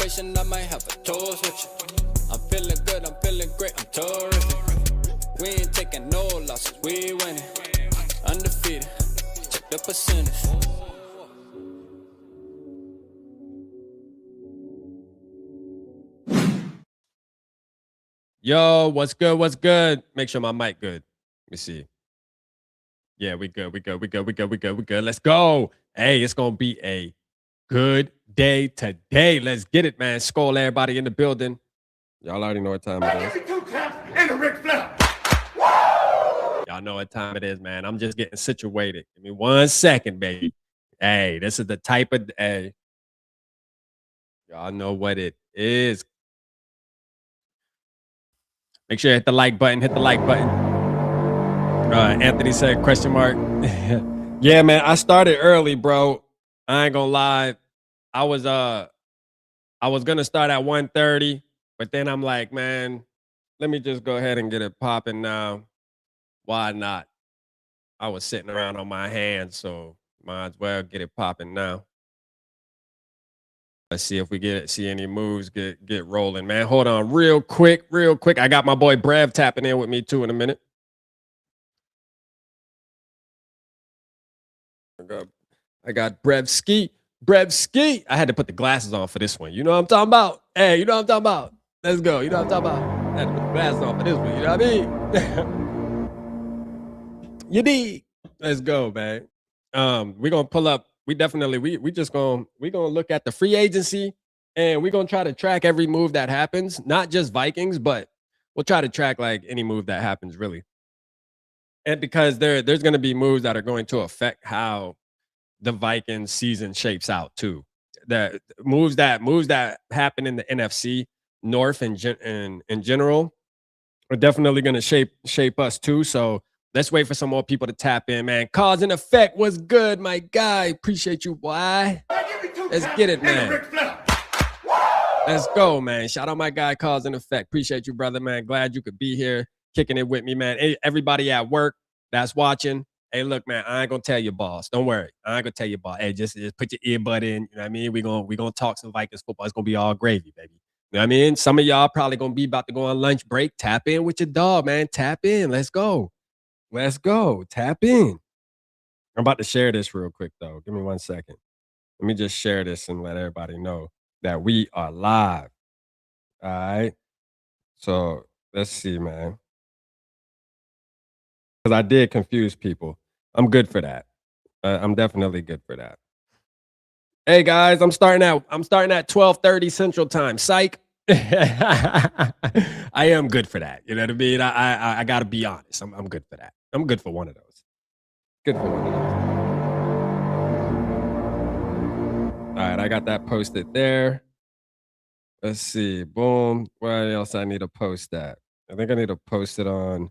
celebration, I might have a toast with you. I'm feeling good, I'm feeling great, I'm terrific. We ain't taking no losses, we winning. Undefeated, check the percentage. Yo, what's good? What's good? Make sure my mic good. Let me see. Yeah, we good. Let's go. Hey, it's gonna be a good day today. Let's get it, man. Skull everybody in the building. Y'all already know what time it is. Y'all know what time it is, man. I'm just getting situated. Give me 1 second, baby. Hey, this is the type of day. Y'all know what it is. Make sure you hit the like button. Anthony said, question mark. Yeah, man, I started early, bro. I ain't gonna lie. I was gonna start at 1:30, but then I'm like, man, let me just go ahead and get it popping now. Why not? I was sitting around on my hands, so might as well get it popping now. Let's see if we see any moves get rolling, man. Hold on real quick. I got my boy Brev tapping in with me too in a minute. I got Brevski. I had to put the glasses on for this one. You know what I'm talking about? Hey, you know what I'm talking about? Let's go. You know what I'm talking about? I had to put the glasses on for this one. You know what I mean? You dig? Let's go, man. We're gonna pull up. We definitely we're gonna look at the free agency and we're gonna try to track every move that happens. Not just Vikings, but we'll try to track like any move that happens, really. And because there's gonna be moves that are going to affect how the Vikings season shapes out too. The moves that happen in the NFC North and in general are definitely going to shape us too. So let's wait for some more people to tap in, man. Cause and effect was good, my guy. Appreciate you, boy. Let's get it, man. Let's go, man. Shout out my guy, Cause and Effect. Appreciate you, brother, man. Glad you could be here, kicking it with me, man. Hey, everybody at work that's watching. Hey, look, man, I ain't gonna tell you, boss. Don't worry. I ain't gonna tell you, boss. Hey, just put your earbud in. You know what I mean? We gonna talk some Vikings football. It's gonna be all gravy, baby. You know what I mean? Some of y'all probably gonna be about to go on lunch break. Tap in with your dog, man. Tap in. Let's go. Tap in. I'm about to share this real quick, though. Give me 1 second. Let me just share this and let everybody know that we are live. All right. So let's see, man. Because I did confuse people. I'm good for that. I'm definitely good for that. Hey guys, I'm starting at 12:30 Central Time. Psych. I am good for that. You know what I mean? I gotta be honest. I'm good for that. I'm good for one of those. Good for one of those. All right, I got that posted there. Let's see. Boom. Where else I need to post that? I think I need to post it on.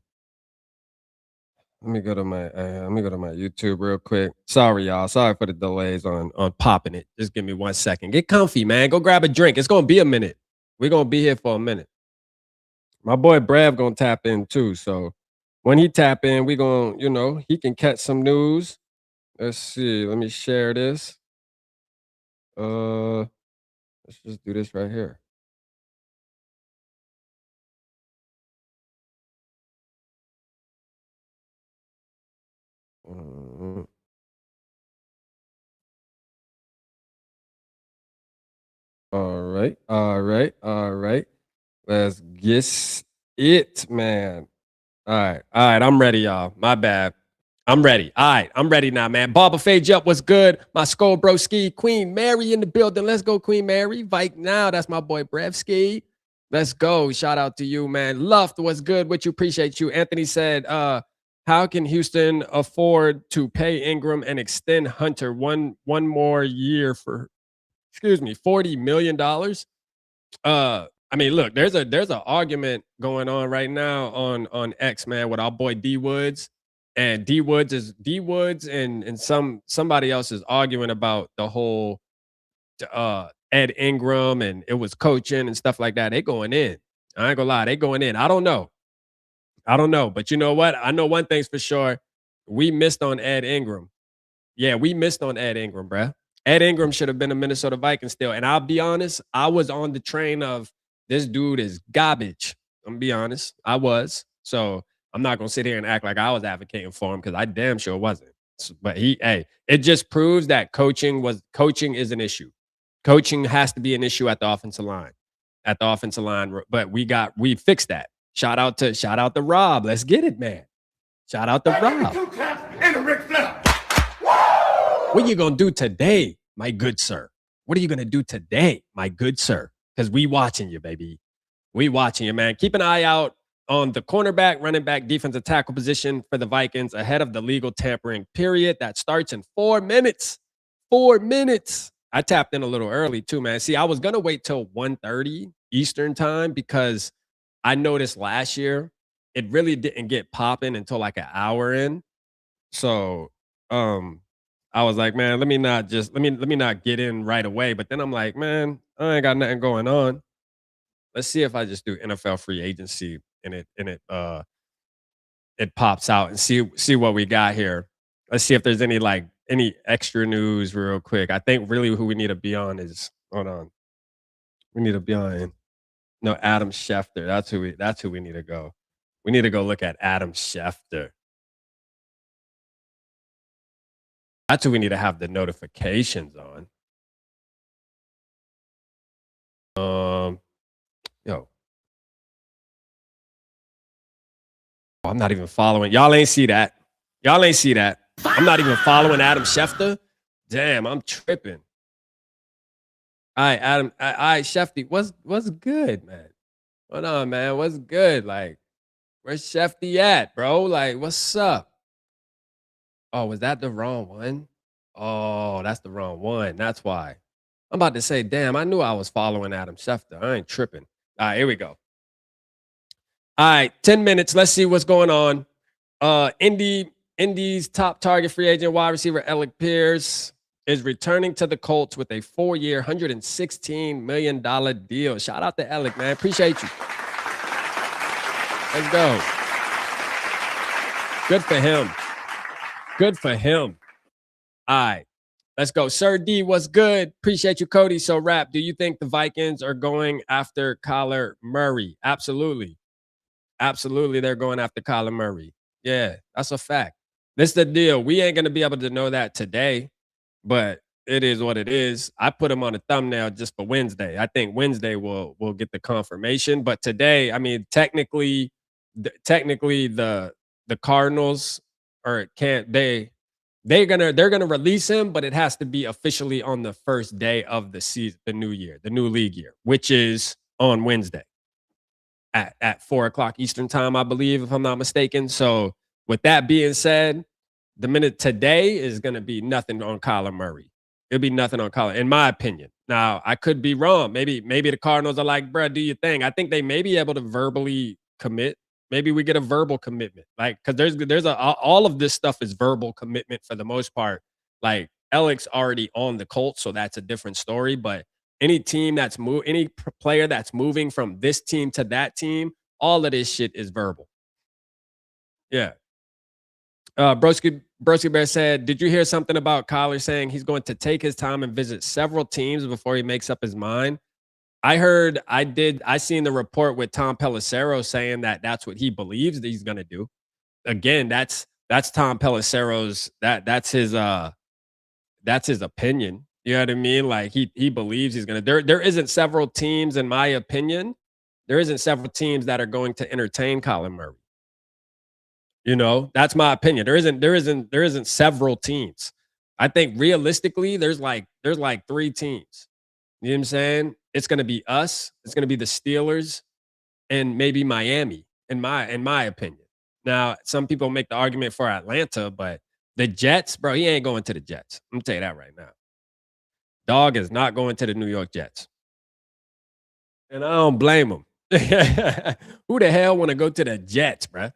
Let me go to my YouTube real quick. Sorry, y'all. Sorry for the delays on popping it. Just give me 1 second. Get comfy, man. Go grab a drink. It's gonna be a minute. We're gonna be here for a minute. My boy Brev gonna tap in too. So when he tap in, we gonna, he can catch some news. Let's see. Let me share this. Let's just do this right here. All right. Let's get it, man. All right. I'm ready, y'all. My bad. I'm ready. All right, I'm ready now, man. Barber Fade up. What's good? My skull broski. Queen Mary in the building. Let's go, Queen Mary. Vike now. That's my boy Brevski. Let's go. Shout out to you, man. Luft, what's good? What you appreciate you. Anthony said, how can Houston afford to pay Ingram and extend Hunter one more year for $40 million? I mean, look, there's an argument going on right now on X, man, with our boy D Woods. And D Woods and somebody else is arguing about the whole Ed Ingram and it was coaching and stuff like that. They going in. I ain't gonna lie, they going in. I don't know. But you know what? I know one thing's for sure. We missed on Ed Ingram. Yeah, we missed on Ed Ingram, bruh. Ed Ingram should have been a Minnesota Viking still. And I'll be honest, I was on the train of this dude is garbage. I'm gonna be honest. I was. So I'm not gonna sit here and act like I was advocating for him because I damn sure wasn't. But it just proves that coaching is an issue. Coaching has to be an issue at the offensive line. At the offensive line, but we fixed that. Shout out to Rob. Let's get it, man. Shout out to Rob. What are you gonna do today, my good sir? What are you gonna do today, my good sir? Because we watching you, baby. We watching you, man. Keep an eye out on the cornerback, running back, defensive tackle position for the Vikings ahead of the legal tampering period that starts in 4 minutes. 4 minutes. I tapped in a little early too, man. See, I was gonna wait till 1:30 Eastern time because I noticed last year it really didn't get popping until like an hour in. So I was like, man, let me not get in right away. But then I'm like, man, I ain't got nothing going on. Let's see if I just do NFL free agency and it pops out and see what we got here. Let's see if there's any extra news real quick. I think really who we need to be on is hold on. We need to be on Adam Schefter. That's who we need to go. We need to go look at Adam Schefter. That's who we need to have the notifications on. Yo. Oh, I'm not even following. Y'all ain't see that. Y'all ain't see that. I'm not even following Adam Schefter. Damn, I'm tripping. All right, Adam. All right, Shefty. What's good, man? Hold on, man. What's good? Like, where's Shefty at, bro? Like, what's up? Oh, was that the wrong one? Oh, that's the wrong one. That's why. I'm about to say, damn, I knew I was following Adam Schefter. I ain't tripping. All right, here we go. All right, 10 minutes. Let's see what's going on. Indy's top target free agent wide receiver, Alec Pierce, is returning to the Colts with a 4-year, $116 million deal. Shout out to Alec, man. Appreciate you. Let's go. Good for him. Good for him. All right. Let's go. Sir D, what's good? Appreciate you, Cody. So, Rap, do you think the Vikings are going after Kyler Murray? Absolutely. Absolutely, they're going after Kyler Murray. Yeah, that's a fact. This is the deal. We ain't going to be able to know that today, but it is what it is. I put him on a thumbnail just for Wednesday. I think Wednesday we'll get the confirmation. But today, I mean, technically the Cardinals they're gonna release him, but it has to be officially on the first day of the season, the new year, the new league year, which is on Wednesday at 4:00 Eastern time, I believe, if I'm not mistaken. So with that being said, the minute today is gonna be nothing on Kyler Murray. It'll be nothing on Kyler, in my opinion. Now, I could be wrong. Maybe the Cardinals are like, bro, do your thing. I think they may be able to verbally commit. Maybe we get a verbal commitment, like because all of this stuff is verbal commitment for the most part. Like Alec's already on the Colts, so that's a different story. But any player that's moving from this team to that team, all of this shit is verbal. Yeah. Broski Bear said, did you hear something about Kyler saying he's going to take his time and visit several teams before he makes up his mind? I seen the report with Tom Pelissero saying that that's what he believes that he's going to do. Again, that's Tom Pelissero's that's his opinion. You know what I mean? Like he believes he's going to. There isn't several teams, in my opinion. There isn't several teams that are going to entertain Kyler Murray. You know, that's my opinion. There isn't several teams. I think realistically, there's like 3 teams. You know what I'm saying? It's going to be us. It's going to be the Steelers and maybe Miami, in my opinion. Now, some people make the argument for Atlanta, but the Jets, bro, he ain't going to the Jets. I'm going to tell you that right now. Dog is not going to the New York Jets. And I don't blame him. Who the hell want to go to the Jets, bro?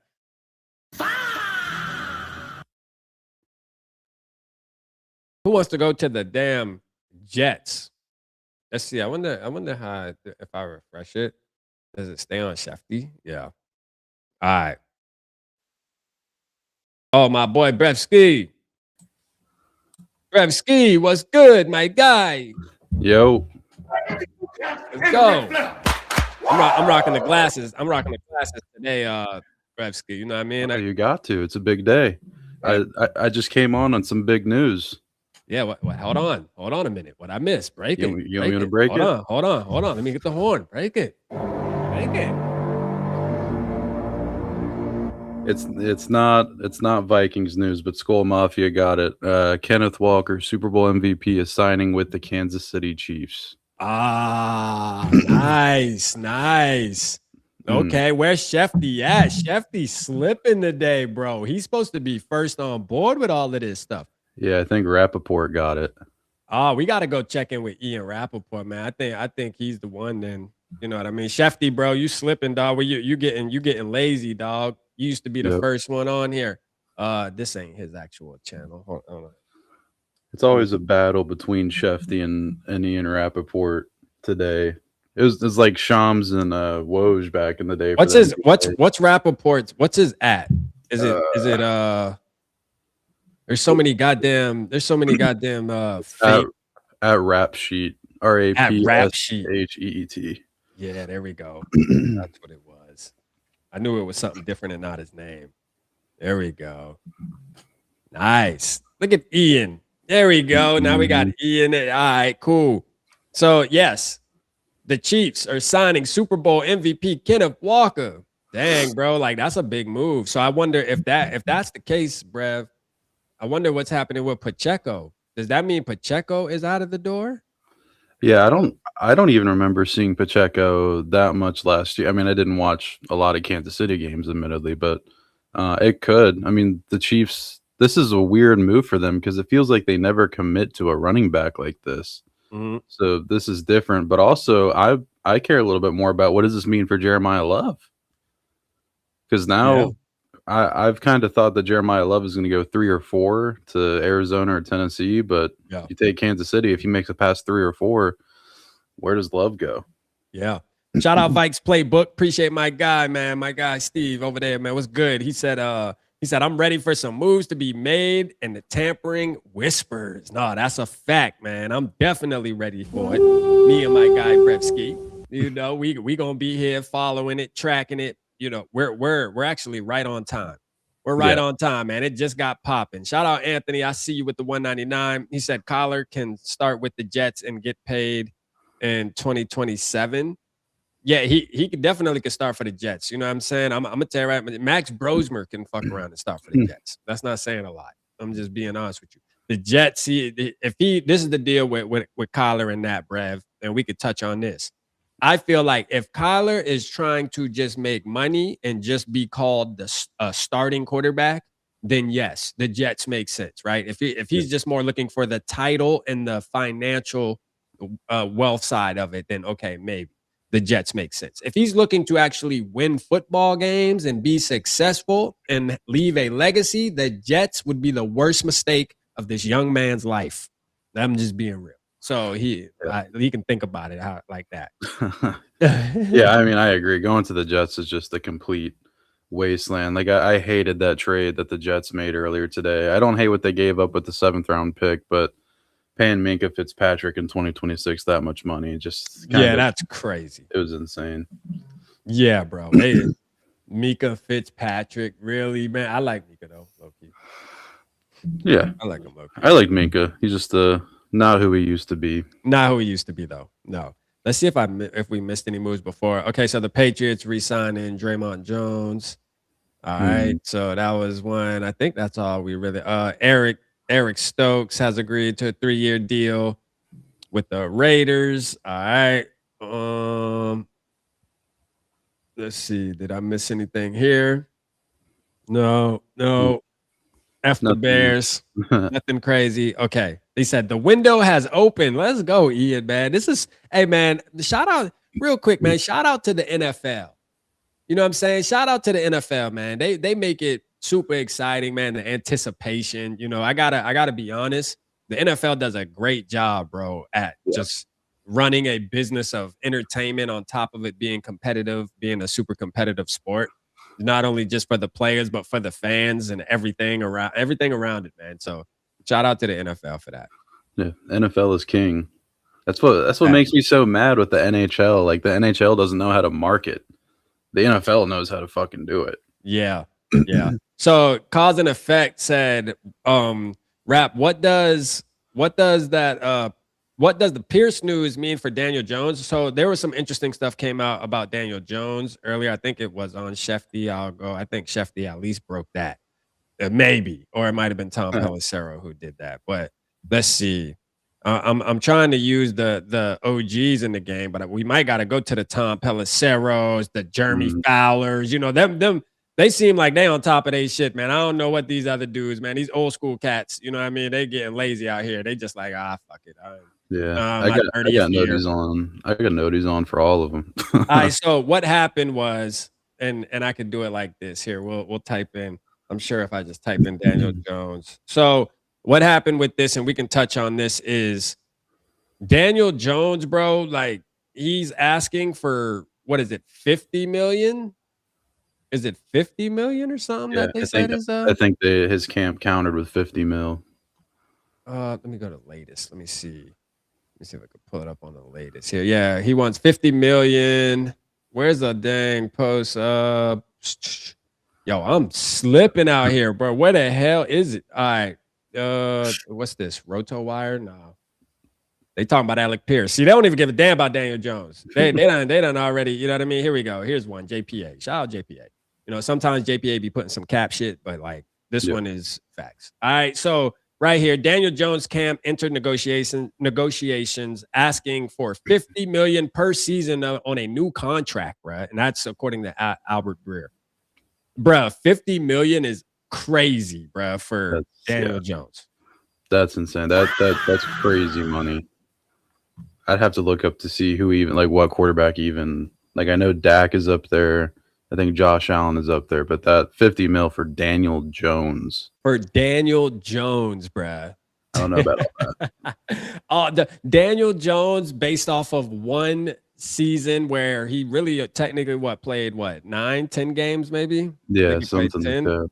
Who wants to go to the damn Jets? Let's see. I wonder how if I refresh it, does it stay on Shefty? Yeah. All right. Oh, my boy Brev Ski. Brev Ski, what's good, my guy? Yo. Let's go. I'm rocking the glasses. I'm rocking the glasses today, Brev Ski. You know what I mean? Oh, you got to. It's a big day. I just came on some big news. Yeah, what? Hold on a minute. What I missed? Break it. You want me to break it? Hold on. Let me get the horn. Break it. It's not Vikings news, but Skull Mafia got it. Kenneth Walker, Super Bowl MVP, is signing with the Kansas City Chiefs. Ah, nice. Okay, where's Shefty at? Shefty's slipping today, bro. He's supposed to be first on board with all of this stuff. Yeah, I think Rappaport got it. Oh, we got to go check in with Ian Rappaport, man. I think he's the one. Then you know what I mean. Shefty, bro, you slipping, dog. Well, you getting lazy, dog. You used to be the first one on here. This ain't his actual channel. Hold on. It's always a battle between Shefty and Ian Rappaport today. It was like Shams and Woj back in the day. What's Rappaport's? What's his at? Is it There's so many goddamn fake at Rap Sheet. RAPSHEET. Yeah, there we go. That's what it was. I knew it was something different and not his name. There we go. Nice. Look at Ian. There we go. Now we got Ian. All right, cool. So yes, the Chiefs are signing Super Bowl MVP Kenneth Walker. Dang, bro, like that's a big move. So I wonder if that's the case, Brev. I wonder what's happening with Pacheco. Does that mean Pacheco is out of the door? Yeah, I don't even remember seeing Pacheco that much last year. I mean, I didn't watch a lot of Kansas City games, admittedly, but it could. I mean, the Chiefs, this is a weird move for them because it feels like they never commit to a running back like this. Mm-hmm. So this is different. But also, I care a little bit more about what does this mean for Jeremiah Love? Because now I've kind of thought that Jeremiah Love is going to go 3 or 4 to Arizona or Tennessee, but you take Kansas City, if he makes it past 3 or 4, where does Love go? Yeah. Shout out Vikes Playbook. Appreciate my guy, man. My guy Steve over there, man. What's good? He said, I'm ready for some moves to be made and the tampering whispers. No, that's a fact, man. I'm definitely ready for it. Me and my guy Brevski. You know, we gonna be here following it, tracking it. You know, we're actually right on time. We're right on time, man. It just got popping. Shout out Anthony. I see you with the 199. He said Collar can start with the Jets and get paid in 2027. Yeah, he definitely could start for the Jets. You know what I'm saying? I'm gonna tell you right. Max Brosmer can fuck around and start for the Jets. That's not saying a lot. I'm just being honest with you. The Jets, this is the deal with Collar and that, Brev, and we could touch on this. I feel like if Kyler is trying to just make money and just be called the starting quarterback, then yes, the Jets make sense, right? If he's just more looking for the title and the financial wealth side of it, then okay, maybe the Jets make sense. If he's looking to actually win football games and be successful and leave a legacy, the Jets would be the worst mistake of this young man's life. I'm just being real. So he can think about it like that. Yeah, I mean, I agree. Going to the Jets is just a complete wasteland. Like I hated that trade that the Jets made earlier today. I don't hate what they gave up with the 7th round pick, but paying Minkah Fitzpatrick in 2026 that much money, just that's crazy. It was insane. Yeah, bro. Minkah Fitzpatrick, really, man. I like Minkah though, low-key. Yeah, I like him low-key. I like Minkah. He's just not who he used to be. Not who he used to be, though. No. Let's see if we missed any moves before. Okay, so the Patriots re-signing Draymond Jones. All right, so that was one. I think that's all we really. Eric Stokes has agreed to a 3-year deal with the Raiders. All right. Let's see. Did I miss anything here? No. F the Bears. Nothing crazy. Okay. They said the window has opened. Let's go, Ian, man. Hey, man, shout out real quick, man. Shout out to the NFL. You know what I'm saying? Shout out to the NFL, man. They make it super exciting, man. The anticipation. You know, I gotta be honest. The NFL does a great job, bro, at just running a business of entertainment on top of it being competitive, being a super competitive sport. Not only just for the players, but for the fans and everything around it, man. So Shout out to the NFL for that. Yeah, NFL is king. That's what makes me so mad with the NHL. Like, the NHL doesn't know how to market. The NFL knows how to fucking do it. Yeah. Yeah. So Cause and Effect said, Rap, what does the Pierce news mean for Daniel Jones? So there was some interesting stuff came out about Daniel Jones earlier. I think it was on Shefty. I think Shefty at least broke that. Maybe, or it might have been Tom Pelissero who did that. But let's see. I'm trying to use the OGs in the game, but we might got to go to the Tom Pelisseros, the Jeremy Fowlers. You know, them. They seem like they on top of their shit, man. I don't know what these other dudes, man. These old school cats, you know what I mean? They getting lazy out here. They just like, fuck it. I got noties on. I got noties on for all of them. All right. So what happened was, and I could do it like this. Here, we'll type in. I'm sure if I just type in Daniel Jones. So what happened with this, and we can touch on this, is Daniel Jones, bro, like he's asking for, what is it, 50 million? Is it 50 million or something that they said is I think his camp countered with 50 mil. Let me go to latest. Let me see if I can pull it up on the latest here. Yeah, he wants 50 million. Where's the dang post? Yo, I'm slipping out here, bro. Where the hell is it? All right. What's this? RotoWire? No. They talking about Alec Pierce. See, they don't even give a damn about Daniel Jones. They done already, you know what I mean? Here we go. Here's one. JPA. Shout out JPA. You know, sometimes JPA be putting some cap shit, but like this one is facts. All right. So right here, Daniel Jones camp entered negotiations asking for 50 million per season on a new contract, right? And that's according to Albert Breer. Bruh, 50 million is crazy, bruh, for Daniel Jones. That's insane. That's crazy money. I'd have to look up to see who even, like, what quarterback even, like, I know Dak is up there. I think Josh Allen is up there, but that 50 mil for Daniel Jones. For Daniel Jones, bruh. I don't know about all that. The Daniel Jones, based off of one season where he really technically played 9-10 games maybe. Yeah, something like that.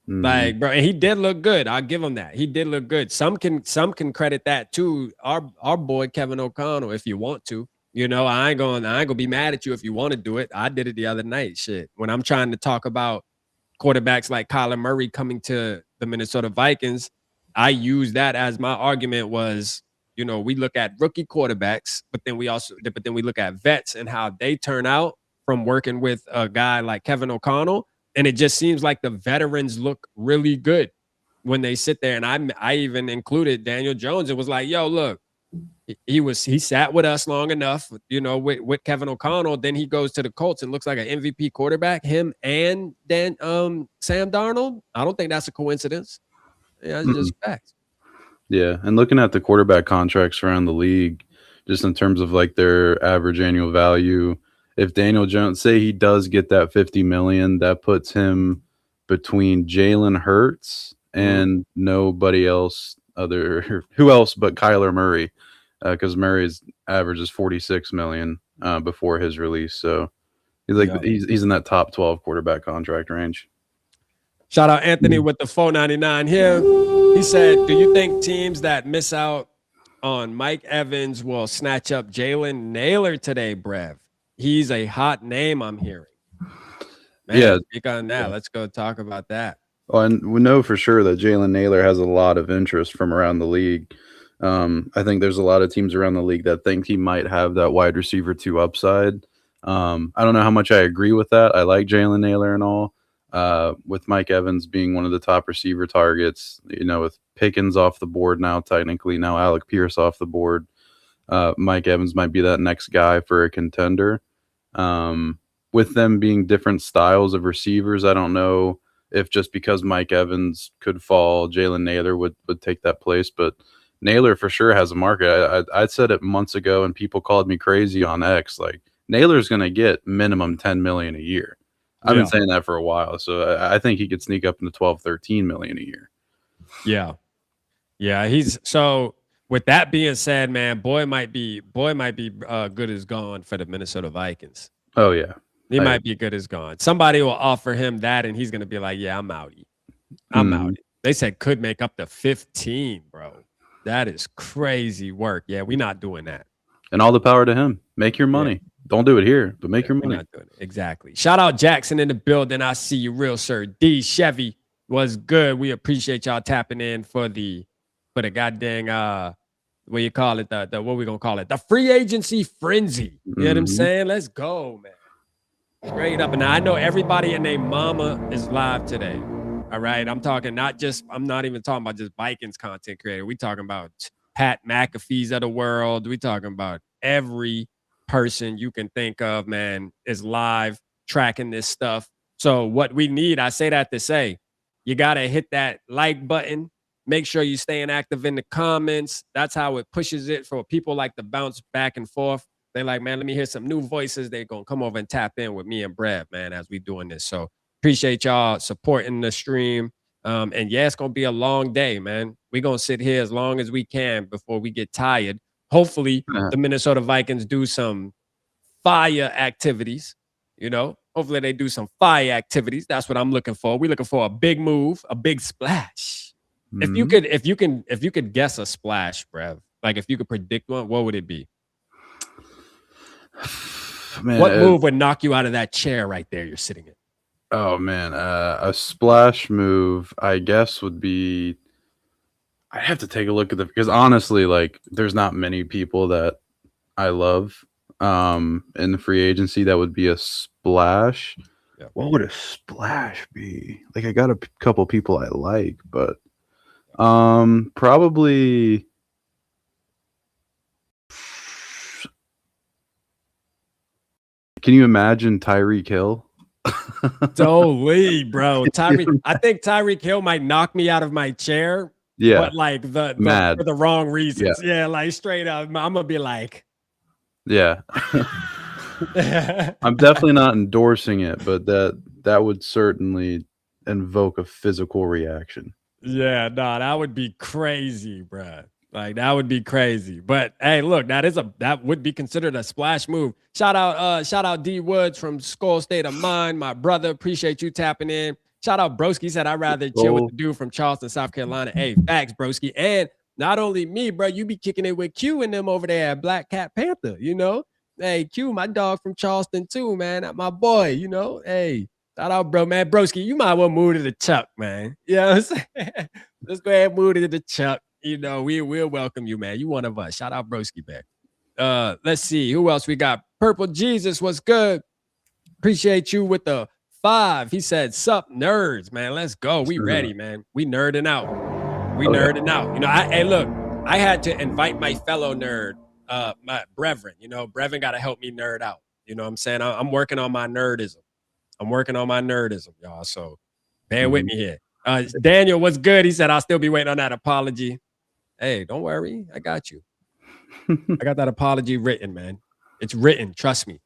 Like, bro, and he did look good. I'll give him that. He did look good. Some can credit that to our boy Kevin O'Connell if you want to. You know, I ain't gonna be mad at you if you want to do it. I did it the other night. Shit, when I'm trying to talk about quarterbacks like Kyler Murray coming to the Minnesota Vikings, I use that as my argument was. You know, we look at rookie quarterbacks, but then we look at vets and how they turn out from working with a guy like Kevin O'Connell. And it just seems like the veterans look really good when they sit there. And I even included Daniel Jones. It was like, yo, look, he sat with us long enough, you know, with Kevin O'Connell. Then he goes to the Colts and looks like an MVP quarterback, him and Sam Darnold. I don't think that's a coincidence. Yeah, it's just facts. Yeah, and looking at the quarterback contracts around the league, just in terms of like their average annual value, if Daniel Jones, say he does get that 50 million, that puts him between Jalen Hurts and nobody else who else but Kyler Murray, because Murray's average is 46 million before his release. So he's in that top 12 quarterback contract range. Shout out Anthony with the 499 here. He said, do you think teams that miss out on Mike Evans will snatch up Jalen Naylor today, Brev? He's a hot name I'm hearing. Man, speak on that. Let's go talk about that. Well, and we know for sure that Jalen Naylor has a lot of interest from around the league. I think there's a lot of teams around the league that think he might have that wide receiver 2 upside. I don't know how much I agree with that. I like Jalen Naylor and all. With Mike Evans being one of the top receiver targets, you know, with Pickens off the board now, technically now Alec Pierce off the board, Mike Evans might be that next guy for a contender. With them being different styles of receivers, I don't know if just because Mike Evans could fall, Jalen Naylor would take that place, but Naylor for sure has a market. I said it months ago and people called me crazy on X. Like, Naylor's going to get minimum 10 million a year. I've been saying that for a while, so I think he could sneak up into 12, 13 million a year. Yeah. Yeah, so with that being said, man, boy might be good as gone for the Minnesota Vikings. Oh yeah. He might be good as gone. Somebody will offer him that and he's going to be like, yeah, I'm outie. I'm outie. They said could make up to 15, bro. That is crazy work. Yeah, we're not doing that. And all the power to him. Make your money. Yeah. Don't do it here, but make your We're money. not doing it. Exactly. Shout out Jackson in the building. I see you, real sir. D Chevy was good. We appreciate y'all tapping in for the goddamn what you call it? The what we gonna call it? The free agency frenzy. You know what I'm saying? Let's go, man. Straight up. And I know everybody and their mama is live today. All right. I'm not even talking about just Vikings content creator. We talking about Pat McAfee's of the world. We talking about every person you can think of, man, is live tracking this stuff. So what we need, I say that to say, you got to hit that like button. Make sure you're staying active in the comments. That's how it pushes it for people like to bounce back and forth. They're like, man, let me hear some new voices. They're going to come over and tap in with me and Brev, man, as we doing this. So appreciate y'all supporting the stream. And yeah, it's going to be a long day, man. We're going to sit here as long as we can before we get tired. Hopefully, the Minnesota Vikings do some fire activities, you know. Hopefully, they do some fire activities. That's what I'm looking for. We're looking for a big move, a big splash. If you could guess a splash, Brev, like if you could predict one, what would it be? Man, what move would knock you out of that chair right there you're sitting in? Oh man, a splash move, I guess, would be. I have to take a look at because honestly, like, there's not many people that I love in the free agency that would be a splash. Yeah. What would a splash be? Like, I got a couple people I like, but probably. Can you imagine Tyreek Hill? Totally, bro. I think Tyreek Hill might knock me out of my chair. Yeah, but like the for the wrong reasons. Yeah, like straight up, I'm gonna be like, yeah. I'm definitely not endorsing it, but that would certainly invoke a physical reaction. Yeah, no, that would be crazy, bro. Like that would be crazy. But hey, look, that would be considered a splash move. Shout out D Woods from Skull State of Mind, my brother. Appreciate you tapping in. Shout out Broski. He said I'd rather chill with the dude from Charleston, South Carolina. Hey, facts, Broski. And not only me, bro, you be kicking it with Q and them over there at Black Cat Panther, you know? Hey, Q, my dog from Charleston too, man. My boy, you know? Hey, shout out, bro, man. Broski, you might well move to the Chuck, man. You know what I'm saying? Let's go ahead and move to the Chuck. You know, we'll welcome you, man. You one of us. Shout out Broski, man. Let's see. Who else we got? Purple Jesus, what's good? Appreciate you with the 5. He said, sup, nerds, man. Let's go. We ready, man. We nerding out. Nerding out. You know, I had to invite my fellow nerd, my Brevin. You know, Brevin got to help me nerd out. You know what I'm saying? I'm working on my nerdism. Y'all. So bear with me here. Daniel, what's good? He said, I'll still be waiting on that apology. Hey, don't worry. I got you. I got that apology written, man. It's written. Trust me.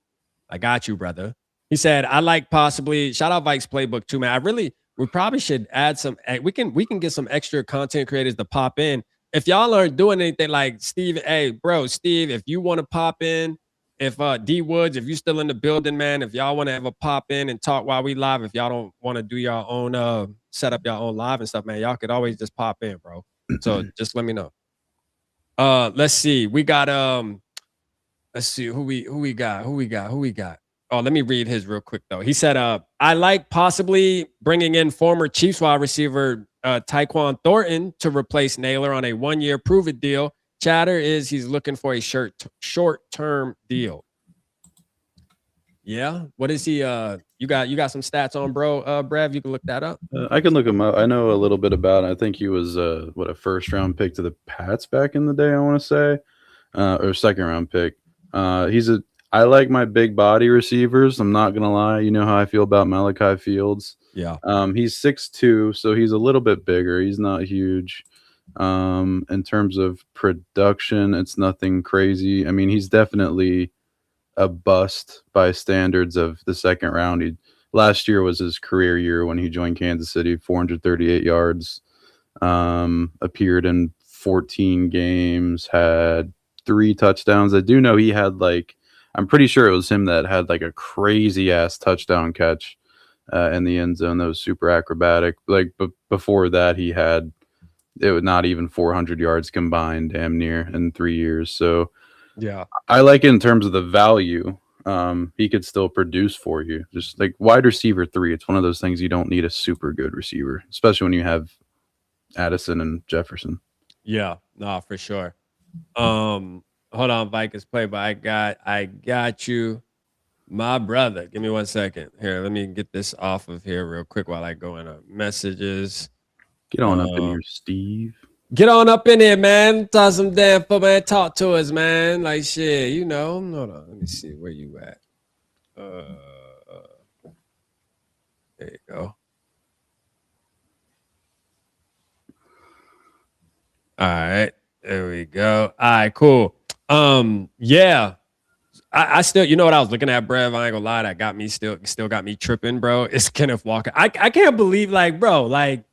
I got you, brother. He said, I like possibly, shout out Vikes Playbook too, man. We probably should add some, we can get some extra content creators to pop in. If y'all aren't doing anything like Steve, hey, bro, Steve, if you want to pop in, if D Woods, if you're still in the building, man, if y'all want to ever pop in and talk while we live, if y'all don't want to do your own, set up your own live and stuff, man, y'all could always just pop in, bro. So just let me know. Let's see. We got, let's see who we got. Oh, let me read his real quick, though. He said, I like possibly bringing in former Chiefs wide receiver Tyquan Thornton to replace Naylor on a 1-year prove-it deal. Chatter is he's looking for a short-term deal. Yeah? What is he? You got some stats on, bro, Brev? You can look that up? I can look him up. I know a little bit about it. I think he was, a first-round pick to the Pats back in the day, I want to say, or second-round pick. I like my big body receivers. I'm not going to lie. You know how I feel about Malachi Fields. Yeah. He's 6'2", so he's a little bit bigger. He's not huge. In terms of production, it's nothing crazy. I mean, he's definitely a bust by standards of the second round. Last year was his career year when he joined Kansas City, 438 yards, appeared in 14 games, had 3 touchdowns. I do know he had I'm pretty sure it was him that had a crazy ass touchdown catch in the end zone that was super acrobatic. Like before that, he had it was not even 400 yards combined, damn near in 3 years. So Yeah. I like it in terms of the value. He could still produce for you. Just like wide receiver 3, it's one of those things you don't need a super good receiver, especially when you have Addison and Jefferson. Yeah, no, for sure. Hold on, Vikings play, but I got you, my brother. Give me 1 second. Here, let me get this off of here real quick while I go in messages. Get on up in here, Steve. Get on up in here, man. Talk some damn football, man. Talk to us, man. Like shit, you know. Hold on, let me see where you at. There you go. All right, there we go. All right, cool. Yeah. I still, you know what I was looking at, Brev? I ain't gonna lie, that got me still got me tripping, bro. It's Kenneth Walker. I can't believe, like, bro, like,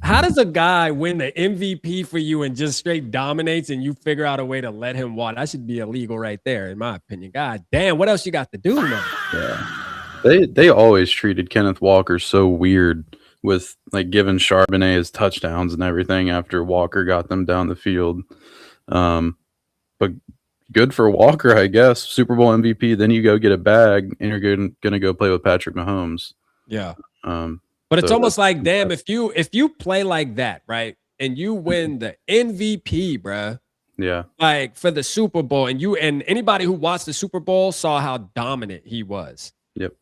how does a guy win the MVP for you and just straight dominates and you figure out a way to let him walk? That should be illegal right there, in my opinion. God damn, what else you got to do, man? Yeah. They always treated Kenneth Walker so weird with like giving Charbonnet his touchdowns and everything after Walker got them down the field. But good for Walker, I guess. Super Bowl MVP. Then you go get a bag and you're going to go play with Patrick Mahomes. Yeah. But it's almost like, damn, if you play like that, right, and you win the MVP, bruh, yeah, like for the Super Bowl, and anybody who watched the Super Bowl saw how dominant he was. Yep.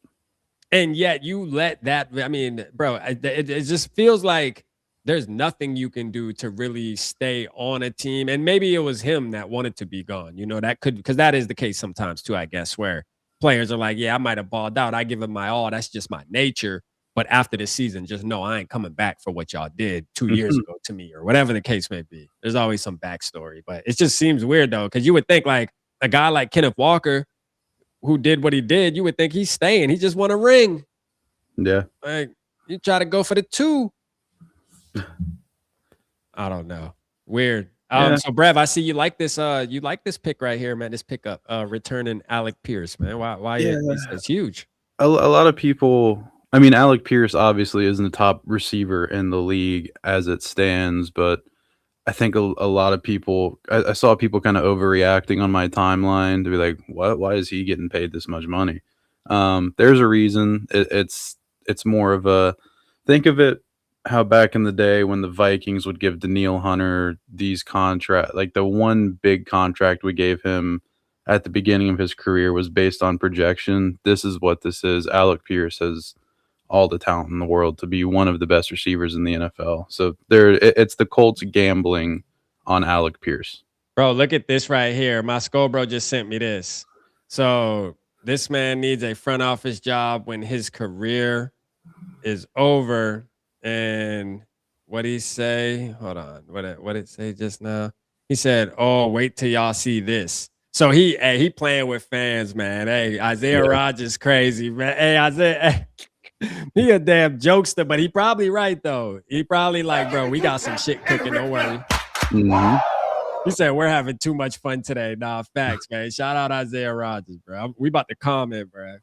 And yet you let that, I mean, bro, it just feels like there's nothing you can do to really stay on a team. And maybe it was him that wanted to be gone. You know, that could, because that is the case sometimes too, I guess, where players are like, yeah, I might have balled out. I give it my all. That's just my nature. But after the season, just know I ain't coming back for what y'all did 2 years ago to me, or whatever the case may be. There's always some backstory. But it just seems weird, though, because you would think like a guy like Kenneth Walker, who did what he did, you would think he's staying. He just won a ring. Yeah. Like, you try to go for the 2. I don't know. Weird. Yeah. So Brev, I see you like this pick right here, man. This pickup, returning Alec Pierce, man. Why Yeah. it's huge. A lot of people, I mean, Alec Pierce obviously isn't the top receiver in the league as it stands, but I think a lot of people, I saw people kind of overreacting on my timeline to be like, what? Why is he getting paid this much money? There's a reason. It's more of a, think of it how back in the day when the Vikings would give Daniil Hunter these contracts, like the one big contract we gave him at the beginning of his career was based on projection. This is what this is. Alec Pierce has all the talent in the world to be one of the best receivers in the NFL. So it's the Colts gambling on Alec Pierce. Bro, look at this right here. My skull bro just sent me this. So this man needs a front office job when his career is over. And what he say? Hold on. What did it say just now? He said, "Oh, wait till y'all see this." So he playing with fans, man. Hey, Isaiah Rodgers crazy, man. Hey, Isaiah, he a damn jokester, but he probably right though. He probably like, bro, we got some shit cooking. Don't worry. Mm-hmm. He said we're having too much fun today. Nah, facts, man. Shout out Isaiah Rodgers, bro. We about to comment, bro.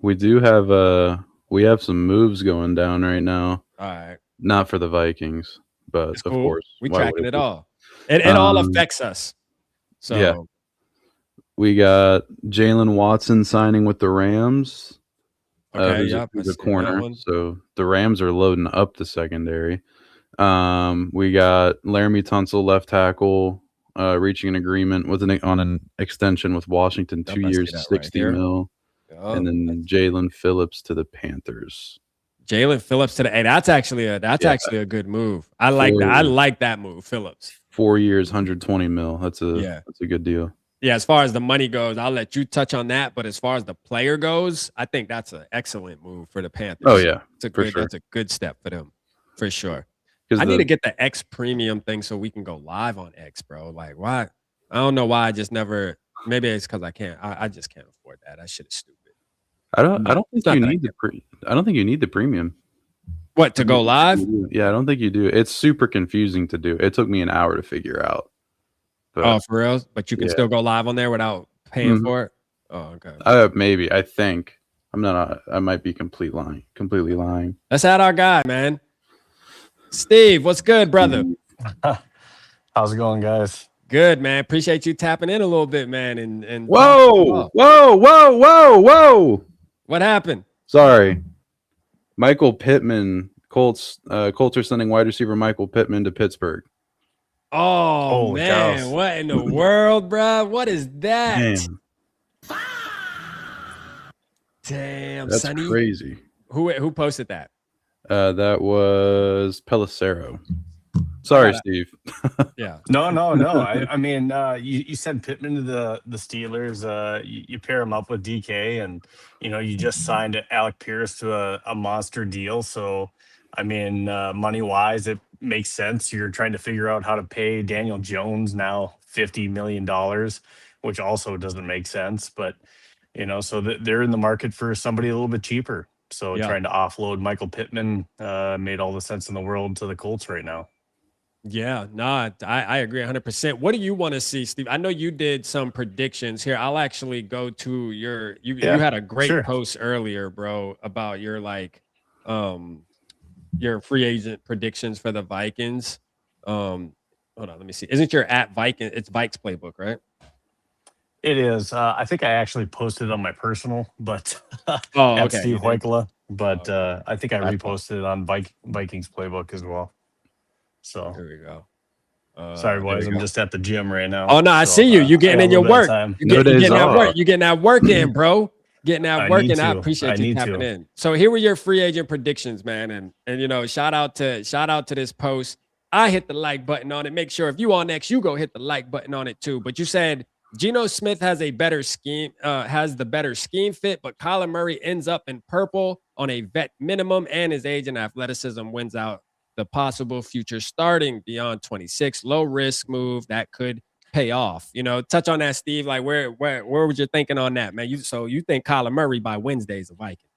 We do have we have some moves going down right now. All right. Not for the Vikings, but It's of cool. course. We tracking it all. It all affects us. So yeah. We got Jalen Watson signing with the Rams. Okay, who's a corner. So the Rams are loading up the secondary. We got Laramie Tunsil, left tackle, reaching an agreement on an extension with Washington, 2 years, $60 million. And then Jalen Phillips to the Panthers. Jalen Phillips to the that's actually a good move. I like that. I like that move, Phillips. 4 years, $120 million. That's a good deal. Yeah, as far as the money goes, I'll let you touch on that. But as far as the player goes, I think that's an excellent move for the Panthers. Oh yeah, that's a good step for them, for sure. I need to get the X premium thing so we can go live on X, bro. Like, why? I don't know why I just never. Maybe it's because I can't. I just can't afford that. That shit is stupid. I don't think you need I don't think you need the premium. What, to go live? Yeah, I don't think you do. It's super confusing to do. It took me an hour to figure out. But, for real? But you can still go live on there without paying for it? Oh, okay. Maybe. I think. I'm not. I might be completely lying. Let's add our guy, man. Steve, what's good, brother? How's it going, guys? Good, man. Appreciate you tapping in a little bit, man. And Whoa! What happened? Sorry, Michael Pittman. Colts are sending wide receiver Michael Pittman to Pittsburgh. Oh, Holy man. cows. What in the world, bro? What is that? Man, Damn, that's Sonny. crazy. Who posted that? That was Pelissero. Sorry, Steve. Yeah. No. I mean, you sent Pittman to the Steelers. You pair him up with DK, and you just signed Alec Pierce to a monster deal. So, I mean, money wise, it makes sense. You're trying to figure out how to pay Daniel Jones now $50 million, which also doesn't make sense. But so they're in the market for somebody a little bit cheaper. So Yeah. trying to offload Michael Pittman made all the sense in the world to the Colts right now. Yeah, no, I agree 100%. What do you want to see, Steve? I know you did some predictions here. I'll actually go to you had a great post earlier, bro, about your your free agent predictions for the Vikings. Hold on, let me see. Isn't your at Viking? It's Vikes playbook, right? It is. I think I actually posted it on my personal, but okay. Steve Hoikala. But I think I reposted it on Vikings playbook as well. So here we go. Sorry, boys. I'm just at the gym right now. Oh no, I see you. You getting in your work. You're getting that work. You're getting that work in, bro. Getting that work in. I appreciate you tapping in. So here were your free agent predictions, man. And shout out to this post. I hit the like button on it. Make sure if you on next, you go hit the like button on it too. But you said Geno Smith has the better scheme fit, but Kyler Murray ends up in purple on a vet minimum, and his age and athleticism wins out the possible future starting beyond 26. Low risk move that could pay off. Touch on that, Steve. Like where was your thinking on that, man? You think Kyler Murray by Wednesday is a Viking?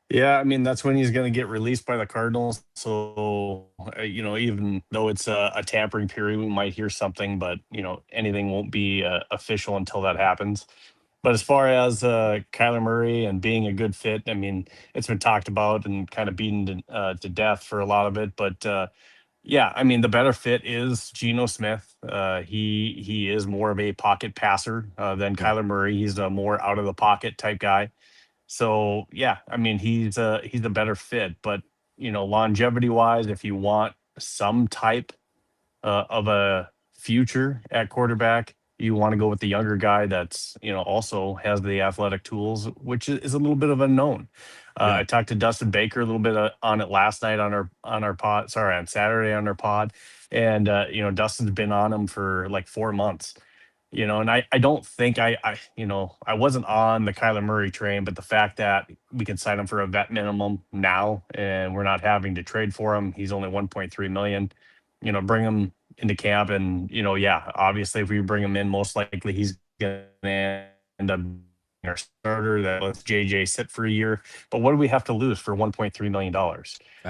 Yeah, I mean that's when he's going to get released by the Cardinals. So even though it's a tampering period, we might hear something, but anything won't be official until that happens. But as far as Kyler Murray and being a good fit, I mean, it's been talked about and kind of beaten to death for a lot of it. But yeah, I mean, the better fit is Geno Smith. He is more of a pocket passer than Kyler Murray. He's a more out of the pocket type guy. So yeah, I mean, he's a better fit. But longevity wise, if you want some type of a future at quarterback, you want to go with the younger guy that's also has the athletic tools, which is a little bit of a known. I talked to Dustin Baker a little bit on it last night on our pod. Sorry, on Saturday on our pod, and Dustin's been on him for like 4 months. And I don't think I wasn't on the Kyler Murray train, but the fact that we can sign him for a vet minimum now and we're not having to trade for him, he's only 1.3 million. Bring him into camp, and obviously if we bring him in, most likely he's gonna end up being our starter. That lets JJ sit for a year. But what do we have to lose for $1.3 million?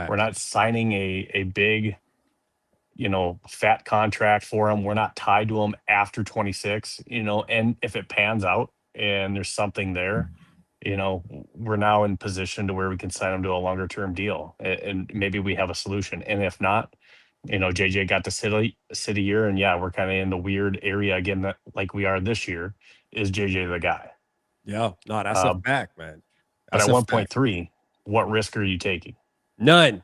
We're not signing a big fat contract for him. We're not tied to him after 26, and if it pans out and there's something there, we're now in position to where we can sign him to a longer term deal, and maybe we have a solution. And if not, JJ got to sit a year, and we're kind of in the weird area again that like we are this year. Is JJ the guy? Yeah, no, that's a fact, man. But at 1.3, what risk are you taking? None.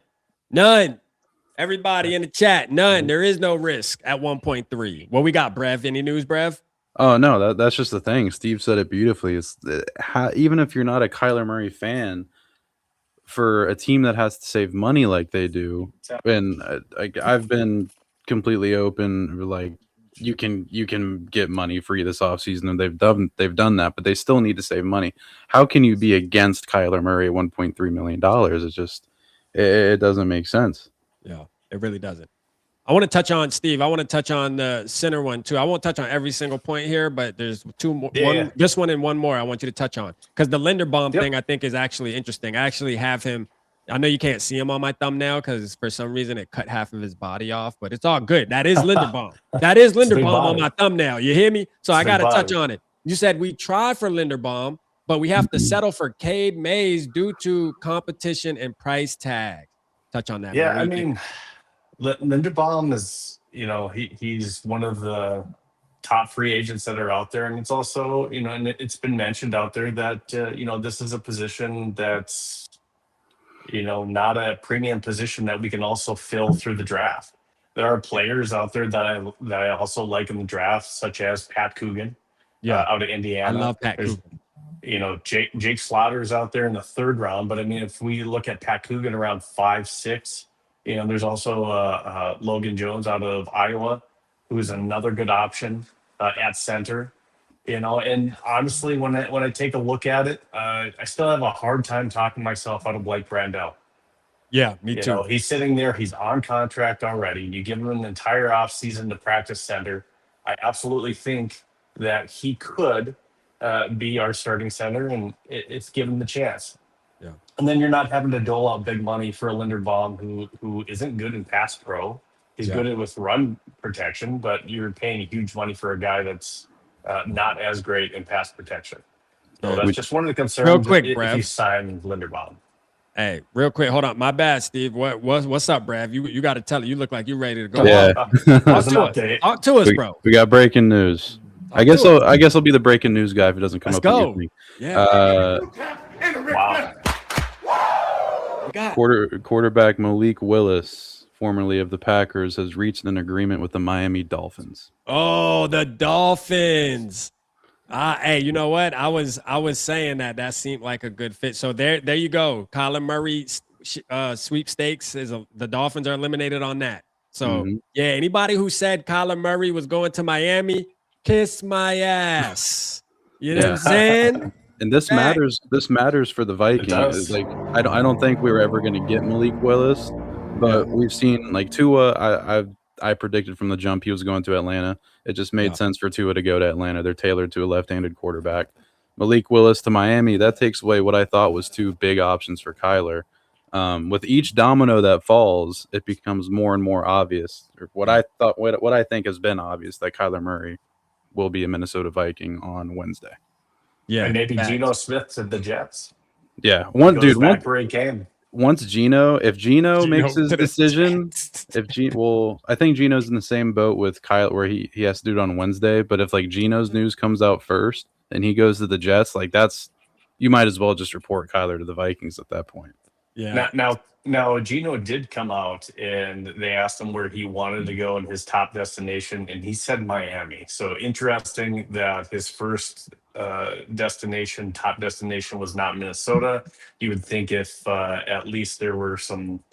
Everybody in the chat, none. There is no risk at 1.3. What we got, Brev? Any news, Brev? Oh no, that's just the thing. Steve said it beautifully. It's even if you're not a Kyler Murray fan, for a team that has to save money like they do, and I've been completely open, like you can get money free this offseason, and they've done that, but they still need to save money. How can you be against Kyler Murray at $1.3 million? It's just it doesn't make sense. Yeah, it really doesn't. I want to touch on Steve. I want to touch on the center one too. I won't touch on every single point here, but there's two more. This one and one more I want you to touch on, because the Linderbaum thing I think is actually interesting. I actually have him. I know you can't see him on my thumbnail because for some reason it cut half of his body off, but it's all good. That is Linderbaum. That is Linderbaum on my thumbnail. You hear me? So I got to touch on it. You said we tried for Linderbaum, but we have to settle for Cade Mays due to competition and price tag. Touch on that. Yeah, I Malik. mean, Linderbaum is, he's one of the top free agents that are out there, and it's also, and it's been mentioned out there that this is a position that's not a premium position that we can also fill through the draft. There are players out there that I also like in the draft, such as Pat Coogan, out of Indiana. I love Pat Coogan. Jake Slaughter's out there in the third round, but I mean, if we look at Pat Coogan around 5'6", there's also Logan Jones out of Iowa, who is another good option at center. And honestly, when I take a look at it, I still have a hard time talking myself out of Blake Brandel. Yeah, me too. He's sitting there. He's on contract already. You give him an entire offseason to practice center. I absolutely think that he could be our starting center, and it's given the chance. Yeah. And then you're not having to dole out big money for a Linderbaum who isn't good in pass pro. He's good with run protection, but you're paying huge money for a guy that's not as great in pass protection. So that's just one of the concerns. Real quick, if Brev. you sign Linderbaum. Hey, real quick, hold on. My bad, Steve. What's up, Brev? You got to tell it. You look like you're ready to go. Yeah. Talk to us, bro. We got breaking news. I guess I'll be the breaking news guy if it doesn't come up against me. Yeah. Wow. Quarterback Malik Willis, formerly of the Packers, has reached an agreement with the Miami Dolphins. Oh, the Dolphins. Hey, you know what? I was saying that seemed like a good fit. So there you go. Kyler Murray sweepstakes the Dolphins are eliminated on that. So yeah, anybody who said Kyler Murray was going to Miami, kiss my ass. You know what I'm saying? And this matters. This matters for the Vikings. Like I don't think we were ever going to get Malik Willis, but we've seen like Tua. I predicted from the jump he was going to Atlanta. It just made sense for Tua to go to Atlanta. They're tailored to a left-handed quarterback. Malik Willis to Miami, that takes away what I thought was two big options for Kyler. With each domino that falls, it becomes more and more obvious. Or what I think has been obvious, that Kyler Murray will be a Minnesota Viking on Wednesday. Yeah, and maybe Geno Smith to the Jets. Yeah, Once Geno makes his decision, I think Geno's in the same boat with Kyle, where he has to do it on Wednesday. But if like Geno's news comes out first and he goes to the Jets, like you might as well just report Kyler to the Vikings at that point. Yeah. Now Geno did come out and they asked him where he wanted to go in his top destination, and he said Miami. So interesting that his first top destination was not Minnesota. You would think if at least there were some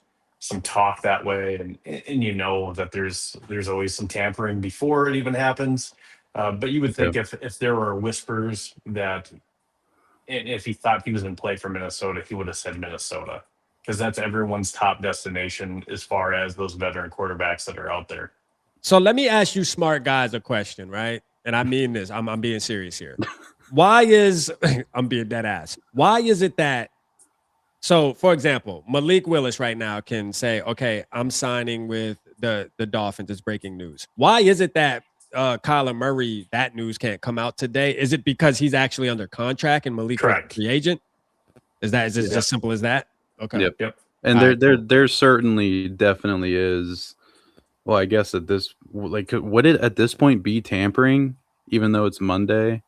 talk that way, and that there's always some tampering before it even happens. But you would think if there were whispers that, and if he thought he was in play for Minnesota, he would have said Minnesota, because that's everyone's top destination as far as those veteran quarterbacks that are out there. So let me ask you smart guys a question, right? And I mean this. I'm being serious here. Why is I'm being dead ass? Why is it that? So, for example, Malik Willis right now can say, "Okay, I'm signing with the Dolphins." It's breaking news. Why is it that Kyler Murray, that news can't come out today? Is it because he's actually under contract and Malik is a free agent? Is it just simple as that? Okay. Yep. And there certainly definitely is. Well, I guess would it at this point be tampering, even though it's Monday?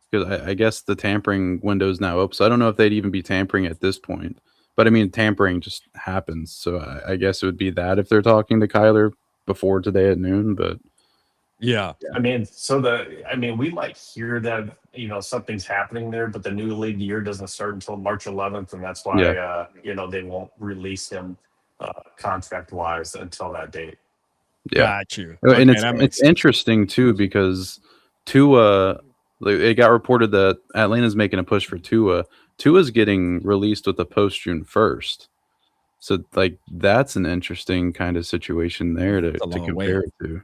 Because I guess the tampering window is now open. So I don't know if they'd even be tampering at this point. But I mean, tampering just happens. So I guess it would be that if they're talking to Kyler before today at noon. But yeah. I mean, we might hear that, something's happening there, but the new league year doesn't start until March 11th. And that's why, they won't release him contract wise until that date. Yeah. Got you. And it's interesting too, because Tua, it got reported that Atlanta's making a push for Tua. Tua's getting released with the post June 1st. So like, that's an interesting kind of situation there to compare it to.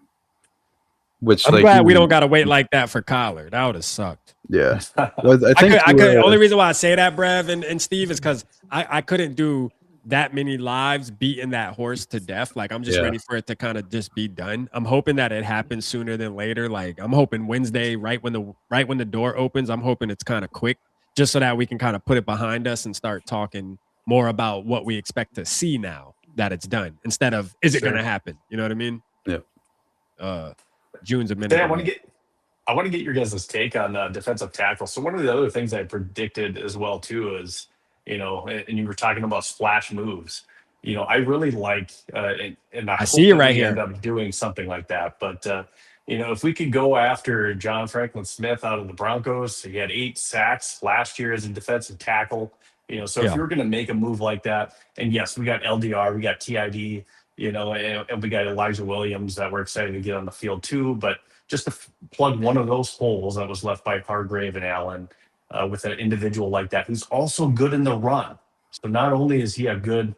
Which I'm glad we don't got to wait like that for Kyler. That would have sucked. Yeah. Well, I think only reason why I say that, Brev and Steve, is because I couldn't do that many lives beating that horse to death. Like, I'm just ready for it to kind of just be done. I'm hoping that it happens sooner than later. Like, I'm hoping Wednesday, right when the door opens, I'm hoping it's kind of quick. just so that we can kind of put it behind us and start talking more about what we expect to see now that it's done, instead of is it going to happen? You know what I mean? Yeah. June's a minute. I want to get your guys' take on defensive tackle. So one of the other things I predicted as well too is, and you were talking about splash moves. I really like, and I hope see you that right we here. end up doing something like that. But if we could go after John Franklin Smith out of the Broncos, he had 8 sacks last year as a defensive tackle. So if you were going to make a move like that, and yes, we got LDR, we got TID, and we got Elijah Williams that we're excited to get on the field too. But just to plug one of those holes that was left by Hargrave and Allen with an individual like that, who's also good in the run. So not only is he a good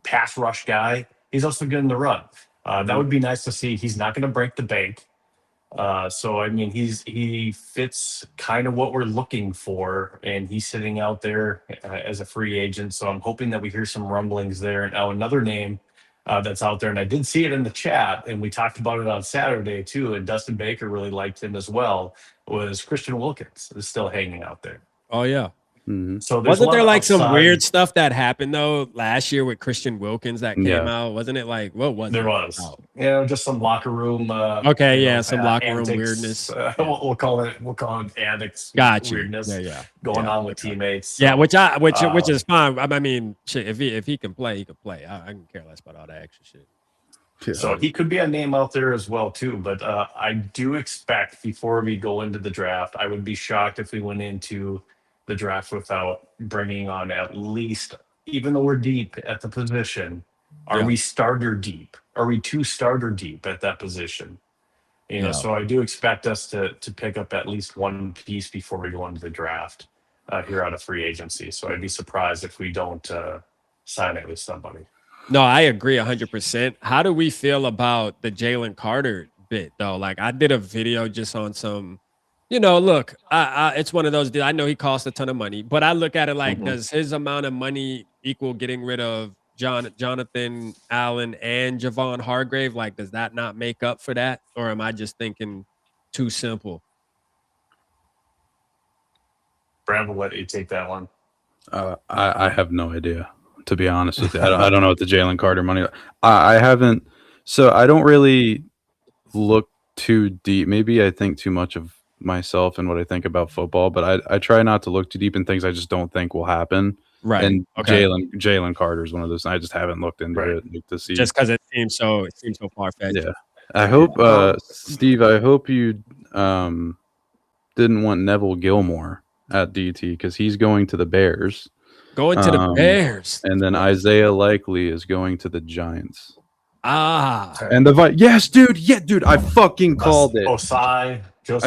pass rush guy, he's also good in the run. That would be nice to see. He's not going to break the bank. So I mean, he fits kind of what we're looking for, and he's sitting out there as a free agent. So I'm hoping that we hear some rumblings there. Now another name that's out there, and I did see it in the chat, and we talked about it on Saturday too. And Dustin Baker really liked him as well. Was Christian Wilkins is still hanging out there? Oh yeah. Mm-hmm. So wasn't there like some weird stuff that happened though last year with Christian Wilkins that came out? Wasn't it like what was there it? Was just some locker room some locker room weirdness. We'll call it antics. Gotcha. Weirdness going on with teammates. So, which is fine. I mean, shit, if he can play, he can play. I can care less about all that extra shit. Yeah. So he could be a name out there as well too. But I do expect before we go into the draft, I would be shocked if we went into the draft without bringing on at least, even though we're deep at the position, are we starter deep? Are we 2 starter deep at that position? So I do expect us to pick up at least one piece before we go into the draft here out of free agency. So I'd be surprised if we don't sign it with somebody. No, I agree 100%. How do we feel about the Jalen Carter bit though? Like I did a video just on some, look, it's one of those. I know he cost a ton of money, but I look at it like, does his amount of money equal getting rid of Jonathan Allen and Javon Hargrave? Like, does that not make up for that? Or am I just thinking too simple? Brev, will let you take that one. I have no idea, to be honest with you. I don't know what the Jalen Carter money. I haven't. So I don't really look too deep. Maybe I think too much of myself and what I think about football, but I try not to look too deep in things I just don't think will happen. Right. And Jalen Carter is one of those. I just haven't looked into it to see. Just because it seems so far fetched. Yeah. I hope, Steve. I hope you didn't want Neville Gilmore at DT because he's going to the Bears. Going to the Bears. And then Isaiah Likely is going to the Giants. And yes, dude. Yeah, dude. I fucking called it. Joseph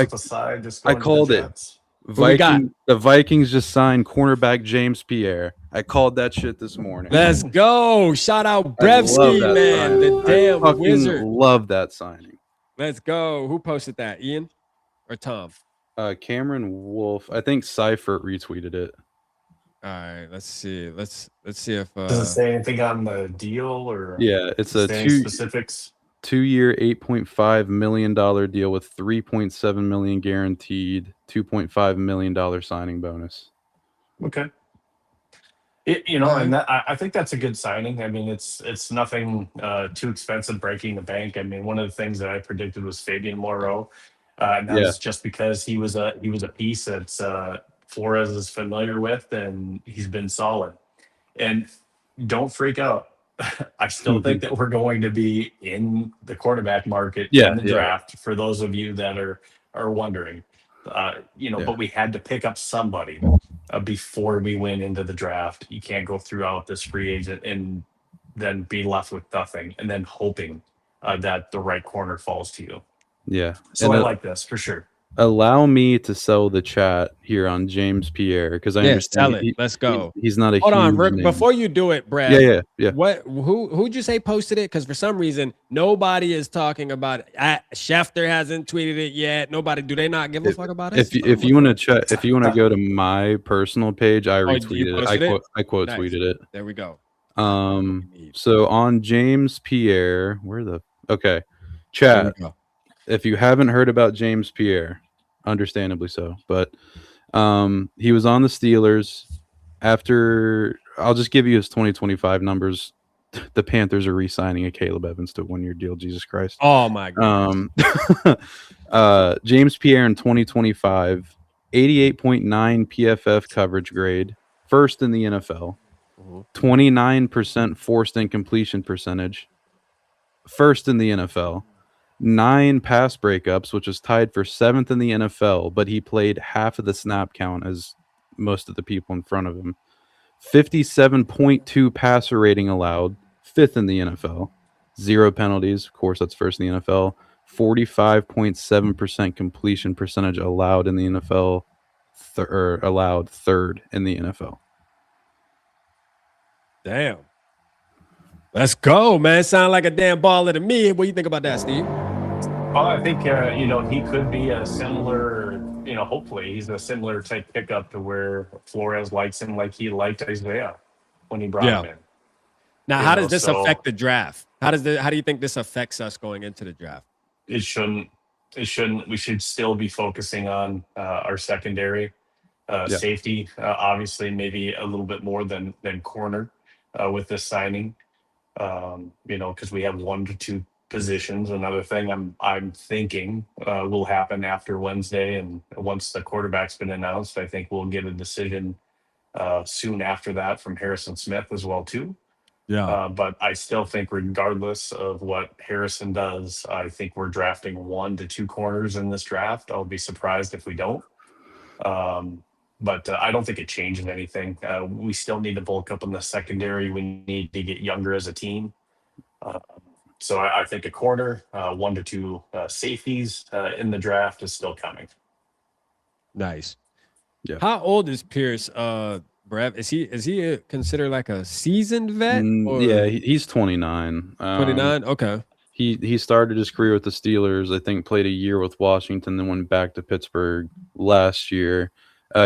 Osai. Just I called it. The Vikings just signed cornerback James Pierre. I called that shit this morning. Let's go. Shout out Brevsky, man. The damn wizard. Love that signing. Let's go. Who posted that? Ian or Tom? Cameron Wolf. I think Seifert retweeted it. All right, let's see. Let's see if does it say anything on the deal or it's a specifics. 2-year, $8.5 million deal with $3.7 million guaranteed, $2.5 million signing bonus. Okay. And I think that's a good signing. I mean, it's nothing too expensive breaking the bank. I mean, one of the things that I predicted was Fabian Moreau, and that was just because he was a piece that's Flores is familiar with, and he's been solid. And don't freak out. I still think that we're going to be in the quarterback market in the draft. For those of you that are wondering, but we had to pick up somebody before we went into the draft. You can't go throughout this free agent and then be left with nothing, and then hoping that the right corner falls to you. Yeah. So I like this for sure. Allow me to sell the chat here on James Pierre because I understand. Tell it. Let's go. He's not a. Hold on, Rick. Name. Before you do it, Brad. Yeah. Who'd you say posted it? Because for some reason nobody is talking about it. Schefter hasn't tweeted it yet. Nobody. Do they not give a fuck about it? If you want to check, if you want to go to my personal page, I retweeted it. I quote tweeted it. There we go. So on James Pierre, chat. If you haven't heard about James Pierre, understandably so, but He was on the Steelers. After, I'll just give you his 2025 numbers. The Panthers are re-signing a Caleb Evans to a 1-year deal. Jesus Christ. Oh my god. James Pierre in 2025, 88.9 PFF coverage grade, first in the NFL. 29% forced incompletion percentage, first in the NFL. 9 pass breakups, which was tied for 7th in the NFL, but he played half of the snap count as most of the people in front of him. 57.2 passer rating allowed, 5th in the NFL. 0 penalties, of course, that's first in the NFL. 45.7% completion percentage allowed in the NFL, allowed 3rd in the NFL. Damn. Let's go, man. Sound like a damn baller to me. What do you think about that, Steve? Well, I think he could be a similar. Hopefully, he's a similar type pickup to where Flores likes him, like he liked Isaiah when he brought him in. Now, how does this affect the draft? How do you think this affects us going into the draft? It shouldn't. We should still be focusing on our secondary safety. Obviously, maybe a little bit more than corner with this signing. Because we have 1 to 2 positions. Another thing I'm thinking will happen after Wednesday, and once the quarterback's been announced, I think we'll get a decision soon after that from Harrison Smith as well too. Yeah. But I still think, regardless of what Harrison does, I think we're drafting 1 to 2 corners in this draft. I'll be surprised if we don't. But I don't think it changes anything. We still need to bulk up in the secondary. We need to get younger as a team. So I think a corner, 1 to 2 safeties in the draft is still coming. Nice. Yeah. How old is Pierce? Brev, is he considered like a seasoned vet? Yeah, he's 29. 29. Okay. He started his career with the Steelers. I think played a year with Washington, then went back to Pittsburgh last year.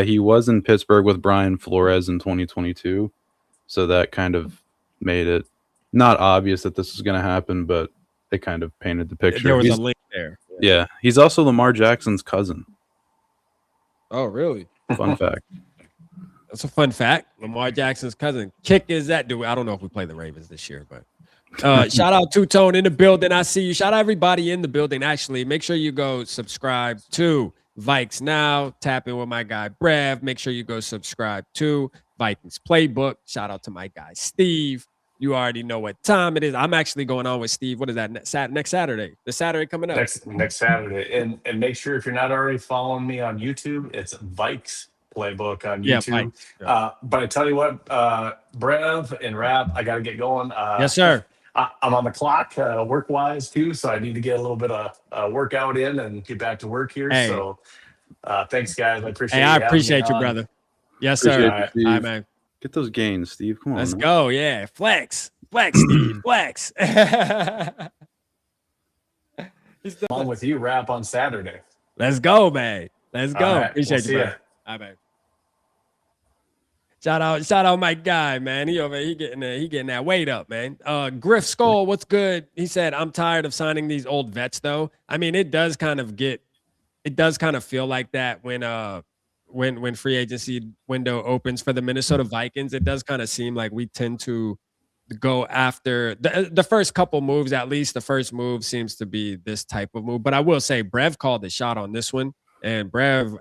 He was in Pittsburgh with Brian Flores in 2022, so that kind of made it not obvious that this was going to happen, but it kind of painted the picture. There was a link there. Yeah, he's also Lamar Jackson's cousin. Oh, really? Fun fact. That's a fun fact. Lamar Jackson's cousin. Kick is that dude? I don't know if we play the Ravens this year, but shout out Two Tone in the building. I see you. Shout out everybody in the building. Actually, make sure you go subscribe to Vikes Now. Tap in with my guy Brev. Make sure you go subscribe to Vikings Playbook. Shout out to my guy Steve. You already know what time it is. I'm actually going on with Steve. What is that? Next Saturday. The Saturday coming up. Next Saturday. And make sure, if you're not already following me on YouTube, it's Vikes Playbook on YouTube. Yeah. But I tell you what, Brev and Rap, I got to get going. Yes, sir. I'm on the clock work-wise too, so I need to get a little bit of workout in and get back to work here. Hey. So thanks, guys. I appreciate I appreciate you, brother. Yes, sir. All right, man. Get those gains, Steve. Come on. Let's go. Yeah. Flex, Steve. Flex. On with you, Rap, on Saturday. Let's go, man. Let's go. Right, Appreciate you, man. All right, man. Shout out my guy, man. He getting that weight up, man. Griff Skull, what's good? He said, I'm tired of signing these old vets, though. I mean, it does kind of feel like that when free agency window opens for the Minnesota Vikings. It does kind of seem like we tend to go after the first couple moves. At least the first move seems to be this type of move. But I will say Brev called the shot on this one, and Brev,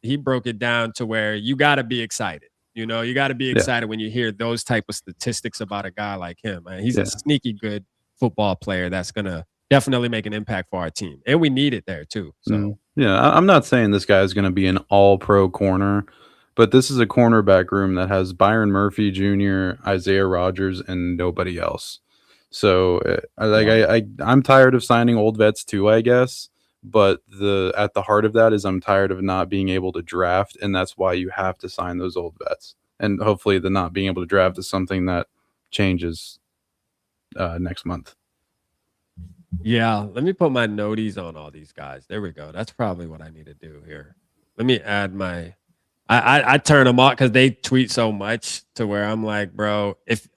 he broke it down to where you got to be excited. You know, you got to be excited when you hear those type of statistics about a guy like him. Man. He's a sneaky good football player that's going to definitely make an impact for our team. And we need it there too. So I'm not saying this guy is going to be an all-pro corner, but this is a cornerback room that has Byron Murphy Jr., Isaiah Rodgers, and nobody else. So I'm tired of signing old vets too, I guess. But at the heart of that is I'm tired of not being able to draft, and that's why you have to sign those old vets. And hopefully the not being able to draft is something that changes next month. Yeah, let me put my noties on all these guys. There we go. That's probably what I need to do here. Let me add my I turn them off because they tweet so much to where I'm like, bro, if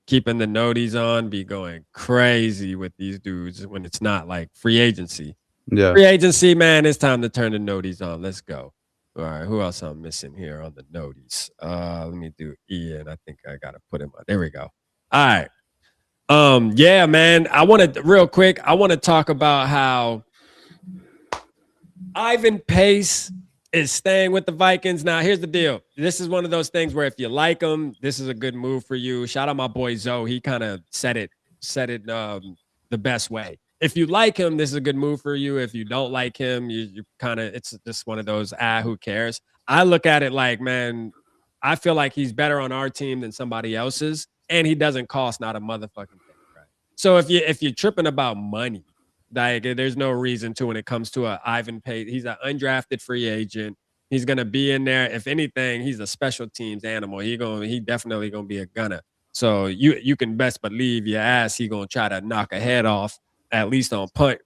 keeping the noties on, be going crazy with these dudes when it's not like free agency. Yeah. Free agency, man, it's time to turn the noties on. Let's go. All right, who else I'm missing here on the notice? Let me do Ian. I think I gotta put him on. There we go. All right. Yeah, man. I want to talk about how Ivan Pace is staying with the Vikings. Now, here's the deal. This is one of those things where if you like him, this is a good move for you. Shout out my boy Zoe. He kind of said it the best way. If you like him, this is a good move for you. If you don't like him, you kind of, it's just one of those, who cares? I look at it like, man, I feel like he's better on our team than somebody else's, and he doesn't cost not a motherfucking thing, right? So if you're tripping about money, like there's no reason to when it comes to a Ivan Pace. He's an undrafted free agent. He's gonna be in there. If anything, he's a special teams animal. He definitely gonna be a gunner. So you can best believe your ass he gonna try to knock a head off at least on punt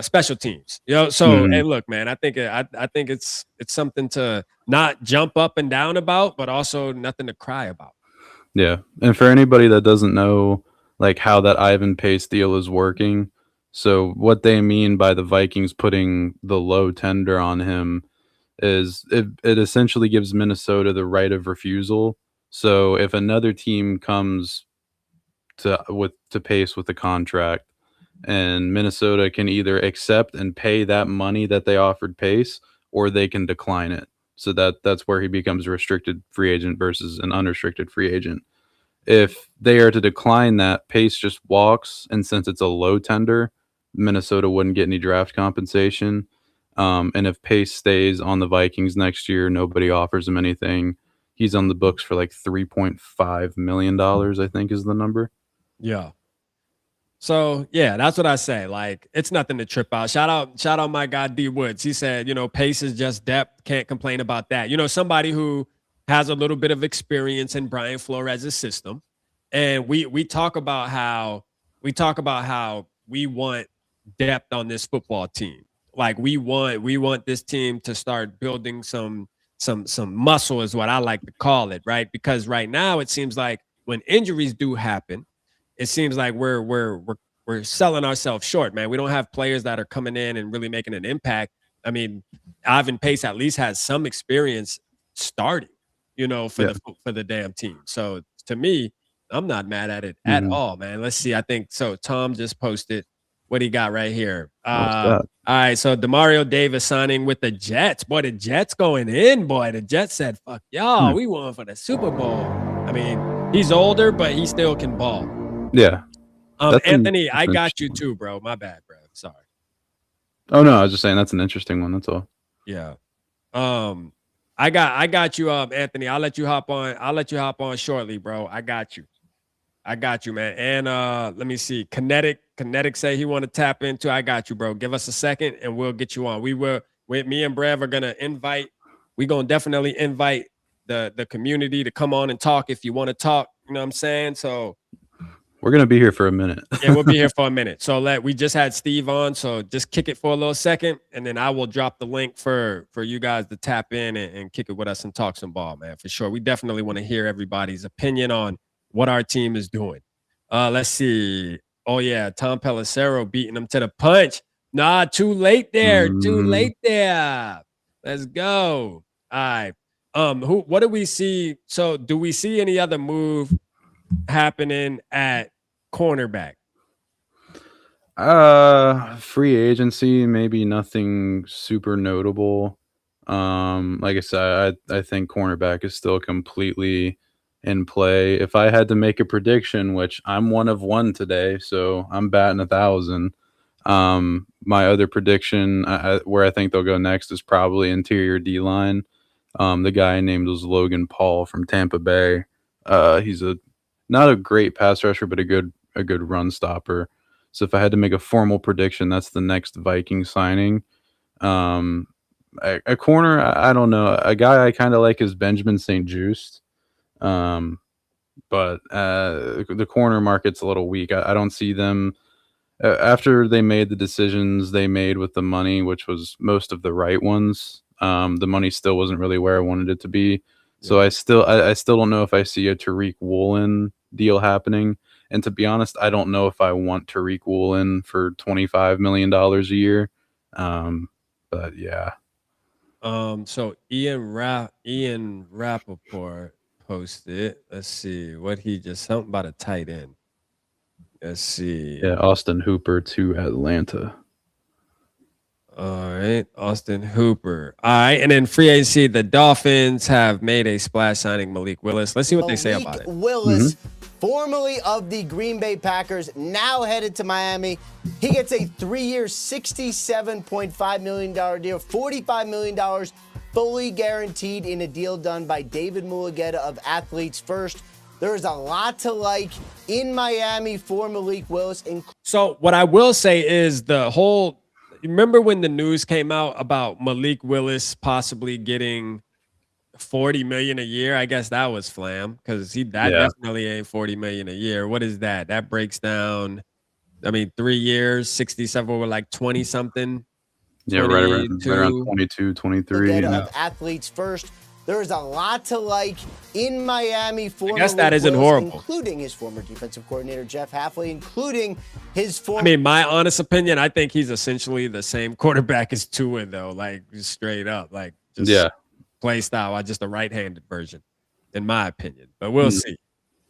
special teams. You know, so hey, look, man, I think it's something to not jump up and down about, but also nothing to cry about. Yeah. And for anybody that doesn't know like how that Ivan Pace deal is working, so what they mean by the Vikings putting the low tender on him is it essentially gives Minnesota the right of refusal. So if another team comes to Pace with the contract, and Minnesota can either accept and pay that money that they offered Pace, or they can decline it. So that's where he becomes a restricted free agent versus an unrestricted free agent. If they are to decline that, Pace just walks, and since it's a low tender, Minnesota wouldn't get any draft compensation. And if Pace stays on the Vikings next year, nobody offers him anything. He's on the books for like $3.5 million, I think is the number. Yeah. So yeah, that's what I say. Like, it's nothing to trip out. Shout out my guy D Woods. He said, Pace is just depth. Can't complain about that. Somebody who has a little bit of experience in Brian Flores' system. And we talk about how we want depth on this football team. Like we want this team to start building some muscle is what I like to call it, right? Because right now it seems like when injuries do happen, it seems like we're selling ourselves short, man. We don't have players that are coming in and really making an impact. I mean, Ivan Pace at least has some experience starting, for the damn team. So to me, I'm not mad at it at all, man. Let's see. I think so. Tom just posted what he got right here. All right. So Demario Davis signing with the Jets. Boy, the Jets going in, boy. The Jets said, fuck y'all. We won for the Super Bowl. I mean, he's older, but he still can ball. Yeah. Anthony, I got you too, bro. My bad, bro. Sorry. Oh no, I was just saying that's an interesting one. That's all. Yeah. I got you, Anthony. I'll let you hop on shortly, bro. I got you, man. And let me see. Kinetic say he want to tap into. I got you, bro. Give us a second and we'll get you on. Me and Brev are gonna definitely invite the community to come on and talk if you want to talk. You know what I'm saying? So we're going to be here for a minute. Yeah, we'll be here for a minute. So we just had Steve on, so just kick it for a little second, and then I will drop the link for you guys to tap in and kick it with us and talk some ball, man, for sure. We definitely want to hear everybody's opinion on what our team is doing. Let's see. Oh, yeah, Tom Pelissero beating him to the punch. Nah, too late there. Too late there. Let's go. All right. What do we see? So do we see any other move happening at cornerback? Free agency, maybe nothing super notable. Like I said, I think cornerback is still completely in play. If I had to make a prediction, which I'm one of one today, so I'm batting 1,000. My other prediction, where I think they'll go next, is probably interior D-line. The guy named was Logan Paul from Tampa Bay. He's not a great pass rusher, but a good run stopper. So if I had to make a formal prediction, that's the next Viking signing. A corner, I don't know. A guy I kind of like is Benjamin St-Juste. But the corner market's a little weak. I don't see them after they made the decisions they made with the money, which was most of the right ones. The money still wasn't really where I wanted it to be. So I still don't know if I see a Tariq Woolen deal happening. And to be honest, I don't know if I want Tariq Woolen for $25 million a year. But yeah. So Ian Rappaport posted. Let's see what he just something about a tight end. Let's see. Yeah, Austin Hooper to Atlanta. All right, Austin Hooper. All right, and then free agency, the Dolphins have made a splash signing Malik Willis. Let's see what they say about it. Willis, formerly of the Green Bay Packers, now headed to Miami. He gets a 3-year, $67.5 million deal, $45 million fully guaranteed in a deal done by David Mulugeta of Athletes First. There's a lot to like in Miami for Malik Willis. So what I will say is the whole. Remember when the news came out about Malik Willis possibly getting $40 million a year? I guess that was flam because definitely ain't $40 million a year. What is that? That breaks down. I mean, 3 years, 67 were like 20 something. Yeah, right around 22, 23. Of Athletes First. There's a lot to like in Miami for I guess Malik that isn't Willis, horrible. including his former defensive coordinator, Jeff Hafley, including his former... I mean, my honest opinion, I think he's essentially the same quarterback as Tua, though, like straight up. Like, just play style, just a right-handed version, in my opinion. But we'll see.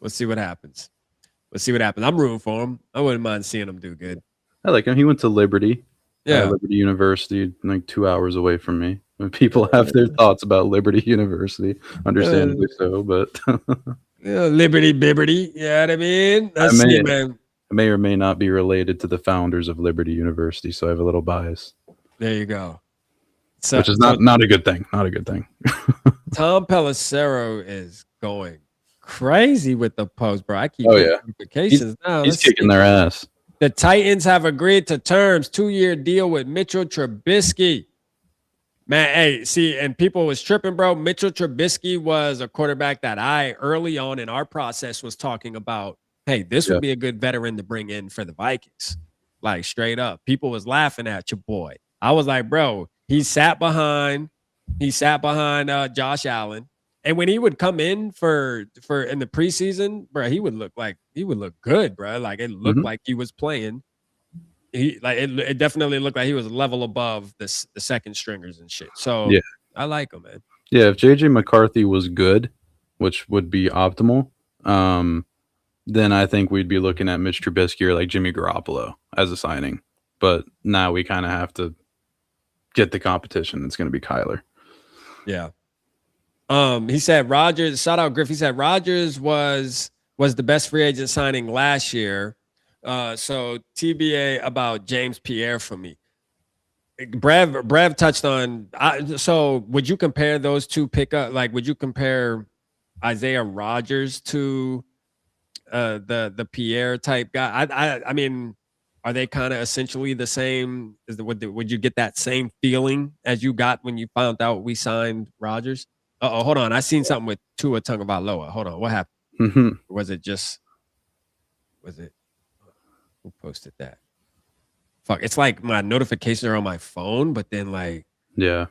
We'll see what happens. I'm rooting for him. I wouldn't mind seeing him do good. I like him. He went to Liberty. Yeah. Liberty University, like 2 hours away from me. People have their thoughts about Liberty University, understandably so, but Liberty Bibberty, you know what I mean? Man. I may or may not be related to the founders of Liberty University, so I have a little bias. There you go. So, which is not a good thing. Not a good thing. Tom Pelissero is going crazy with the post, bro. I keep notifications now. He's kicking their ass. The Titans have agreed to terms, 2-year deal with Mitchell Trubisky. Man, hey, see, and people was tripping, bro. Mitchell Trubisky was a quarterback that I, early on in our process, was talking about, hey, this would be a good veteran to bring in for the Vikings. Like, straight up. People was laughing at your boy. I was like, bro, he sat behind Josh Allen. And when he would come in for in the preseason, bro, he would look good, bro. Like, it looked like he was playing. It definitely looked like he was a level above the second stringers and shit. So I like him, man. Yeah, if JJ McCarthy was good, which would be optimal, then I think we'd be looking at Mitch Trubisky or like Jimmy Garoppolo as a signing. But now we kind of have to get the competition. It's going to be Kyler. Yeah. He said Rodgers. Shout out Griff. He said Rodgers was the best free agent signing last year. So TBA about James Pierre for me. Brev touched on. So would you compare those two pickup? Like, would you compare Isaiah Rodgers to the Pierre type guy? I mean, are they kind of essentially the same? Would you get that same feeling as you got when you found out we signed Rodgers? Hold on. I seen something with Tua Tagovailoa. Hold on. What happened? Was it? Who posted that? Fuck. It's like my notifications are on my phone, but then like. Yeah.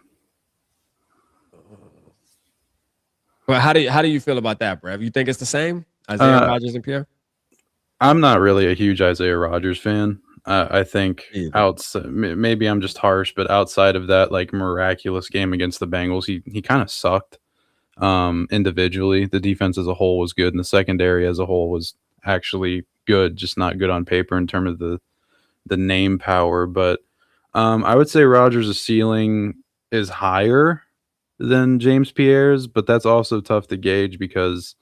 Well, how do you feel about that, Brev? You think it's the same? Isaiah Rodgers and Pierre? I'm not really a huge Isaiah Rodgers fan. I think maybe I'm just harsh, but outside of that like miraculous game against the Bengals, he kind of sucked. Individually, the defense as a whole was good, and the secondary as a whole was actually good, just not good on paper in terms of the name power. But I would say Rodgers' ceiling is higher than James Pierre's, but that's also tough to gauge because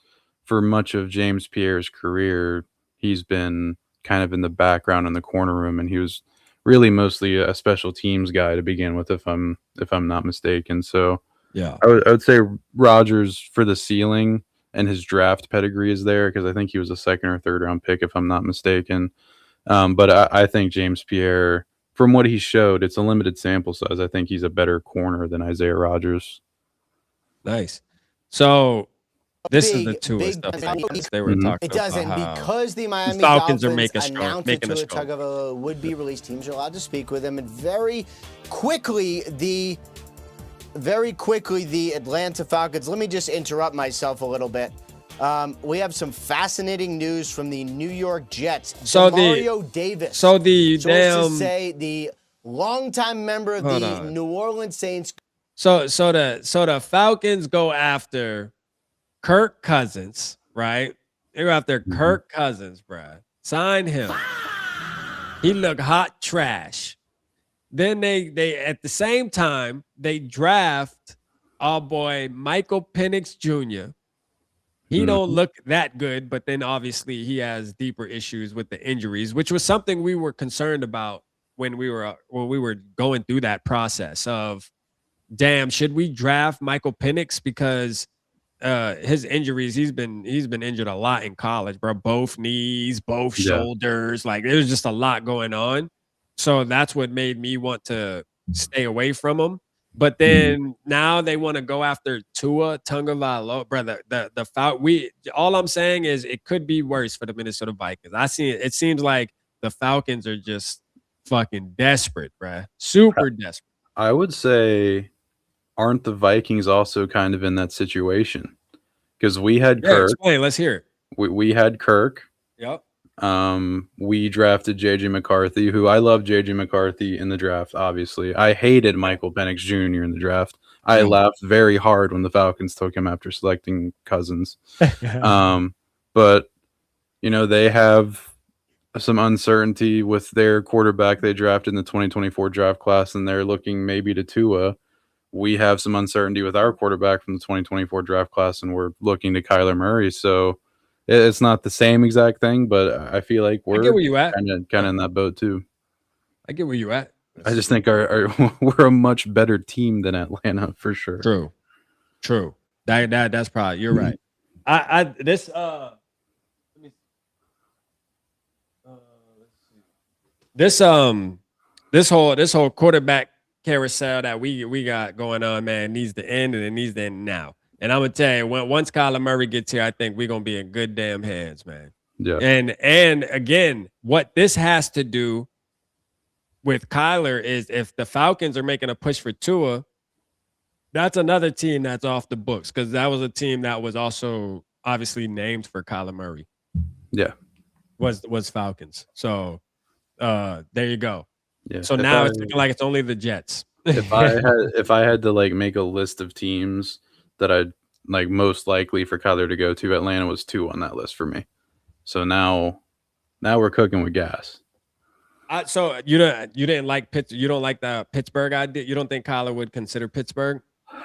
for much of James Pierre's career, he's been kind of in the background in the corner room, and he was really mostly a special teams guy to begin with, if I'm not mistaken. So yeah, I would say Rodgers for the ceiling, and his draft pedigree is there because I think he was a second or third round pick, if I'm not mistaken. But I think James Pierre, from what he showed, it's a limited sample size. I think he's a better corner than Isaiah Rodgers. Nice. So this is the Tua stuff they were talking about. It doesn't because the Miami Falcons are making making a Tua Tagovailoa would be released. Teams are allowed to speak with him, and very quickly the Atlanta Falcons. Let me just interrupt myself a little bit. We have some fascinating news from the New York Jets. So Mario Davis. The longtime member of the New Orleans Saints. So the Falcons go after Kirk Cousins, right? They go after Kirk Cousins, bruh. Sign him. He look hot trash. Then they at the same time they draft our boy Michael Penix Jr. He don't look that good, but then obviously he has deeper issues with the injuries, which was something we were concerned about when we were going through that process of, damn, should we draft Michael Penix because his injuries, he's been injured a lot in college, bro. Both knees, both shoulders, like there's just a lot going on. So that's what made me want to stay away from him. But then now they want to go after Tua Tagovailoa, brother. All I'm saying is it could be worse for the Minnesota Vikings. I see it. It seems like the Falcons are just fucking desperate, bruh. Super desperate. I would say, aren't the Vikings also kind of in that situation? Because we had Kirk. Explain. Let's hear it. We had Kirk. Yep. We drafted JJ McCarthy, who I love JJ McCarthy in the draft, obviously. I hated Michael Penix Jr. in the draft. I laughed very hard when the Falcons took him after selecting Cousins. But, you know, they have some uncertainty with their quarterback they drafted in the 2024 draft class, and they're looking maybe to Tua. We have some uncertainty with our quarterback from the 2024 draft class, and we're looking to Kyler Murray. So it's not the same exact thing, but I feel like we're kind of in that boat too. I get where you at. I just think we're a much better team than Atlanta for sure. True. That's probably, you're right. This whole quarterback carousel that we got going on, man, needs to end, and it needs to end now. And I'm gonna tell you, once Kyler Murray gets here, I think we're gonna be in good damn hands, man. Yeah. And again, what this has to do with Kyler is if the Falcons are making a push for Tua, that's another team that's off the books, because that was a team that was also obviously named for Kyler Murray. Yeah. Was Falcons. So there you go. Yeah. So now it's looking like it's only the Jets. If I had to like make a list of teams that I'd like most likely for Kyler to go to, Atlanta was 2 on that list for me. So now we're cooking with gas. So you didn't like you don't like the Pittsburgh idea? You don't think Kyler would consider Pittsburgh?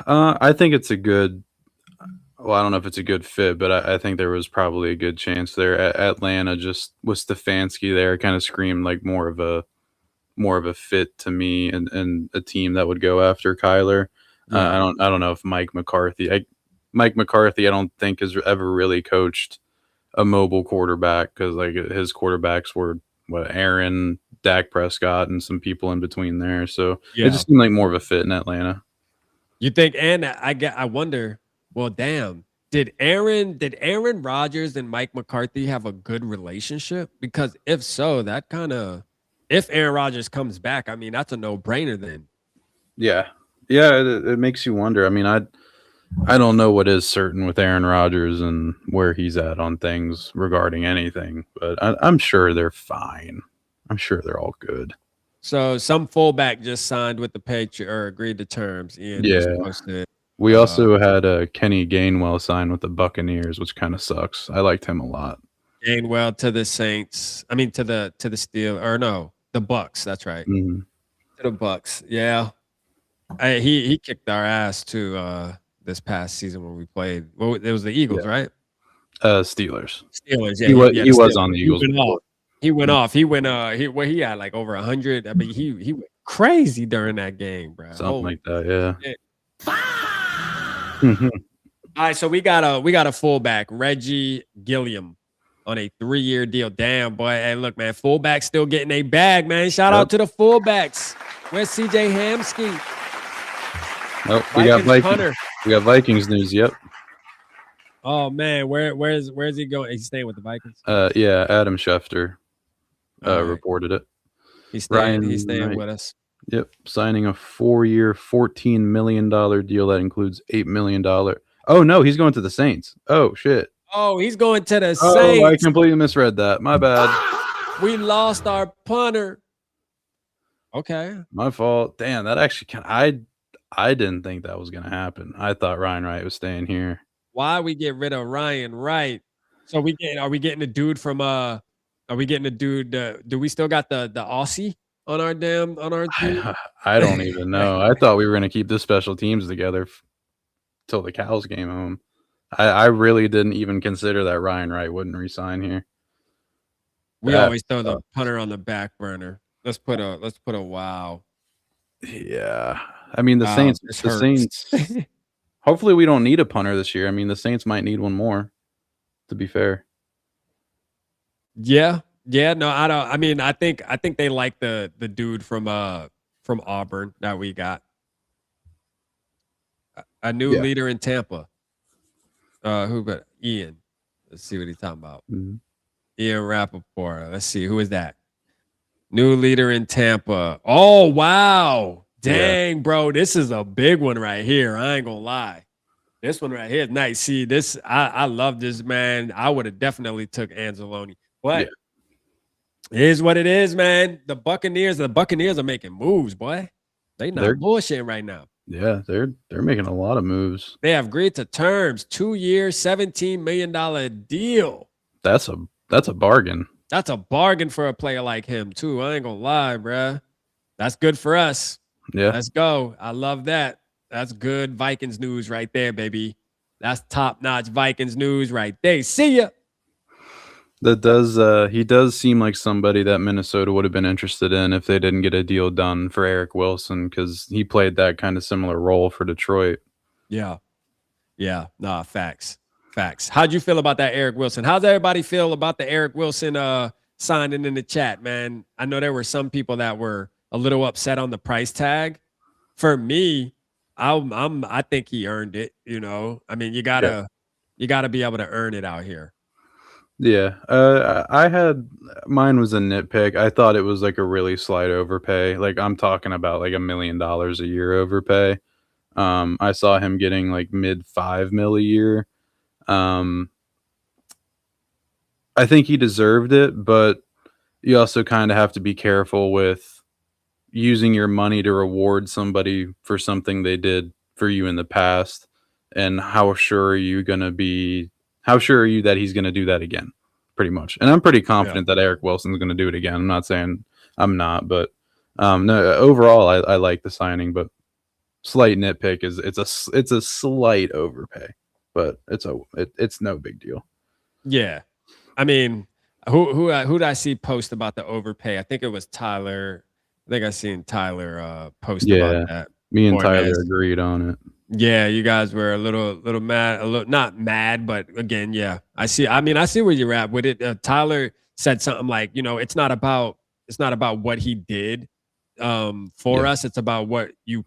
I think it's a good. Well, I don't know if it's a good fit, but I think there was probably a good chance there. Atlanta, just with Stefanski there, kind of screamed like more of a fit to me, and a team that would go after Kyler. I don't know if Mike McCarthy, I don't think has ever really coached a mobile quarterback, because like his quarterbacks were Aaron, Dak Prescott, and some people in between there. So it just seemed like more of a fit in Atlanta. You think? And I wonder. Well, damn. Did Aaron Rodgers and Mike McCarthy have a good relationship? Because if so, that if Aaron Rodgers comes back, I mean, that's a no-brainer then. Yeah. It makes you wonder. I mean, I don't know what is certain with Aaron Rodgers and where he's at on things regarding anything, but I'm sure they're fine. I'm sure they're all good. So some fullback just signed with the Patriots or agreed to terms. Ian we also had Kenny Gainwell sign with the Buccaneers, which kind of sucks. I liked him a lot. Gainwell to the Saints. I mean, to the Steel, or no, the Bucks. That's right. Mm-hmm. To the Bucks. Yeah. He kicked our ass too this past season when we played. Well, it was the Eagles, right? Steelers. Steelers. Yeah, he was on the Eagles. He went off. He had like over 100. I mean, he went crazy during that game, bro. Something like that, yeah. All right, so we got a fullback, Reggie Gilliam, on a 3-year deal. Damn, boy. Hey, look, man, fullback still getting a bag, man. Shout out to the fullbacks. Where's CJ Hamsky? Nope, we got Vikings. We got Vikings news. Yep. Oh man, where's he going? He's staying with the Vikings. Yeah, Adam Schefter reported it. He's staying with us. Yep, signing a 4-year, $14 million deal that includes $8 million. Oh no, he's going to the Saints. Oh shit. Oh, he's going to the Saints. Oh, I completely misread that. My bad. We lost our punter. Okay. My fault. Damn, that actually I didn't think that was going to happen. I thought Ryan Wright was staying here. Why we get rid of Ryan Wright? So are we getting a dude from are we getting a dude do we still got the Aussie on our team? I don't even know. I thought we were going to keep the special teams together till the cows came home. I really didn't even consider that Ryan Wright wouldn't resign here. We always throw the punter on the back burner. Let's put a wow. Yeah. I mean the Saints hopefully we don't need a punter this year. I mean the Saints might need one more, to be fair. Yeah. No, I don't. I mean, I think they like the dude from Auburn that we got. A new leader in Tampa. Who but Ian? Let's see what he's talking about. Mm-hmm. Ian Rappaport. Let's see, who is that? New leader in Tampa. Oh wow. Dang, bro. This is a big one right here. I ain't gonna lie. This one right here is nice. See, this I love this, man. I would have definitely took Anzalone. But it is what it is, man. The Buccaneers are making moves, boy. They're bullshitting right now. Yeah, they're making a lot of moves. They have agreed to terms, 2-year, $17 million deal. That's a bargain. That's a bargain for a player like him, too. I ain't gonna lie, bruh. That's good for us. Yeah. Let's go. I love that. That's good Vikings news right there, baby. That's top-notch Vikings news right there. See ya. That does he does seem like somebody that Minnesota would have been interested in if they didn't get a deal done for Eric Wilson, because he played that kind of similar role for Detroit. Yeah. Nah, facts. How'd you feel about that Eric Wilson? How's everybody feel about the Eric Wilson signing in the chat, man? I know there were some people that were a little upset on the price tag. For me, I think he earned it, you know. I mean, you gotta be able to earn it out here. Yeah, mine was a nitpick. I thought it was like a really slight overpay. Like I'm talking about like $1 million a year overpay. I saw him getting like mid $5 million a year. I think he deserved it, but you also kind of have to be careful with using your money to reward somebody for something they did for you in the past. And how sure are you that he's going to do that again? Pretty much. And I'm pretty confident that Eric Wilson's going to do it again. I'm not saying I'm not, but no, overall, I like the signing, but slight nitpick is it's a slight overpay, but it's no big deal. Yeah. I mean, who did I see post about the overpay? I think it was Tyler. I think I seen Tyler post about that. Me and Tyler agreed on it. Yeah, you guys were a little mad, not mad, but again, yeah, I see where you're at with it. Tyler said something like, you know, it's not about what he did for us. It's about what you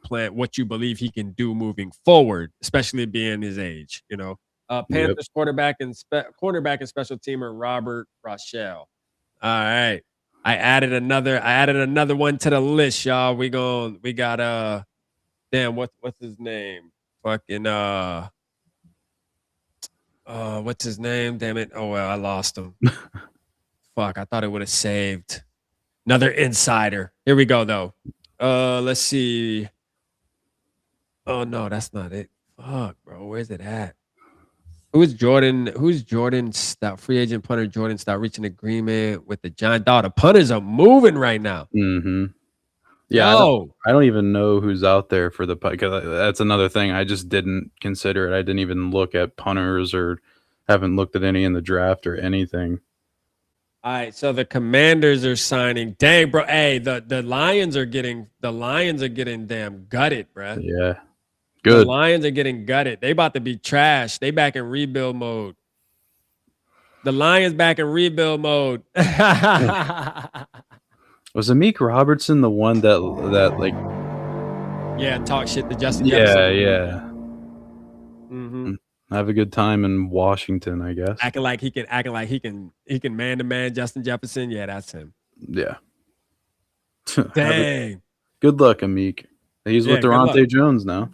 believe he can do moving forward, especially being his age. You know, Panthers cornerback and special teamer Robert Rochelle. All right, I added another one to the list, y'all. We got damn, what's his name? Fucking what's his name? Damn it. Oh well, I lost him. Fuck, I thought it would have saved. Another insider. Here we go though. Let's see. Oh no, that's not it. Fuck, bro. Where's it at? Who's Jordan Stout? Free agent punter Jordan Stout reaching agreement with the Giant Dog. The punters are moving right now. Mm-hmm. Yeah, I don't even know who's out there for the punt, because that's another thing. I just didn't consider it. I didn't even look at punters or haven't looked at any in the draft or anything. All right, so the Commanders are signing. Dang, bro. Hey, the Lions are getting damn gutted, bro. Yeah. Good. The Lions are getting gutted. They about to be trash. They back in rebuild mode. The Lions back in rebuild mode. Was Amik Robertson the one that like? Yeah, talk shit to Justin Jefferson. Yeah. Mm-hmm. Have a good time in Washington, I guess. Acting like he can man to man Justin Jefferson. Yeah, that's him. Yeah. Dang. Good luck, Amik. He's with Durante Jones now.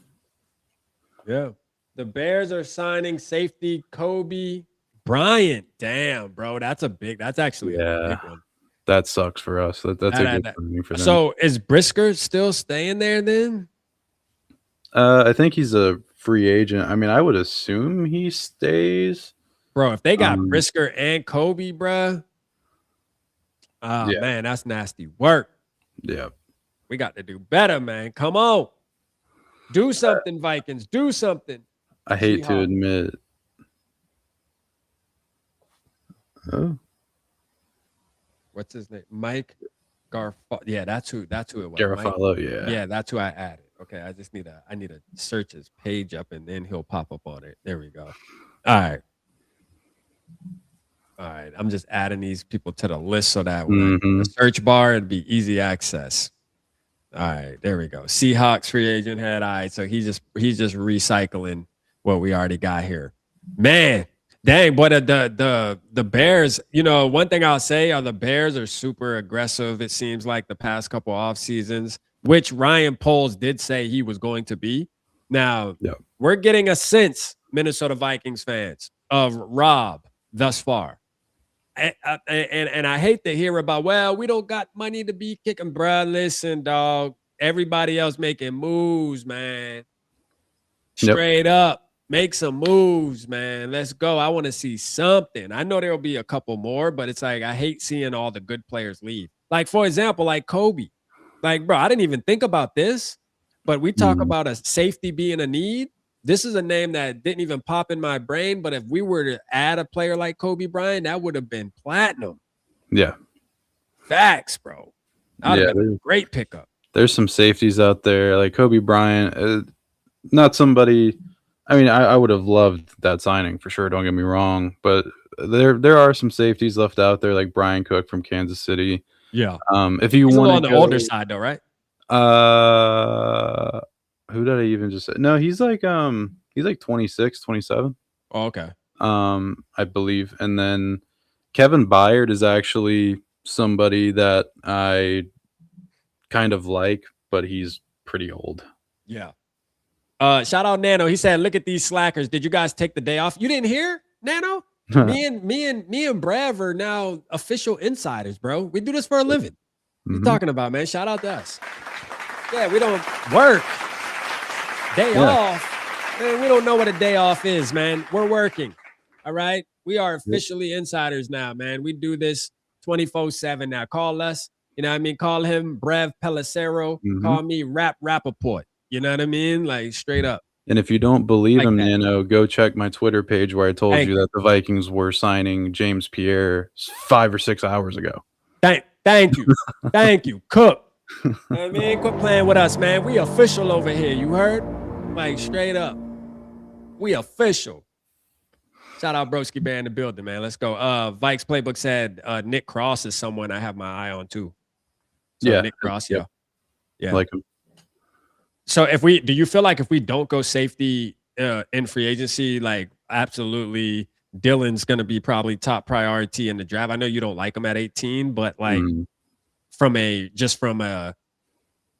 Yeah. The Bears are signing safety Kobe Bryant. Damn, bro. That's actually a big one. That sucks for us. That's a good signing for them. So is Brisker still staying there then? I think he's a free agent. I mean, I would assume he stays. Bro, if they got Um, Brisker and Kobe, bruh, Yeah. man, that's nasty work. Yeah. We got to do better, man. Come on. Do something, Vikings. Do something. I hate to Seahawks. admit. Oh, What's his name? Mike Garfalo. Yeah, that's who it was. Garofalo, yeah. Yeah, that's who I added. Okay, I need to search his page up and then he'll pop up on it. There we go. All right. I'm just adding these people to the list so that when the search bar, it'd be easy access. All right, there we go. Seahawks free agent head. All right, so he's just recycling what we already got here. Man, dang, boy, the Bears, one thing I'll say are the Bears are super aggressive, it seems like, the past couple off seasons, which Ryan Poles did say he was going to be. Now, we're getting a sense, Minnesota Vikings fans, of Rob thus far. And I hate to hear about, well, we don't got money to be kicking. Bruh, listen, dog. Everybody else making moves, man. Straight up. Make some moves, man. Let's go. I want to see something. I know there'll be a couple more, but it's like I hate seeing all the good players leave. Like, for example, like Kobe. Like, bro, I didn't even think about this, but we talk about a safety being a need. This is a name that didn't even pop in my brain, but if we were to add a player like Kobe Bryant, that would have been platinum. Yeah. Facts, bro. That would have been a great pickup. There's some safeties out there, like Kobe Bryant. Not somebody. I mean, I would have loved that signing for sure. Don't get me wrong, but there are some safeties left out there, like Brian Cook from Kansas City. Yeah. If you want on the older side, though, right? Who did I even just say? No, he's like 26, 27. Oh, okay. I believe. And then Kevin Byard is actually somebody that I kind of like, but he's pretty old. Yeah. Shout out Nano. He said, "Look at these slackers. Did you guys take the day off? You didn't hear, Nano? me and Brev are now official insiders, bro. We do this for a living. What you talking about, man? Shout out to us. Yeah, we don't work. Day off. Man, we don't know what a day off is, man. We're working. All right. We are officially insiders now, man. We do this 24/7 now. Call us. You know what I mean? Call him Brev Pellicero. Call me Rappaport. You know what I mean? Like, straight up. And if you don't believe him, go check my Twitter page where I told you that the Vikings were signing James Pierre 5 or 6 hours ago. Thank you. Thank you. Cook. I mean, quit playing with us, man. We official over here. You heard? Like, straight up. We official. Shout out Broski Bear in the building, man. Let's go. Vikes Playbook said Nick Cross is someone I have my eye on too. So Nick Cross, yeah. Like him. So do you feel like if we don't go safety in free agency, like absolutely Dylan's going to be probably top priority in the draft? I know you don't like him at 18, but like from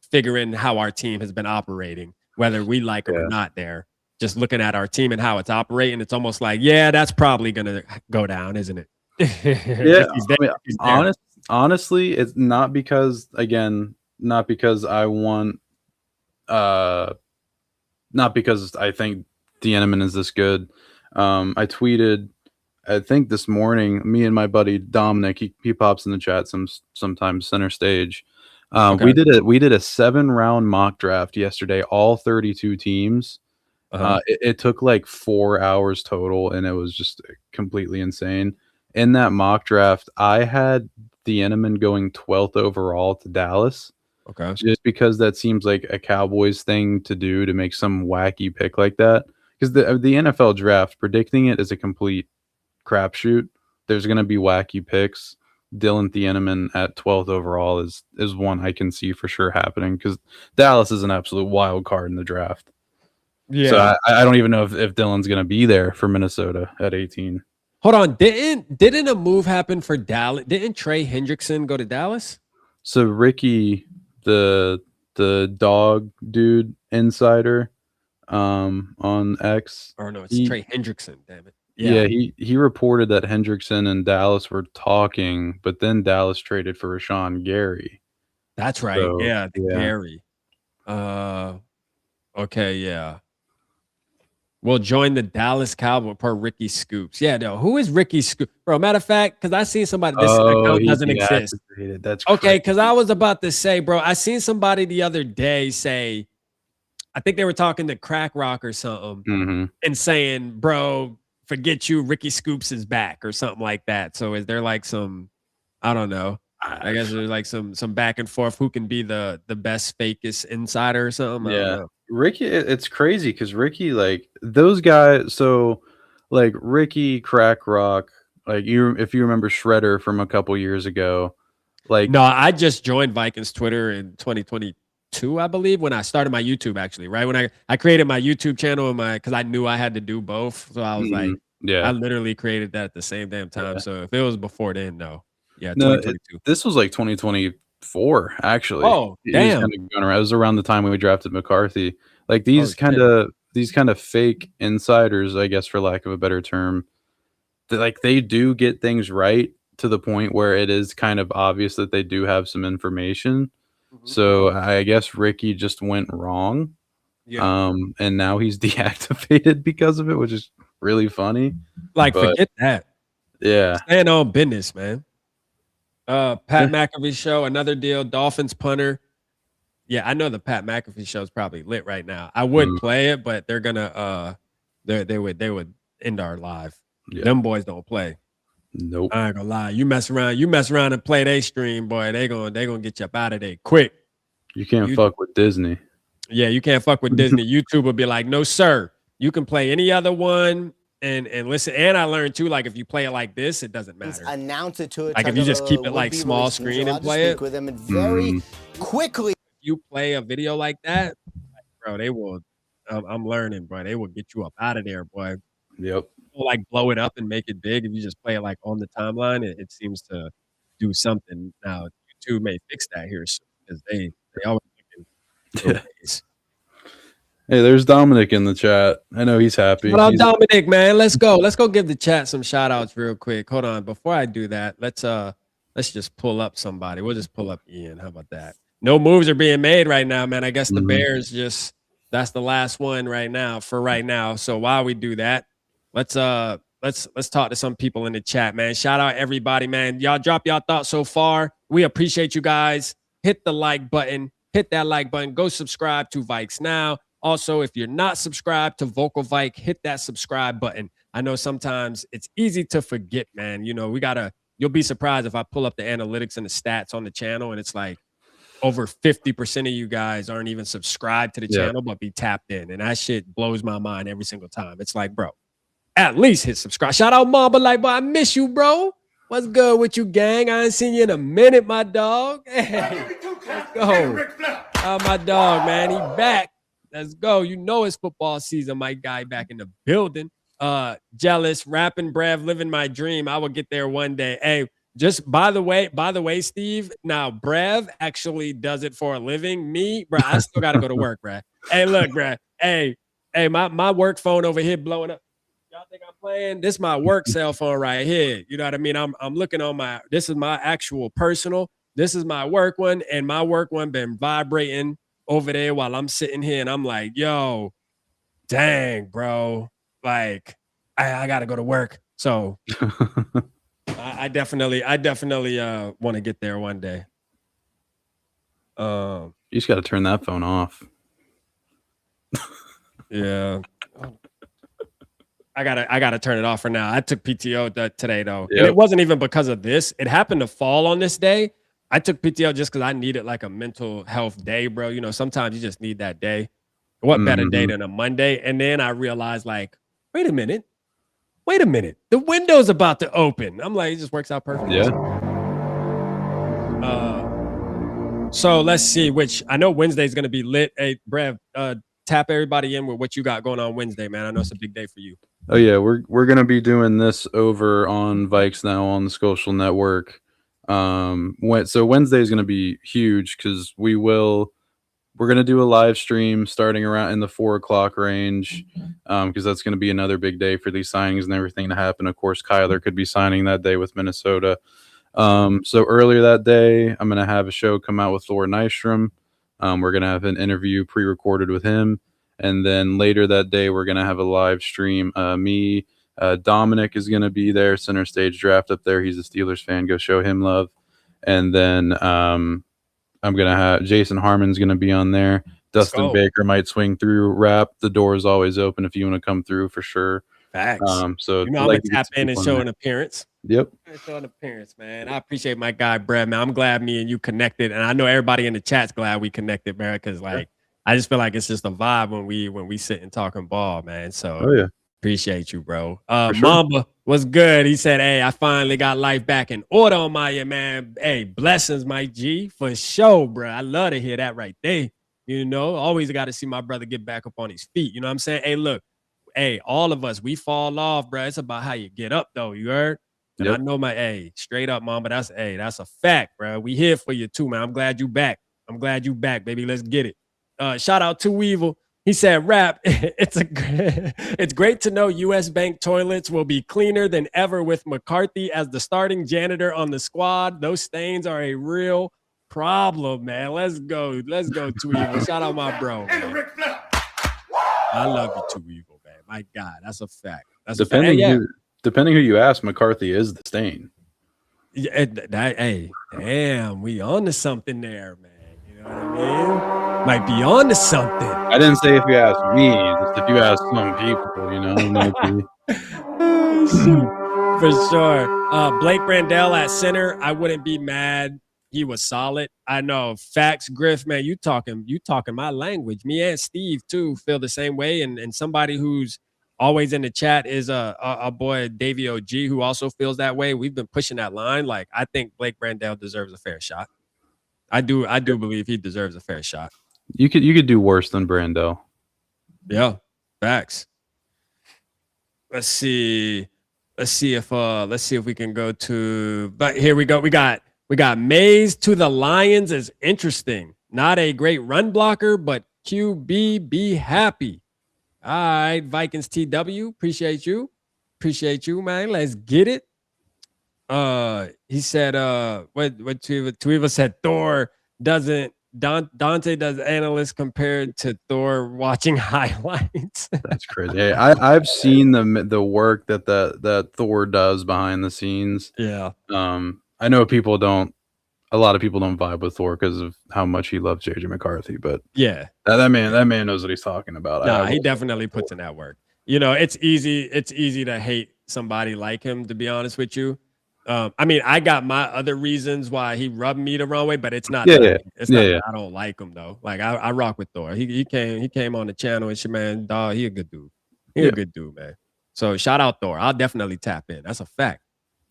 figuring how our team has been operating, whether we like him or not there, just looking at our team and how it's operating, it's almost like, that's probably going to go down, isn't it? Honestly, it's not because I want not because I think Dieneman is this good. I tweeted, I think this morning, me and my buddy Dominic, he pops in the chat sometimes center stage. We did a 7-round mock draft yesterday, all 32 teams. It took like 4 hours total, and it was just completely insane. In that mock draft, I had Dieneman going 12th overall to Dallas. Okay. Just because that seems like a Cowboys thing to do, to make some wacky pick like that. Because the NFL draft, predicting it is a complete crapshoot. There's going to be wacky picks. Dylan Dieneman at 12th overall is one I can see for sure happening, because Dallas is an absolute wild card in the draft. Yeah. So I don't even know if Dylan's going to be there for Minnesota at 18. Hold on. Didn't a move happen for Dallas? Didn't Trey Hendrickson go to Dallas? So Ricky, the dog dude insider on X. Or no, it's Trey Hendrickson, damn it. Yeah, he reported that Hendrickson and Dallas were talking, but then Dallas traded for Rashawn Gary. That's right. So, Gary. Okay. Okay, yeah. We'll join the Dallas Cowboys per Ricky Scoops. Yeah, no. Who is Ricky Scoops? Bro, matter of fact, because I seen somebody, this Oh, account he doesn't exist. deactivated. That's Okay, because I crazy. was about to say, bro, I seen somebody the other day say, I think they were talking to Crack Rock or something Mhm. and saying, bro, forget you, Ricky Scoops is back or something like that. So is there like some, I don't know. I guess there's like some back and forth who can be the best fakest insider or something. I don't Yeah. know. Ricky, it's crazy because Ricky, like those guys, so like Ricky, Crack Rock, like if you remember Shredder from a couple years ago, like No, I just joined Vikings Twitter in 2022, I believe, when I started my YouTube actually, right? When I created my YouTube channel and because I knew I had to do both. So I was like, I yeah. literally created that at the same damn time. Yeah. So if it was before then, no. Yeah, No, 2022. this was like 2024, actually. Oh, He was damn. kind of going around. It was around the time when we drafted McCarthy. Like Oh, these kind of fake insiders, I guess, for lack of a better term, they do get things right to the point where it is kind of obvious that they do have some information. Mhm. So I guess Ricky just went wrong. Yeah. And now he's deactivated because of it, which is really funny. Like, But forget that. yeah. Staying on business, man. Yeah. Pat McAfee show, another deal. Dolphins punter. Yeah, I know the Pat McAfee show is probably lit right now. I would Mm, play it, but they're gonna they would end our live. yeah. Them boys don't play. Nope. I ain't gonna lie. You mess around and play they stream, boy. They gonna get you up out of there quick. You can't You fuck with Disney. Yeah, you can't fuck with Disney. YouTube will be like, no, sir. You can play any other one and listen. And I learned too, like if you play it like this, it doesn't matter. Announce it to a Like if you just keep it like small screen and play it. with them and very quickly. You play a video like that, bro, they will. I'm learning, bro. They will get you up out of there, boy. Yep. People, like blow it up and make it big. If you just play it like on the timeline, it seems to do something. Now YouTube may fix that here soon because they always looking ways. Hey, there's Dominic in the chat. I know he's happy. Shout out Dominic, man. Let's go. Let's go give the chat some shout outs real quick. Hold on. Before I do that, let's just pull up somebody. We'll just pull up Ian. How about that? No moves are being made right now, man. I guess the Bears that's the last one right now for right now. So while we do that, let's talk to some people in the chat, man. Shout out everybody, man. Y'all drop y'all thoughts so far. We appreciate you guys. Hit the like button. Hit that like button. Go subscribe to Vikes Now. Also, if you're not subscribed to Vocal Vike, hit that subscribe button. I know sometimes it's easy to forget, man. You know, you'll be surprised if I pull up the analytics and the stats on the channel and it's like over 50% of you guys aren't even subscribed to the channel, but be tapped in. And that shit blows my mind every single time. It's like, bro, at least hit subscribe. Shout out Mamba, like, boy, I miss you, bro. What's good with you, gang? I ain't seen you in a minute, my dog. Hey, let's go. My dog, man, he back. Let's go. You know it's football season, my guy back in the building. Jealous, rapping Brev, living my dream. I will get there one day. Hey, just by the way, Steve, now Brev actually does it for a living. Me, bro, I still got to go to work, bro. Hey, look, bro. Hey, my work phone over here blowing up. Y'all think I'm playing? This is my work cell phone right here. You know what I mean? I'm looking on this is my actual personal. This is my work one, and my work one been vibrating over there while I'm sitting here, and I'm like, yo, dang, bro. Like, I gotta go to work. So I definitely want to get there one day. You just got to turn that phone off. Yeah. I gotta turn it off for now. I took PTO today though. Yep. And it wasn't even because of this. It happened to fall on this day. I took PTO just because I needed like a mental health day, bro. You know, sometimes you just need that day. What better day than a Monday? And then I realized, like, wait a minute. The window's about to open. I'm like, it just works out perfectly. Yeah. So let's see, which I know Wednesday's gonna be lit. Hey, Brev, tap everybody in with what you got going on Wednesday, man. I know it's a big day for you. Oh yeah, we're gonna be doing this over on Vikes Now on the social network. So Wednesday is gonna be huge because we're gonna do a live stream starting around in the 4:00 range, because that's gonna be another big day for these signings and everything to happen. Of course, Kyler could be signing that day with Minnesota. So earlier that day, I'm gonna have a show come out with Thor Nystrom. We're gonna have an interview pre-recorded with him. And then later that day, we're going to have a live stream. Dominic is going to be there, center stage draft up there. He's a Steelers fan. Go show him love. And then I'm going to have Jason Harmon's going to be on there. Dustin Baker might swing through. Rap, the door is always open if you want to come through for sure. Facts. So I'm going to tap in and show an appearance. Yep. Show an appearance, man. I appreciate my guy, Brev, man. I'm glad me and you connected. And I know everybody in the chat's glad we connected, man, because I just feel like it's just a vibe when we sit and talking ball, man. So appreciate you, bro. Sure. Mamba was good. He said, hey, I finally got life back in order on my end, man. Hey, blessings, Mike G, for sure, bro. I love to hear that right there. You know, always got to see my brother get back up on his feet. You know what I'm saying? Hey, look, all of us, we fall off, bro. It's about how you get up, though. You heard? And I know straight up, Mamba, that's a fact, bro. We here for you, too, man. I'm glad you back. Baby. Let's get it. Shout out to Weevil. He said, Rap, it's great to know U.S. Bank toilets will be cleaner than ever with McCarthy as the starting janitor on the squad. Those stains are a real problem, man. Let's go, Tweevil. Shout out my bro, man. I love you, Tweevil, man. My God, that's a fact. Depending who you ask, McCarthy is the stain. Yeah, damn, we on to something there, man. You know what I mean? Might be on to something. I didn't say if you ask me, just if you ask some people, you know. For sure. Blake Brandell at center, I wouldn't be mad. He was solid. I know. Facts, Griff, man, you talking my language. Me and Steve, too, feel the same way. And somebody who's always in the chat is a boy, Davey OG, who also feels that way. We've been pushing that line. Like, I think Blake Brandell deserves a fair shot. I do believe he deserves a fair shot. You could do worse than Brandell. Yeah, facts. Let's see if we can go to. But here we go. We got Mays to the Lions is interesting. Not a great run blocker, but QB be happy. All right, Vikings TW. Appreciate you, man. Let's get it. He said, what Tuiva said, Thor doesn't. Dante does analysts compared to Thor watching highlights. That's crazy. Hey, I've seen the work that Thor does behind the scenes. Yeah. I know a lot of people don't vibe with Thor because of how much he loves JJ McCarthy, but yeah, that man knows what he's talking about. Nah, he definitely puts in that work. You know, it's easy to hate somebody like him, to be honest with you. I mean, I got my other reasons why he rubbed me the wrong way, but it's not. It's not. I don't like him though. Like I rock with Thor. He came on the channel and shit, man. Dog, he a good dude. He a good dude, man. So shout out Thor. I'll definitely tap in. That's a fact.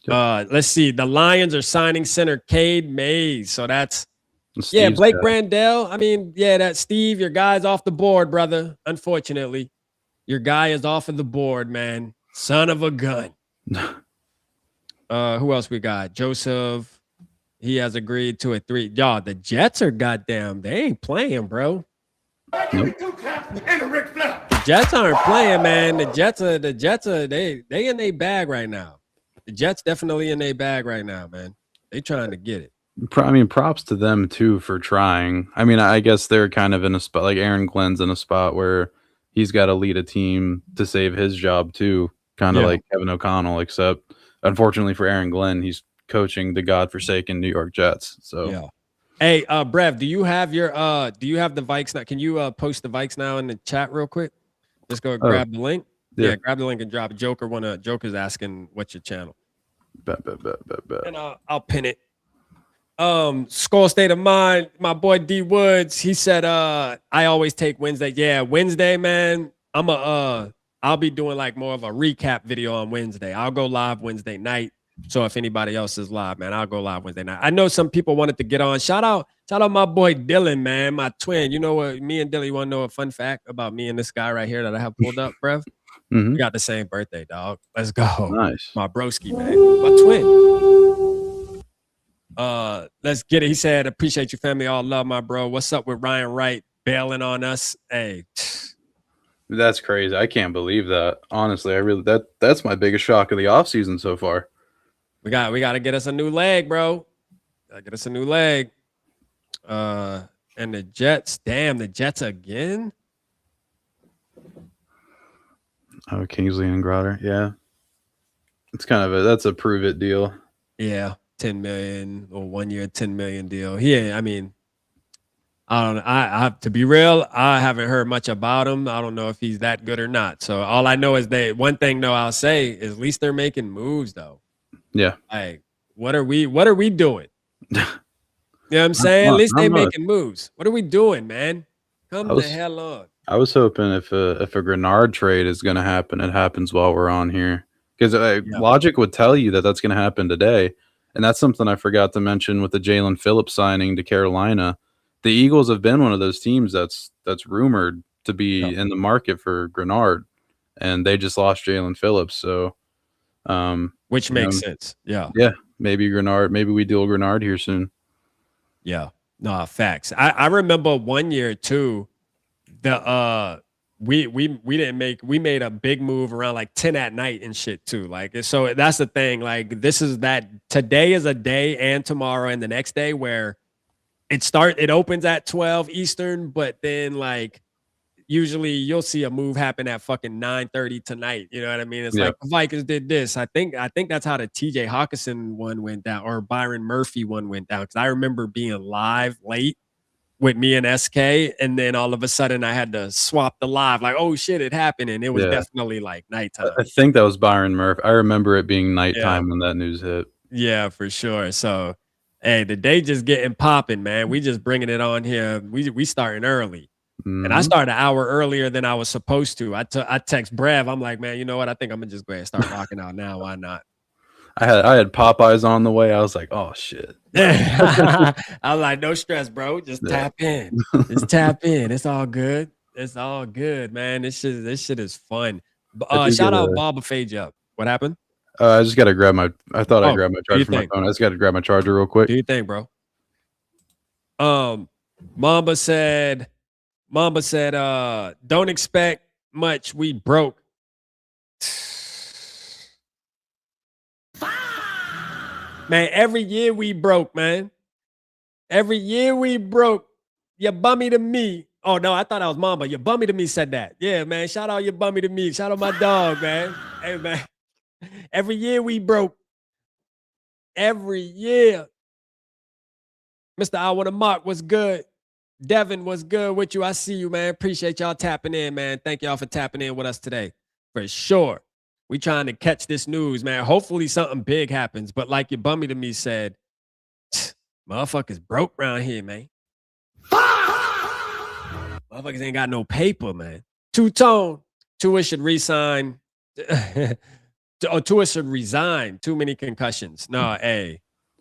Let's see. The Lions are signing center Cade Mays. So that's Blake Brandell. I mean, that's Steve. Your guy's off the board, brother. Unfortunately, your guy is off of the board, man. Son of a gun. Who else we got? Joseph. He has agreed to a 3. Y'all, the Jets are goddamn. They ain't playing, bro. Nope. The Jets aren't playing, man. The Jets are they in their bag right now. The Jets definitely in their bag right now, man. They trying to get it. I mean, props to them too for trying. I mean, I guess they're kind of in a spot like Aaron Glenn's in a spot where he's got to lead a team to save his job too, kind of like Kevin O'Connell, except unfortunately for Aaron Glenn, he's coaching the godforsaken New York Jets. So yeah. Hey, Brev, do you have the Vikes now? Can you post the Vikes now in the chat real quick? Just go grab the link. Yeah, grab the link and drop it. Joker's asking what's your channel. Bet. And I'll pin it. Skull State of Mind, my boy D Woods, he said I always take Wednesday. Yeah, Wednesday, man. I'll be doing like more of a recap video on Wednesday. I'll go live Wednesday night. So if anybody else is live, man, I'll go live Wednesday night. I know some people wanted to get on. Shout out my boy Dylan, man, my twin. You know what? Me and Dylan, you want to know a fun fact about me and this guy right here that I have pulled up, Brev? We got the same birthday, dog. Let's go. Nice. My broski, man. My twin. Let's get it. He said, appreciate you, family. All love, my bro. What's up with Ryan Wright bailing on us? Hey. That's crazy. I can't believe that. Honestly, that's my biggest shock of the offseason so far. We got to get us a new leg, bro. Gotta get us a new leg. And the Jets, damn, the Jets again. Oh, Kingsley and Grotter. Yeah. It's kind of that's a prove it deal. Yeah, 10 million or 1 year, 10 million deal. Yeah, I mean, I don't know. I to be real, I haven't heard much about him. I don't know if he's that good or not. So all I know is one thing though I'll say is at least they're making moves though. Yeah. Like, what are we doing? You know what I'm saying? At least they making moves. What are we doing, man? Come the hell on. I was hoping if a Grenard trade is going to happen, it happens while we're on here. Because logic would tell you that that's going to happen today. And that's something I forgot to mention with the Jalen Phillips signing to Carolina. The Eagles have been one of those teams that's rumored to be in the market for Grenard. And they just lost Jalen Phillips. So, which makes sense. Yeah. Yeah. Maybe Grenard. Maybe we deal Grenard here soon. Yeah. No, facts. I remember 1 year too. We made a big move around like 10 at night and shit too. Like, so that's the thing. Like, today is a day and tomorrow and the next day where it opens at 12 Eastern, but then like usually you'll see a move happen at fucking 9:30 tonight. You know what I mean? It's like the Vikings did this. I think that's how the TJ Hawkinson one went down, or Byron Murphy one went down. Cause I remember being live late with me and SK, and then all of a sudden I had to swap the live. Like, oh shit, it happened, and it was definitely like nighttime. I think that was Byron Murphy. I remember it being nighttime when that news hit. Yeah, for sure. So, hey, the day just getting popping, man. We just bringing it on here. We starting early. And I started an hour earlier than I was supposed to. I text Brev. I'm like, man, you know what? I think I'm gonna just go ahead and start rocking out now. Why not? I had Popeyes on the way. I was like, oh shit. I was like, no stress, bro. Just tap in. Just tap in. It's all good. It's all good, man. This shit is fun. Shout out Boba Fajub. What happened? I just gotta grab my. I thought I grabbed my charger from my phone. I just gotta grab my charger real quick. Do you think, bro? Mamba said, don't expect much. We broke. Man, every year we broke, man. Every year we broke. You bummy to me. Oh, no, I thought I was Mamba. You bummy to me said that. Yeah, man. Shout out your bummy to me. Shout out my dog, man. Hey, man. Every year we broke. Every year. Mr. I Want to Mark was good. Devin was good with you. I see you, man. Appreciate y'all tapping in, man. Thank y'all for tapping in with us today. For sure. We trying to catch this news, man. Hopefully something big happens. But like your bummy to me said, motherfuckers broke around here, man. Motherfuckers ain't got no paper, man. Two-tone. Tua should resign. Tua should resign. Too many concussions. No, hey,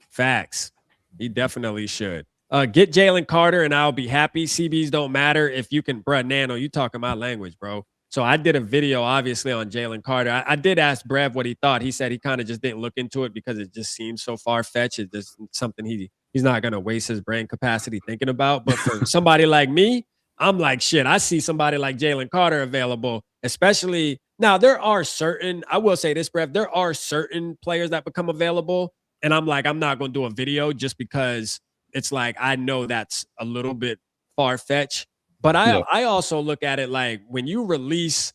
facts. He definitely should. Get Jalen Carter and I'll be happy. CBs don't matter if you can, bruh, Nano, you talking my language, bro. So I did a video, obviously, on Jalen Carter. I did ask Brev what he thought. He said he kind of just didn't look into it because it just seems so far-fetched. It's just something he's not going to waste his brain capacity thinking about. But for somebody like me, I'm like, shit, I see somebody like Jalen Carter available, especially now. I will say this, Brev, there are certain players that become available. And I'm like, I'm not going to do a video just because it's like, I know that's a little bit far-fetched. But I also look at it like when you release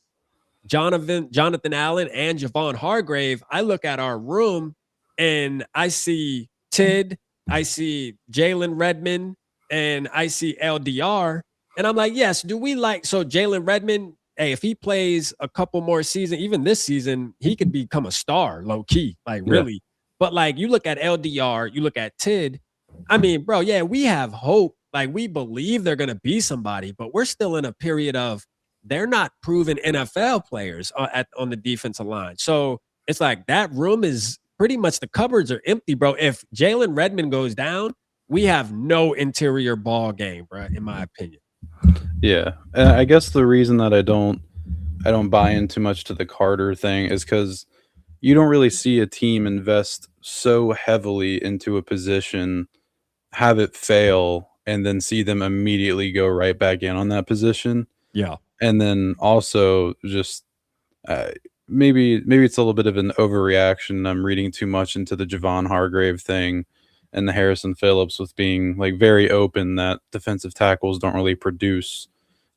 Jonathan Allen and Javon Hargrave, I look at our room and I see Tid, I see Jalen Redmond, and I see LDR. And I'm like, yes, so Jalen Redmond, hey, if he plays a couple more seasons, even this season, he could become a star, low key, like really. But like you look at LDR, you look at Tid, I mean, bro, yeah, we have hope. Like we believe they're going to be somebody, but we're still in a period of they're not proven NFL players on the defensive line. So it's like that room is pretty much, the cupboards are empty, bro. If Jalen Redmond goes down, we have no interior ball game, bro, in my opinion. Yeah. And I guess the reason that I don't buy in too much to the Carter thing is because you don't really see a team invest so heavily into a position, have it fail, and then see them immediately go right back in on that position. Yeah. And then also just maybe it's a little bit of an overreaction. I'm reading too much into the Javon Hargrave thing and the Harrison Phillips with being like very open that defensive tackles don't really produce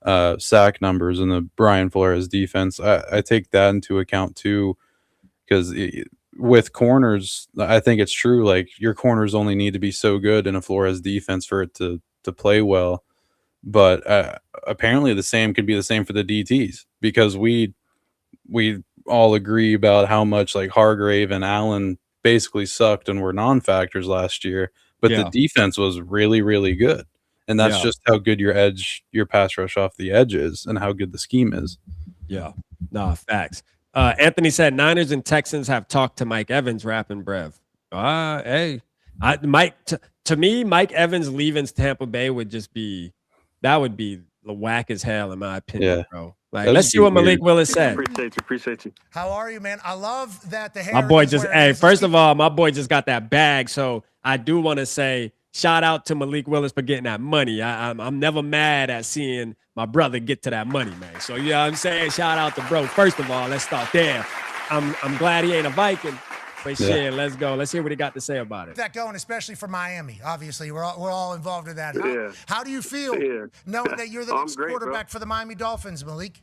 sack numbers in the Brian Flores defense. I take that into account too, because with corners, I think it's true. Like your corners only need to be so good in a Flores defense for it to play well. But apparently the same could be the same for the DTs, because we all agree about how much like Hargrave and Allen basically sucked and were non-factors last year, but the defense was really, really good. And that's just how good your pass rush off the edge is and how good the scheme is. Yeah. No, facts. Anthony said Niners and Texans have talked to Mike Evans, rapping Brev. Hey, to me, Mike Evans leaving Tampa Bay would be whack as hell, in my opinion, bro. Like, let's see what Malik Willis said. Appreciate you. How are you, man? I love that the hair. My boy first of all, my boy just got that bag. So I do want to say shout out to Malik Willis for getting that money. I'm never mad at seeing my brother get to that money, man. So, you know what I'm saying? Shout out to bro. First of all, let's start there. I'm glad he ain't a Viking. But shit, let's go. Let's hear what he got to say about it. That going, especially for Miami. Obviously, we're all involved in that. How do you feel knowing that you're the next quarterback for the Miami Dolphins, Malik?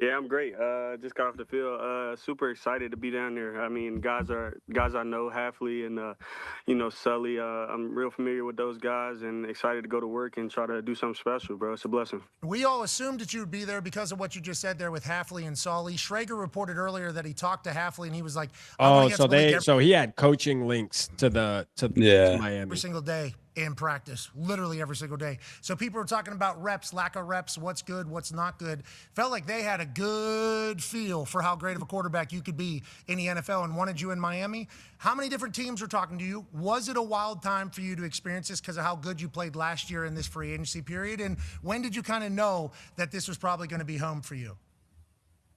Yeah, I'm great. Just got off the field. Super excited to be down there. I mean, guys I know, Halfley and Sully. I'm real familiar with those guys and excited to go to work and try to do something special, bro. It's a blessing. We all assumed that you would be there because of what you just said there with Halfley and Sully. Schrager reported earlier that he talked to Halfley and he was like, so he had coaching links to Miami every single day. In practice, literally every single day. So people were talking about reps, lack of reps, what's good, what's not good. Felt like they had a good feel for how great of a quarterback you could be in the NFL and wanted you in Miami. How many different teams were talking to you? Was it a wild time for you to experience this because of how good you played last year in this free agency period? And when did you kind of know that this was probably going to be home for you?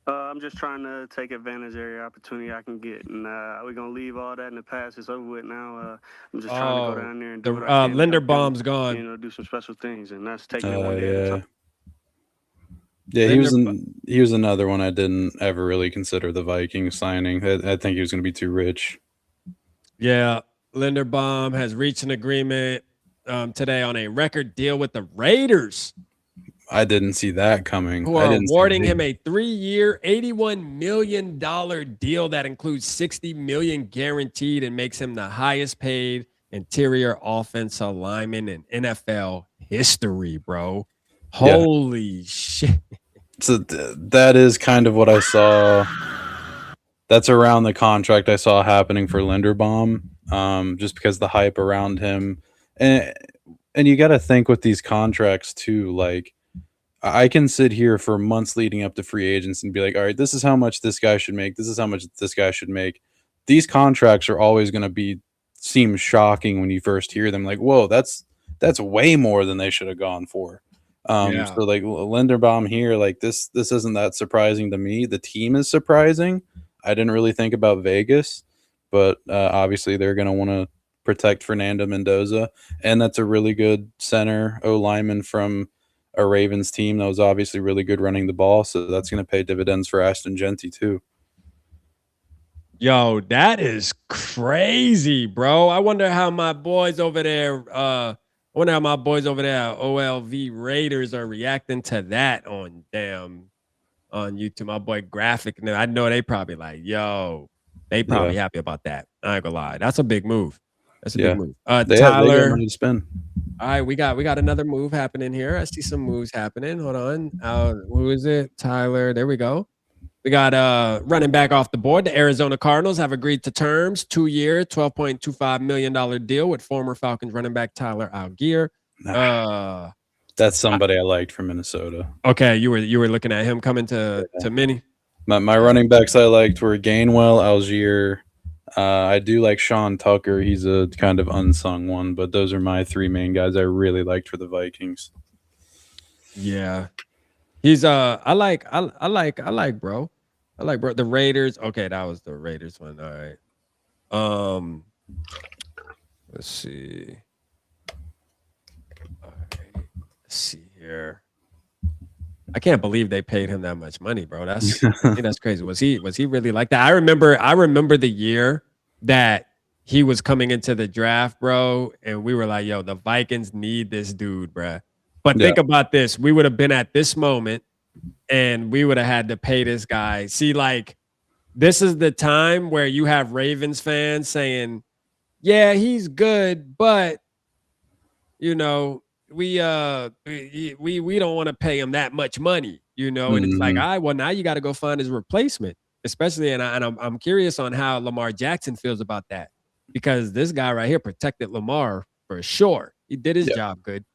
I'm just trying to take advantage of every opportunity I can get, and we're gonna leave all that in the past. It's over with now. I'm just trying to go down there and do what I can. Linderbaum's gone. Do some special things, and that's taking it one day at a time. Yeah, he was another one I didn't ever really consider the Vikings signing. I think he was going to be too rich. Yeah, Linderbaum has reached an agreement today on a record deal with the Raiders. I didn't see that coming. Who are awarding him a 3-year, $81 million deal that includes $60 million guaranteed and makes him the highest paid interior offensive lineman in NFL history, bro. Holy shit. So that is kind of what I saw. That's around the contract I saw happening for Linderbaum, just because the hype around him. And you got to think with these contracts too, like, I can sit here for months leading up to free agents and be like, all right, this is how much this guy should make. This is how much this guy should make. These contracts are always going to seem shocking when you first hear them. Like, whoa, that's way more than they should have gone for. So like Linderbaum here, like this isn't that surprising to me. The team is surprising. I didn't really think about Vegas, but obviously they're going to want to protect Fernando Mendoza. And that's a really good center O-lineman from a Ravens team that was obviously really good running the ball, so that's going to pay dividends for Ashton Genty too. Yo, that is crazy, bro. I wonder how my boys over there at OLV Raiders are reacting to that on YouTube. My boy Graphic, I know they probably like, yo, they probably happy about that. I ain't gonna lie. That's a big move. That's a big move. Tyler, they got money to spend. All right, we got another move happening here. I see some moves happening. Hold on. Who is it? Tyler. There we go. We got running back off the board. The Arizona Cardinals have agreed to terms, 2-year, $12.25 million deal with former Falcons running back Tyler Algier. That's somebody I liked from Minnesota. Okay, you were looking at him coming to Minnie. My running backs I liked were Gainwell, Algier. I do like Sean Tucker. He's a kind of unsung one, but those are my 3 main guys I really liked for the Vikings. Yeah. He's I like bro. I like bro. The Raiders. Okay, that was the Raiders one. All right. Let's see. All right. Let's see here. I can't believe they paid him that much money, bro. I think that's crazy. Was he really like that? I remember the year that he was coming into the draft, bro, and we were like, yo, the Vikings need this dude, bro. But think about this. We would have been at this moment and we would have had to pay this guy. See, like, this is the time where you have Ravens fans saying, yeah, he's good, but you know, we don't want to pay him that much money, you know, and it's like, all right, well, now you got to go find his replacement, especially, and I'm curious on how Lamar Jackson feels about that, because this guy right here protected Lamar for sure. He did his job good.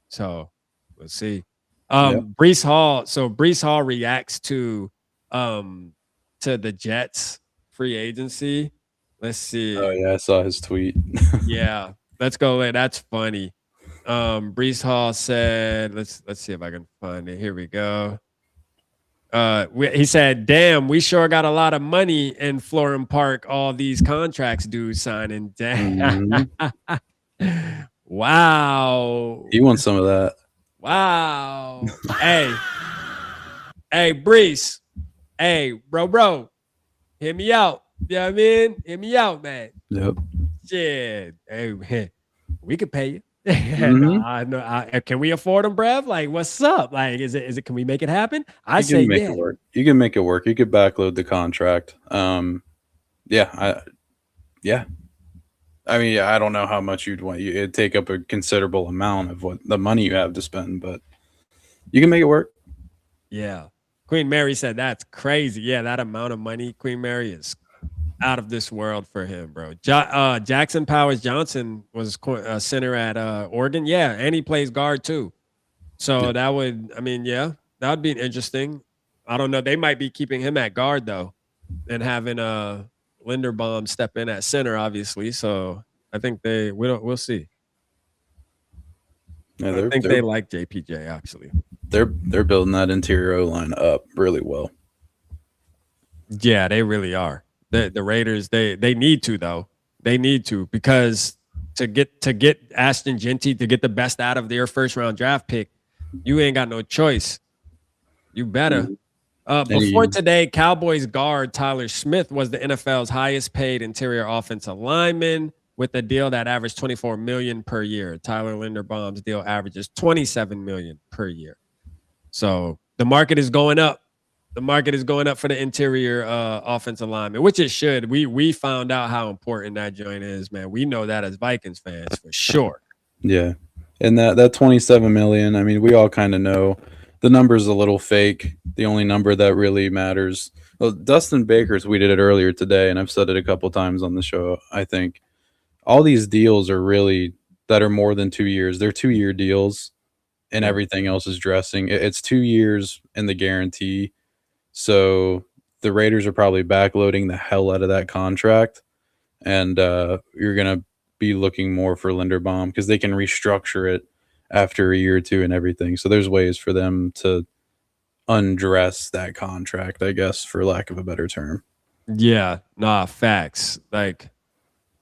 So we'll see. Brees Hall. So Brees Hall reacts to the Jets free agency. Let's see. Oh yeah, I saw his tweet. Yeah, let's go. That's funny. Brees Hall said, let's see if I can find it. Here we go. He said, damn, we sure got a lot of money in Florham Park, all these contracts dudes signing. Damn. Wow. He wants some of that. Wow. Hey, Brees. Hey, bro. Hit me out. You know what I mean? Hit me out, man. Yep. Shit. Hey, we could pay you. Can we afford them, Brev? Like, what's up? Like, is it? Can we make it happen? I say make it work. You can make it work. You could backload the contract. I mean, I don't know how much you'd want. It'd take up a considerable amount of what the money you have to spend, but you can make it work. Yeah. Queen Mary said that's crazy. Yeah, that amount of money, Queen Mary, is out of this world for him, bro. Jackson Powers Johnson was a center at Oregon. Yeah, and he plays guard too. So that would, that would be interesting. I don't know. They might be keeping him at guard though, and having Linderbaum step in at center, obviously. So I think we'll see. Yeah, I think they like JPJ actually. They're building that interior O-line up really well. Yeah, they really are. The Raiders, they need to though. They need to, because to get Ashton Genty, to get the best out of their first round draft pick, you ain't got no choice. You better. Before today, Cowboys guard Tyler Smith was the NFL's highest paid interior offensive lineman with a deal that averaged $24 million per year. Tyler Linderbaum's deal averages $27 million per year. So the market is going up. The market is going up for the interior offensive lineman, which it should. We found out how important that joint is, man. We know that as Vikings fans for sure. Yeah, and that $27 million. I mean, we all kind of know the number's a little fake. The only number that really matters. Well, Dustin Baker tweeted it earlier today, and I've said it a couple times on the show. I think all these deals are really that are more than 2 years. They're 2-year deals, and everything else is dressing. It's 2 years in the guarantee. So the Raiders are probably backloading the hell out of that contract, and you're going to be looking more for Linderbaum because they can restructure it after a year or two and everything. So there's ways for them to undress that contract, I guess, for lack of a better term. Yeah, nah, facts. Like,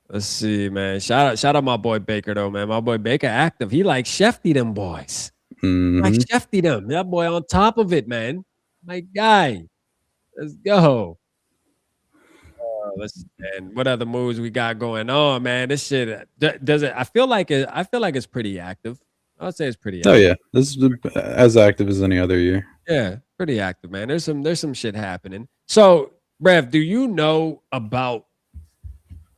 let's see, man. Shout out my boy Baker though, man. My boy Baker active. He like Shefty them boys. Like Shefty them. That boy on top of it, man. My guy. Let's go. And what other moves we got going on, man? This shit does it. I feel like it's pretty active. I would say it's pretty active. Oh yeah, this is as active as any other year. Yeah, pretty active, man. There's some shit happening. So, Brev, do you know about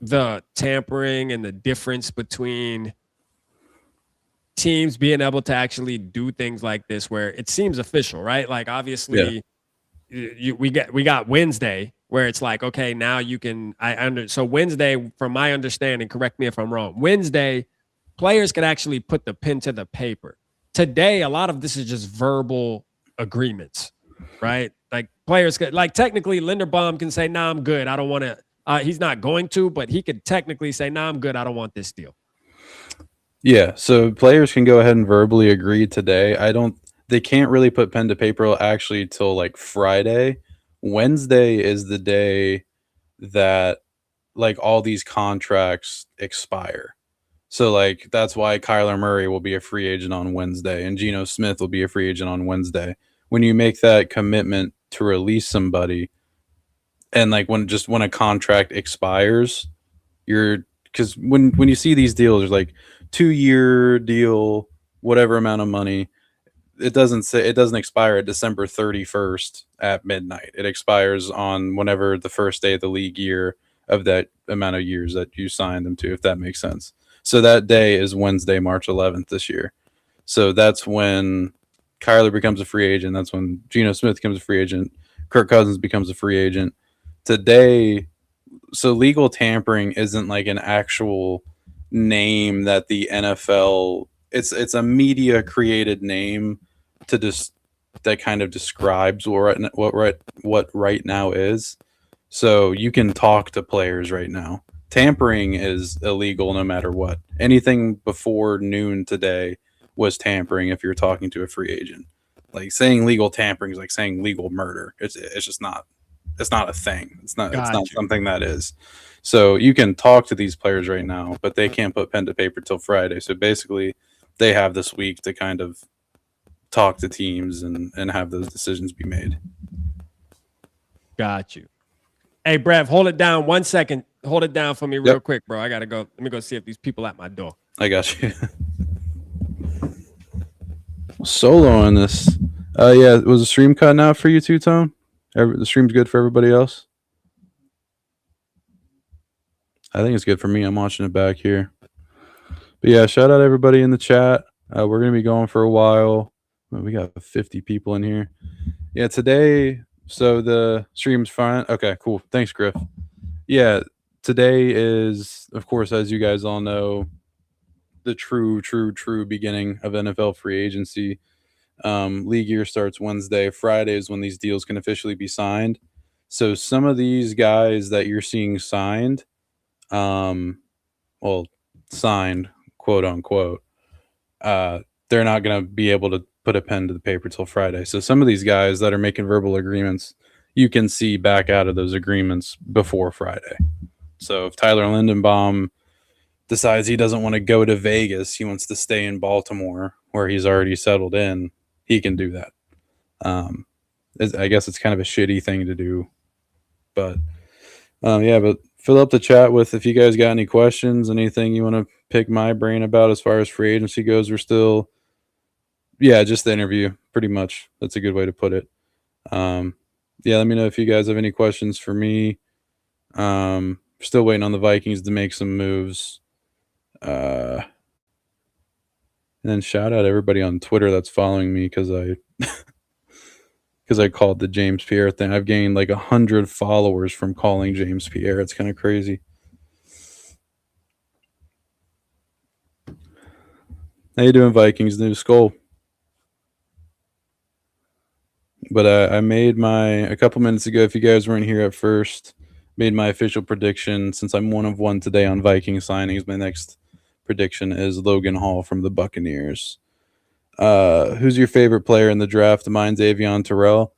the tampering and the difference between teams being able to actually do things like this where it seems official, right? Like, obviously, we got Wednesday where it's like, okay, now you can. So Wednesday, from my understanding, correct me if I'm wrong. Wednesday, players can actually put the pen to the paper. Today, a lot of this is just verbal agreements, right? Like players could, like technically, Linderbaum can say, "Nah, I'm good. I don't want to." He's not going to, but he could technically say, "Nah, I'm good. I don't want this deal." Yeah, so players can go ahead and verbally agree today. They can't really put pen to paper actually till like Friday. Wednesday is the day that like all these contracts expire. So like that's why Kyler Murray will be a free agent on Wednesday and Geno Smith will be a free agent on Wednesday. When you make that commitment to release somebody, and like when a contract expires, because when you see these deals, there's like 2-year deal, whatever amount of money, it doesn't expire at December 31st at midnight. It expires on whenever the first day of the league year of that amount of years that you signed them to, if that makes sense. So that day is Wednesday, March 11th this year. So that's when Kyler becomes a free agent. That's when Geno Smith becomes a free agent. Kirk Cousins becomes a free agent. Today, so legal tampering isn't like an actual name that the NFL, it's a media created name to just that kind of describes what right now is. So you can talk to players right now. Tampering is illegal no matter what. Anything before noon today was tampering if you're talking to a free agent. Like saying legal tampering is like saying legal murder. It's just not. It's not a thing. It's not something that is. So you can talk to these players right now, but they can't put pen to paper till Friday. So basically, they have this week to kind of talk to teams and have those decisions be made. Got you. Hey, Brev, hold it down 1 second. Hold it down for me real quick, bro. I got to go. Let me go see if these people at my door. I got you. Solo on this. Yeah, was the stream cutting out for you too, Tom? The stream's good for everybody else? I think it's good for me. I'm watching it back here. But yeah, shout out everybody in the chat. We're going to be going for a while. We got 50 people in here. Yeah, today, so the stream's fine. Okay, cool. Thanks, Griff. Yeah, today is, of course, as you guys all know, the true beginning of NFL free agency. League year starts Wednesday. Friday is when these deals can officially be signed. So some of these guys that you're seeing signed, signed, quote unquote, they're not going to be able to put a pen to the paper till Friday. So some of these guys that are making verbal agreements, you can see back out of those agreements before Friday. So if Tyler Linderbaum decides he doesn't want to go to Vegas, he wants to stay in Baltimore where he's already settled in, he can do that. I guess it's kind of a shitty thing to do, but but fill up the chat with if you guys got any questions, anything you want to pick my brain about as far as free agency goes. We're still, just the interview, pretty much. That's a good way to put it. Let me know if you guys have any questions for me. Still waiting on the Vikings to make some moves. And then shout out everybody on Twitter that's following me because I called the James Pierre thing. I've gained like 100 followers from calling James Pierre. It's kind of crazy. How you doing, Vikings? New skull. But I made a couple minutes ago, if you guys weren't here at first, made my official prediction. Since I'm 1 of 1 today on Viking signings, my next prediction is Logan Hall from the Buccaneers. Who's your favorite player in the draft? Mine's Avion Terrell.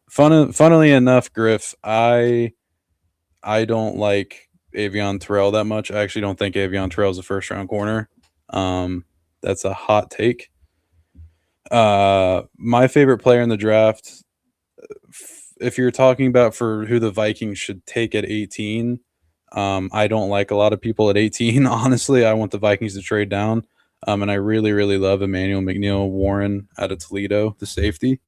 Funnily enough, Griff, I don't like Avion Terrell that much. I actually don't think Avion Terrell is a first-round corner. That's a hot take. My favorite player in the draft, if you're talking about for who the Vikings should take at 18, I don't like a lot of people at 18. Honestly, I want the Vikings to trade down. And I really, really love Emmanuel McNeil-Warren out of Toledo, the safety.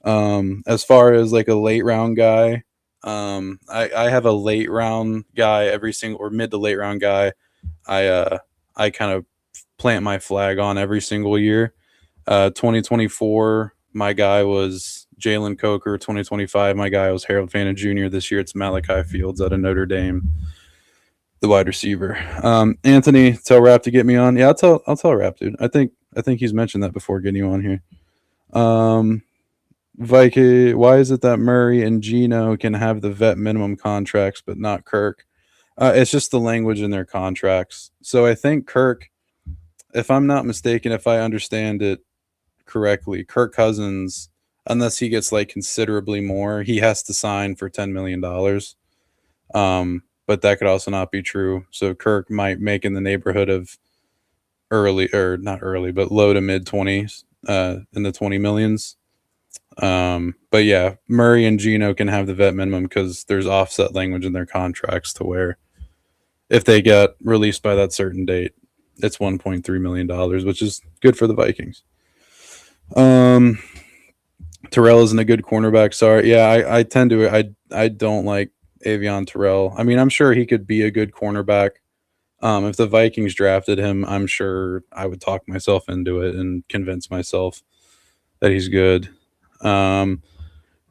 As far as like a late round guy, I have a late round guy or mid to late round guy. I kind of plant my flag on every single year. 2024, my guy was Jalen Coker. 2025, my guy was Harold Fanta Jr. This year, it's Malachi Fields out of Notre Dame, the wide receiver. Anthony, tell Rap to get me on. Yeah, I'll tell Rap, dude. I think he's mentioned that before getting you on here. Viking, why is it that Murray and Geno can have the vet minimum contracts but not Kirk? It's just the language in their contracts. So I think Kirk, if I'm not mistaken, if I understand it correctly, Kirk Cousins, unless he gets like considerably more, he has to sign for $10 million. But that could also not be true. So Kirk might make in the neighborhood of low to mid 20s, in the 20 millions. But yeah, Murray and Geno can have the vet minimum because there's offset language in their contracts to where if they get released by that certain date, it's $1.3 million, which is good for the Vikings. Terrell isn't a good cornerback. Sorry. Yeah, I tend to. I don't like Avion Terrell. I mean, I'm sure he could be a good cornerback. If the Vikings drafted him, I'm sure I would talk myself into it and convince myself that he's good. Round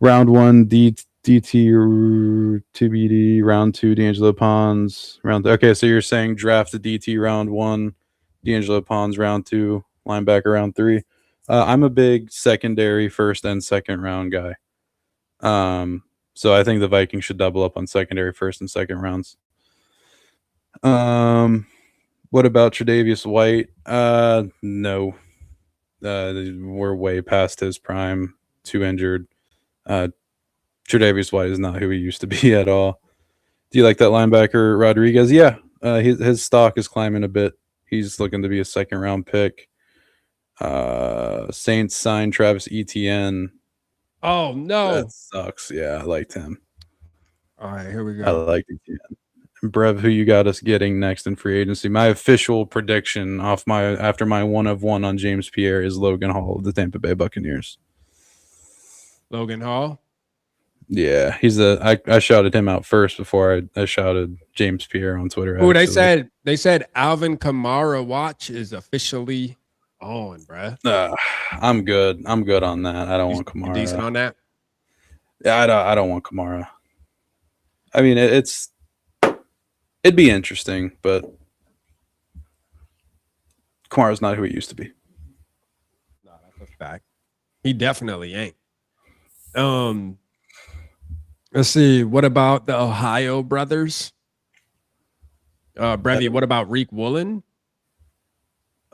one, DT TBD. Round two, D'Angelo Pons. Okay, so you're saying draft the DT round one, D'Angelo Pons round two, linebacker round three. I'm a big secondary first and second round guy. So I think the Vikings should double up on secondary first and second rounds. What about Tre'Davious White? No. We're way past his prime. Too injured. Tre'Davious White is not who he used to be at all. Do you like that linebacker Rodriguez? Yeah. His stock is climbing a bit. He's looking to be a second round pick. Saints signed Travis Etienne. Oh no. That sucks. Yeah, I liked him. All right, here we I go. liked Etienne. Brev, who you got us getting next in free agency? My official prediction after my 1 of 1 on James Pierre is Logan Hall of the Tampa Bay Buccaneers. Logan Hall. Yeah, I shouted him out first before I shouted James Pierre on Twitter. Oh, they said Alvin Kamara watch is officially on, bruh. I'm good. I'm good on that. I don't want Kamara. Decent on that. Yeah, I don't want Kamara. I mean, it'd be interesting, but Kamara's not who he used to be. No, that's a fact. He definitely ain't. Let's see. What about the Ohio brothers? Brevy, what about Reek Woolen?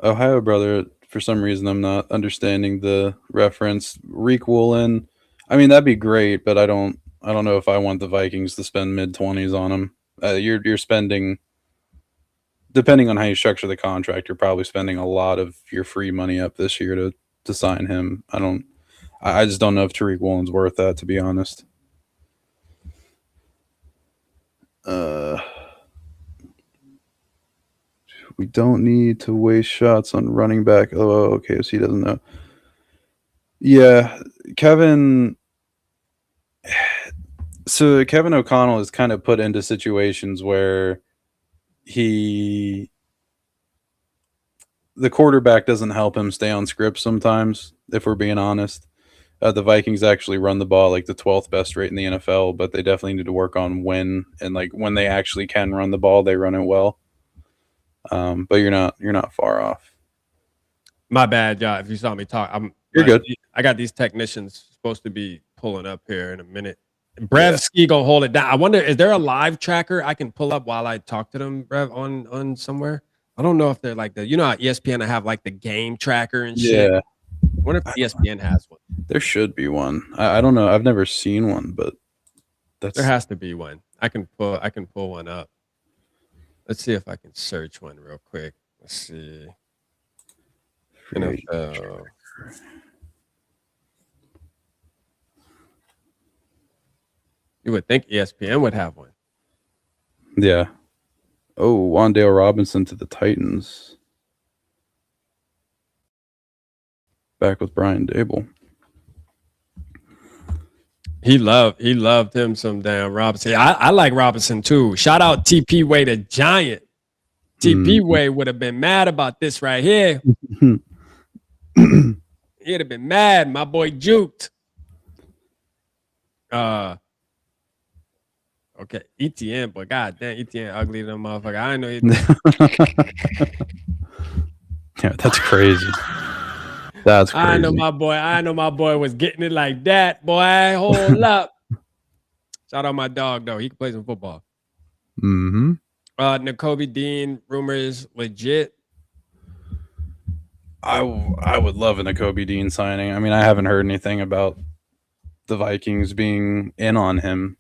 Ohio brother, for some reason I'm not understanding the reference. Reek Woolen. I mean, that'd be great, but I don't know if I want the Vikings to spend mid-20s on him. You're spending, depending on how you structure the contract, you're probably spending a lot of your free money up this year to sign him. I just don't know if Tariq Woolen's worth that, to be honest. We don't need to waste shots on running back. Oh, okay, so he doesn't know. Yeah, Kevin O'Connell is kind of put into situations where the quarterback doesn't help him stay on script sometimes, if we're being honest. The Vikings actually run the ball like the 12th best rate in the NFL, but they definitely need to work on when they actually can run the ball, they run it well. But you're not far off. My bad, y'all. If you saw me talk, You're good. I got these technicians supposed to be pulling up here in a minute. Brevski gonna hold it down. I wonder, is there a live tracker I can pull up while I talk to them, Brev, on somewhere? I don't know if they're like how ESPN have like the game tracker and shit. Yeah. I wonder if ESPN has one. There should be one. I don't know. I've never seen one, but there has to be one. I can pull one up. Let's see if I can search one real quick. Let's see. NFL. You would think ESPN would have one. Yeah. Oh, Wan'Dale Robinson to the Titans. Back with Brian Dable. He loved him some damn Robinson. I like Robinson too. Shout out TP Way the Giant. TP Way would have been mad about this right here. He'd have been mad. My boy juked. Okay, ETN, but god damn, ETN ugly than motherfucker. I know he. Yeah, that's crazy. That's crazy. I know my boy was getting it like that, boy. Hold up. Shout out my dog though. He can play some football. Mm-hmm. Nakobe Dean rumors legit. I would love a Nakobe Dean signing. I mean, I haven't heard anything about the Vikings being in on him,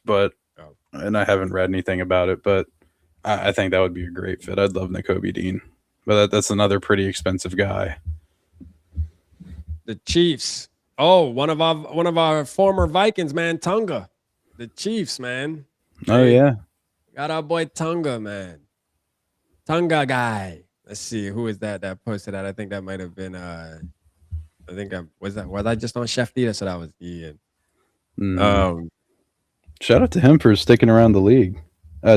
and I haven't read anything about it, but I think that would be a great fit. I'd love Nakobe Dean, but that's another pretty expensive guy. The Chiefs. Oh, one of our former Vikings, man, Tunga. The Chiefs, man. Oh yeah, got our boy Tunga, man. Tunga guy. Let's see, who is that posted that? I think that might have been I think was I just on Chef D? That's what I was eating. Mm. Shout out to him for sticking around the league.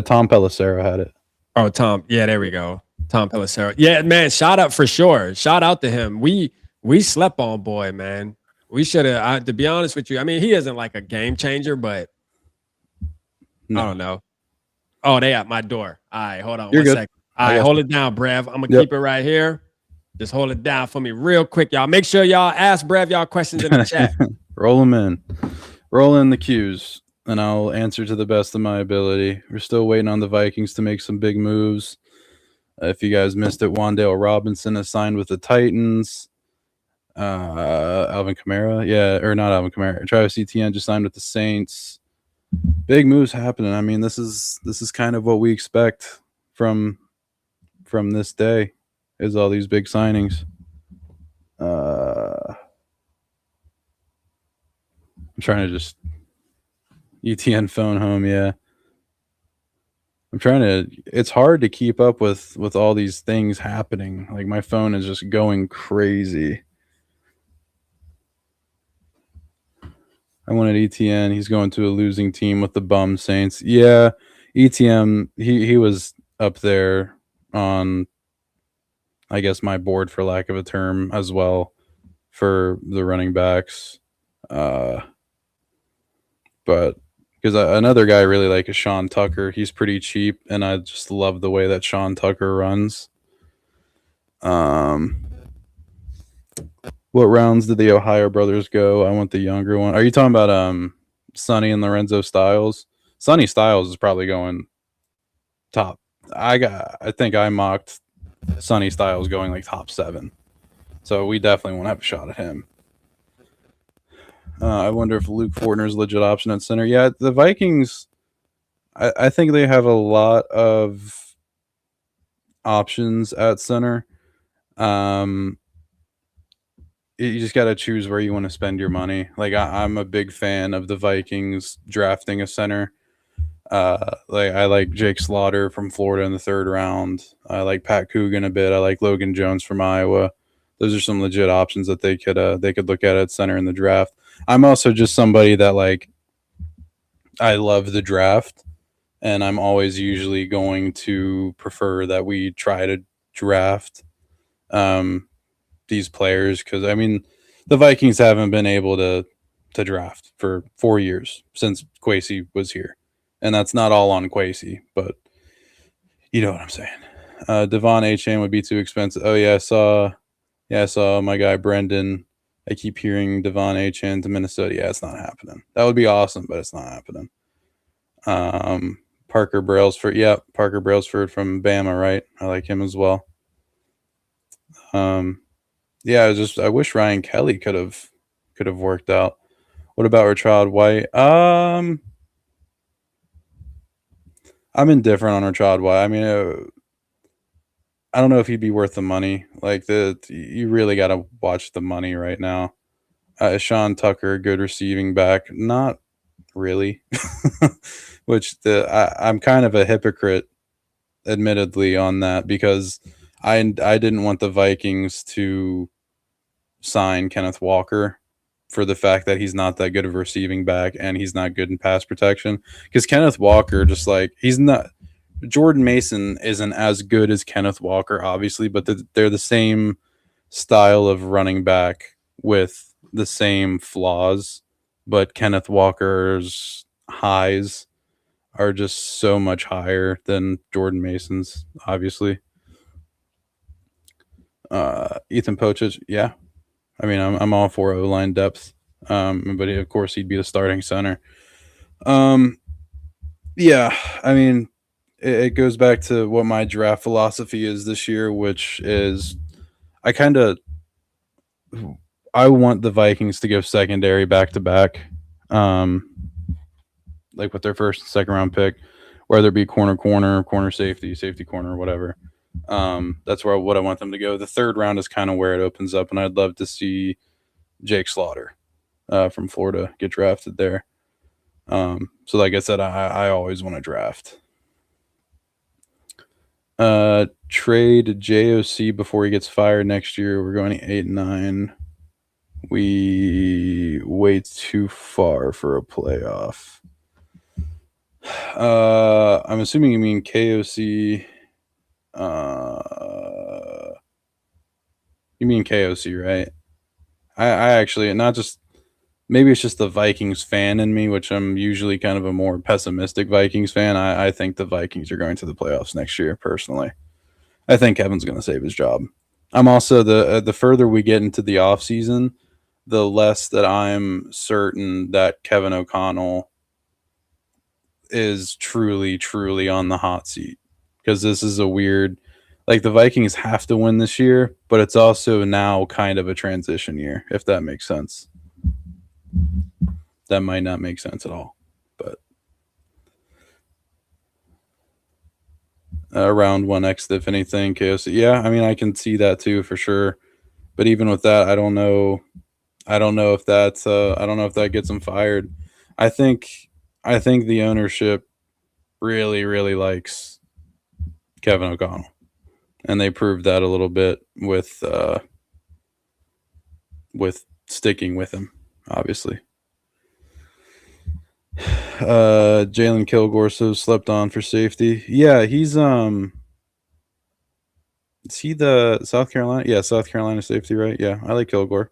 Tom Pelissero had it. Oh, Tom. Yeah, there we go. Tom Pelissero. Yeah, man. Shout out for sure. Shout out to him. We slept on boy, man. We should have. To be honest with you, I mean, he isn't like a game changer, but No. I don't know. Oh, they at my door. All right, hold on You're one good. second. All right, hold it down, Brev. I'm gonna keep it right here. Just hold it down for me real quick, y'all. Make sure y'all ask Brev y'all questions in the chat. Roll them in. Roll in the cues, and I'll answer to the best of my ability. We're still waiting on the Vikings to make some big moves. If you guys missed it, Wan'Dale Robinson has signed with the Titans. Alvin Kamara, or not Alvin Kamara. Travis Etienne just signed with the Saints. Big moves happening. I mean, this is kind of what we expect from this day, is all these big signings. I'm trying to just ETN phone home, yeah. It's hard to keep up with all these things happening. Like, my phone is just going crazy. I wanted ETN. He's going to a losing team with the bum Saints. Yeah, ETM, he was up there on, I guess, my board, for lack of a term, as well, for the running backs. But because another guy I really like is Sean Tucker. He's pretty cheap, and I just love the way that Sean Tucker runs. What rounds did the Ohio brothers go? I want the younger one. Are you talking about Sonny and Lorenzo Styles? Sonny Styles is probably going top. I think I mocked Sonny Styles going like top 7. So we definitely want to have a shot at him. I wonder if Luke Fortner's a legit option at center. Yeah, the Vikings, I think they have a lot of options at center. You just got to choose where you want to spend your money. Like, I'm a big fan of the Vikings drafting a center. I like Jake Slaughter from Florida in the 3rd round. I like Pat Coogan a bit. I like Logan Jones from Iowa. Those are some legit options that they could look at center in the draft. I'm also just somebody that, like, I love the draft, and I'm always usually going to prefer that we try to draft these players, because I mean, the Vikings haven't been able to draft for 4 years since Kwesi was here, and that's not all on Kwesi, but you know what I'm saying. Devon Achane would be too expensive. Oh yeah, I saw my guy Brendan. I keep hearing Devon Achane to Minnesota. Yeah, it's not happening. That would be awesome, but it's not happening. Parker Brailsford. Yeah, Parker Brailsford from Bama, right? I like him as well. Yeah, I wish Ryan Kelly could have worked out. What about Rashad White? I'm indifferent on Rashad White. I mean, I don't know if he'd be worth the money. Like, you really got to watch the money right now. Sean Tucker, good receiving back, not really. Which I'm kind of a hypocrite, admittedly, on that, because I didn't want the Vikings to sign Kenneth Walker for the fact that he's not that good of a receiving back and he's not good in pass protection. Because Kenneth Walker, just like, he's not. Jordan Mason isn't as good as Kenneth Walker, obviously, but they're the same style of running back with the same flaws. But Kenneth Walker's highs are just so much higher than Jordan Mason's, obviously. Ethan Pochich, yeah. I mean, I'm all for O-line depth, but of course he'd be the starting center. Yeah, I mean, it goes back to what my draft philosophy is this year, which is I want the Vikings to go secondary back to back, like with their first and second round pick, whether it be corner, safety, corner, whatever. That's what I want them to go. The 3rd round is kind of where it opens up, and I'd love to see Jake Slaughter from Florida get drafted there. So like I said, I always want to draft. Trade JOC before he gets fired next year. We're going 8-9. we way too far for a playoff. I'm assuming you mean KOC. You mean KOC, right? I actually not just maybe it's just the Vikings fan in me, which I'm usually kind of a more pessimistic Vikings fan. I think the Vikings are going to the playoffs next year. Personally, I think Kevin's going to save his job. I'm also the further we get into the offseason, the less that I'm certain that Kevin O'Connell is truly on the hot seat, because this is a weird, like, the Vikings have to win this year, but it's also now kind of a transition year, if that makes sense. That might not make sense at all, but round one exit, if anything, KOC. Yeah, I mean, I can see that too for sure. But even with that, I don't know if that's I don't know if that gets him fired. I think the ownership really likes Kevin O'Connell, and they proved that a little bit with sticking with him, obviously. Jalen Kilgore slept on for safety. Yeah, he's is he the South Carolina? Yeah, South Carolina safety, right? Yeah, I like Kilgore.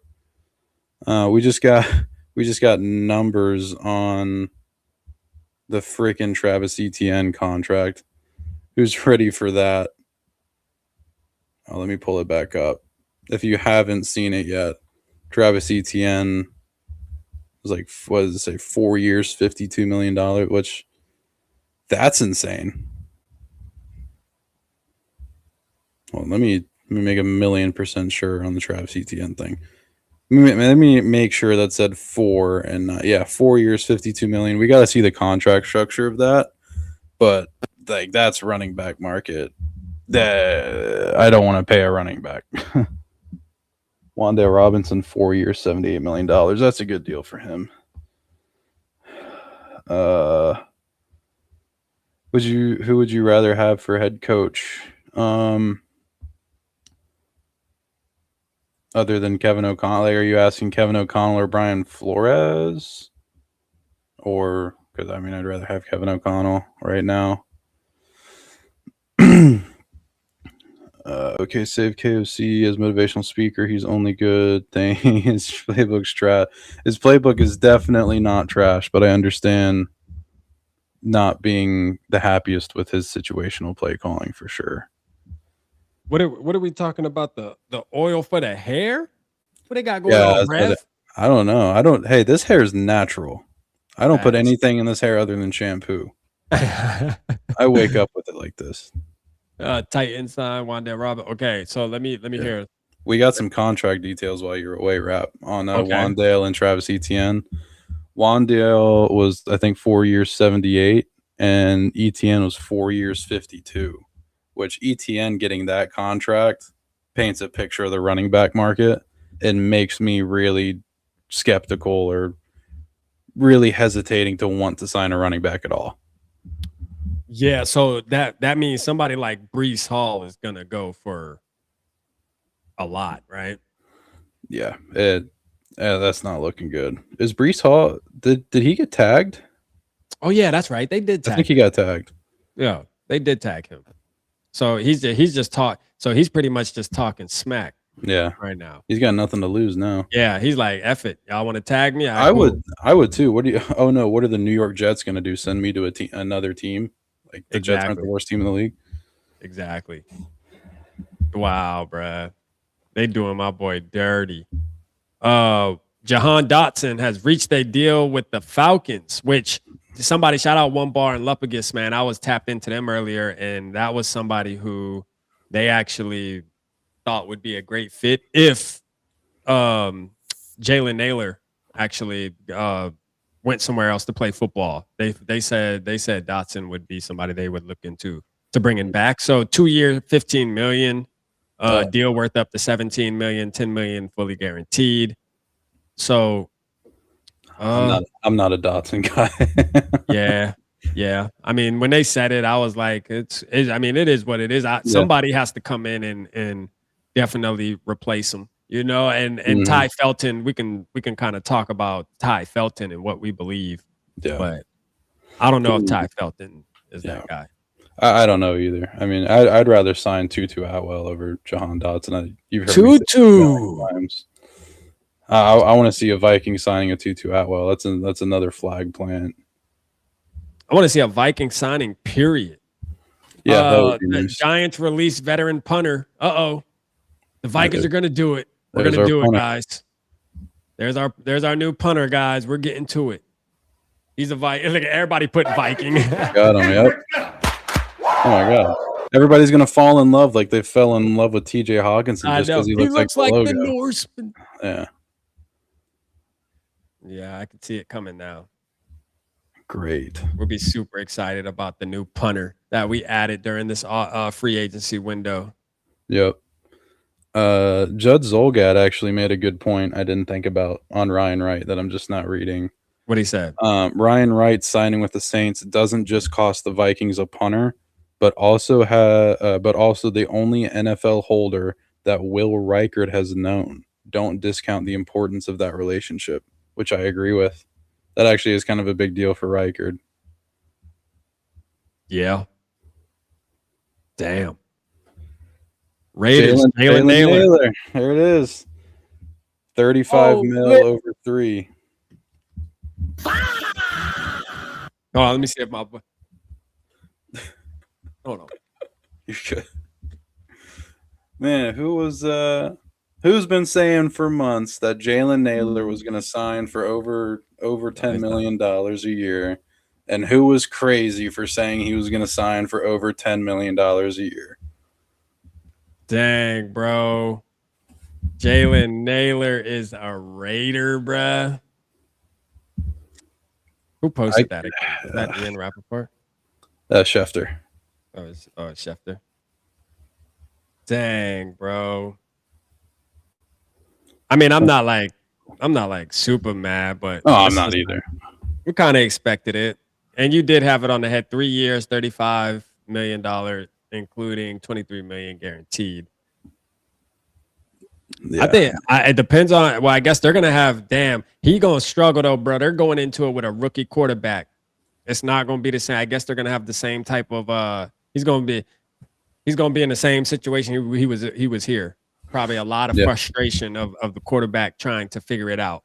We just got numbers on the freaking Travis Etienne contract. Who's ready for that? Oh, let me pull it back up. If you haven't seen it yet, Travis Etienne was like, what does it say? 4 years, $52 million, which that's insane. Well, let me make 1,000,000% sure on the Travis Etienne thing. Let me make sure that said 4 and not, 4 years, $52 million. We got to see the contract structure of that, but like, that's running back market. That I don't want to pay a running back. Wan'Dale Robinson, 4 years, $78 million. That's a good deal for him. Who would you rather have for head coach? Other than Kevin O'Connell, are you asking Kevin O'Connell or Brian Flores? Or, because I mean, I'd rather have Kevin O'Connell right now. Okay, save KOC as motivational speaker. He's only good thing. His playbook's trash. His playbook is definitely not trash, but I understand not being the happiest with his situational play calling for sure. What are we talking about? The oil for the hair? What they got going on, Brev? I don't know. Hey, this hair is natural. I don't put anything in this hair other than shampoo. I wake up with it like this. Tight inside, Wan'Dale Robinson. Okay, so let me hear. We got some contract details while you're away, Rap, on Wan'Dale and Travis Etienne. Wan'Dale was, I think, 4 years, 78, and Etienne was 4 years, 52. Which Etienne getting that contract paints a picture of the running back market and makes me really skeptical or really hesitating to want to sign a running back at all. Yeah, so that means somebody like Breece Hall is gonna go for a lot, right? Yeah, that's not looking good. Is Breece Hall, did he get tagged? Oh yeah, that's right. They did tag I think he got tagged. Yeah, they did tag him. So he's just so he's pretty much just talking smack. Yeah, right now he's got nothing to lose now. Yeah, he's like, F it. Y'all want to tag me? I would too. What are the New York Jets going to do? Send me to another team? Like the Jets aren't the worst team in the league. Exactly. Wow, bruh. They doing my boy dirty. Jahan Dotson has reached a deal with the Falcons, which somebody shout out One Bar and Lupagus, man. I was tapped into them earlier, and that was somebody who they actually thought would be a great fit if Jalen Naylor actually went somewhere else to play football. They said Dotson would be somebody they would look into to bring him back. So 2 year, $15 million deal worth up to $17 million, $10 million fully guaranteed. So I'm not a Dotson guy. Yeah. I mean, when they said it, I was like, I mean, it is what it is. Somebody has to come in and definitely replace him. you know, and Ty Felton, we can kind of talk about Ty Felton and what we believe. Yeah. But I don't know if Ty Felton is that guy. I don't know either. I mean, I'd rather sign Tutu Atwell over Jahan Dotson. You've heard me say that times. I want to see a Viking signing a Tutu Atwell. That's another flag plant. I want to see a Viking signing, period. Yeah, that would be the nice. Giants release veteran punter. The Vikings are going to do it. We're There's going to do punter. it, guys. There's our new punter, guys. We're getting to it. He's a Viking. Look at everybody put Viking. Got him. Yep. Oh my god! Everybody's gonna fall in love like they fell in love with T.J. Hawkinson just because he looks like the Norseman. Yeah. Yeah, I can see it coming now. Great. We'll be super excited about the new punter that we added during this free agency window. Yep. Judd Zolgad actually made a good point I didn't think about on Ryan Wright that I'm just not reading. What he said? Ryan Wright signing with the Saints doesn't just cost the Vikings a punter, but also the only NFL holder that Will Reichard has known. Don't discount the importance of that relationship, which I agree with. That actually is kind of a big deal for Reichard. Yeah. Damn. Raiders. Jalen Naylor. There it is. 35 mil over 3. Oh, let me see if my. Hold on. You should. Man, who's been saying for months that Jalen Naylor was going to sign for over $10 million a year, and who was crazy for saying he was going to sign for over $10 million a year? Dang, bro. Jalen Naylor is a Raider, bruh. Who posted that again? Is that Ian Rappaport? Schefter. Oh, it's Schefter. Dang, bro. I mean, I'm not like super mad, but I'm not either. We kind of expected it, and you did have it on the head. 3 years, $35 million, including $23 million guaranteed. Yeah. I think it depends on. Well, I guess they're gonna have. Damn, he gonna struggle though, bro. They're going into it with a rookie quarterback. It's not gonna be the same. I guess they're gonna have the same type of. He's gonna be in the same situation he was here. Probably a lot of frustration of the quarterback trying to figure it out.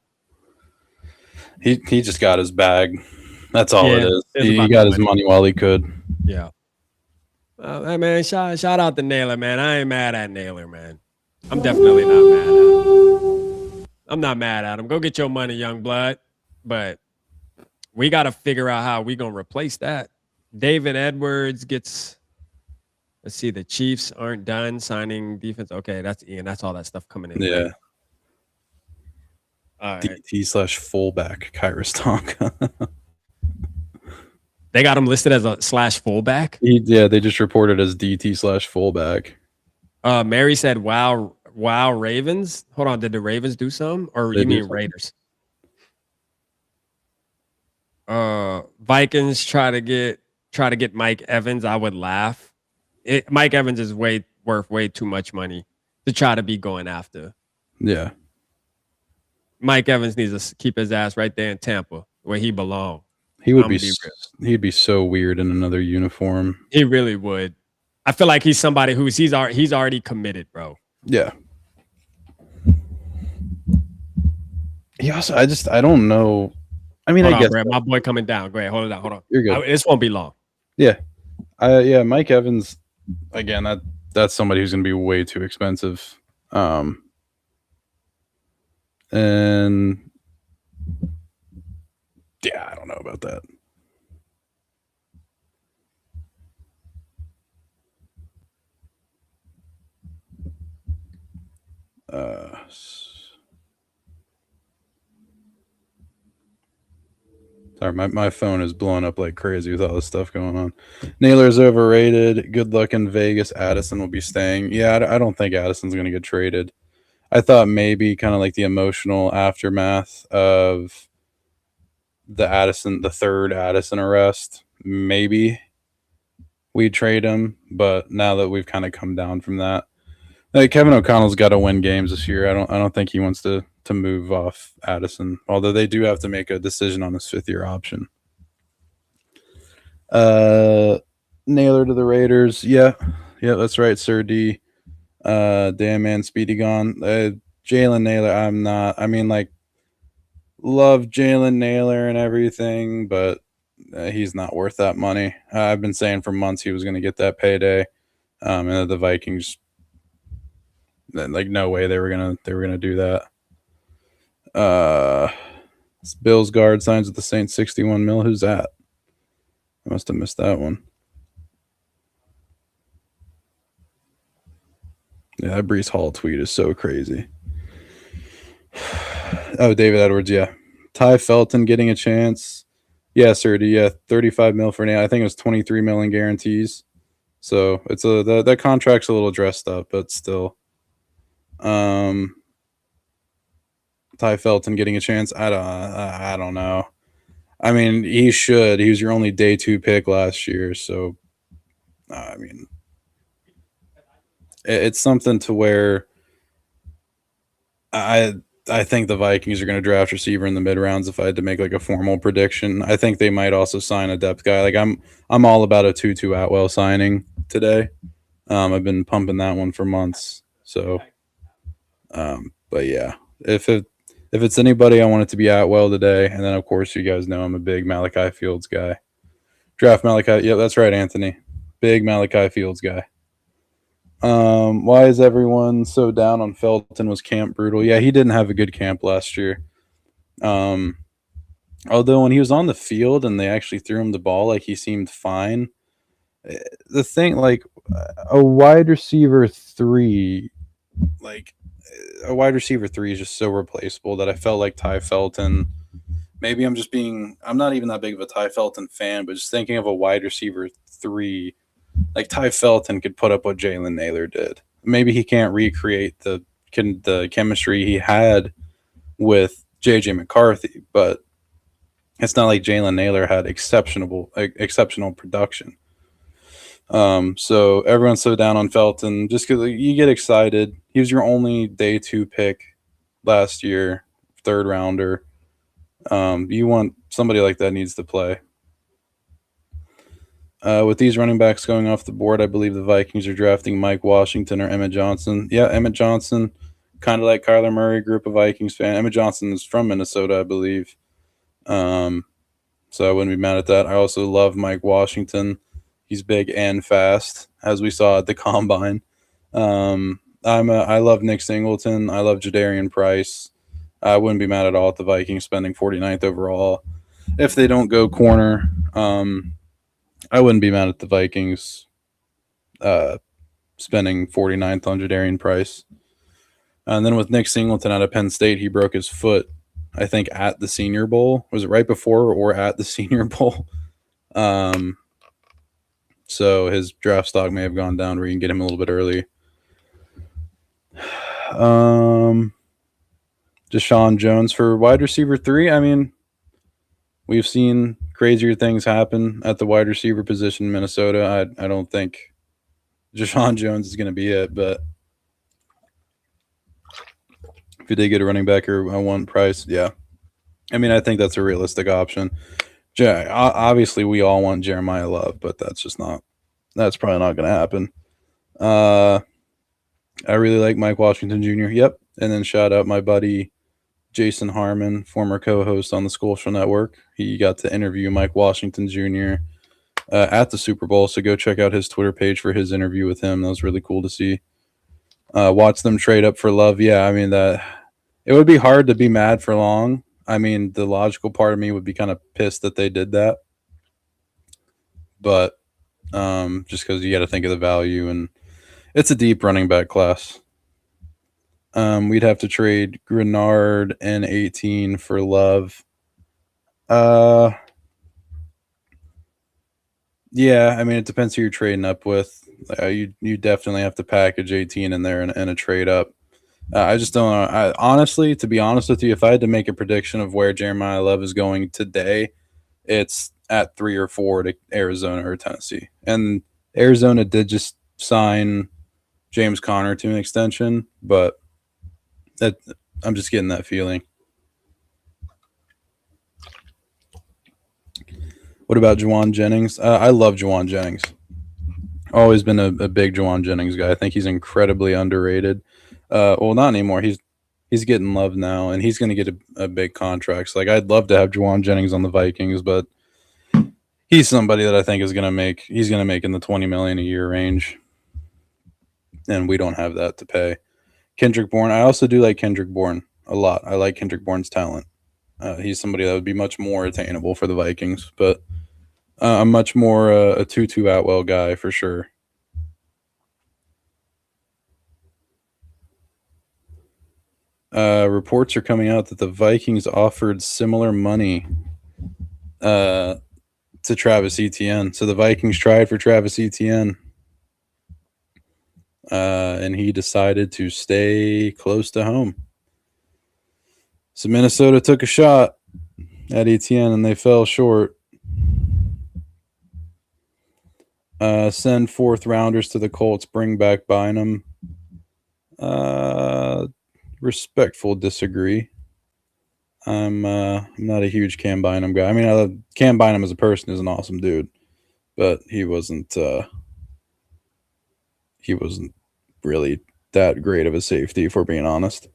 He just got his bag. That's all it is. He got his money while he could. Yeah. Hey man, shout out to Naylor, man. I ain't mad at Naylor, man. I'm definitely not mad at him. I'm not mad at him. Go get your money, young blood. But we got to figure out how we going to replace that. David Edwards gets, let's see, the Chiefs aren't done signing defense. Okay, that's Ian. That's all that stuff coming in. Yeah. All right. DT/fullback, Kyrus Tonka. They got him listed as a /fullback? They just reported as DT/fullback. Mary said, wow, Ravens. Hold on, did the Ravens do some? Or you mean Raiders? Vikings try to get Mike Evans. I would laugh. Mike Evans is worth way too much money to try to be going after. Yeah. Mike Evans needs to keep his ass right there in Tampa where he belongs. He'd be so weird in another uniform. He really would. I feel like he's somebody he's already committed, bro. Yeah. He also, I don't know. I mean, I guess Brad, my boy coming down. Go ahead, hold on. You're good. This won't be long. Yeah. Mike Evans. Again, that's somebody who's going to be way too expensive. And yeah, I don't know about that. Sorry, my phone is blowing up like crazy with all this stuff going on. Naylor's overrated. Good luck in Vegas. Addison will be staying. Yeah, I don't think Addison's going to get traded. I thought maybe kind of like the emotional aftermath of the third Addison arrest, maybe we'd trade him. But now that we've kind of come down from that, Kevin O'Connell's got to win games this year. I don't think he wants to move off Addison, although they do have to make a decision on his 5th-year option. Naylor to the Raiders. Yeah, that's right, Sir D. Damn man, Speedy gone. Jalen Naylor. Love Jalen Naylor and everything, but he's not worth that money. I've been saying for months he was going to get that payday, and the Vikings, no way they were gonna do that. Bills guard signs with the Saints, 61 mil. Who's that? I must have missed that one. Yeah, that Brees Hall tweet is so crazy. Oh, David Edwards, yeah. Ty Felton getting a chance. Yeah, sir. Yeah, 35 mil for now. I think it was 23 mil in guarantees. So it's that contract's a little dressed up, but still. Ty Felton getting a chance. I don't know. I mean, he should. He was your only day 2 pick last year, so I mean, it's something to where I think the Vikings are going to draft receiver in the mid rounds. If I had to make a formal prediction, I think they might also sign a depth guy. I'm all about a Tutu Atwell signing today. I've been pumping that one for months. So, but yeah, if it's anybody, I want it to be Atwell today. And then of course you guys know I'm a big Malachi Fields guy. Draft Malachi. Yep, that's right, Anthony. Big Malachi Fields guy. Why is everyone so down on Felton? Was camp brutal? Yeah, he didn't have a good camp last year. Although when he was on the field and they actually threw him the ball, he seemed fine. The thing, a wide receiver 3, is just so replaceable that I felt like Ty Felton. Maybe I'm not even that big of a Ty Felton fan, but just thinking of a wide receiver 3. Ty Felton could put up what Jalen Naylor did. Maybe he can't recreate the chemistry he had with J.J. McCarthy, but it's not like Jalen Naylor had exceptional production. So everyone's so down on Felton just because you get excited. He was your only day 2 pick last year, 3rd rounder. You want somebody like that needs to play. With these running backs going off the board, I believe the Vikings are drafting Mike Washington or Emmett Johnson. Yeah, Emmett Johnson, kind of like Kyler Murray, group of Vikings fan. Emmett Johnson is from Minnesota, I believe. So I wouldn't be mad at that. I also love Mike Washington. He's big and fast, as we saw at the Combine. I love Nick Singleton. I love Jadarian Price. I wouldn't be mad at all at the Vikings spending 49th overall. If they don't go corner, I wouldn't be mad at the Vikings spending 49th on Jadarian Price. And then with Nick Singleton out of Penn State, he broke his foot, I think, at the Senior Bowl. Was it right before or at the Senior Bowl? So his draft stock may have gone down where you can get him a little bit early. Deshaun Jones for wide receiver 3. I mean, we've seen crazier things happen at the wide receiver position in Minnesota. I don't think Deshaun Jones is going to be it, but if you did get a running back or a one price, yeah. I mean, I think that's a realistic option. Obviously, we all want Jeremiah Love, but that's probably not going to happen. I really like Mike Washington Jr. Yep. And then shout out my buddy Jason Harmon, former co-host on the School Show Network. He got to interview Mike Washington Jr. At the Super Bowl, so go check out his Twitter page for his interview with him. That was really cool to see. Watch them trade up for Love. Yeah, I mean, that it would be hard to be mad for long. I mean, the logical part of me would be kind of pissed that they did that. But just because you got to think of the value, and it's a deep running back class. We'd have to trade Grenard and 18 for Love. Yeah, I mean, it depends who you're trading up with. You definitely have to package 18 in there and a trade up. I just don't know. Honestly, to be honest with you, if I had to make a prediction of where Jeremiah Love is going today, it's at 3 or 4 to Arizona or Tennessee. And Arizona did just sign James Conner to an extension, but I'm just getting that feeling. What about Juwan Jennings? I love Juwan Jennings. Always been a big Juwan Jennings guy. I think he's incredibly underrated. Well, not anymore. He's getting love now, and he's going to get a big contract. So, like, I'd love to have Juwan Jennings on the Vikings, but he's somebody that I think is going to make. He's going to make in the $20 million a year range, and we don't have that to pay. Kendrick Bourne. I also do like Kendrick Bourne a lot. I like Kendrick Bourne's talent. He's somebody that would be much more attainable for the Vikings, but I'm much more a Tutu Atwell guy for sure. Reports are coming out that the Vikings offered similar money to Travis Etienne. So the Vikings tried for Travis Etienne, and he decided to stay close to home. So Minnesota took a shot at Etienne, and they fell short. Send 4th rounders to the Colts. Bring back Bynum. Respectful disagree. I'm not a huge Cam Bynum guy. I mean, I love Cam Bynum as a person is an awesome dude, but he wasn't really that great of a safety, if we're being honest.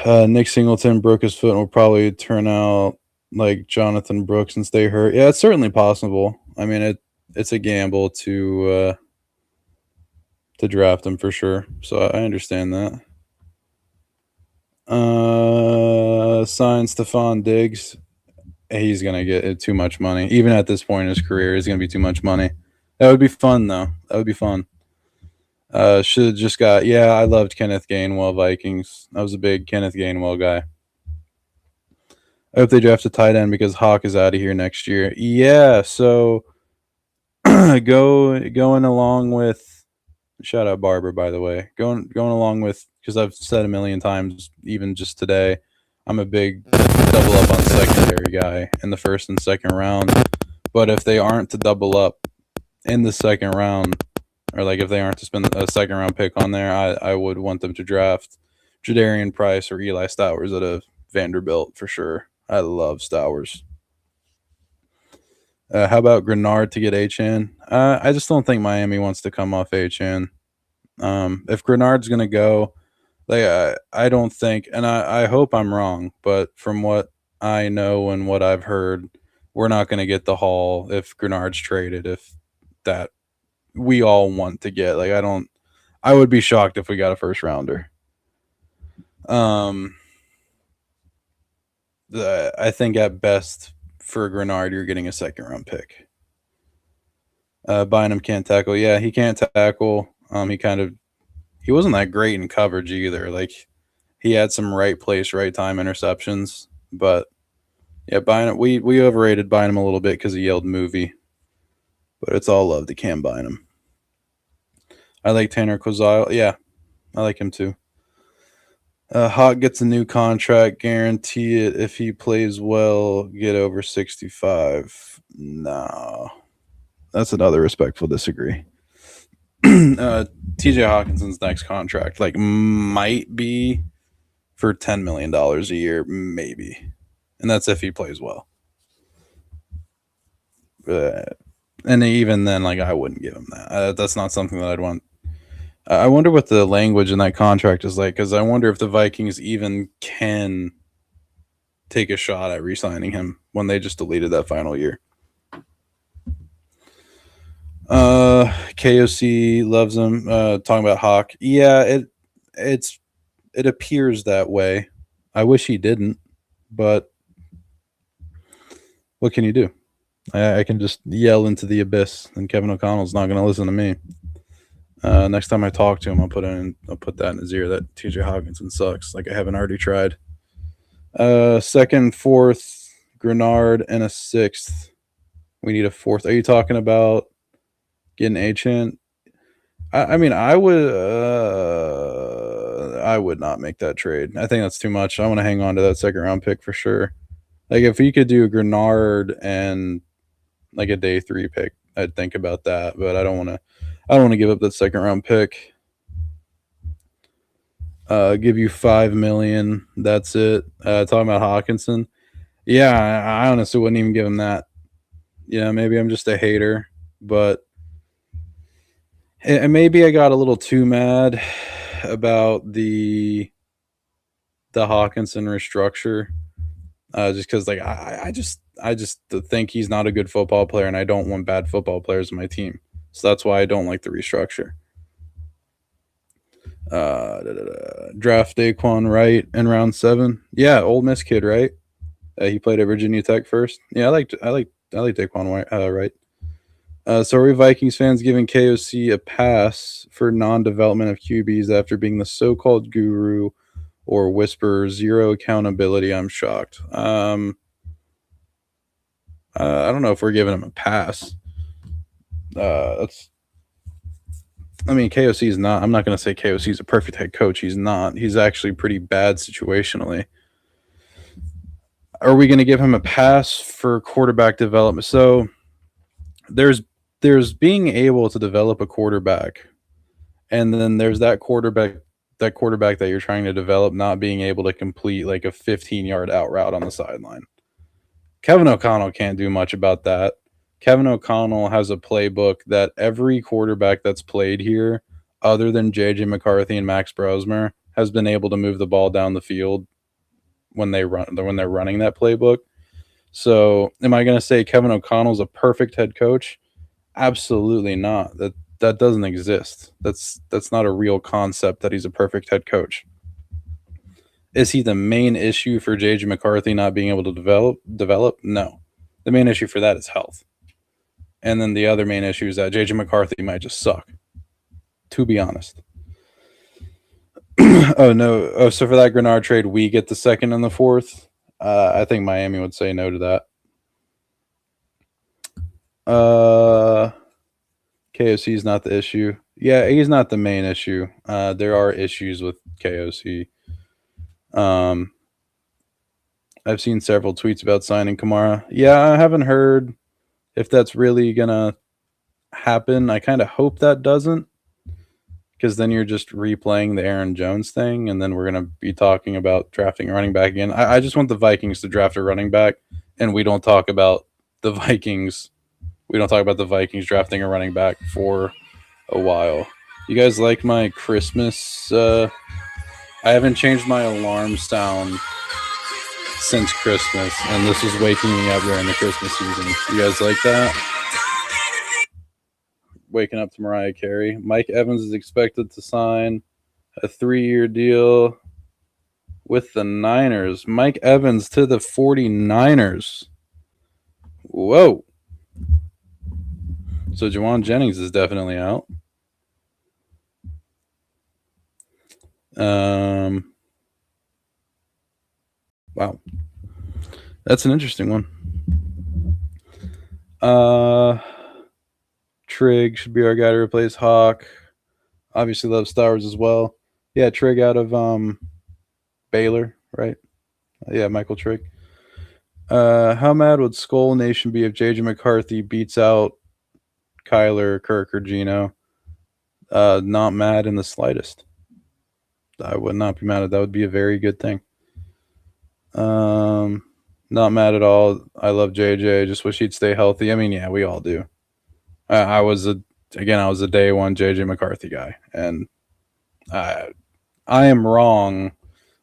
Nick Singleton broke his foot and will probably turn out like Jonathan Brooks and stay hurt. Yeah, it's certainly possible. I mean, it's a gamble to draft him for sure. So I understand that. Sign Stephon Diggs. He's gonna get too much money. Even at this point in his career, it's gonna be too much money. That would be fun though. That would be fun. Should have just got. Yeah, I loved Kenneth Gainwell Vikings. I was a big Kenneth Gainwell guy. I hope they draft a tight end because Hawk is out of here next year. Yeah, so going along with. Shout out Barber, by the way. Going along with, because I've said a million times, even just today, I'm a big double up on secondary guy in the 1st and 2nd round. But if they aren't to double up in the 2nd round, or like if they aren't to spend a 2nd round pick on there, I would want them to draft Jadarian Price or Eli Stowers at a Vanderbilt for sure. I love Stowers. How about Grenard to get H.N.? I just don't think Miami wants to come off H.N. If Grenard's going to go, like I don't think, and I hope I'm wrong, but from what I know and what I've heard, we're not going to get the haul if Grenard's traded, if that we all want to get. Like I would be shocked if we got a 1st rounder. I think at best for Grenard, you're getting a 2nd round pick. Bynum can't tackle. Yeah, he can't tackle. He wasn't that great in coverage either. Like he had some right place, right time interceptions, but yeah, Bynum. We overrated Bynum a little bit because he yelled movie, but it's all love to Cam Bynum. I like Tanner Kozile. Yeah, I like him too. Hawk gets a new contract, guarantee it. If he plays well, get over 65. No. That's another respectful disagree. TJ Hawkinson's next contract might be for $10 million a year, maybe. And that's if he plays well. And even then, I wouldn't give him that. That's not something that I'd want. I wonder what the language in that contract is like, because I wonder if the Vikings even can take a shot at re-signing him when they just deleted that final year. KOC loves him. Talking about Hawk. Yeah, it appears that way. I wish he didn't, but what can you do? I can just yell into the abyss, and Kevin O'Connell's not going to listen to me. Next time I talk to him, I'll put that in his ear that TJ Hawkinson sucks. Like I haven't already tried. 2nd, 4th, Grenard, and a 6th. We need a 4th. Are you talking about getting H.N.? I mean, I would not make that trade. I think that's too much. I want to hang on to that 2nd round pick for sure. Like if you could do a Grenard and like a day 3 pick, I'd think about that. But I don't want to. I don't want to give up that second round pick. Give you $5 million. That's it. Talking about Hawkinson. Yeah, I honestly wouldn't even give him that. Yeah, maybe I'm just a hater, but and maybe I got a little too mad about the Hawkinson restructure, just because like I just think he's not a good football player, and I don't want bad football players on my team, so that's why I don't like the restructure. Draft Daquan Wright in round 7. Yeah, Ole Miss kid, right? He played at Virginia Tech first. Yeah, I like Daquan Wright. So are we Vikings fans giving KOC a pass for non-development of QBs after being the so-called guru or whisperer? Zero accountability. I'm shocked. I don't know if we're giving him a pass. KOC is not. I'm not going to say KOC is a perfect head coach. He's not. He's actually pretty bad situationally. Are we going to give him a pass for quarterback development? So there's being able to develop a quarterback, and then there's that quarterback that you're trying to develop not being able to complete like a 15-yard out route on the sideline. Kevin O'Connell can't do much about that. Kevin O'Connell has a playbook that every quarterback that's played here, other than J.J. McCarthy and Max Brosmer, has been able to move the ball down the field when they're running that playbook. So am I going to say Kevin O'Connell's a perfect head coach? Absolutely not. That doesn't exist. That's not a real concept that he's a perfect head coach. Is he the main issue for J.J. McCarthy not being able to develop? No. The main issue for that is health. And then the other main issue is that J.J. McCarthy might just suck, to be honest. Oh, no. Oh, so for that Grenard trade, we get the second and the fourth? I think Miami would say no to that. KOC is not the issue. Yeah, he's not the main issue. There are issues with KOC. I've seen several tweets about signing Kamara. Yeah, I haven't heard if that's really going to happen. I kind of hope that doesn't, because then you're just replaying the Aaron Jones thing, and then we're going to be talking about drafting a running back again. I just want the Vikings to draft a running back, and we don't talk about the Vikings. We don't talk about the Vikings drafting a running back for a while. You guys like my Christmas? I haven't changed my alarm sound since Christmas, and this is waking me up during the Christmas season. You guys like that? Waking up to Mariah Carey. Mike Evans is expected to sign a 3-year deal with the Niners. Mike Evans to the 49ers. Whoa. So Jawan Jennings is definitely out. Wow. That's an interesting one. Trigg should be our guy to replace Hawk. Obviously love Stowers as well. Yeah, Trigg out of Baylor, right? Yeah, Michael Trigg. How mad would Skull Nation be if J.J. McCarthy beats out Kyler, Kirk, or Gino? Not mad in the slightest. I would not be mad at that. Would be a very good thing. Not mad at all. I love JJ. Just wish he'd stay healthy. I mean, yeah, we all do. I was a day one JJ McCarthy guy, and I am wrong.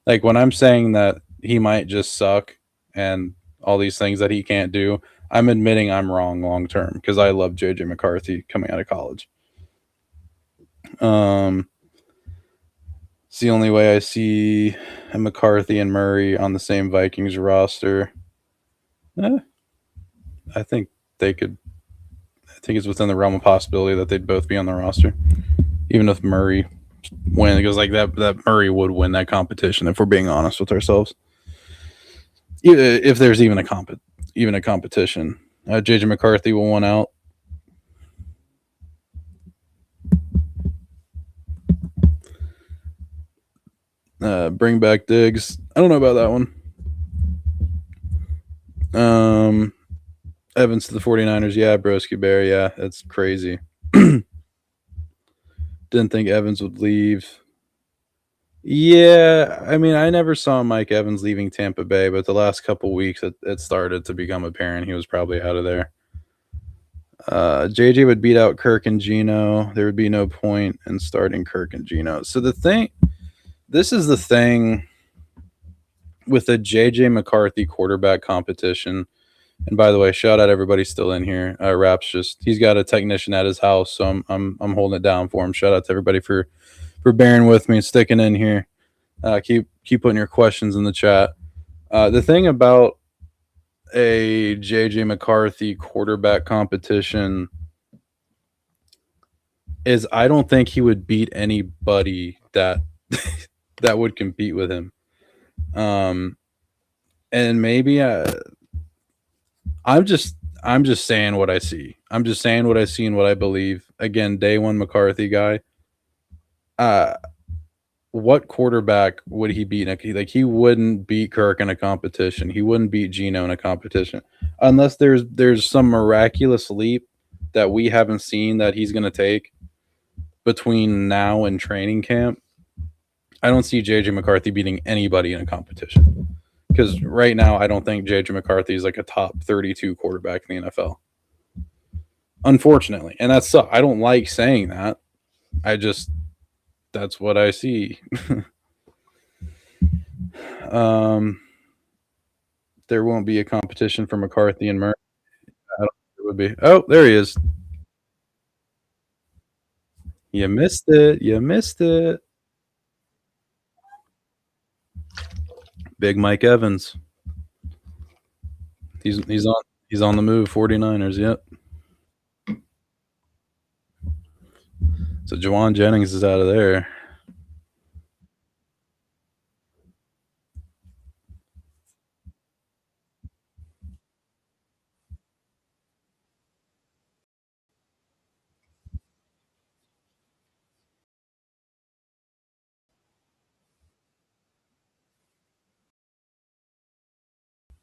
Like when I'm saying that he might just suck and all these things that he can't do, I'm admitting I'm wrong long term because I love JJ McCarthy coming out of college. It's the only way I see McCarthy and Murray on the same Vikings roster. I think they could. I think it's within the realm of possibility that they'd both be on the roster, even if Murray win. Because like that Murray would win that competition if we're being honest with ourselves. If there's even a competition, JJ McCarthy will win out. Bring back Diggs. I don't know about that one. Evans to the 49ers. Yeah, Broski Bear. Yeah, that's crazy. Didn't think Evans would leave. Yeah, I mean, I never saw Mike Evans leaving Tampa Bay, but the last couple weeks it started to become apparent he was probably out of there. JJ would beat out Kirk and Geno. There would be no point in starting Kirk and Geno. So this is the thing with the JJ McCarthy quarterback competition. And by the way, shout out everybody still in here. Rap's he's got a technician at his house, so I'm holding it down for him. Shout out to everybody for bearing with me and sticking in here. Keep putting your questions in the chat. The thing about a JJ McCarthy quarterback competition is I don't think he would beat anybody that that would compete with him. And maybe I'm just saying what I see. I'm just saying what I see and what I believe. Again, day one McCarthy guy. What quarterback would he beat? Like, he wouldn't beat Kirk in a competition. He wouldn't beat Geno in a competition unless there's some miraculous leap that we haven't seen that he's going to take between now and training camp. I don't see JJ McCarthy beating anybody in a competition because right now I don't think JJ McCarthy is like a top 32 quarterback in the NFL. Unfortunately, and that's I don't like saying that. That's what I see. There won't be a competition for McCarthy and Murray. I don't think it would be. Oh, there he is. You missed it. You missed it. Big Mike Evans. He's on the move. 49ers. Yep. So Juwan Jennings is out of there.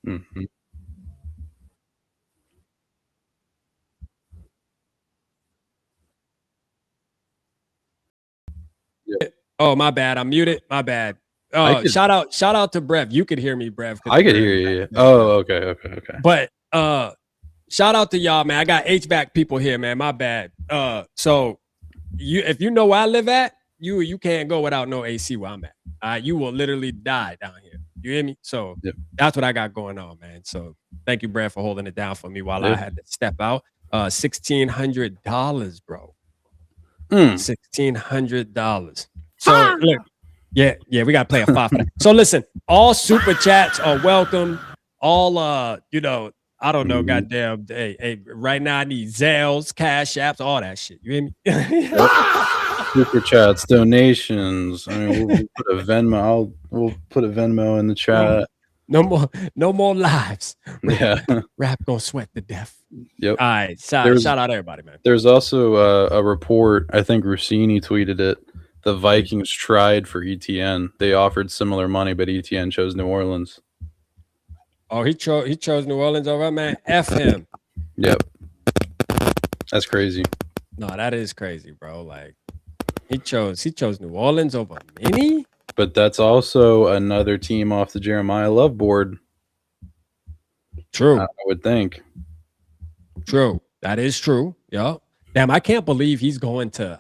Mm-hmm. Oh, my bad. I'm muted. My bad. Shout out to Brev. You could hear me, Brev. I could hear you. Oh, okay. But shout out to y'all, man. I got HVAC people here, man. My bad. So if you know where I live at, you can't go without no AC where I'm at. You will literally die down here. You hear me? So That's what I got going on, man. So thank you, Brev, for holding it down for me while I had to step out. $1,600, bro. $1,600. So look, yeah, we gotta play a five for that. So listen, all super chats are welcome. All I don't know, goddamn. Hey, right now I need Zelles, Cash Apps, all that shit. You hear me? Super chats, donations. I mean, we'll put a Venmo. We'll put a Venmo in the chat. No more lives. Yeah, Rap gonna sweat to death. Yep. All right, shout out everybody, man. There's also a report. I think Rossini tweeted it. The Vikings tried for ETN. They offered similar money, but ETN chose New Orleans. Oh, he chose New Orleans over, man. F him. Yep. That's crazy. No, that is crazy, bro. Like he chose New Orleans over Minnie. But that's also another team off the Jeremiah Love board. True. I would think. True. That is true. Yep. Damn, I can't believe he's going to.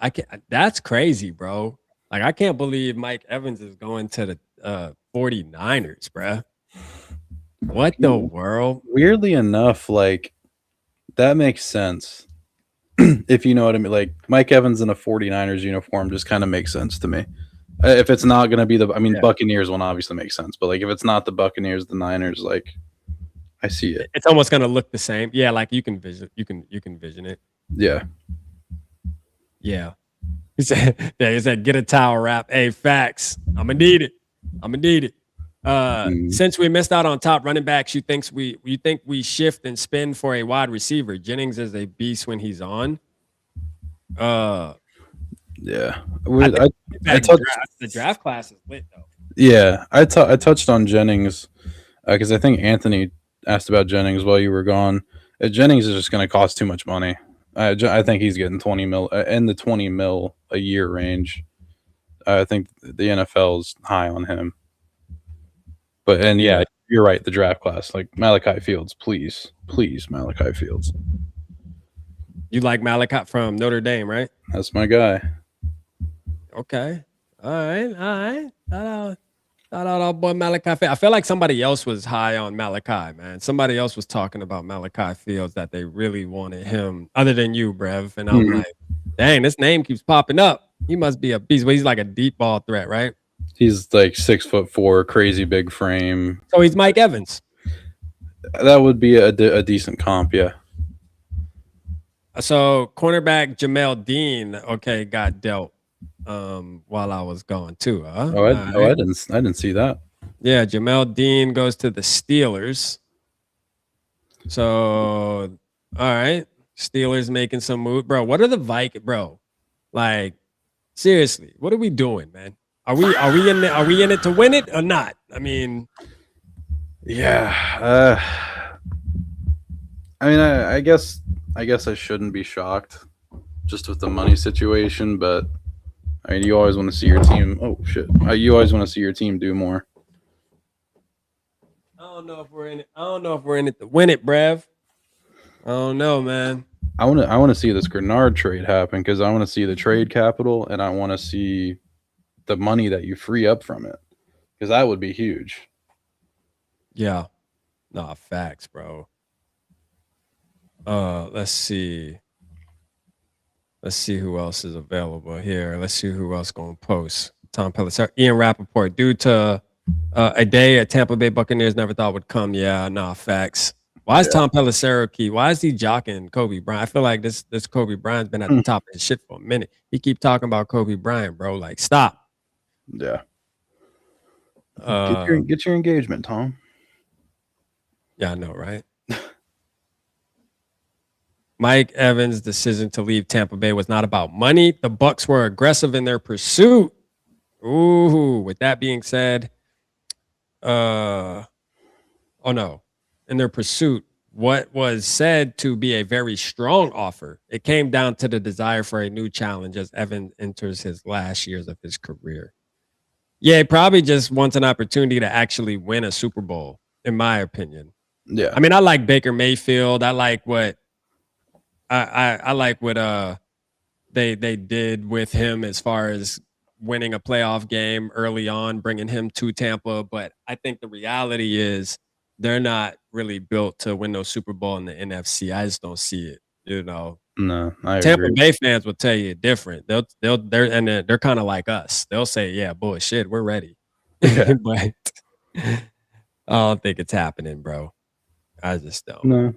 That's crazy, bro. Like I can't believe Mike Evans is going to the 49ers, bro. What the world? Weirdly enough, like that makes sense. If you know what I mean. Like Mike Evans in a 49ers uniform just kind of makes sense to me. If it's not going to be Buccaneers one obviously makes sense. But like if it's not the Buccaneers, the Niners, like I see it. It's almost going to look the same. Yeah, like you can vision it. Yeah. Yeah. He said, get a towel wrap. Hey, facts. I'm gonna need it. Since we missed out on top running backs, you think we shift and spin for a wide receiver? Jennings is a beast when he's on. Yeah. The draft class is lit though. Yeah, I touched on Jennings because I think Anthony asked about Jennings while you were gone. Jennings is just going to cost too much money. I think he's getting 20 mil in the 20 mil a year range. I think the NFL is high on him. But yeah, you're right. The draft class, like Malachi Fields, please, Malachi Fields. You like Malachi from Notre Dame, right? That's my guy. Okay. All right. Shout out our boy Malachi. I feel like somebody else was high on Malachi, man. Somebody else was talking about Malachi Fields that they really wanted him, other than you, Brev. And I'm like, dang, this name keeps popping up. He must be a beast. But he's like a deep ball threat, right? He's like 6'4", crazy big frame. So he's Mike Evans. That would be a decent comp, yeah. So cornerback Jamel Dean, okay, got dealt while I was gone too. Huh? I didn't see that. Yeah, Jamel Dean goes to the Steelers. So all right, Steelers making some move, bro. What are the Vikings, bro? Like seriously, what are we doing, man? Are we in it to win it or not? I mean, yeah. I mean, I guess I shouldn't be shocked just with the money situation, but I mean, you always want to see your team. Oh shit! You always want to see your team do more. I don't know if we're in it. I don't know if we're in it to win it, Brev. I don't know, man. I want to see this Grenard trade happen because I want to see the trade capital and I want to see the money that you free up from it because that would be huge. Yeah, nah, facts, bro. Let's see who else is available here. Let's see who else going to post. Tom Pelissero, Ian Rappaport, due to a day at Tampa Bay Buccaneers never thought would come. Yeah, nah, facts. Why is Tom Pelissero key? Why is he jocking Kobe Bryant? I feel like this Kobe Bryant's been at the top of his shit for a minute. He keep talking about Kobe Bryant, bro. Like, stop. Yeah. Get your engagement, Tom. Yeah, I know, right? Mike Evans' decision to leave Tampa Bay was not about money. The Bucs were aggressive in their pursuit. Ooh, with that being said, in their pursuit, what was said to be a very strong offer. It came down to the desire for a new challenge as Evans enters his last years of his career. Yeah, he probably just wants an opportunity to actually win a Super Bowl, in my opinion. Yeah. I mean, I like Baker Mayfield. I like what I like what they did with him as far as winning a playoff game early on, bringing him to Tampa. But I think the reality is they're not really built to win no Super Bowl in the NFC. I just don't see it. You know, no, Tampa Bay fans will tell you different. They're kind of like us. They'll say, "Yeah, bullshit, we're ready," Yeah. but I don't think it's happening, bro. I just don't. No.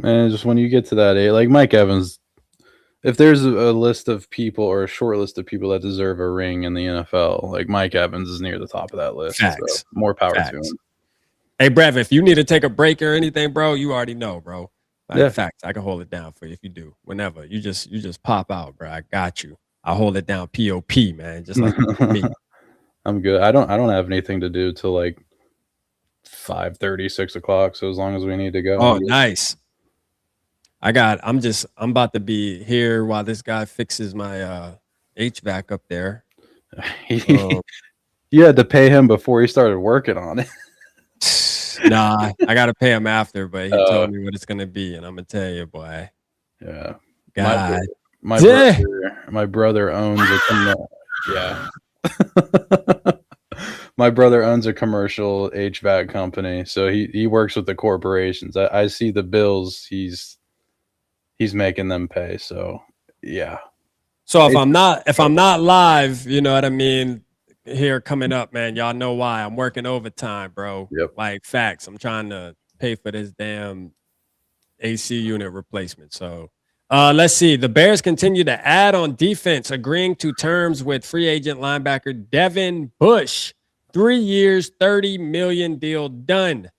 And just when you get to that age, like Mike Evans, if there's a list of people or a short list of people that deserve a ring in the NFL, like Mike Evans is near the top of that list. Facts. So more power Facts. to him. Hey, Brev, if you need to take a break or anything, bro, you already know, bro. Yeah. Facts. I can hold it down for you if you do. Whenever. You just pop out, bro. I got you. I'll hold it down POP, man. Just like me. I'm good. I don't have anything to do till like 5:30, 6 o'clock. So as long as we need to go. Oh, nice. I'm about to be here while this guy fixes my HVAC up there. You had to pay him before he started working on it. Nah, I gotta pay him after, but he told me what it's gonna be, and I'm gonna tell you, boy. Yeah. God. My brother owns my brother owns a commercial HVAC company, so he works with the corporations. I see the bills he's making them pay. So yeah. So if I'm not live, you know what I mean, here coming up, man, y'all know why. I'm working overtime, bro. Yep. Like facts. I'm trying to pay for this damn AC unit replacement. So let's see. The Bears continue to add on defense, agreeing to terms with free agent linebacker Devin Bush. 3 years, $30 million deal done.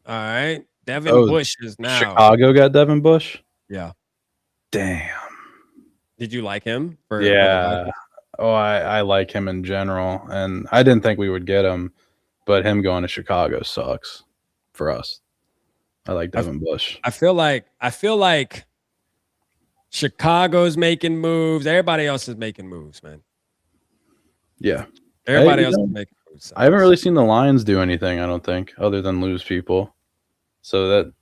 All right. Devin Bush is now. Chicago got Devin Bush? Yeah. Damn. Did you like him? Yeah. I like him in general. And I didn't think we would get him, but him going to Chicago sucks for us. I like Devin Bush. I feel like Chicago's making moves. Everybody else is making moves, man. Yeah. Everybody else is making moves. I haven't really seen the Lions do anything, I don't think, other than lose people. So that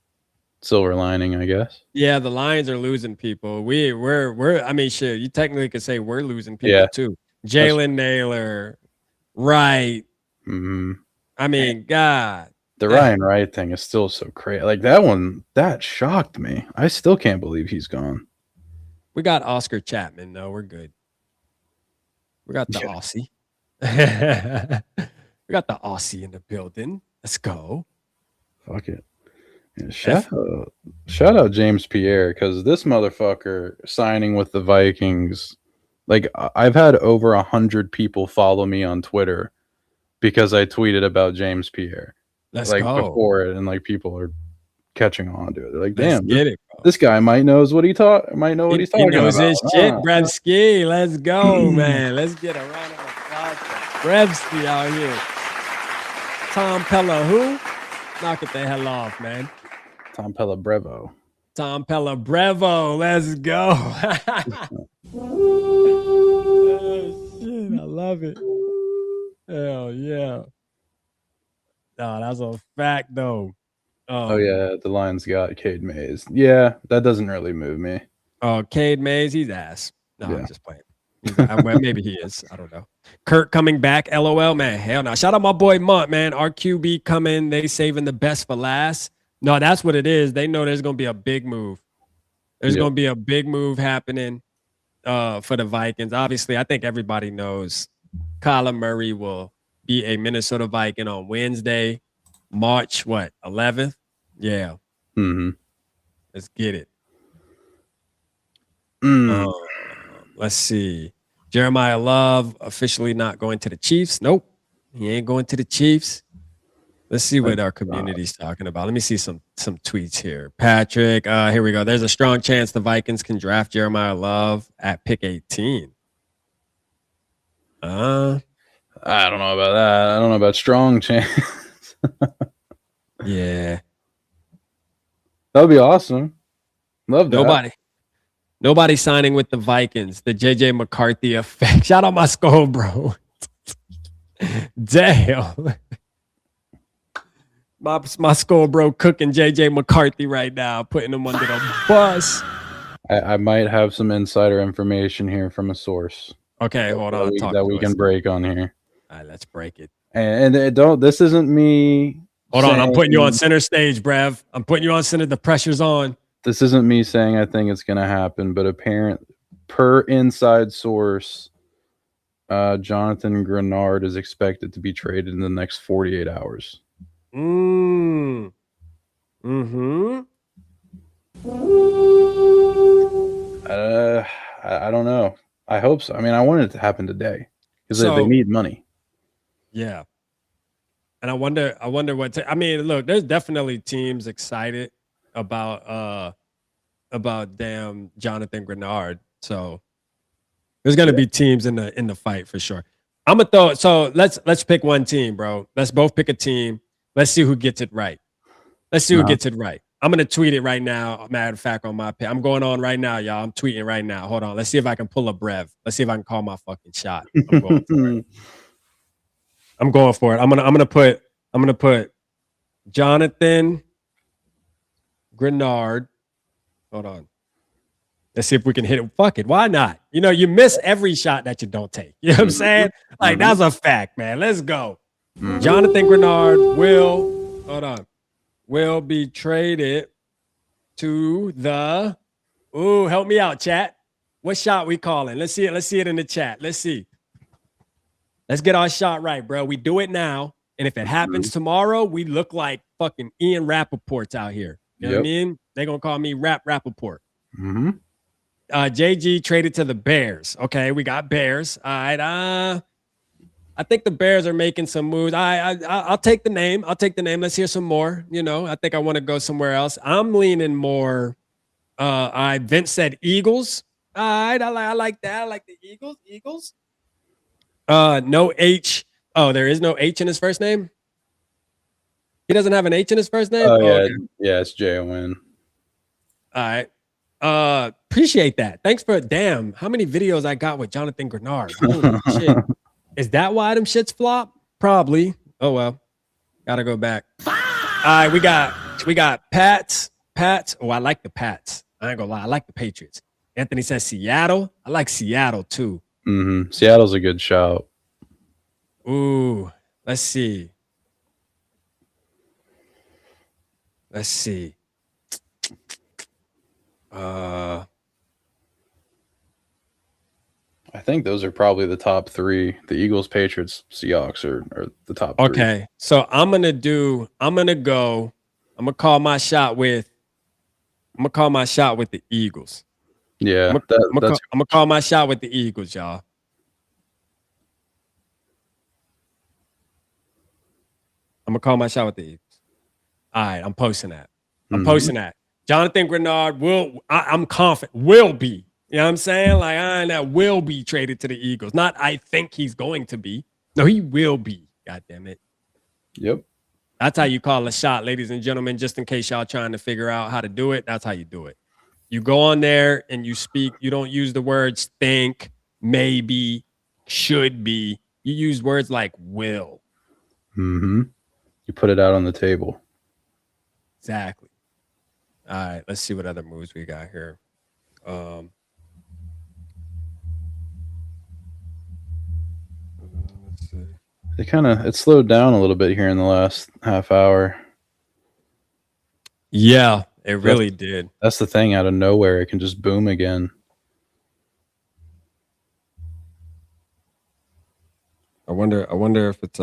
silver lining, I guess. Yeah, the Lions are losing people. We're I mean, shit, you technically could say we're losing people too. Jalen Naylor, Wright. Mm-hmm. I mean, God. The Ryan Wright thing is still so crazy. Like that shocked me. I still can't believe he's gone. We got Oscar Chapman, though. We're good. We got the Aussie. We got the Aussie in the building. Let's go. Fuck it. Yeah, shout out James Pierre, because this motherfucker signing with the Vikings. Like, I've had over 100 people follow me on Twitter because I tweeted about James Pierre. Let's go before it, and like people are catching on to it. They're like, damn, this guy might know what he's talking about. He knows his shit. Brevski, let's go, man. Let's get a round of applause for Brevski out here. Tom Pella, who? Knock it the hell off, man. Tom Pella Brevo. Tom Pella Brevo, let's go. Oh, shit, I love it. Hell yeah. No, that's a fact, though. Oh, yeah, the Lions got Cade Mays. Yeah, that doesn't really move me. Oh, Cade Mays, he's ass. No, I'm just playing. Well, maybe he is. I don't know. Kurt coming back, LOL, man. Hell no. Shout out my boy Mont, man. Our QB coming. They saving the best for last. No, that's what it is. They know there's going to be a big move. There's going to be a big move happening for the Vikings. Obviously, I think everybody knows Kyler Murray will be a Minnesota Viking on Wednesday, March, 11th? Yeah. Mm-hmm. Let's get it. Let's see. Jeremiah Love officially not going to the Chiefs. Nope. He ain't going to the Chiefs. Let's see what our community's talking about. Let me see some tweets here. Patrick, here we go. There's a strong chance the Vikings can draft Jeremiah Love at pick 18. I don't know about that. I don't know about strong chance. Yeah. That would be awesome. Love that. Nobody signing with the Vikings. The JJ McCarthy effect. Shout out my skull, bro. Damn. My skull, bro, cooking JJ McCarthy right now, putting him under the bus. I might have some insider information here from a source. Okay, hold on. That we can break on here. All right, let's break it. And this isn't me. Hold on, I'm putting you on center stage, Brev. I'm putting you on center. The pressure's on. This isn't me saying I think it's going to happen, but per inside source, Jonathan Grenard is expected to be traded in the next 48 hours. Mm-hmm. I don't know. I hope so. I mean, I want it to happen today because they need money. Yeah. And I wonder what I mean, look, there's definitely teams excited about damn Jonathan Grenard. So there's gonna be teams in the fight for sure. I'm gonna throw so let's pick one team, bro. Let's both pick a team. Let's see who gets it right. Let's see who gets it right. I'm gonna tweet it right now. Matter of fact, on my page. I'm going on right now, y'all. I'm tweeting right now. Hold on. Let's see if I can pull a Brev. Let's see if I can call my fucking shot. I'm going for it. I'm gonna put Jonathan Grenard. Hold on. Let's see if we can hit it. Fuck it. Why not? You know, you miss every shot that you don't take. You know what I'm saying? Like, that's a fact, man. Let's go. Jonathan Grenard will be traded to the help me out, chat. What shot we calling? Let's see it. Let's see it in the chat. Let's see. Let's get our shot right, bro. We do it now. And if it happens tomorrow, we look like fucking Ian Rappaport's out here. You know what I mean? They're going to call me Rappaport. Mm-hmm. JG traded to the Bears. Okay, we got Bears. All right. I think the Bears are making some moves. I'll take the name. Let's hear some more. You know, I think I want to go somewhere else. I'm leaning more. Vince said Eagles. All right, I like that. I like the Eagles. No H. Oh, there is no H in his first name? He doesn't have an H in his first name? Oh, yeah. Okay. Yeah, it's J-O-N. All right. Appreciate that. Thanks for damn. How many videos I got with Jonathan Grenard? Holy shit. Is that why them shits flop? Probably. Oh well. Gotta go back. All right, we got Pats. Oh, I like the Pats. I ain't gonna lie. I like the Patriots. Anthony says Seattle. I like Seattle too. Seattle's a good shout. Ooh, let's see. I think those are probably the top three. The Eagles, Patriots, Seahawks are the top three. Okay, so I'm gonna call my shot with the Eagles. Yeah, I'm gonna call my shot with the Eagles, y'all. I'm gonna call my shot with the Eagles. All right, I'm posting that. Posting that. Jonathan Grenard I'm confident, will be. You know what I'm saying? Like, that will be traded to the Eagles. Not I think he's going to be. No, he will be. God damn it. Yep. That's how you call a shot, ladies and gentlemen, just in case y'all trying to figure out how to do it. That's how you do it. You go on there and you speak. You don't use the words think, maybe, should be. You use words like will. You put it out on the table. Exactly. All right, let's see what other moves we got here. Let's see. It slowed down a little bit here in the last half hour. Yeah, it really did. That's the thing. Out of nowhere, it can just boom again. I wonder if it's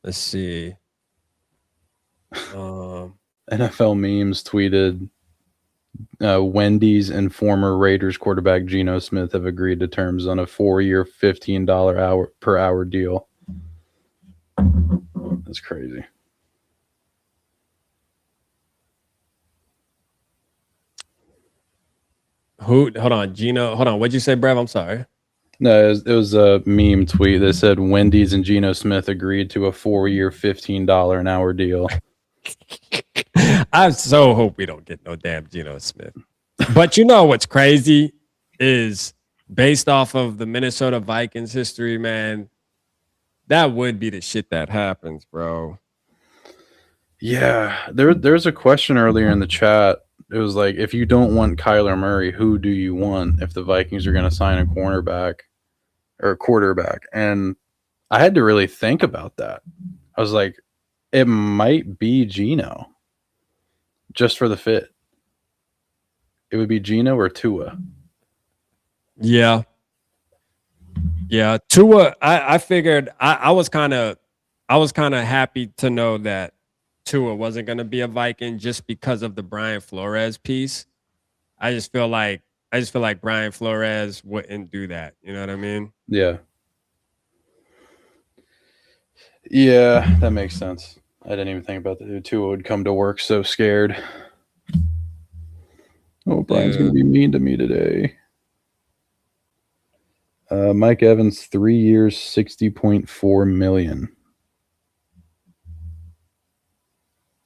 let's see. NFL memes tweeted Wendy's and former Raiders quarterback Geno Smith have agreed to terms on a 4-year, $15 per hour deal. That's crazy. Hold on, Geno. Hold on. What'd you say, Brev? I'm sorry. No, it was a meme tweet that said Wendy's and Geno Smith agreed to a 4-year, $15 an hour deal. I so hope we don't get no damn Geno Smith. But you know what's crazy is based off of the Minnesota Vikings history, man, that would be the shit that happens, bro. Yeah, there's a question earlier in the chat. It was like, if you don't want Kyler Murray, who do you want if the Vikings are going to sign a cornerback or a quarterback? And I had to really think about that. I was like, it might be Geno just for the fit. It would be Geno or Tua. Yeah. Yeah. Tua, I figured I was kind of happy to know that Tua wasn't going to be a Viking just because of the Brian Flores piece. I just feel like Brian Flores wouldn't do that. You know what I mean? Yeah. Yeah, that makes sense. I didn't even think about that. Tua would come to work so scared. Oh, Brian's going to be mean to me today. Mike Evans, 3 years, $60.4 million.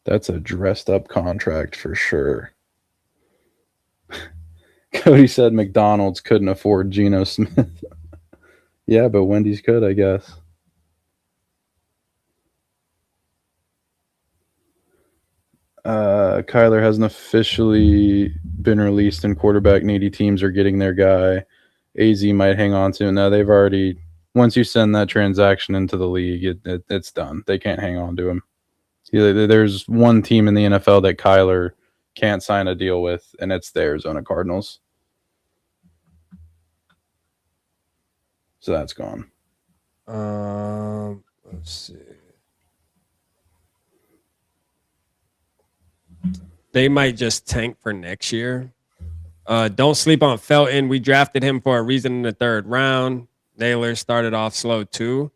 That's a dressed up contract for sure. Cody said McDonald's couldn't afford Geno Smith. Yeah, but Wendy's could, I guess. Kyler hasn't officially been released, and quarterback needy teams are getting their guy. AZ might hang on to. No, they've already. Once you send that transaction into the league, it's done. They can't hang on to him. There's one team in the NFL that Kyler can't sign a deal with, and it's the Arizona Cardinals. So that's gone. Let's see. They might just tank for next year. Don't sleep on Felton. We drafted him for a reason in the 3rd round. Naylor started off slow too.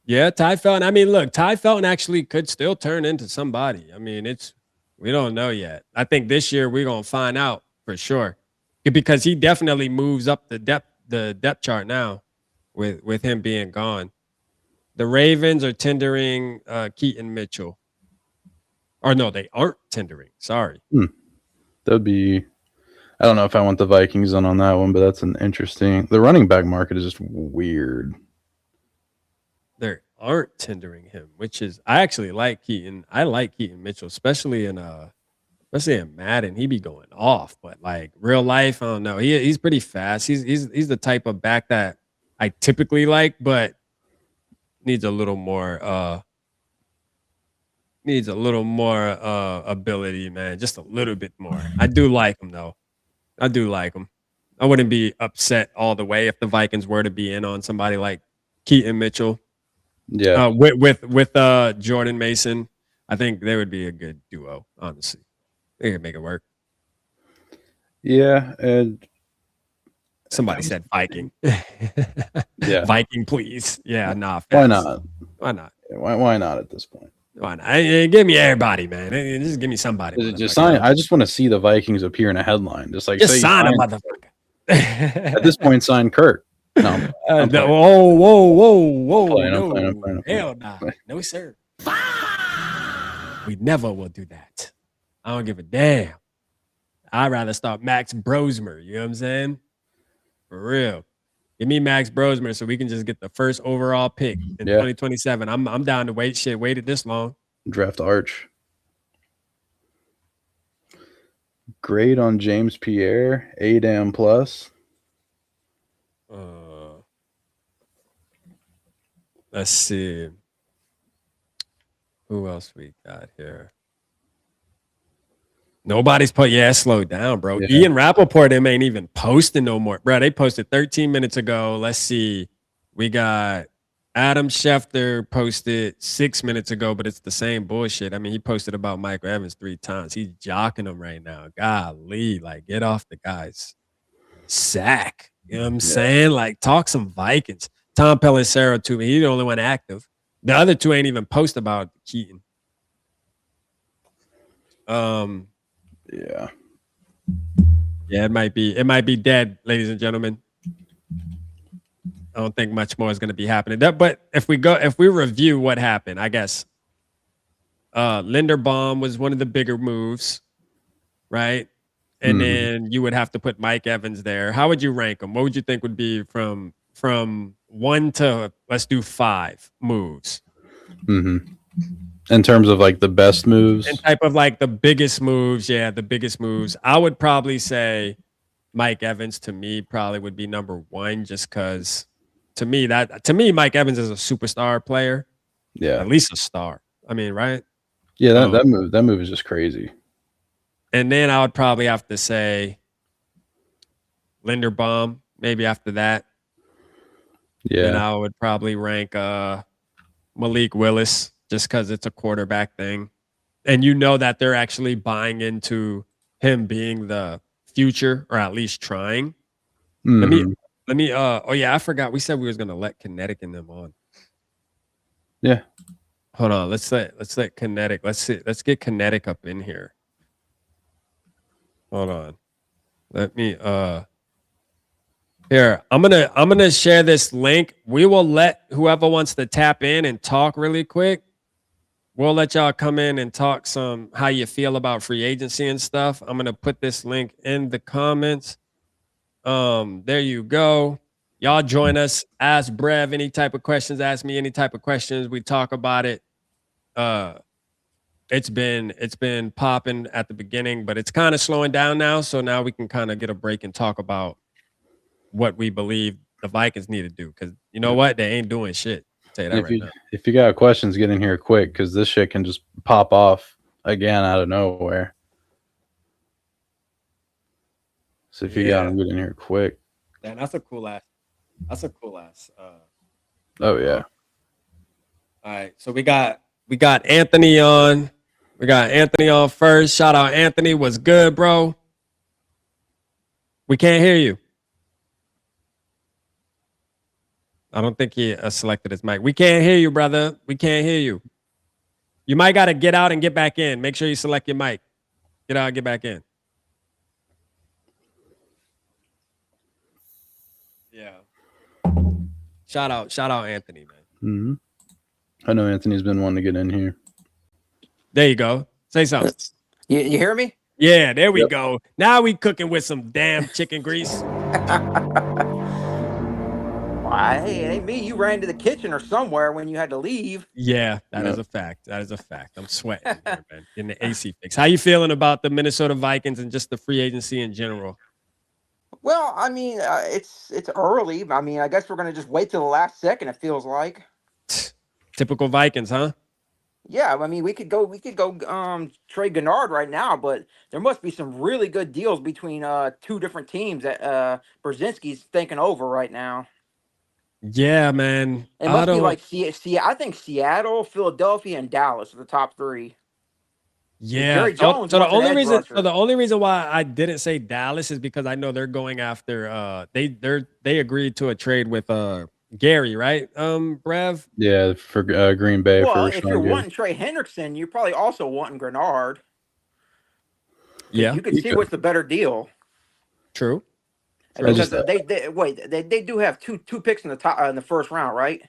Yeah, Ty Felton. I mean, look, Ty Felton actually could still turn into somebody. I mean, we don't know yet. I think this year we're gonna find out for sure, because he definitely moves up the depth chart now with him being gone. The Ravens are tendering Keaton Mitchell. Or no, they aren't tendering. Sorry. That'd be. I don't know if I want the Vikings on that one, but that's an interesting. The running back market is just weird. They aren't tendering him, which is I actually like Keaton. I like Keaton Mitchell, especially in Madden. He be going off, but like real life, I don't know. He's pretty fast. He's the type of back that I typically like, but needs a little more ability, man. Just a little bit more. I do like him though. I do like him. I wouldn't be upset all the way if the Vikings were to be in on somebody like Keaton Mitchell. Yeah. With Jordan Mason, I think they would be a good duo, honestly. They could make it work. Yeah, and somebody said Viking. Yeah. Viking, please. Yeah, nah. Why not? Why not? Why not at this point? Why not? Give me everybody, man. Just give me somebody. Just sign. I just want to see the Vikings appear in a headline. Just like just sign a motherfucker. At this point, sign Kirk. No. Whoa. I'm playing. Hell nah. No, sir. We never will do that. I don't give a damn. I'd rather start Max Brosmer. You know what I'm saying? For real. Give me Max Brosmer so we can just get the first overall pick in 2027. I'm down to wait. Shit, waited this long. Draft Arch. Grade on James Pierre, A-damn plus. Let's see. Who else we got here? Nobody's put. Yeah, slow down, bro. Yeah. Ian Rappaport, them ain't even posting no more, bro. They posted 13 minutes ago. Let's see. We got Adam Schefter posted 6 minutes ago, but it's the same bullshit. I mean, he posted about Michael Evans 3 times. He's jocking him right now. Golly, like get off the guy's sack. You know what I'm saying? Like talk some Vikings. Tom Pelissero too. He's the only one active. The other two ain't even post about Keaton. Yeah. Yeah, it might be dead, ladies and gentlemen. I don't think much more is going to be happening. But if we review what happened, I guess Linderbaum was one of the bigger moves, right? And then you would have to put Mike Evans there. How would you rank them? What would you think would be from 1 to let's do 5 moves? In terms of like the best moves, and type of like the biggest moves, the biggest moves. I would probably say Mike Evans to me probably would be number 1, just because to me Mike Evans is a superstar player. Yeah, at least a star. I mean, right? Yeah, that move is just crazy. And then I would probably have to say Linderbaum, maybe after that. Yeah, and I would probably rank Malik Willis, just because it's a quarterback thing. And you know that they're actually buying into him being the future, or at least trying. Let me I forgot. We said we was gonna let Kinetic and them on. Yeah. Hold on. Let's let Kinetic. Let's get Kinetic up in here. Hold on. Let me here. I'm gonna share this link. We will let whoever wants to tap in and talk really quick. We'll let y'all come in and talk some how you feel about free agency and stuff. I'm gonna put this link in the comments. There you go. Y'all join us. Ask Brev any type of questions. Ask me any type of questions. We talk about it. It's been popping at the beginning, but it's kind of slowing down now. So now we can kind of get a break and talk about what we believe the Vikings need to do. Because you know what? They ain't doing shit. Say that right now. If you got questions, get in here quick, because this shit can just pop off again out of nowhere. So if you got them, get in here quick. Man, that's a cool ass. Oh yeah. All right, so we got Anthony on. We got Anthony on first. Shout out Anthony. What's good, bro? We can't hear you. I don't think he selected his mic. We can't hear you, brother. We can't hear you. You might got to get out and get back in. Make sure you select your mic. Get out and get back in. Yeah. Shout out Anthony, man. I know Anthony's been wanting to get in here. There you go. Say something. You hear me? Yeah, there we Yep. go. Now we cooking with some damn chicken grease. Hey, it ain't me. You ran to the kitchen or somewhere when you had to leave. Yeah, that is Yep. a fact. That is a fact. I'm sweating here, man. Getting the AC fix. How you feeling about the Minnesota Vikings and just the free agency in general? Well, I mean, it's early. I mean, I guess we're gonna just wait till the last second. It feels like. Typical Vikings, huh? Yeah, I mean, we could go trade Gennard right now, but there must be some really good deals between two different teams that Brzezinski's thinking over right now. Yeah, man. It must be like I think Seattle, Philadelphia, and Dallas are the top three. Yeah. Jerry Jones So the wants an only edge reason rusher. the only reason why I didn't say Dallas is because I know they're going after they agreed to a trade with Gary, right? Brev? Yeah, for Green Bay Well, for if you're Sean wanting Trey Hendrickson, you're probably also wanting Grenard. Yeah. You could see what's the better deal. True. Because they do have two picks in the top in the first round, right?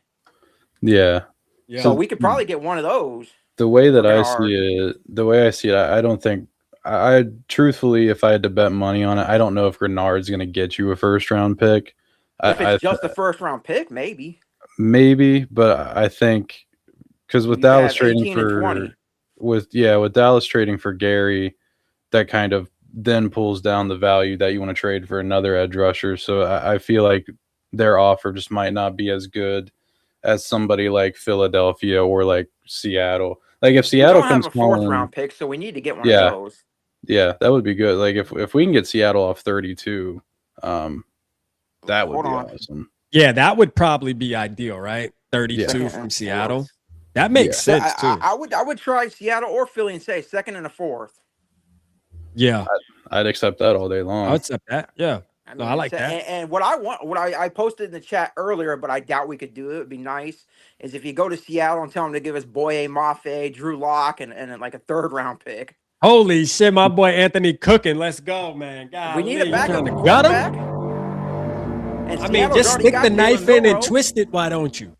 Yeah. Yeah. So we could probably get one of those. The way that I Grenard. see it, I don't think I truthfully, if I had to bet money on it, I don't know if Grenard's going to get you a first round pick. If it's just a first round pick, maybe. Maybe, but I think because with You Dallas have trading 18 and 20. with Dallas trading for Gary, that kind of then pulls down the value that you want to trade for another edge rusher. So I feel like their offer just might not be as good as somebody like Philadelphia or like Seattle. Like if Seattle comes have a fourth round pick, so we need to get one of those. Yeah, that would be good. Like if we can get Seattle off 32, that would be awesome. Yeah, that would probably be ideal, right? 32 from Seattle. That makes sense too. I would try Seattle or Philly and say second and a fourth. Yeah, I'd accept that all day long. I'll accept that. Yeah, I like that. And what I want, what I posted in the chat earlier, but I doubt we could do it. It'd be nice is if you go to Seattle and tell them to give us Boye Mafe, Drew Lock, and like a third round pick. Holy shit, my boy Anthony cooking. Let's go, man. We need a backup got quarterback. him. I mean, just stick the knife in and twist it. Why don't you?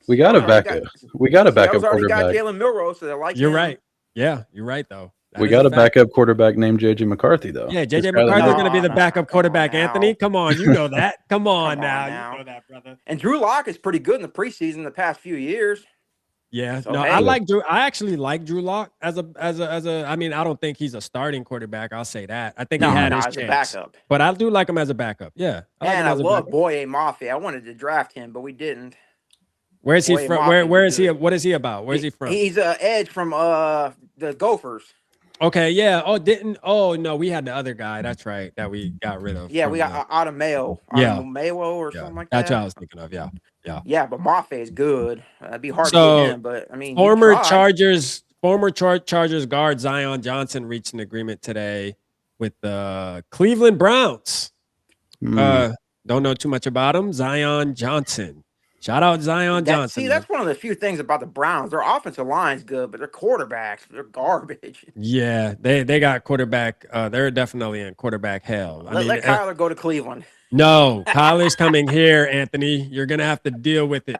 We got a backup. We got a backup already got quarterback. Jalen Milroe, so they like. You're right. Yeah, you're right though. We got a backup quarterback named JJ McCarthy, though. Yeah, JJ McCarthy's going to be the backup quarterback. Anthony, come on, you know that. Come on now, you know that, brother. And Drew Lock is pretty good in the preseason the past few years. Yeah, So, no, hey. I like Drew. I actually like Drew Lock as a. I mean, I don't think he's a starting quarterback. I'll say that. I think he had his as a chance, backup. but I do like him as a backup. Yeah, And I love Boye Mafe. I wanted to draft him, but we didn't. Where's he Boye from? Mafe Where was is he? good. What is he about? Where's he from? He's an edge from the Gophers. Okay, yeah. Oh no, we had the other guy. That's right. That we got rid of. Yeah, we got Mayo. Yeah. Mayo or something like That's that. what I was thinking of. Yeah. Yeah, but Mafe is good. It'd be hard to So, get him, but I mean, former you try. Chargers guard Zion Johnson reached an agreement today with the Cleveland Browns. Don't know too much about him. Zion Johnson. Shout out Zion Johnson. See, that's one of the few things about the Browns. Their offensive line's good, but their quarterbacks, they're garbage. Yeah, they got quarterback. They're definitely in quarterback hell. Let Kyler go to Cleveland. No, Kyler's coming here, Anthony. You're gonna have to deal with it.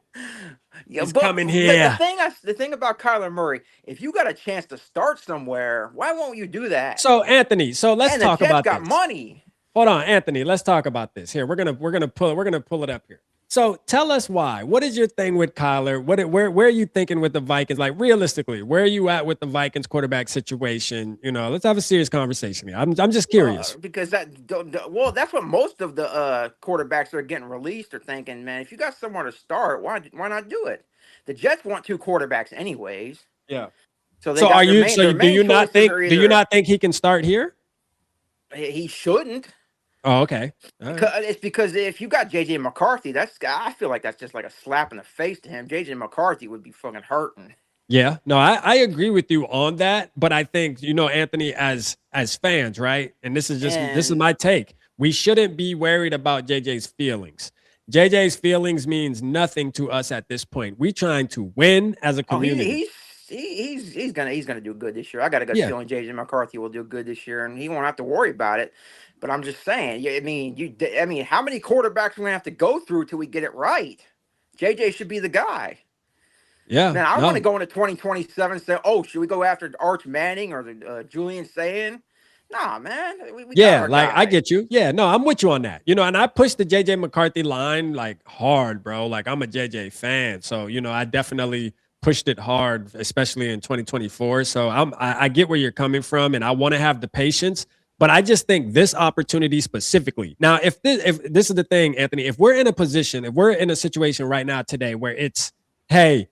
He's coming here. The thing about Kyler Murray, if you got a chance to start somewhere, why won't you do that? So Anthony, let's talk about got this. money. Hold on, Anthony. Let's talk about this. Here, we're gonna pull it up here. So tell us why. What is your thing with Kyler? Where are you thinking with the Vikings? Like realistically, where are you at with the Vikings quarterback situation? You know, let's have a serious conversation here. I'm just curious. Because that's what most of the quarterbacks that are getting released are thinking, man. If you got somewhere to start, why not do it? The Jets want two quarterbacks anyways. Yeah. So do you not think he can start here? He shouldn't. Oh, okay. Right. It's because if you got JJ McCarthy, I feel like that's just like a slap in the face to him. JJ McCarthy would be fucking hurting. Yeah, no, I agree with you on that, but I think, Anthony, as fans, right? And this is my take. We shouldn't be worried about JJ's feelings. JJ's feelings means nothing to us at this point. We trying to win as a community. He's gonna do good this year. I got a good feeling JJ McCarthy will do good this year, and he won't have to worry about it. But I'm just saying, I mean, how many quarterbacks are we gonna have to go through till we get it right? JJ should be the guy. Yeah. Man, I no. want to go into 2027 and say, oh, should we go after Arch Manning or the Julian Sayin? Nah, man. We got Yeah, our like I guy. get you. Yeah, no, I'm with you on that. And I pushed the JJ McCarthy line like hard, bro. Like I'm a JJ fan. So, I definitely pushed it hard, especially in 2024. So I get where you're coming from and I want to have the patience. But I just think this opportunity specifically. Now, if this is the thing, Anthony, if we're in a situation right now today where it's, hey,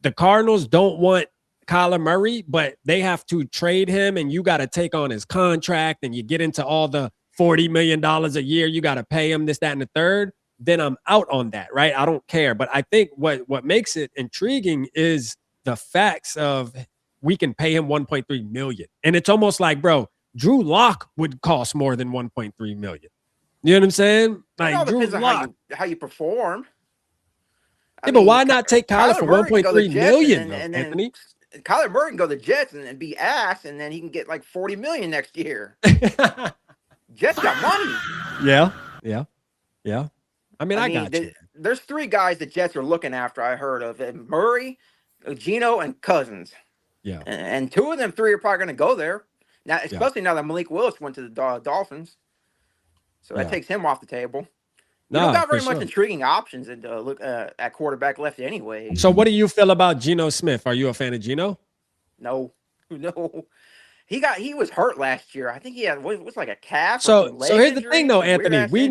the Cardinals don't want Kyler Murray, but they have to trade him and you got to take on his contract and you get into all the $40 million a year, you got to pay him this, that, and the third, then I'm out on that, right? I don't care. But I think what makes it intriguing is the facts of we can pay him 1.3 million. And it's almost like, bro, Drew Lock would cost more than 1.3 million. You know what I'm saying? It all Like Drew depends on Lock. how you perform. Yeah, but why not take Kyler for Murray can go to 1.3 Jets million, and Anthony? then Kyler Murray can go to the Jets and be ass, and then he can get like 40 million next year. Jets got money. Yeah. I mean, I got you. There's 3 guys the Jets are looking after. I heard of Murray, Geno, and Cousins. Yeah. And 2 of them 3 are probably going to go there now, especially now that Malik Willis went to the Dolphins. So that takes him off the table. We don't got very much intriguing options and look at quarterback left anyway. So what do you feel about Geno Smith? Are you a fan of Geno? No. He was hurt last year. I think he had was like a calf. So here's the thing though, Anthony. We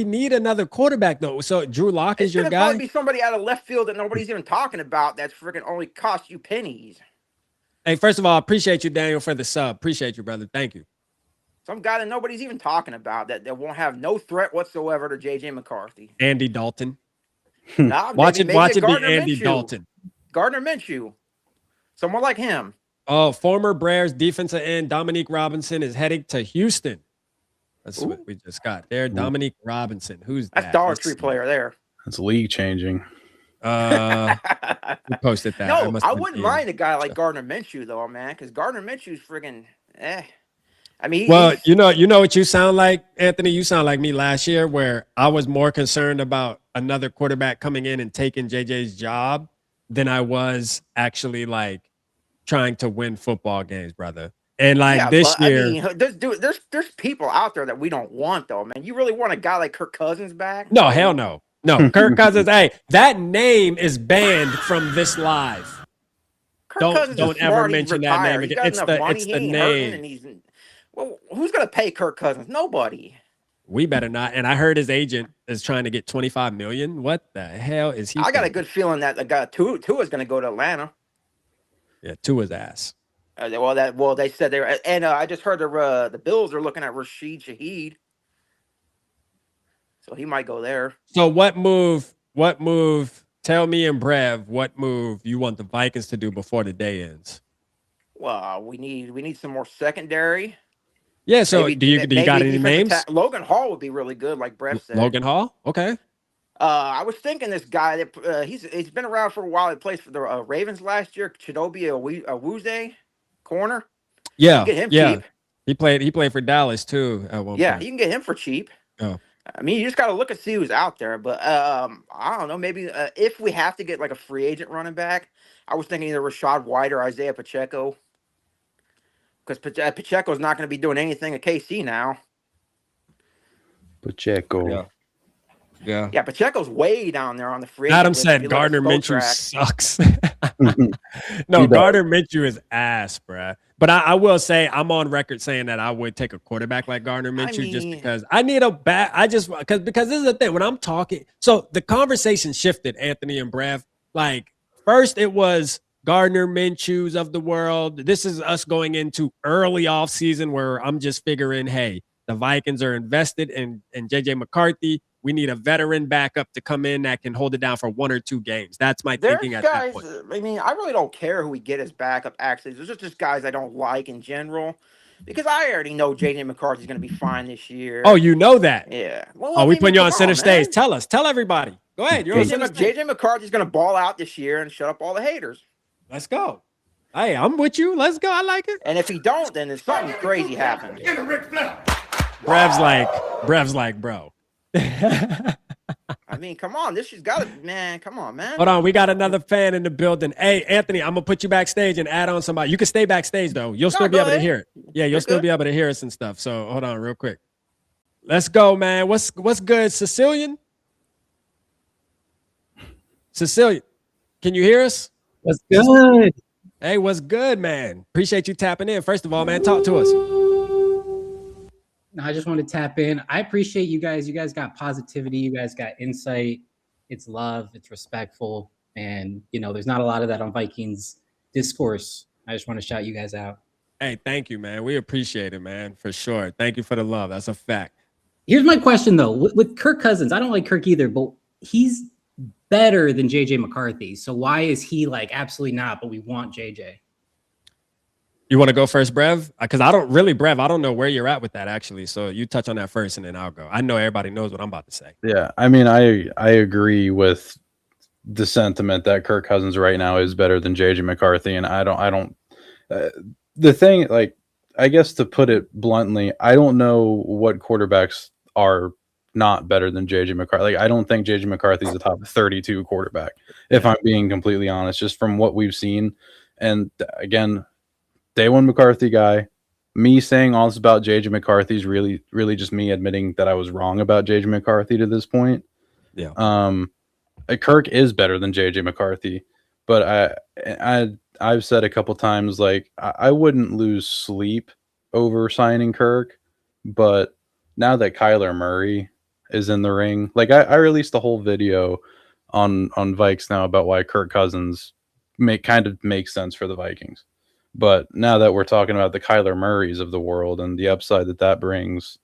need another quarterback though. So Drew Lock is your guy. Probably be somebody out of left field that nobody's even talking about. That's freaking only cost you pennies. Hey, first of all, I appreciate you, Daniel, for the sub. Appreciate you, brother. Thank you. Some guy that nobody's even talking about that won't have no threat whatsoever to JJ McCarthy. Andy Dalton. Nah, watch it be Andy Minshew. Dalton. Gardner Minshew. Someone like him. Oh, former Bears defensive end Dominique Robinson is heading to Houston. That's what we just got there. Dominique Robinson. Who's that? That's Dollar Tree player there. That's league changing. We posted that. No, I wouldn't mind a guy like Gardner Minshew though, man, because Gardner Minshew's friggin' I mean, well, you know what you sound like, Anthony. You sound like me last year, where I was more concerned about another quarterback coming in and taking JJ's job than I was actually like trying to win football games, brother. And like this year, I mean, there's people out there that we don't want though, man. You really want a guy like Kirk Cousins back? No, hell no. No, Kirk Cousins. Hey, that name is banned from this live. Don't ever mention that name again. It's the name. Well, who's gonna pay Kirk Cousins? Nobody. We better not. And I heard his agent is trying to get $25 million. What the hell is he? I got a good feeling that the guy Tua is gonna go to Atlanta. Yeah, Tua's ass. They said they were, and I just heard the Bills are looking at Rashid Shaheed, so he might go there. So what move? Tell me and Brev what move you want the Vikings to do before the day ends. Well, we need some more secondary. Yeah. So do you got any names? Logan Hall would be really good, like Brev said. Logan Hall. Okay. I was thinking this guy that he's been around for a while. He plays for the Ravens last year. Chidobe Awuzie, corner. Yeah, get him cheap. He played for Dallas too at one point. You can get him for cheap. Oh. I mean, you just got to look and see who's out there. But I don't know. Maybe if we have to get like a free agent running back, I was thinking either Rashad White or Isaiah Pacheco. Because Pacheco's not going to be doing anything at KC now. Pacheco. Yeah, Pacheco's way down there on the free. Adam said Gardner Minshew sucks. No, Gardner Minshew is ass, bruh. But I will say I'm on record saying that I would take a quarterback like Gardner Minshew just because I need a back. Because this is the thing when I'm talking. So the conversation shifted, Anthony and Brev. Like first it was Gardner Minshew's of the world. This is us going into early off season where I'm just figuring, hey, the Vikings are invested in JJ McCarthy. We need a veteran backup to come in that can hold it down for 1 or 2 games. That's my thinking at that point. I mean, I really don't care who we get as backup, actually. There's just guys I don't like in general because I already know J.J. McCarthy's going to be fine this year. Oh, you know that? Yeah. Well, we putting you on center stage. Tell us. Tell everybody. Go ahead. You're on center stage. J.J. McCarthy's going to ball out this year and shut up all the haters. Let's go. Hey, I'm with you. Let's go. I like it. And if he don't, then there's something crazy happening. Brev's like, bro. I mean, come on. This has got to, man. Come on, man. Hold on. We got another fan in the building. Hey, Anthony, I'm going to put you backstage and add on somebody. You can stay backstage, though. You'll still be able to hear it. Yeah, you'll still be able to hear us and stuff. So hold on real quick. Let's go, man. What's good, Sicilian? Sicilian, can you hear us? What's good? Hey, what's good, man? Appreciate you tapping in. First of all, man, talk to us. I just want to tap in. I appreciate you guys. You guys got positivity. You guys got insight. It's love. It's respectful. And, there's not a lot of that on Vikings discourse. I just want to shout you guys out. Hey, thank you, man. We appreciate it, man, for sure. Thank you for the love. That's a fact. Here's my question, though. With Kirk Cousins, I don't like Kirk either, but he's better than JJ McCarthy. So why is he absolutely not, but we want JJ? You want to go first, Brev? Because I don't know where you're at with that, actually. So you touch on that first and then I'll go. I know everybody knows what I'm about to say. Yeah, I mean, I agree with the sentiment that Kirk Cousins right now is better than JJ McCarthy. And the thing, I guess to put it bluntly, I don't know what quarterbacks are not better than JJ McCarthy. I don't think JJ McCarthy is a top 32 quarterback, if I'm being completely honest, just from what we've seen. And again, day one McCarthy guy, me saying all this about JJ McCarthy is really, really just me admitting that I was wrong about JJ McCarthy to this point. Yeah. Kirk is better than JJ McCarthy, but I've said a couple times, I wouldn't lose sleep over signing Kirk, but now that Kyler Murray is in the ring, I released a whole video on Vikes now about why Kirk Cousins makes sense for the Vikings. But now that we're talking about the Kyler Murrays of the world and the upside that brings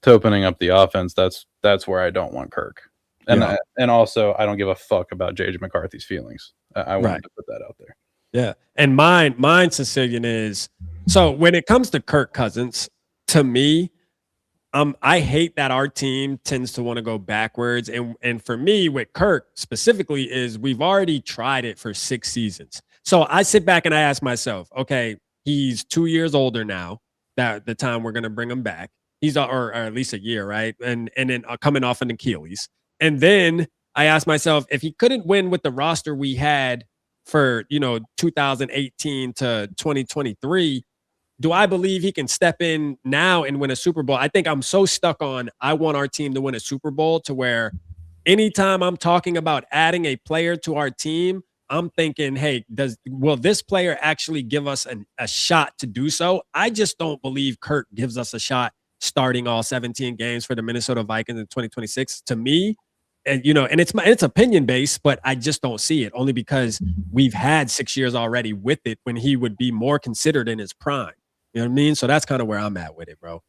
to opening up the offense, that's where I don't want Kirk. And also, I don't give a fuck about JJ McCarthy's feelings. I wanted to put that out there. Yeah. And mine, Sicilian, is, so when it comes to Kirk Cousins, to me, I hate that our team tends to want to go backwards. And for me, with Kirk specifically, is we've already tried it for 6 seasons. So I sit back and I ask myself, okay, he's 2 years older now, that the time we're going to bring him back. He's or at least a year, right? And then coming off an Achilles. And then I ask myself, if he couldn't win with the roster we had for, 2018 to 2023, do I believe he can step in now and win a Super Bowl? I think I'm so stuck on, I want our team to win a Super Bowl, to where anytime I'm talking about adding a player to our team, I'm thinking, hey, will this player actually give us a shot to do so? I just don't believe Kirk gives us a shot starting all 17 games for the Minnesota Vikings in 2026. To me, and and it's opinion based, but I just don't see it, only because we've had 6 years already with it when he would be more considered in his prime. You know what I mean? So that's kind of where I'm at with it, bro.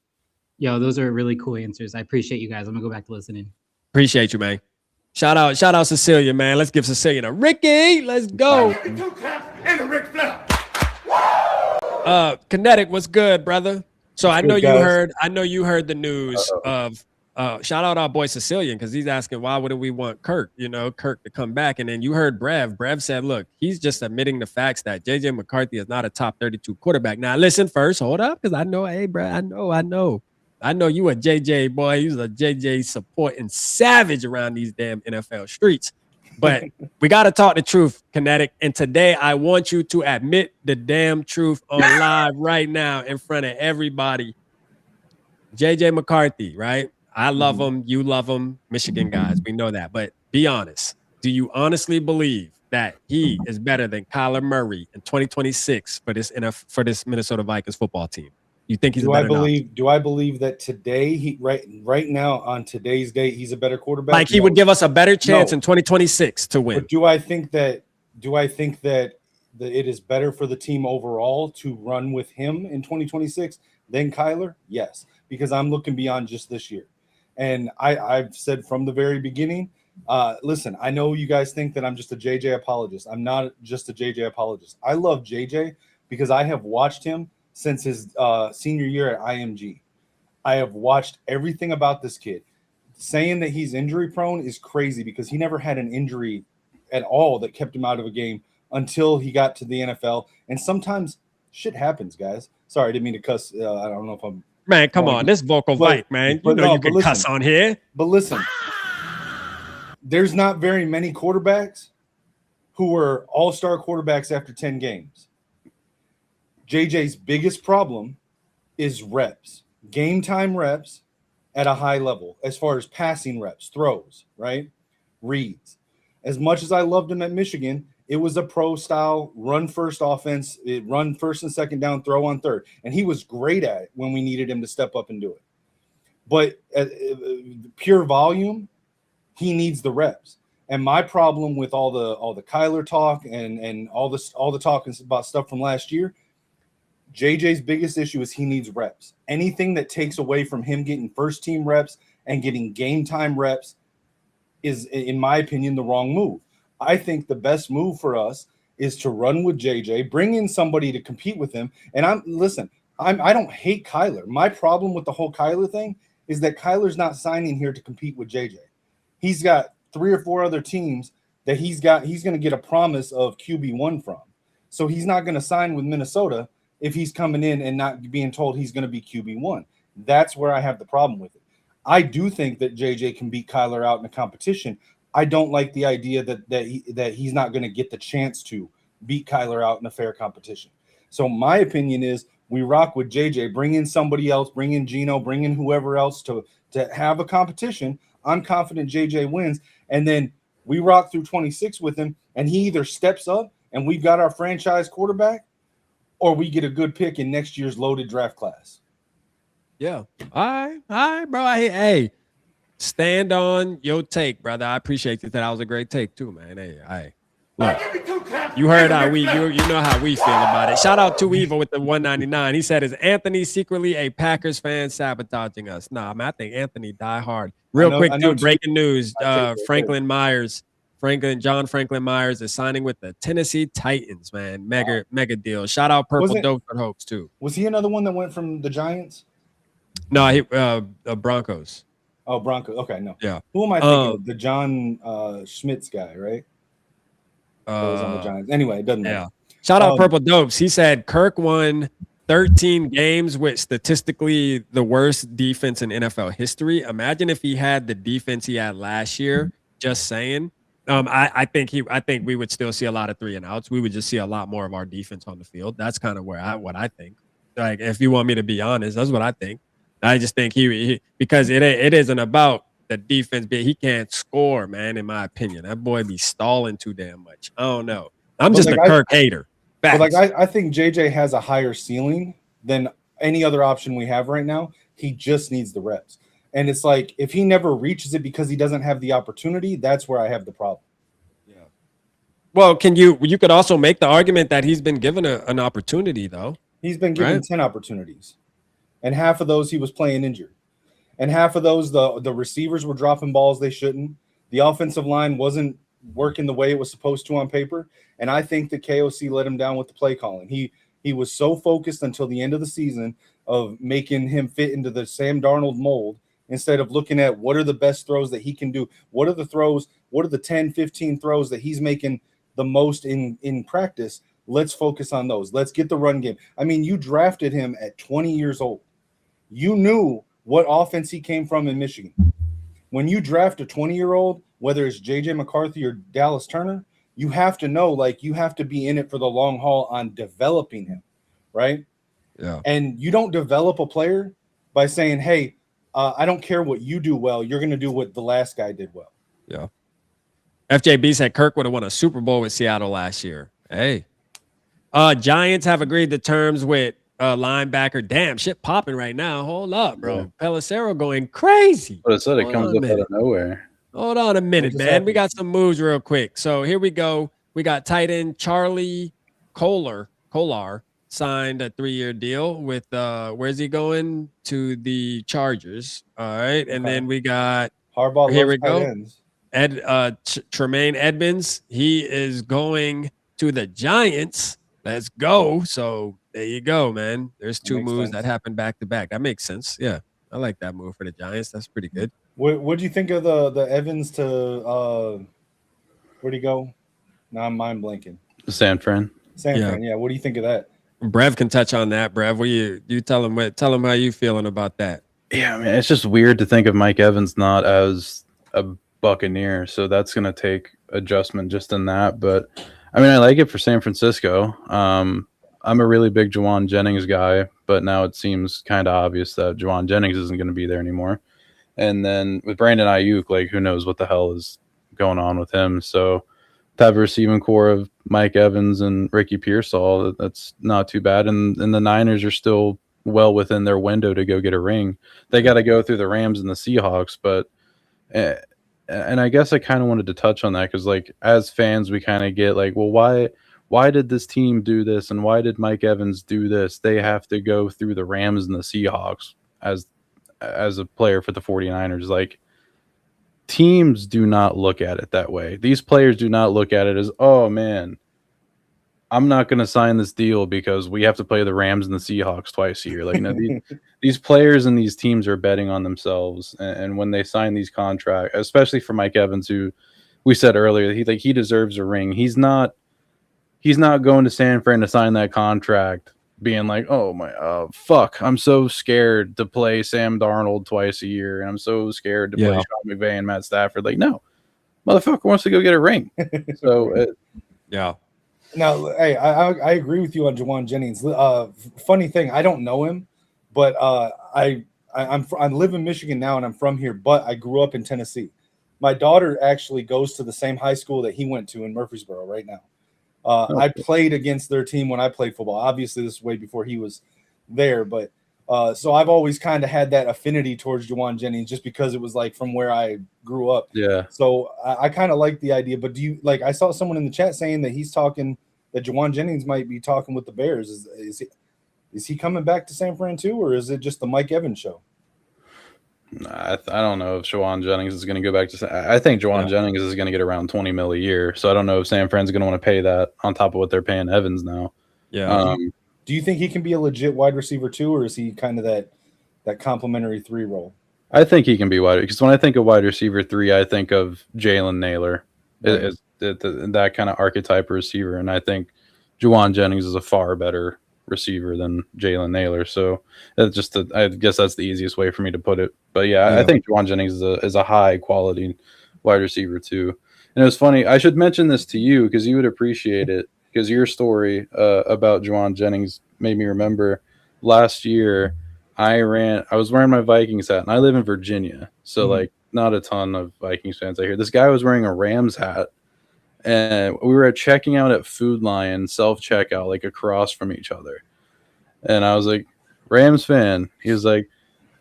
Yo, those are really cool answers. I appreciate you guys. I'm gonna go back to listening. Appreciate you, man. Shout out Cecilia, man. Let's give Cecilia a Ricky. Let's go. Kinetic, what's good, brother? So I know you heard the news of shout out our boy Sicilian, because he's asking, why wouldn't we want Kirk to come back? And then you heard Brev said, look, he's just admitting the facts that JJ McCarthy is not a top 32 quarterback. Now listen first, hold up, because I know, hey, Brev, I know you a JJ boy. You was a JJ supporting savage around these damn NFL streets. But we got to talk the truth, Kinetic. And today I want you to admit the damn truth on live right now in front of everybody. JJ McCarthy, right? I love him. You love him. Michigan guys, we know that. But be honest. Do you honestly believe that he is better than Kyler Murray in 2026 for this Minnesota Vikings football team? You think he's better? Do I believe that today, he right now on today's date, he's a better quarterback? Like he would give us a better chance in 2026 to win. But do I think that it is better for the team overall to run with him in 2026 than Kyler? Yes, because I'm looking beyond just this year. And I've said from the very beginning, listen, I know you guys think that I'm just a JJ apologist. I'm not just a JJ apologist. I love JJ because I have watched him since his senior year at IMG. I have watched everything about this kid. Saying that he's injury prone is crazy because he never had an injury at all that kept him out of a game until he got to the NFL. And sometimes shit happens, guys. Sorry, I didn't mean to cuss. I don't know if I'm... Man, come on. This vocal Vike, man. You can cuss on here. But listen, there's not very many quarterbacks who are all-star quarterbacks after 10 games. JJ's biggest problem is reps, game time reps at a high level, as far as passing reps, throws, right? Reads. As much as I loved him at Michigan, it was a pro style run first offense, run first and second down, throw on third. And he was great at it when we needed him to step up and do it. But pure volume, he needs the reps. And my problem with all the Kyler talk and all the talk about stuff from last year, JJ's biggest issue is he needs reps. Anything that takes away from him getting first team reps and getting game time reps is, in my opinion, the wrong move. I think the best move for us is to run with JJ, bring in somebody to compete with him. And I don't hate Kyler. My problem with the whole Kyler thing is that Kyler's not signing here to compete with JJ. He's got 3 or 4 other teams that he's going to get a promise of QB1 from. So he's not going to sign with Minnesota if he's coming in and not being told he's going to be QB1. That's where I have the problem with it. I do think that JJ can beat Kyler out in a competition. I don't like the idea that he's not going to get the chance to beat Kyler out in a fair competition. So my opinion is we rock with JJ, bring in somebody else, bring in Geno, bring in whoever else to have a competition. I'm confident JJ wins. And then we rock through 26 with him, and he either steps up and we've got our franchise quarterback, or we get a good pick in next year's loaded draft class. Yeah. All right, bro. Hey, stand on your take, brother. I appreciate that. That was a great take too, man. Hey. Look, you heard how you know how we feel about it. Shout out to Evil with the 199. He said, "Is Anthony secretly a Packers fan sabotaging us?" Nah, man. I think Anthony die hard. Real quick, dude. Breaking news: John Franklin Myers is signing with the Tennessee Titans. Man, mega deal. Shout out Purple Dope for Hopes too. Was he another one that went from the Giants? No, he Broncos. Oh, Broncos. Okay, no. Yeah. Who am I thinking of? The John Schmitz guy, right? Was on the Giants. Anyway, it doesn't matter. Yeah. Shout out Purple Dopes. He said Kirk won 13 games with statistically the worst defense in NFL history. Imagine if he had the defense he had last year. Just saying. I think we would still see a lot of 3 and outs. We would just see a lot more of our defense on the field. That's kind of what I think. Like, if you want me to be honest, that's what I think. I just think he because it isn't about the defense, but he can't score, man. In my opinion, that boy be stalling too damn much. I don't know. I'm just a Kirk hater. But I think JJ has a higher ceiling than any other option we have right now. He just needs the reps, and it's like if he never reaches it because he doesn't have the opportunity, that's where I have the problem. Yeah. Well, you could also make the argument that he's been given an opportunity though. He's been given 10 opportunities, and half of those he was playing injured. And half of those, the receivers were dropping balls they shouldn't. The offensive line wasn't working the way it was supposed to on paper. And I think the KOC let him down with the play calling. He was so focused until the end of the season of making him fit into the Sam Darnold mold instead of looking at what are the best throws that he can do. What are the 10, 15 throws that he's making the most in practice? Let's focus on those. Let's get the run game. I mean, you drafted him at 20 years old. You knew what offense he came from in Michigan. When you draft a 20-year-old, whether it's J.J. McCarthy or Dallas Turner, you have to know, you have to be in it for the long haul on developing him, right? Yeah. And you don't develop a player by saying, hey, I don't care what you do well. You're going to do what the last guy did well. Yeah. FJB said Kirk would have won a Super Bowl with Seattle last year. Hey. Giants have agreed to terms with linebacker. Damn, shit popping right now. Hold up, bro. Yeah. Pelissero going crazy. But I said it comes up out of nowhere. Hold on a minute, man. We got some moves real quick. So here we go. We got tight end Charlie Kolar signed a 3-year deal with where's he going? To the Chargers. All right. And then we got Harbaugh. Here we go. Tremaine Edmonds. He is going to the Giants. Let's go. So there you go, man. There's 2 moves that happened back to back. That makes sense. Yeah. I like that move for the Giants. That's pretty good. What do you think of the Evans to where'd he go? Now I'm mind blanking. San Fran. Yeah. What do you think of that? Brev can touch on that. Brev, what you tell him how you feeling about that? Yeah, I mean, it's just weird to think of Mike Evans not as a Buccaneer, so that's going to take adjustment just in that. But I mean, I like it for San Francisco. I'm a really big Jawan Jennings guy, but now it seems kind of obvious that Jawan Jennings isn't going to be there anymore. And then with Brandon Ayuk, like who knows what the hell is going on with him. So to have a receiving core of Mike Evans and Ricky Pearsall, that's not too bad. And the Niners are still well within their window to go get a ring. They got to go through the Rams and the Seahawks, but and I guess I kind of wanted to touch on that because like as fans we kind of get like, well, why did this team do this and why did Mike Evans do this? They have to go through the Rams and the Seahawks as a player for the 49ers. Like teams do not look at it that way. These players do not look at it as, oh man, I'm not going to sign this deal because we have to play the Rams and the Seahawks twice a year. Like, these players and these teams are betting on themselves. And when they sign these contracts, especially for Mike Evans, who we said earlier, he deserves a ring. He's not going to San Fran to sign that contract being like, oh my, fuck, I'm so scared to play Sam Darnold twice a year. And I'm so scared to play Sean McVay and Matt Stafford. Like, no, motherfucker wants to go get a ring. So, yeah. Now, hey, I agree with you on Jawan Jennings. Funny thing, I don't know him, but I live in Michigan now, and I'm from here. But I grew up in Tennessee. My daughter actually goes to the same high school that he went to in Murfreesboro right now. I played against their team when I played football. Obviously, this is way before he was there, but so I've always kind of had that affinity towards Jawan Jennings just because it was like from where I grew up. Yeah. So I kind of like the idea. But do you like? I saw someone in the chat saying that he's talking that Jawan Jennings might be talking with the Bears. Is he coming back to San Fran too, or is it just the Mike Evans show? I don't know if Jawan Jennings is going to go back to. I think Jawan Jennings is going to get around $20 million a year. So I don't know if San Fran's going to want to pay that on top of what they're paying Evans now. Yeah. Do you think he can be a legit wide receiver too, or is he kind of that complimentary 3 role? I think he can be wide because when I think of wide receiver 3, I think of Jalen Naylor is that kind of archetype receiver, and I think Jawan Jennings is a far better receiver than Jalen Naylor. So that's just I guess that's the easiest way for me to put it. But yeah. I think Jawan Jennings is a high quality wide receiver too. And it was funny. I should mention this to you because you would appreciate it. Because your story about Jawan Jennings made me remember last year I was wearing my Vikings hat, and I live in Virginia, so like not a ton of Vikings fans out here. This guy was wearing a Rams hat, and we were checking out at Food Lion self-checkout, like across from each other. And I was like, Rams fan? He was like,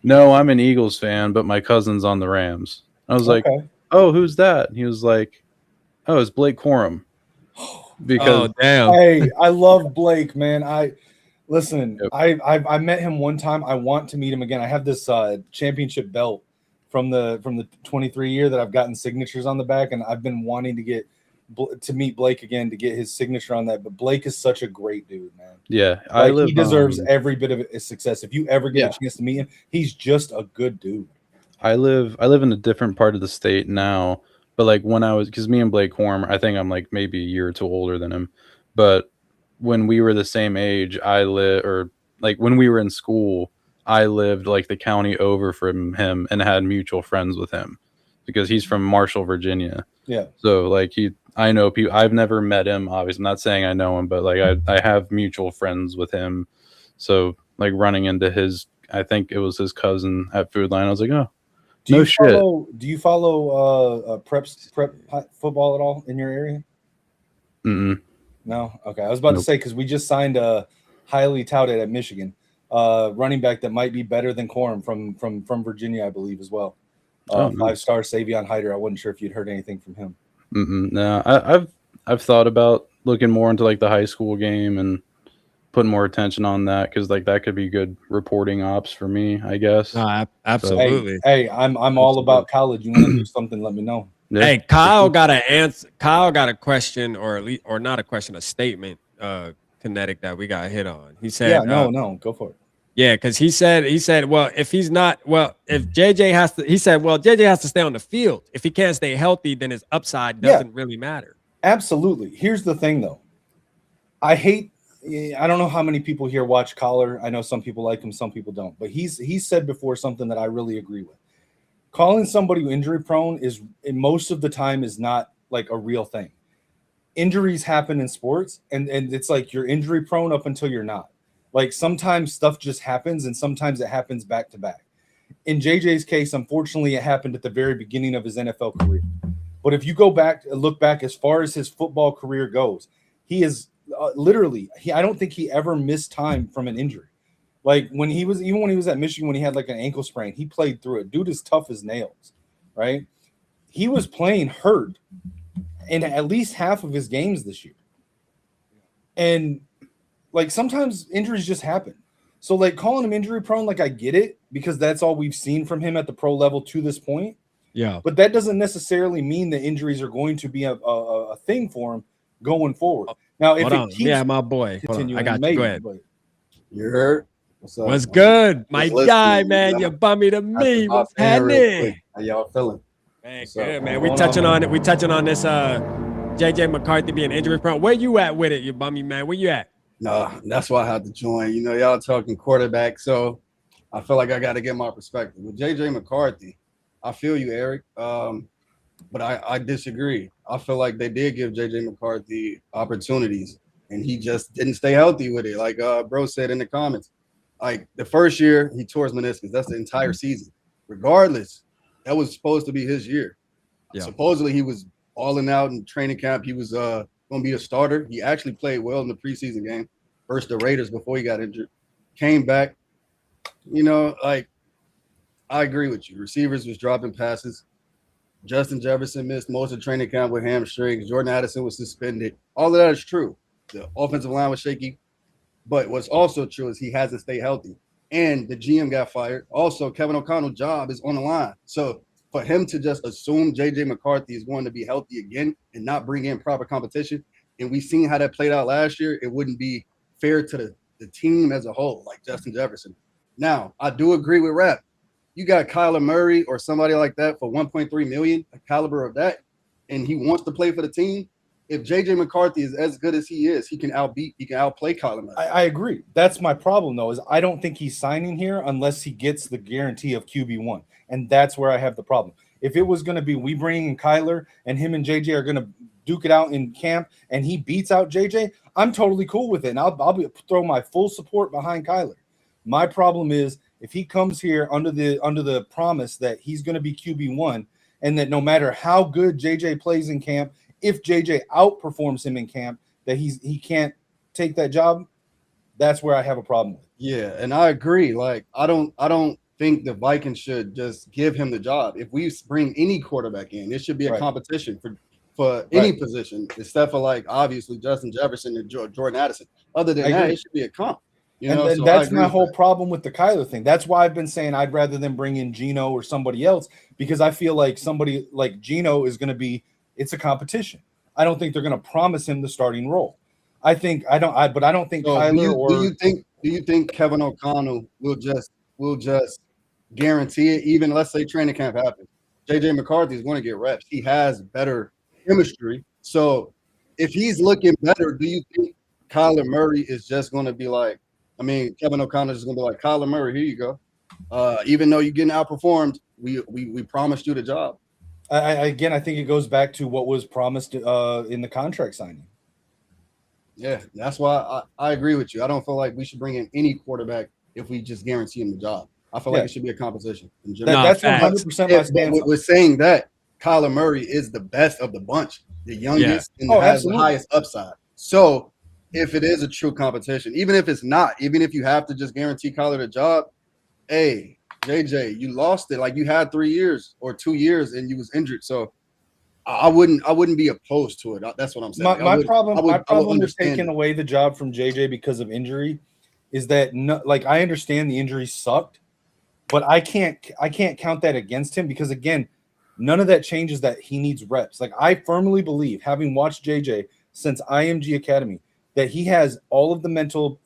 no, I'm an Eagles fan, but my cousin's on the Rams. I was like, oh, who's that? And he was like, oh, it's Blake Corum. Because damn. Hey, I love Blake, man. I met him one time. I want to meet him again. I have this championship belt from the 23 year that I've gotten signatures on the back, and I've been wanting to meet Blake again to get his signature on that. But Blake is such a great dude, man. Yeah, he deserves every bit of his success. If you ever get a chance to meet him, he's just a good dude. I live in a different part of the state now. But like when because me and Blake Corum, I think I'm like maybe a year or two older than him. But when we were the same age, when we were in school, I lived like the county over from him and had mutual friends with him because he's from Marshall, Virginia. Yeah. So like I know people. I've never met him. Obviously, I'm not saying I know him, but like I have mutual friends with him. So like running into I think it was his cousin at Food Lion. I was like, oh. Do you follow prep football at all in your area? Mm-mm. No? Okay. I was about to say, because we just signed a highly touted at Michigan running back that might be better than Corum from Virginia, I believe, as well. 5-star Savion Hyder. I wasn't sure if you'd heard anything from him. No, I've thought about looking more into like the high school game and putting more attention on that because like that could be good reporting ops for me, I guess. No, absolutely. Hey, I'm all about college. You want to do something? Let me know. Yeah. Hey, Kyle got an answer. Kyle got a question, or not a question, a statement. Kinetic that we got hit on. He said, no, go for it. Yeah, because he said, well, if JJ has to, he said, well, JJ has to stay on the field. If he can't stay healthy, then his upside doesn't really matter. Absolutely. Here's the thing, though. I don't know how many people here watch Collar. I know some people like him, some people don't. But he's said before something that I really agree with. calling somebody injury prone is most of the time is not like a real thing. Injuries happen in sports, and it's like you're injury prone up until you're not. Like sometimes stuff just happens, and sometimes it happens back to back. In JJ's case, unfortunately, it happened at the very beginning of his NFL career. But if you go back and look back as far as his football career goes, he is literally, I don't think he ever missed time from an injury. Like when he was at Michigan, when he had like an ankle sprain, he played through it. Dude is tough as nails, right? He was playing hurt in at least half of his games this year. And like sometimes injuries just happen. So like calling him injury prone, like I get it because that's all we've seen from him at the pro level to this point. Yeah. But that doesn't necessarily mean that injuries are going to be a thing for him going forward. Now, if it keeps my boy. I got you. maybe, Go ahead. but You heard? What's up? What's good? My Just guy, listening, man. you You're know. bummy to me. What's happening? How y'all feeling? Man, What's up, good, man? man. We touching on it. We touching on this JJ McCarthy being injury prone. Where you at with it, you bummy, man? Where you at? No, that's why I had to join. You know, y'all talking quarterback, so I feel like I got to get my perspective. With JJ McCarthy, I feel you, Eric, but I disagree. I feel like they did give JJ McCarthy opportunities, and he just didn't stay healthy with it. Like bro said in the comments, like the first year he tore his meniscus. That's the entire season. Regardless, that was supposed to be his year. Yeah. Supposedly he was balling out in training camp. He was going to be a starter. He actually played well in the preseason game versus the Raiders before he got injured. Came back. You know, like, I agree with you. Receivers was dropping passes. Justin Jefferson missed most of training camp with hamstrings. Jordan Addison was suspended. All of that is true. The offensive line was shaky. But what's also true is he hasn't stayed healthy. And the GM got fired. Also, Kevin O'Connell's job is on the line. So for him to just assume JJ McCarthy is going to be healthy again and not bring in proper competition, and we've seen how that played out last year, it wouldn't be fair to the team as a whole, like Justin Jefferson. Now, I do agree with Rap. You got Kyler Murray or somebody like that for $1.3 million, a caliber of that, and he wants to play for the team. If JJ McCarthy is as good as he is, he can outplay Kyler Murray. I agree. That's my problem, though, is I don't think he's signing here unless he gets the guarantee of QB1. And that's where I have the problem. If it was going to be we bring in Kyler and him and JJ are going to duke it out in camp and he beats out JJ, I'm totally cool with it. And I'll throw my full support behind Kyler. My problem is if he comes here under the promise that he's going to be QB1 and that no matter how good JJ plays in camp, if JJ outperforms him in camp, that he can't take that job, that's where I have a problem with. Yeah, and I agree. Like, I don't think the Vikings should just give him the job. If we bring any quarterback in, it should be a competition for any position, except for like obviously Justin Jefferson and Jordan Addison. Other than that, it should be a comp. And that's my whole problem with the Kyler thing. That's why I've been saying I'd rather than bring in Geno or somebody else, because I feel like somebody like Geno is going to be. It's a competition. I don't think they're going to promise him the starting role. I don't think So Kyler do you think Kevin O'Connell will just guarantee it? Even let's say training camp happens, JJ McCarthy is going to get reps. He has better chemistry. So if he's looking better, do you think Kyler Murray is just going to be like? I mean, Kevin O'Connell is going to be like, Kyler Murray, here you go. Even though you're getting outperformed, we promised you the job. I think it goes back to what was promised in the contract signing. Yeah, that's why I agree with you. I don't feel like we should bring in any quarterback if we just guarantee him the job. I feel like it should be a competition. That's 100% my stance. We're saying that Kyler Murray is the best of the bunch, the youngest, and has the highest upside. So if it is a true competition, even if it's not, even if you have to just guarantee Kyler the job, hey, JJ, you lost it. Like you had 3 years or 2 years and you was injured. So I wouldn't be opposed to it. That's what I'm saying. My problem with taking away the job from JJ because of injury is that I understand the injury sucked, but I can't count that against him because again, none of that changes that he needs reps. Like I firmly believe, having watched JJ since IMG Academy, that he has all of the mental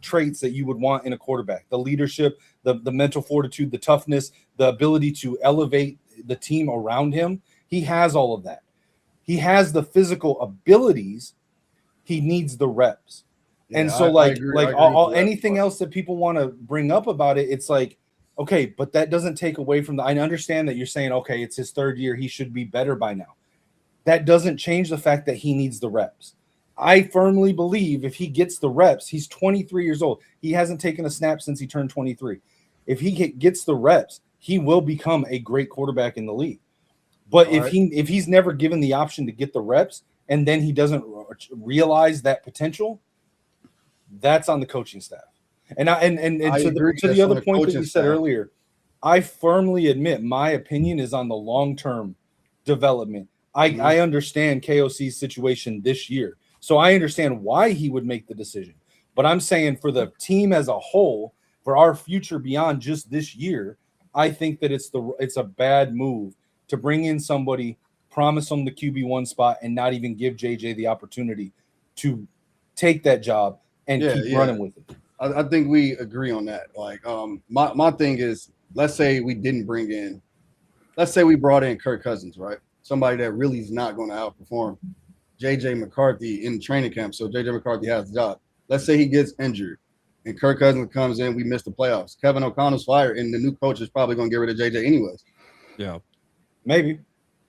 traits that you would want in a quarterback: the leadership, the mental fortitude, the toughness, the ability to elevate the team around him. He has all of that. He has the physical abilities. He needs the reps. Yeah, and so, anything else that people want to bring up about it, it's like, Okay, but that doesn't take away from I understand that you're saying, okay, it's his third year. He should be better by now. That doesn't change the fact that he needs the reps. I firmly believe if he gets the reps, he's 23 years old. He hasn't taken a snap since he turned 23. If he gets the reps, he will become a great quarterback in the league. But if he's never given the option to get the reps and then he doesn't realize that potential, that's on the coaching staff. And to the other point that you said earlier, I firmly admit my opinion is on the long-term development. I understand KOC's situation this year. So I understand why he would make the decision. But I'm saying for the team as a whole, for our future beyond just this year, I think that it's a bad move to bring in somebody, promise them the QB1 spot, and not even give JJ the opportunity to take that job and keep running with it. I think we agree on that. Like, my thing is, let's say we brought in Kirk Cousins, right? Somebody that really is not going to outperform JJ McCarthy in training camp. So JJ McCarthy has the job. Let's say he gets injured and Kirk Cousins comes in, we miss the playoffs. Kevin O'Connell's fired, and the new coach is probably going to get rid of JJ anyways. Yeah. Maybe.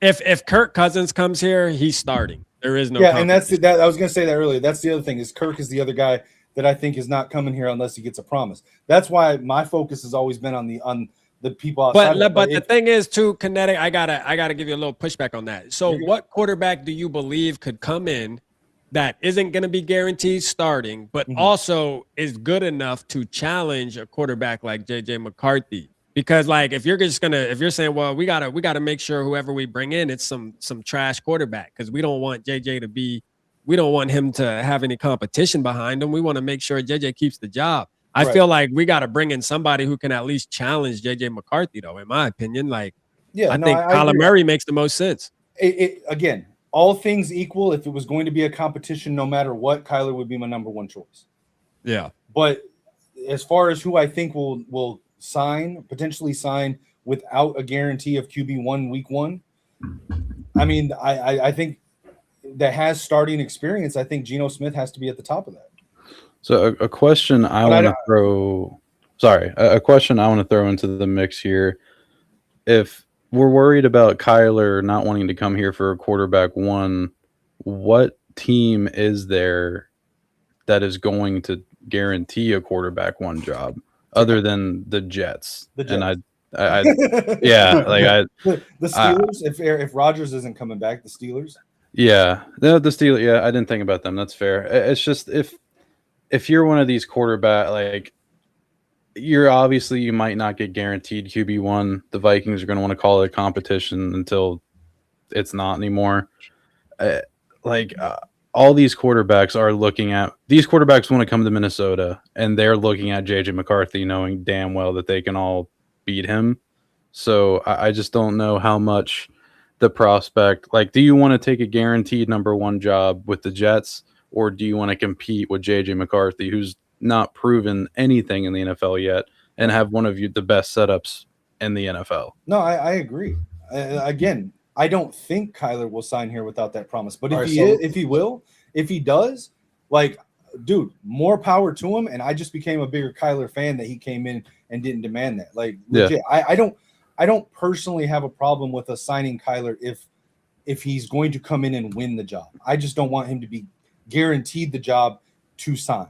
If Kirk Cousins comes here, he's starting. There is no. Yeah, and that's that. I was going to say that earlier. That's the other thing is Kirk is the other guy that I think is not coming here unless he gets a promise. That's why my focus has always been on the people outside. But the thing is, too, Kinetic, I gotta give you a little pushback on that. So, what quarterback do you believe could come in that isn't going to be guaranteed starting, but also is good enough to challenge a quarterback like JJ McCarthy? Because, like, if you're saying, well, we gotta make sure whoever we bring in, it's some trash quarterback, because we don't want JJ we don't want him to have any competition behind him. We want to make sure JJ keeps the job. I feel like we got to bring in somebody who can at least challenge JJ McCarthy, though, in my opinion. Like, I think Kyler Murray makes the most sense. Again, all things equal, if it was going to be a competition, no matter what, Kyler would be my number one choice. Yeah. But as far as who I think will potentially sign without a guarantee of QB1 week 1, I mean, I think that has starting experience. I think Geno Smith has to be at the top of that. So a question I want to throw into the mix here. If we're worried about Kyler not wanting to come here for a quarterback 1, what team is there that is going to guarantee a quarterback 1 job other than the Jets? And the Steelers. If Rodgers isn't coming back, the Steelers. Yeah, the Steelers. Yeah, I didn't think about them. That's fair. It's just if you're one of these quarterback, like, you might not get guaranteed QB1. The Vikings are going to want to call it a competition until it's not anymore. All these quarterbacks want to come to Minnesota, and they're looking at JJ McCarthy knowing damn well that they can all beat him. So I just don't know how much the prospect, like, do you want to take a guaranteed number 1 job with the Jets, or do you want to compete with JJ McCarthy, who's not proven anything in the NFL yet, and have one of the best setups in the NFL? No, I agree. Again, I don't think Kyler will sign here without that promise. But if he does, like, dude, more power to him. And I just became a bigger Kyler fan that he came in and didn't demand that. Like, legit, I don't personally have a problem with us signing Kyler if he's going to come in and win the job. I just don't want him to be guaranteed the job to sign.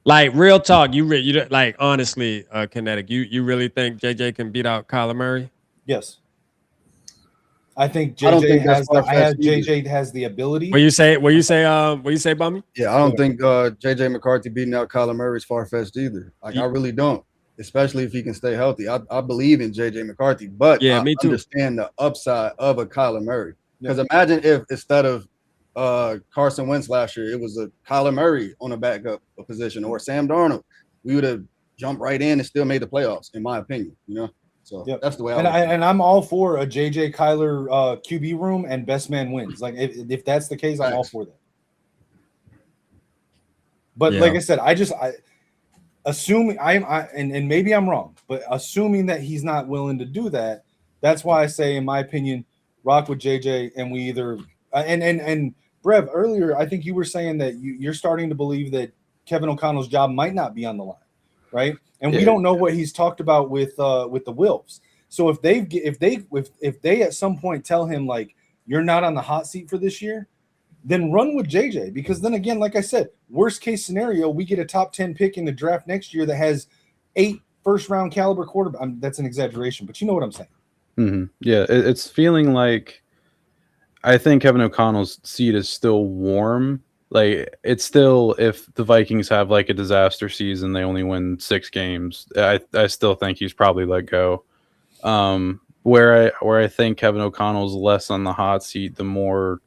Like, real talk, you like, honestly, Kinetic, you really think JJ can beat out Kyler Murray? Yes. I think JJ has the ability. What you say, Bummy? Yeah, I don't think JJ McCarthy beating out Kyler Murray is far-fetched either. Like, I really don't, especially if he can stay healthy. I believe in JJ McCarthy, but I understand the upside of a Kyler Murray. Because imagine if instead of Carson Wentz last year, it was a Kyler Murray on a backup position, or Sam Darnold, we would have jumped right in and still made the playoffs, in my opinion. So that's the way I'm all for a JJ Kyler QB room and best man wins. Like, if that's the case, I'm all for that. But like I said, assuming and maybe I'm wrong, but assuming that he's not willing to do that, that's why I say, in my opinion, rock with JJ, and we either and Brev, earlier, I think you were saying that you're starting to believe that Kevin O'Connell's job might not be on the line, right? And we don't know what he's talked about with the Wilfs. So if they at some point tell him like you're not on the hot seat for this year, then run with JJ, because then again, like I said, worst case scenario, we get a top 10 pick in the draft next year that has 8 first-round caliber quarterback. That's an exaggeration, but you know what I'm saying. Mm-hmm. Yeah, it's feeling like I think Kevin O'Connell's seat is still warm. Like, it's still, if the Vikings have like a disaster season, they only win 6 games, I still think he's probably let go. Where I think Kevin O'Connell's less on the hot seat, the more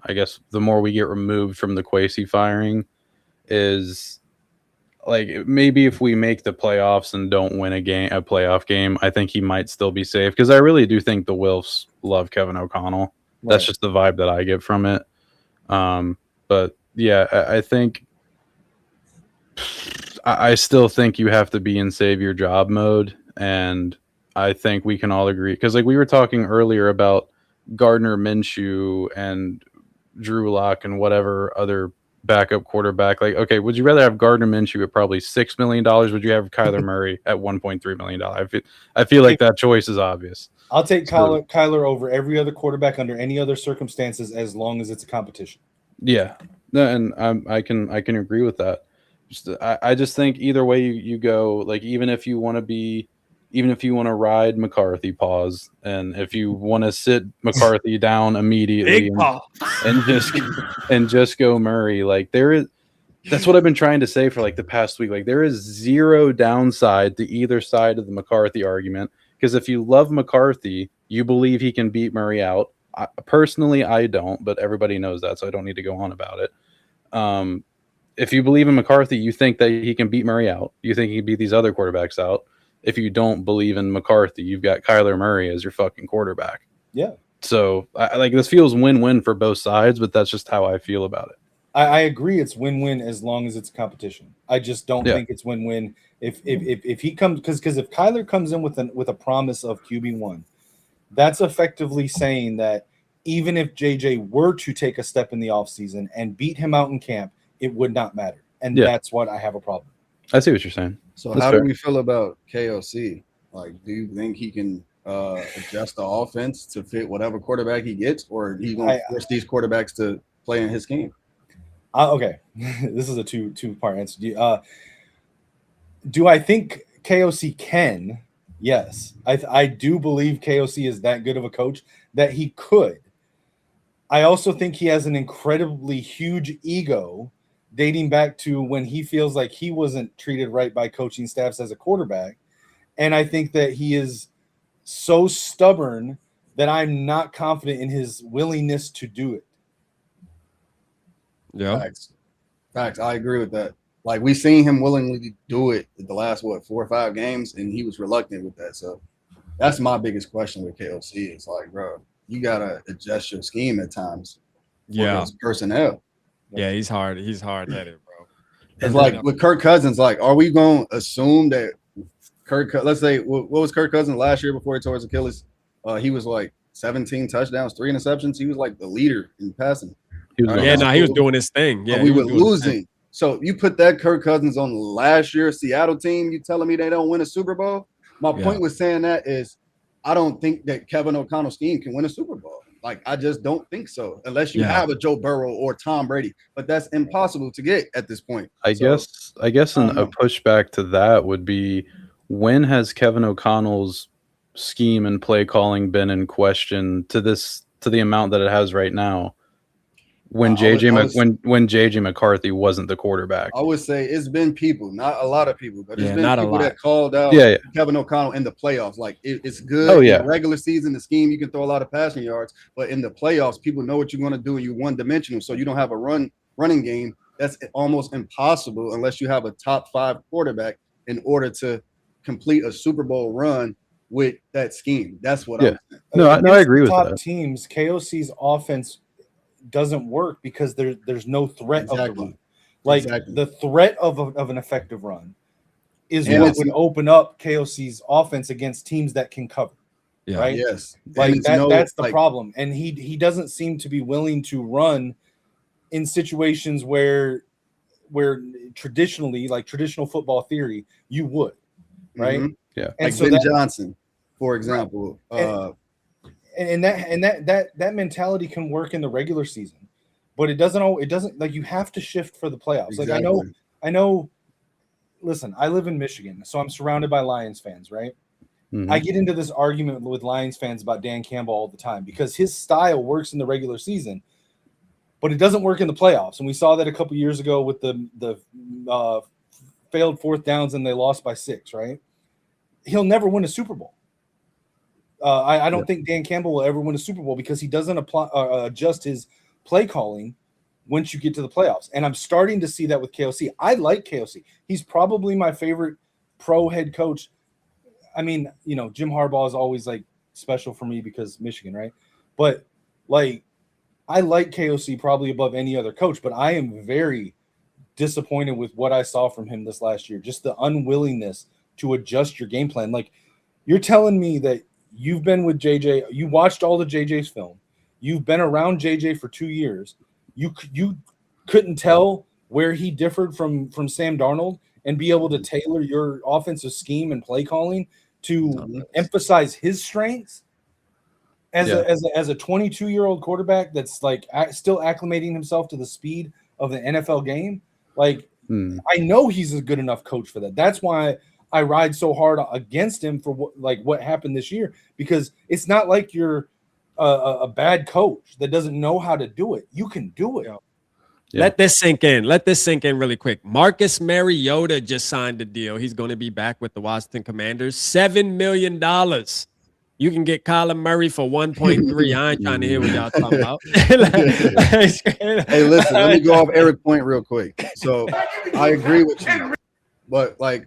we get removed from the Kwesi firing, is like maybe if we make the playoffs and don't win a playoff game, I think he might still be safe, because I really do think the Wilfs love Kevin O'Connell. Right. That's just the vibe that I get from it. But yeah, I think I still think you have to be in save your job mode, and I think we can all agree, because like we were talking earlier about Gardner Minshew and Drew Lock and whatever other backup quarterback. Like, okay, would you rather have Gardner Minshew at probably $6 million? Would you have Kyler Murray at $1.3 million? I feel like that choice is obvious. I'll take Kyler over every other quarterback under any other circumstances, as long as it's a competition. Yeah, and I can agree with that. I just think either way you go, like even if you want to ride McCarthy, pause, and if you want to sit McCarthy down immediately and just go Murray, like that's what I've been trying to say for like the past week. Like, there is zero downside to either side of the McCarthy argument, because if you love McCarthy, you believe he can beat Murray out. Personally, I don't, but everybody knows that, so I don't need to go on about it. If you believe in McCarthy, you think that he can beat Murray out. You think he can beat these other quarterbacks out. If you don't believe in McCarthy, you've got Kyler Murray as your fucking quarterback. Yeah. So like this feels win-win for both sides, but that's just how I feel about it. I agree, it's win-win as long as it's competition. I just don't think it's win-win if he comes, because if Kyler comes in with a promise of QB1, that's effectively saying that even if JJ were to take a step in the offseason and beat him out in camp, it would not matter. And that's what I have a problem. I see what you're saying. So how do we feel about KOC? Like, do you think he can adjust the offense to fit whatever quarterback he gets, or he going to force these quarterbacks to play in his scheme? Okay, this is a two-part answer. Do I think KOC can? Yes, I do believe KOC is that good of a coach that he could. I also think he has an incredibly huge ego, dating back to when he feels like he wasn't treated right by coaching staffs as a quarterback. And I think that he is so stubborn that I'm not confident in his willingness to do it. Yeah. Facts. I agree with that. Like, we seen him willingly do it the last, 4 or 5 games, and he was reluctant with that. So that's my biggest question with KOC. It's like, bro, you got to adjust your scheme at times. Yeah. Personnel. Yeah, he's hard-headed, bro. It's like with Kirk Cousins, like, are we going to assume that let's say, what was Kirk Cousins last year before he tore his Achilles? He was like 17 touchdowns, 3 interceptions. He was like the leader in passing. He was doing his thing. Yeah, we were losing. So you put that Kirk Cousins on last year's Seattle team, you telling me they don't win a Super Bowl? My point with saying that is I don't think that Kevin O'Connell's scheme can win a Super Bowl. Like, I just don't think so, unless you have a Joe Burrow or Tom Brady. But that's impossible to get at this point. I guess a pushback to that would be, when has Kevin O'Connell's scheme and play calling been in question to the amount that it has right now? When JJ McCarthy wasn't the quarterback, I would say it's been people, not a lot of people, but it's been people that called out Kevin O'Connell in the playoffs. Like, it's good in the regular season, the scheme, you can throw a lot of passing yards, but in the playoffs, people know what you're going to do, and you're one-dimensional, so you don't have a running game. That's almost impossible unless you have a top 5 quarterback in order to complete a Super Bowl run with that scheme. That's what I'm saying. No, I agree with that. Top teams, KOC's offense doesn't work because there's no threat of the run. Like, the threat of an effective run is what would open up KOC's offense against teams that can cover. Yeah. Right? Yes. Like, that's the problem. And he doesn't seem to be willing to run in situations where where traditionally, like traditional football theory, you would, right? Mhm. Yeah. And Like so Ben Johnson, for example. and that mentality can work in the regular season, but it doesn't like you have to shift for the playoffs. Like Exactly. I know. Listen, I live in Michigan, so I'm surrounded by Lions fans, right? Mhm. I get into this argument with Lions fans about Dan Campbell all the time because his style works in the regular season, but it doesn't work in the playoffs. And we saw that a couple years ago with the failed fourth downs and they lost by 6, right? He'll never win a Super Bowl. I don't think Dan Campbell will ever win a Super Bowl because he doesn't adjust his play calling once you get to the playoffs. And I'm starting to see that with KOC. I like KOC. He's probably my favorite pro head coach. I mean, you know, Jim Harbaugh is always like special for me because Michigan, right? But like, I like KOC probably above any other coach, but I am very disappointed with what I saw from him this last year. Just the unwillingness to adjust your game plan. Like, you're telling me that you've been with JJ, you watched all of JJ's film, you've been around JJ for 2 years, you couldn't tell where he differed from Sam Darnold and be able to tailor your offensive scheme and play calling to emphasize his strengths as a 22-year-old quarterback that's like still acclimating himself to the speed of the NFL game. Like, I know he's a good enough coach for that. That's why I ride so hard against him for what happened this year, because it's not like you're a bad coach that doesn't know how to do it. You can do it. Yeah. Let this sink in. Let this sink in really quick. Marcus Mariota just signed a deal. He's going to be back with the Washington Commanders. $7 million. You can get Kyler Murray for 1.3. I ain't trying to hear what y'all talking about. Hey, listen, let me go off Eric's point real quick. So I agree with you, but like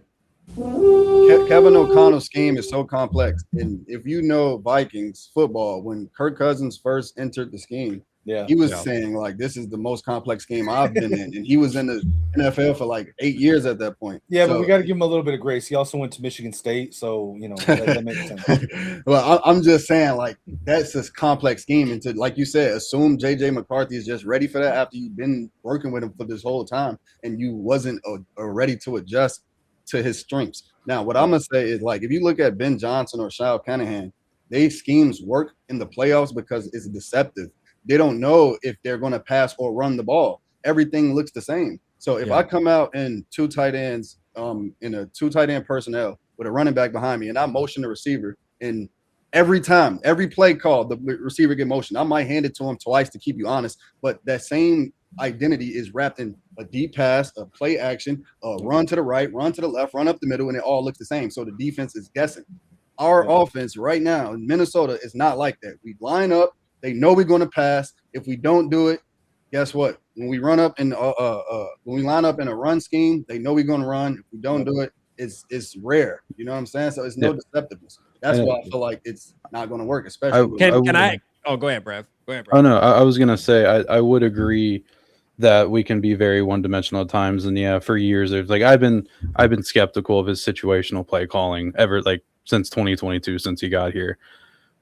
Kevin O'Connell's scheme is so complex. And if you know Vikings football, when Kirk Cousins first entered the scheme, he was saying like, this is the most complex game I've been in. And he was in the NFL for like 8 years at that point. Yeah, but we got to give him a little bit of grace. He also went to Michigan State, so you know that makes sense. Well, I'm just saying, like, that's a complex scheme, and to, like you said, assume JJ McCarthy is just ready for that after you've been working with him for this whole time, and you wasn't ready to adjust to his strengths. Now, what I'm gonna say is, like, if you look at Ben Johnson or Shao Kanahan, they schemes work in the playoffs because it's deceptive. They don't know if they're going to pass or run the ball. Everything looks the same. So if I come out in 2 tight ends, in a 2 tight end personnel with a running back behind me, and I motion the receiver, and every time, every play call, the receiver get motion, I might hand it to him twice to keep you honest, but that same identity is wrapped in a deep pass, a play action, a run to the right, run to the left, run up the middle, and it all looks the same. So the defense is guessing. Our offense right now in Minnesota is not like that. We line up. They know we're going to pass. If we don't do it, guess what? When we run up in when we line up in a run scheme, they know we're going to run. If we don't do it, it's rare. You know what I'm saying? So it's no deceptiveness. That's why I feel like it's not going to work. Especially can I? Oh, go ahead, Brev. Go ahead, Brev. Oh no, I was gonna say I would agree that we can be very one-dimensional at times, and yeah, for years there's like I've been skeptical of his situational play calling ever, like since 2022, since he got here.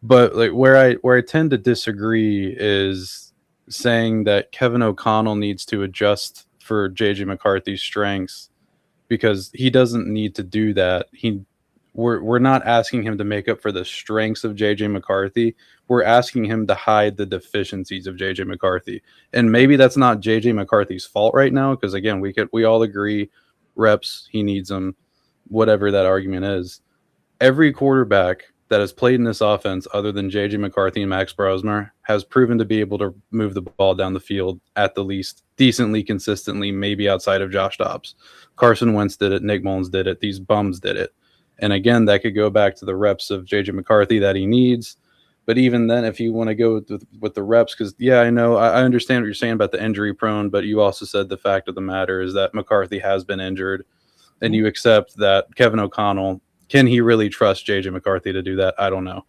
But like where I tend to disagree is saying that Kevin O'Connell needs to adjust for JJ McCarthy's strengths, because he doesn't need to do that. We're not asking him to make up for the strengths of JJ McCarthy. We're asking him to hide the deficiencies of JJ McCarthy. And maybe that's not JJ McCarthy's fault right now, because again, we all agree reps, he needs them, whatever that argument is. Every quarterback that has played in this offense other than JJ McCarthy and Max Brosmer has proven to be able to move the ball down the field at the least decently, consistently, maybe outside of Josh Dobbs. Carson Wentz did it. Nick Mullins did it. These bums did it. And again, that could go back to the reps of JJ McCarthy that he needs. But even then, if you want to go with the reps, because, yeah, I know, I understand what you're saying about the injury prone, but you also said the fact of the matter is that McCarthy has been injured, and you accept that Kevin O'Connell, can he really trust JJ McCarthy to do that? I don't know.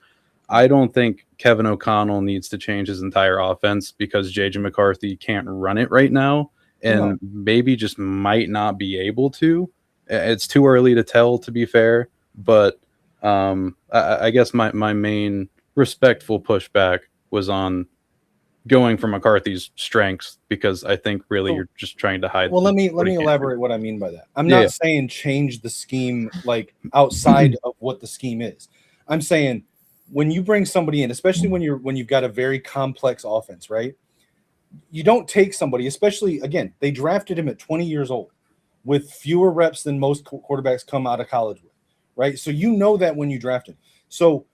I don't think Kevin O'Connell needs to change his entire offense because JJ McCarthy can't run it right now, and maybe just might not be able to. It's too early to tell, to be fair, but I guess my main respectful pushback was on going for McCarthy's strengths, because I think really you're just trying to hide. Well, let me what he can't do. elaborate what I mean by that. I'm not saying change the scheme like outside of what the scheme is. I'm saying when you bring somebody in, especially when you've got a very complex offense, right? You don't take somebody, especially again, they drafted him at 20 years old with fewer reps than most quarterbacks come out of college with, right? So you know that when you draft him. So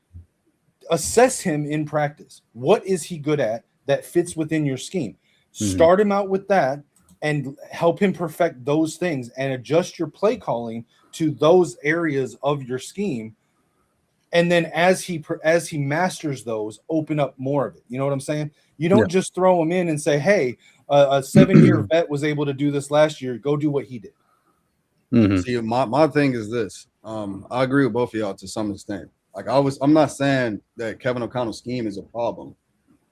assess him in practice. What is he good at that fits within your scheme? Start him out with that and help him perfect those things and adjust your play calling to those areas of your scheme. And then as he masters those, open up more of it. You know what I'm saying? You don't just throw him in and say, hey, a 7-year vet was able to do this last year. Go do what he did. See, my thing is this. I agree with both of y'all to some extent. Like I'm not saying that Kevin O'Connell's scheme is a problem.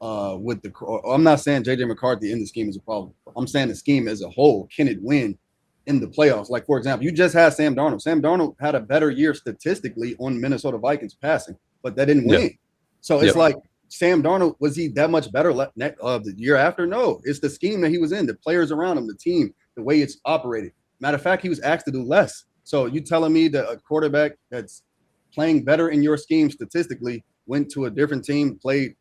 I'm not saying JJ McCarthy in the scheme is a problem. I'm saying the scheme as a whole, can it win in the playoffs? Like, for example, you just had Sam Darnold. Sam Darnold had a better year statistically on Minnesota Vikings passing, but that didn't win. So it's like Sam Darnold, was he that much better the year after? No, it's the scheme that he was in, the players around him, the team, the way it's operated. Matter of fact, he was asked to do less. So you telling me that a quarterback that's playing better in your scheme statistically went to a different team, played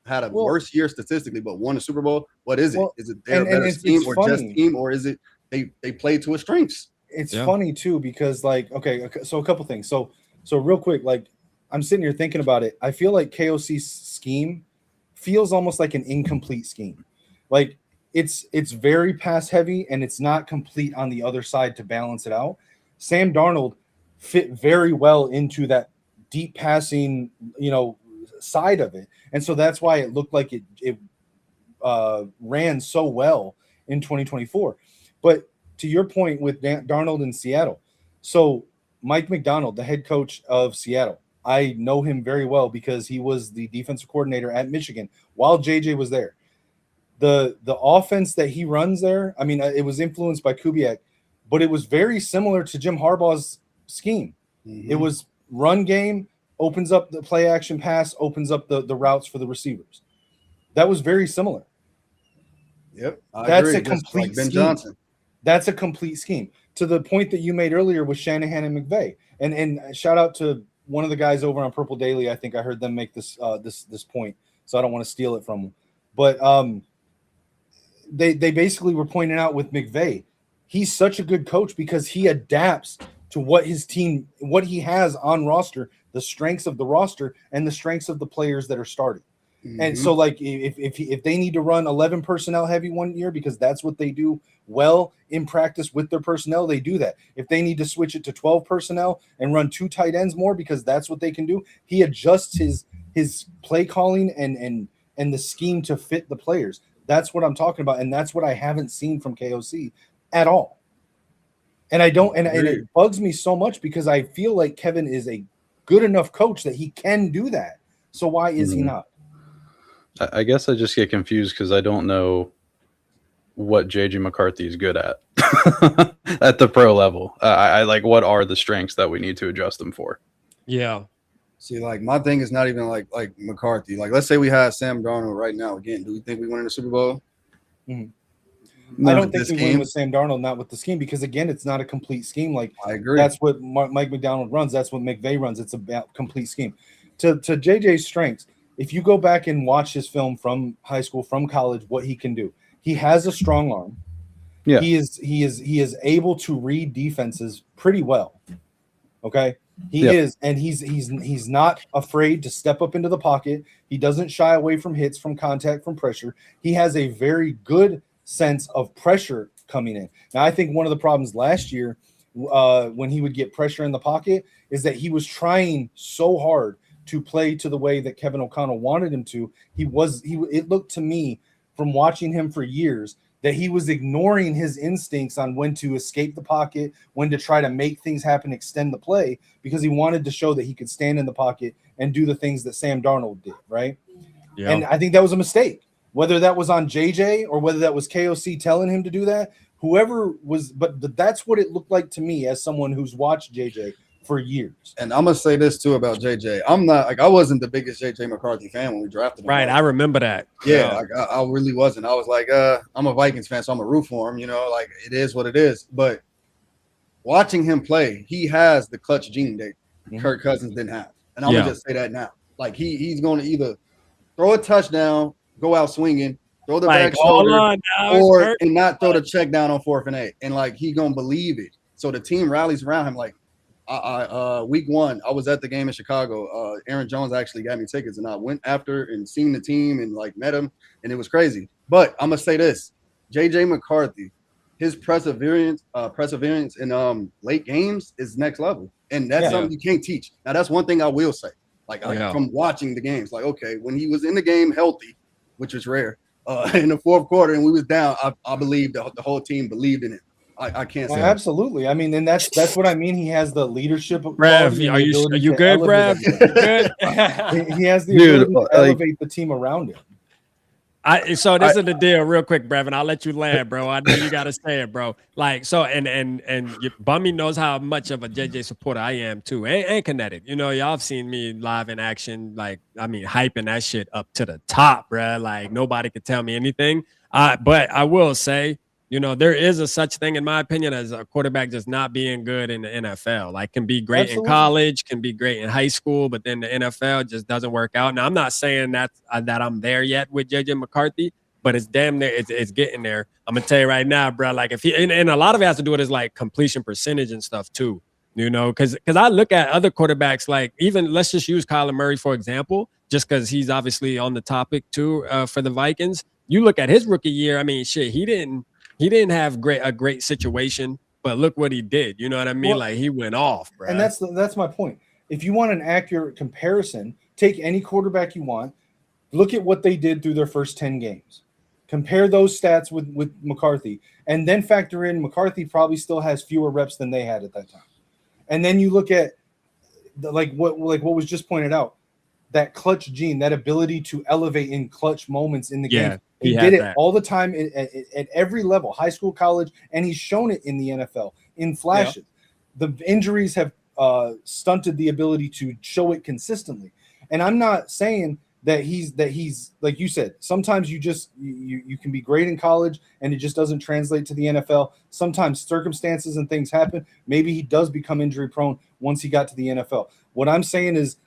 had a worse year statistically, but won a Super Bowl? What is it? Is it their better scheme or just team, or is it they played to his strengths? It's funny too, because like, okay, so a couple things. So real quick, like I'm sitting here thinking about it. I feel like KOC's scheme feels almost like an incomplete scheme. Like it's very pass heavy and it's not complete on the other side to balance it out. Sam Darnold fit very well into that deep passing, side of it. And so that's why it looked like it ran so well in 2024. But to your point with Darnold in Seattle, so Mike McDonald, the head coach of Seattle, I know him very well because he was the defensive coordinator at Michigan while JJ was there. The offense that he runs there, I mean, it was influenced by Kubiak, but it was very similar to Jim Harbaugh's scheme. It was run game, opens up the play action pass, opens up the routes for the receivers. That was very similar. Yep. That's a complete Ben scheme. Johnson. That's a complete scheme. To the point that you made earlier with Shanahan and McVay. And shout out to one of the guys over on Purple Daily. I think I heard them make this point, so I don't want to steal it from them. But they basically were pointing out with McVay, he's such a good coach because he adapts to what his team, what he has on roster, the strengths of the roster and the strengths of the players that are starting. And so like if they need to run 11 personnel heavy one year because that's what they do well in practice with their personnel, they do that. If they need to switch it to 12 personnel and run 2 tight ends more because that's what they can do, he adjusts his play calling and the scheme to fit the players. That's what I'm talking about, and that's what I haven't seen from KOC at all. And I don't, and it bugs me so much because I feel like Kevin is a good enough coach that he can do that. So why is he not? I guess I just get confused because I don't know what JJ McCarthy is good at at the pro level. I like, what are the strengths that we need to adjust him for? Yeah. See, like my thing is not even like McCarthy. Like, let's say we had Sam Darnold right now. Again, do we think we win in the Super Bowl? I don't think we win with Sam Darnold, not with the scheme, because again, it's not a complete scheme. Like I agree. That's what Mike McDonald runs. That's what McVay runs. It's a complete scheme. To JJ's strengths, if you go back and watch his film from high school, from college, what he can do, he has a strong arm. Yeah, he is able to read defenses pretty well. Okay, he is, and he's not afraid to step up into the pocket. He doesn't shy away from hits, from contact, from pressure. He has a very good sense of pressure coming in. Now, I think one of the problems last year when he would get pressure in the pocket is that he was trying so hard to play to the way that Kevin O'Connell wanted him to. It looked to me from watching him for years that he was ignoring his instincts on when to escape the pocket, when to try to make things happen, extend the play, because he wanted to show that he could stand in the pocket and do the things that Sam Darnold did, right? Yeah. And I think that was a mistake. Whether that was on JJ or whether that was KOC telling him to do that, whoever was, but that's what it looked like to me as someone who's watched JJ for years. And I'm gonna say this too about JJ. I'm not like I wasn't the biggest JJ McCarthy fan when we drafted him. Right, I remember that. Yeah, like, I really wasn't. I was like, I'm a Vikings fan, so I'm a root for him. You know, like it is what it is. But watching him play, he has the clutch gene that Kirk Cousins didn't have, and I'm gonna just say that now. Like he's going to either throw a touchdown, go out swinging, throw the back shoulder, or and not throw the check down on 4th and 8, and like he gonna believe it. So the team rallies around him. Like week 1, I was at the game in Chicago. Aaron Jones actually got me tickets, and I went after and seen the team and like met him, and it was crazy. But I'm gonna say this: JJ McCarthy, his perseverance in late games is next level, and that's something you can't teach. Now that's one thing I will say. Like from watching the games, like okay, when he was in the game healthy, which was rare, in the 4th quarter, and we was down, I believe the whole team believed in it. I can't say absolutely. I mean, and that's what I mean. He has the leadership. Brev, are you good, Brev? Good. He has the ability to elevate the team around him. So this is the deal, real quick, Brev, and I'll let you land, bro. I know you gotta say it, bro. Like so, and Bummy knows how much of a JJ supporter I am too, and Kinetic. You know, y'all have seen me live in action. Like, I mean, hyping that shit up to the top, bro. Like nobody could tell me anything. But I will say, you know, there is a such thing, in my opinion, as a quarterback just not being good in the NFL. Like, can be great in college, can be great in high school, but then the NFL just doesn't work out. Now, I'm not saying that I'm there yet with JJ McCarthy, but it's damn near, it's getting there. I'm gonna tell you right now, bro. Like, if he and a lot of it has to do with his like completion percentage and stuff too. You know, because I look at other quarterbacks, like even let's just use Kyler Murray for example, just because he's obviously on the topic too for the Vikings. You look at his rookie year. I mean, shit, he didn't have a great situation, but look what he did. You know what I mean? Well, like he went off, bro. And that's my point. If you want an accurate comparison, take any quarterback you want, look at what they did through their first 10 games. Compare those stats with McCarthy, and then factor in McCarthy probably still has fewer reps than they had at that time. And then you look at what was just pointed out, that clutch gene, that ability to elevate in clutch moments in the game. He did it all the time at every level, high school, college, and he's shown it in the NFL in flashes. Yeah. The injuries have stunted the ability to show it consistently. And I'm not saying that he's like you said, sometimes you can be great in college and it just doesn't translate to the NFL. Sometimes circumstances and things happen. Maybe he does become injury prone once he got to the NFL. What I'm saying is,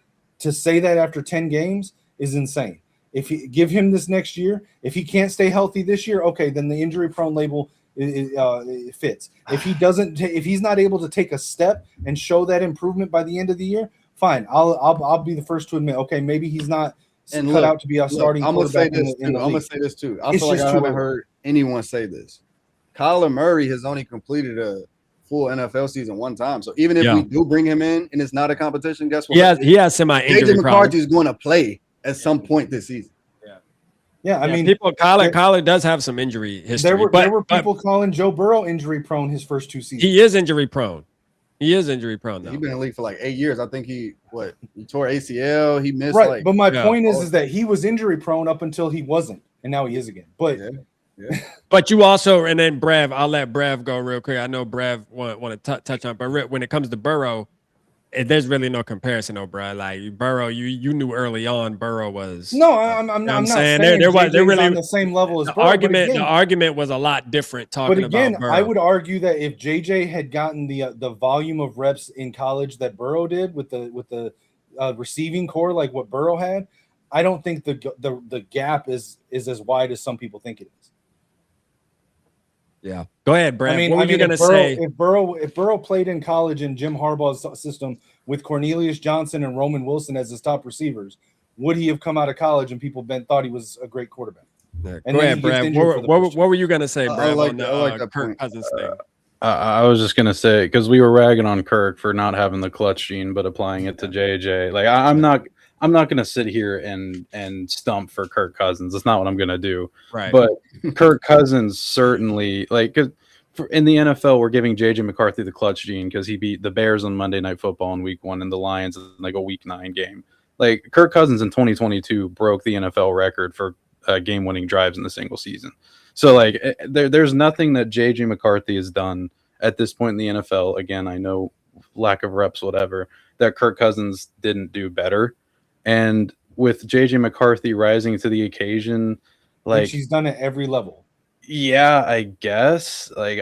to say that after 10 games is insane. If you give him this next year, if he can't stay healthy this year, okay, then the injury prone label it fits. If he doesn't, if he's not able to take a step and show that improvement by the end of the year, fine. I'll be the first to admit, okay, maybe he's not cut out to be a starting quarterback in the league. I'm gonna say this too. I feel like I haven't heard anyone say this. Kyler Murray has only completed a full NFL season one time. So even if we do bring him in and it's not a competition, guess what? He has semi-injury JJ McCarthy is going to play at some point this season. I mean, Kyler does have some injury history. There were people calling Joe Burrow injury prone his first 2 seasons. He is injury prone. He's been in the league for like 8 years. I think he tore ACL. He missed but my point is that he was injury prone up until he wasn't, and now he is again. But but you also, and then Brev, I'll let Brev go real quick. I know Brev want to touch on, but when it comes to Burrow, there's really no comparison, though, bro. Like Burrow, you knew early on Burrow was. No, I'm not saying they're really on the same level as Burrow. The argument was a lot different. Talking about Burrow. I would argue that if JJ had gotten the volume of reps in college that Burrow did with the receiving core, like what Burrow had, I don't think the gap is as wide as some people think it is. Yeah, go ahead, Brad. What were you gonna say? If Burrow played in college in Jim Harbaugh's system with Cornelius Johnson and Roman Wilson as his top receivers, would he have come out of college and people thought he was a great quarterback? Go ahead, Brad. What were you gonna say, Brad? I like the Kirk Cousins thing. I was just gonna say, because we were ragging on Kirk for not having the clutch gene, but applying it to JJ. Like I'm not gonna sit here and stump for Kirk Cousins. That's not what I'm gonna do. Right. But Kirk Cousins certainly, like, because in the NFL, we're giving JJ McCarthy the clutch gene because he beat the Bears on Monday Night Football in Week 1 and the Lions in like a Week 9 game. Like Kirk Cousins in 2022 broke the NFL record for game-winning drives in the single season. So there's nothing that JJ McCarthy has done at this point in the NFL. Again, I know lack of reps, whatever, that Kirk Cousins didn't do better. And with JJ McCarthy rising to the occasion, like Which he's done at every level. Yeah, I guess. Like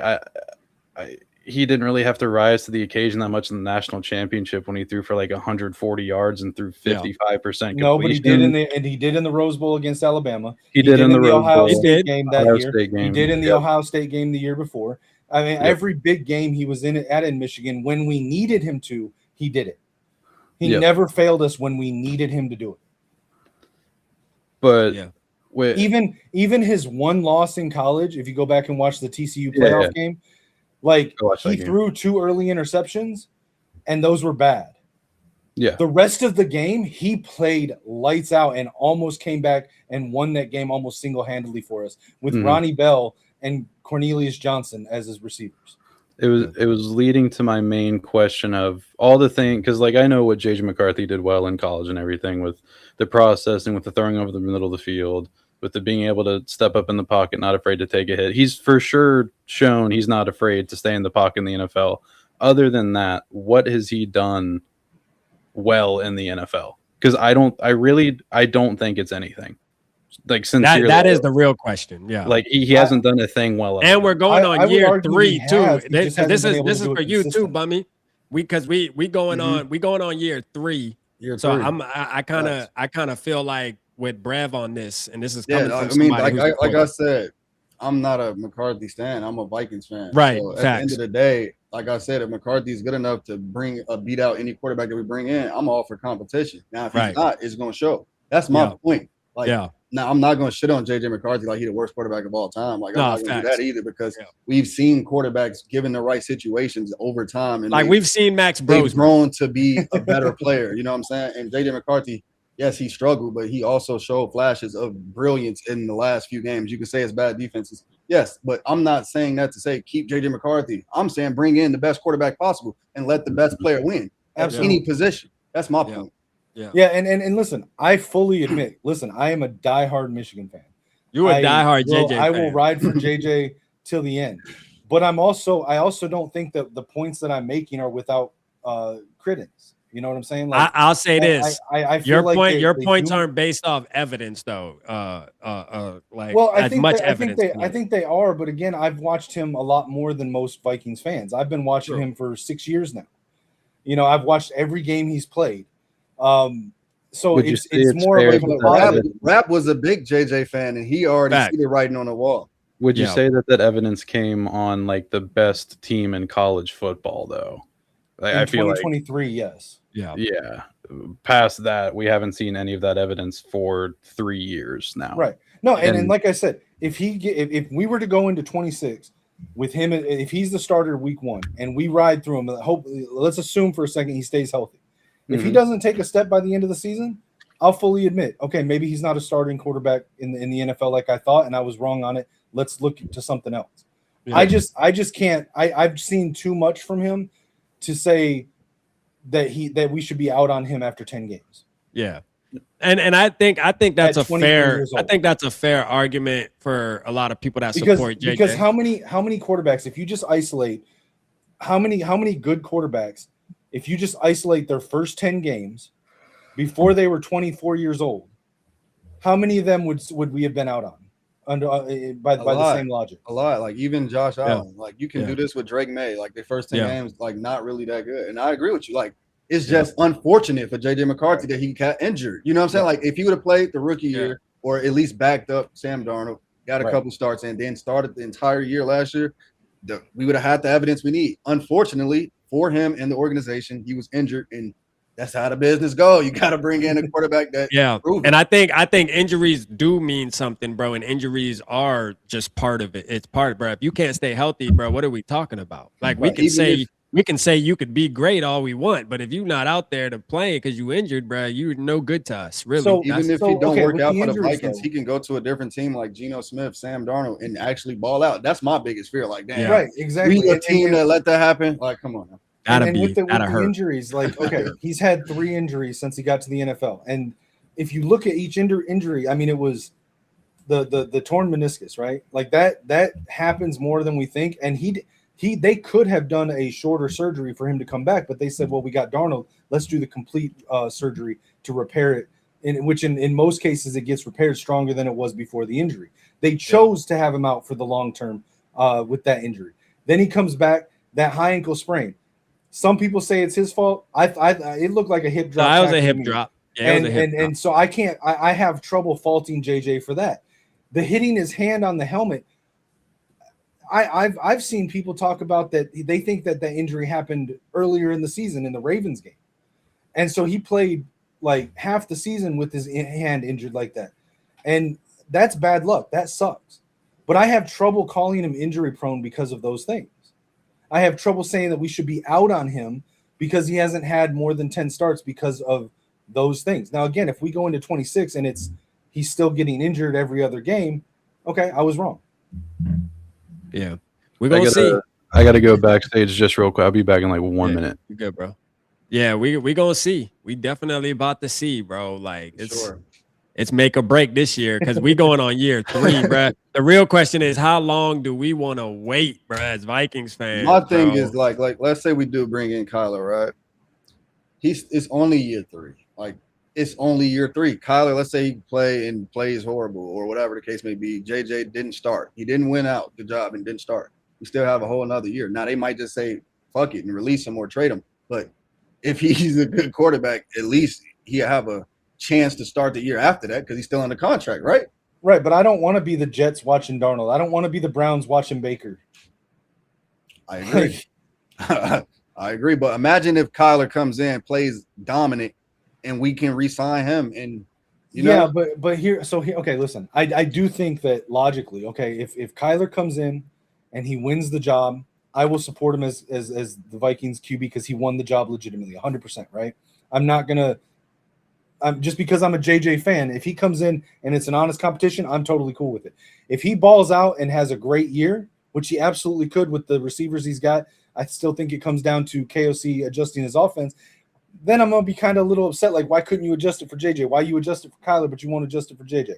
he didn't really have to rise to the occasion that much in the national championship when he threw for like 140 yards and threw 55% completion. No, but he did in the Rose Bowl against Alabama. He did in the Rose Ohio Bowl. State game that Ohio year. State game. He did in the Yep. Ohio State game the year before. I mean, every big game he was in Michigan, when we needed him to, he did it. He never failed us when we needed him to do it. But even his one loss in college, if you go back and watch the TCU playoff game, like he threw 2 early interceptions, and those were bad. Yeah. The rest of the game, he played lights out and almost came back and won that game almost single-handedly for us with Ronnie Bell and Cornelius Johnson as his receivers. It was leading to my main question of all the things, because like I know what JJ McCarthy did well in college and everything with the processing, with the throwing over the middle of the field, with the being able to step up in the pocket, not afraid to take a hit. He's for sure shown he's not afraid to stay in the pocket in the NFL. Other than that, what has he done well in the NFL? Because I don't think it's anything. Like sincerely, that is the real question. Yeah, like he hasn't done a thing well. And we're going on year 3 too. This is for you too, Bummy. We going on year 3. So I kind of feel like with Brev on this, and this is coming from somebody like I said, I'm not a McCarthy stan. I'm a Vikings fan. Right. So at the end of the day, like I said, if McCarthy is good enough to beat out any quarterback that we bring in, I'm all for competition. Now, if he's not, it's going to show. That's my point. Like, now I'm not going to shit on JJ McCarthy like he's the worst quarterback of all time. Like, I'm not going to do that either, because we've seen quarterbacks given the right situations over time, and like we've seen Max Bros grown to be a better player. You know what I'm saying? And JJ McCarthy, yes, he struggled, but he also showed flashes of brilliance in the last few games. You can say it's bad defenses. Yes, but I'm not saying that to say keep JJ McCarthy. I'm saying bring in the best quarterback possible and let the best player win at any position. That's my point. Yeah, and listen, I fully admit, I am a diehard Michigan fan. You're a diehard JJ fan. I will ride for JJ till the end. But I also don't think that the points that I'm making are without credence. You know what I'm saying? Like, I'll say this. I your feel like your points aren't based off evidence, though. I think they are, but again, I've watched him a lot more than most Vikings fans. I've been watching him for 6 years now. You know, I've watched every game he's played. So it's more of a Rap was a big JJ fan, and he already seen it writing on the wall. Would you say that evidence came on like the best team in college football, though? Like, in I feel 2023, yes. Yeah. Past that, we haven't seen any of that evidence for 3 years now. Right. No, and like I said, if we were to go into 26 with him, if he's the starter week 1 and we ride through him, let's assume for a second he stays healthy. If he doesn't take a step by the end of the season, I'll fully admit, okay, maybe he's not a starting quarterback in the NFL like I thought, and I was wrong on it. Let's look to something else. Yeah. I just can't. I've seen too much from him to say that we should be out on him after 10 games. Yeah. And I think that's a fair argument for a lot of people that support JJ. Because how many quarterbacks, if you just isolate how many good quarterbacks, if you just isolate their first 10 games before they were 24 years old, how many of them would we have been out on under by the same logic? A lot. Like even Josh Allen. Like you can do this with Drake May. Like the first 10 games, like not really that good. And I agree with you. Like it's just unfortunate for JJ McCarthy that he got injured. You know what I'm saying? Like if he would have played the rookie year or at least backed up Sam Darnold, got a couple starts and then started the entire year last year, we would have had the evidence we need. Unfortunately for him and the organization, he was injured, and that's how the business go. You got to bring in a quarterback that and I think injuries do mean something, bro, and injuries are just part of it. It's part of it, bro. If you can't stay healthy, bro, what are we talking about? Like we can say you could be great all we want, but if you're not out there to play because you injured, bro, you're no good to us, really. So even if he don't work out for the Vikings, he can go to a different team like Geno Smith, Sam Darnold, and actually ball out. That's my biggest fear. Like, damn, right, exactly. We a team that let that happen. Like, come on now. With the injuries, like, okay, he's had 3 injuries since he got to the NFL, and if you look at each injury, I mean, it was the torn meniscus, right? Like that happens more than we think, and they could have done a shorter surgery for him to come back, but they said, well, we got Darnold. Let's do the complete surgery to repair it, which in most cases it gets repaired stronger than it was before the injury. They chose to have him out for the long term with that injury. Then he comes back, that high ankle sprain. Some people say it's his fault. It looked like a hip drop. No, it was a hip drop. Yeah, and so I can't. I have trouble faulting JJ for that. The hitting his hand on the helmet. I've seen people talk about that. They think that injury happened earlier in the season in the Ravens game, and so he played like half the season with his hand injured like that, and that's bad luck. That sucks. But I have trouble calling him injury prone because of those things. I have trouble saying that we should be out on him because he hasn't had more than 10 starts because of those things. Now, again, if we go into 26 and he's still getting injured every other game, okay, I was wrong. Yeah. We're going to see. I got to go backstage just real quick. I'll be back in like 1 minute. You good, bro. Yeah, we going to see. We definitely about to see, bro. Like, it's make or break this year because we going on year 3, bro. The real question is, how long do we want to wait, bro, as Vikings fans? My thing is, like, let's say we do bring in Kyler, right? It's only year 3. Like, it's only year 3. Kyler, let's say he plays horrible or whatever the case may be. JJ didn't start. He didn't win out the job and didn't start. We still have a whole another year. Now, they might just say, fuck it, and release him or trade him. But if he's a good quarterback, at least he'll have a chance to start the year after that because he's still under contract, right? Right, but I don't want to be the Jets watching Darnold. I don't want to be the Browns watching Baker. I agree. I agree, but imagine if Kyler comes in, plays dominant, and we can re-sign him. And but here, okay, listen. I do think that logically, okay, if Kyler comes in and he wins the job, I will support him as the Vikings QB because he won the job legitimately, 100%. Right? I'm not gonna. Just because I'm a JJ fan, if he comes in and it's an honest competition, I'm totally cool with it. If he balls out and has a great year, which he absolutely could with the receivers he's got, I still think it comes down to KOC adjusting his offense. Then I'm going to be kind of a little upset. Like, why couldn't you adjust it for JJ? Why you adjust it for Kyler, but you won't adjust it for JJ?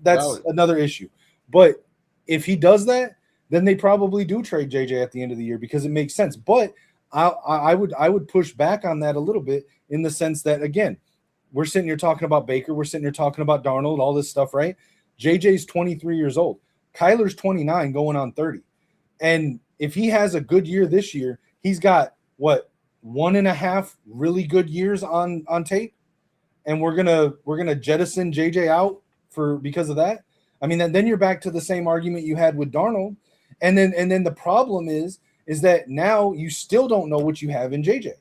That's another issue. But if he does that, then they probably do trade JJ at the end of the year because it makes sense. But I would push back on that a little bit in the sense that, again, we're sitting here talking about Baker. We're sitting here talking about Darnold, all this stuff, right? JJ's 23 years old. Kyler's 29 going on 30. And if he has a good year this year, he's got, 1.5 really good years on tape? And we're gonna jettison JJ out because of that? I mean, then you're back to the same argument you had with Darnold. And then the problem is that now you still don't know what you have in JJ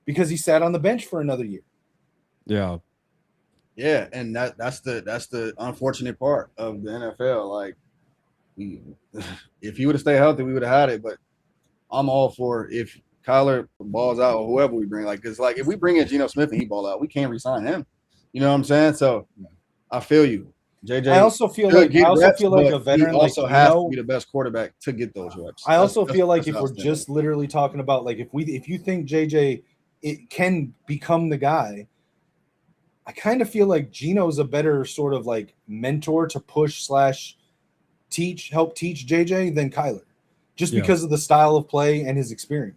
because he sat on the bench for another year. Yeah, and that's the unfortunate part of the NFL. Like, if he would have stayed healthy, we would have had it. But I'm all for if Kyler balls out or whoever we bring. Like, it's like if we bring in Geno Smith and he ball out, we can't re-sign him. You know what I'm saying? So I feel you, JJ. I also feel like a veteran he also has to be the best quarterback to get those reps. I also feel like if we're just literally talking about like if you think JJ it can become the guy. I kind of feel like Geno's a better sort of like mentor to push / help teach JJ than Kyler, just because of the style of play and his experience.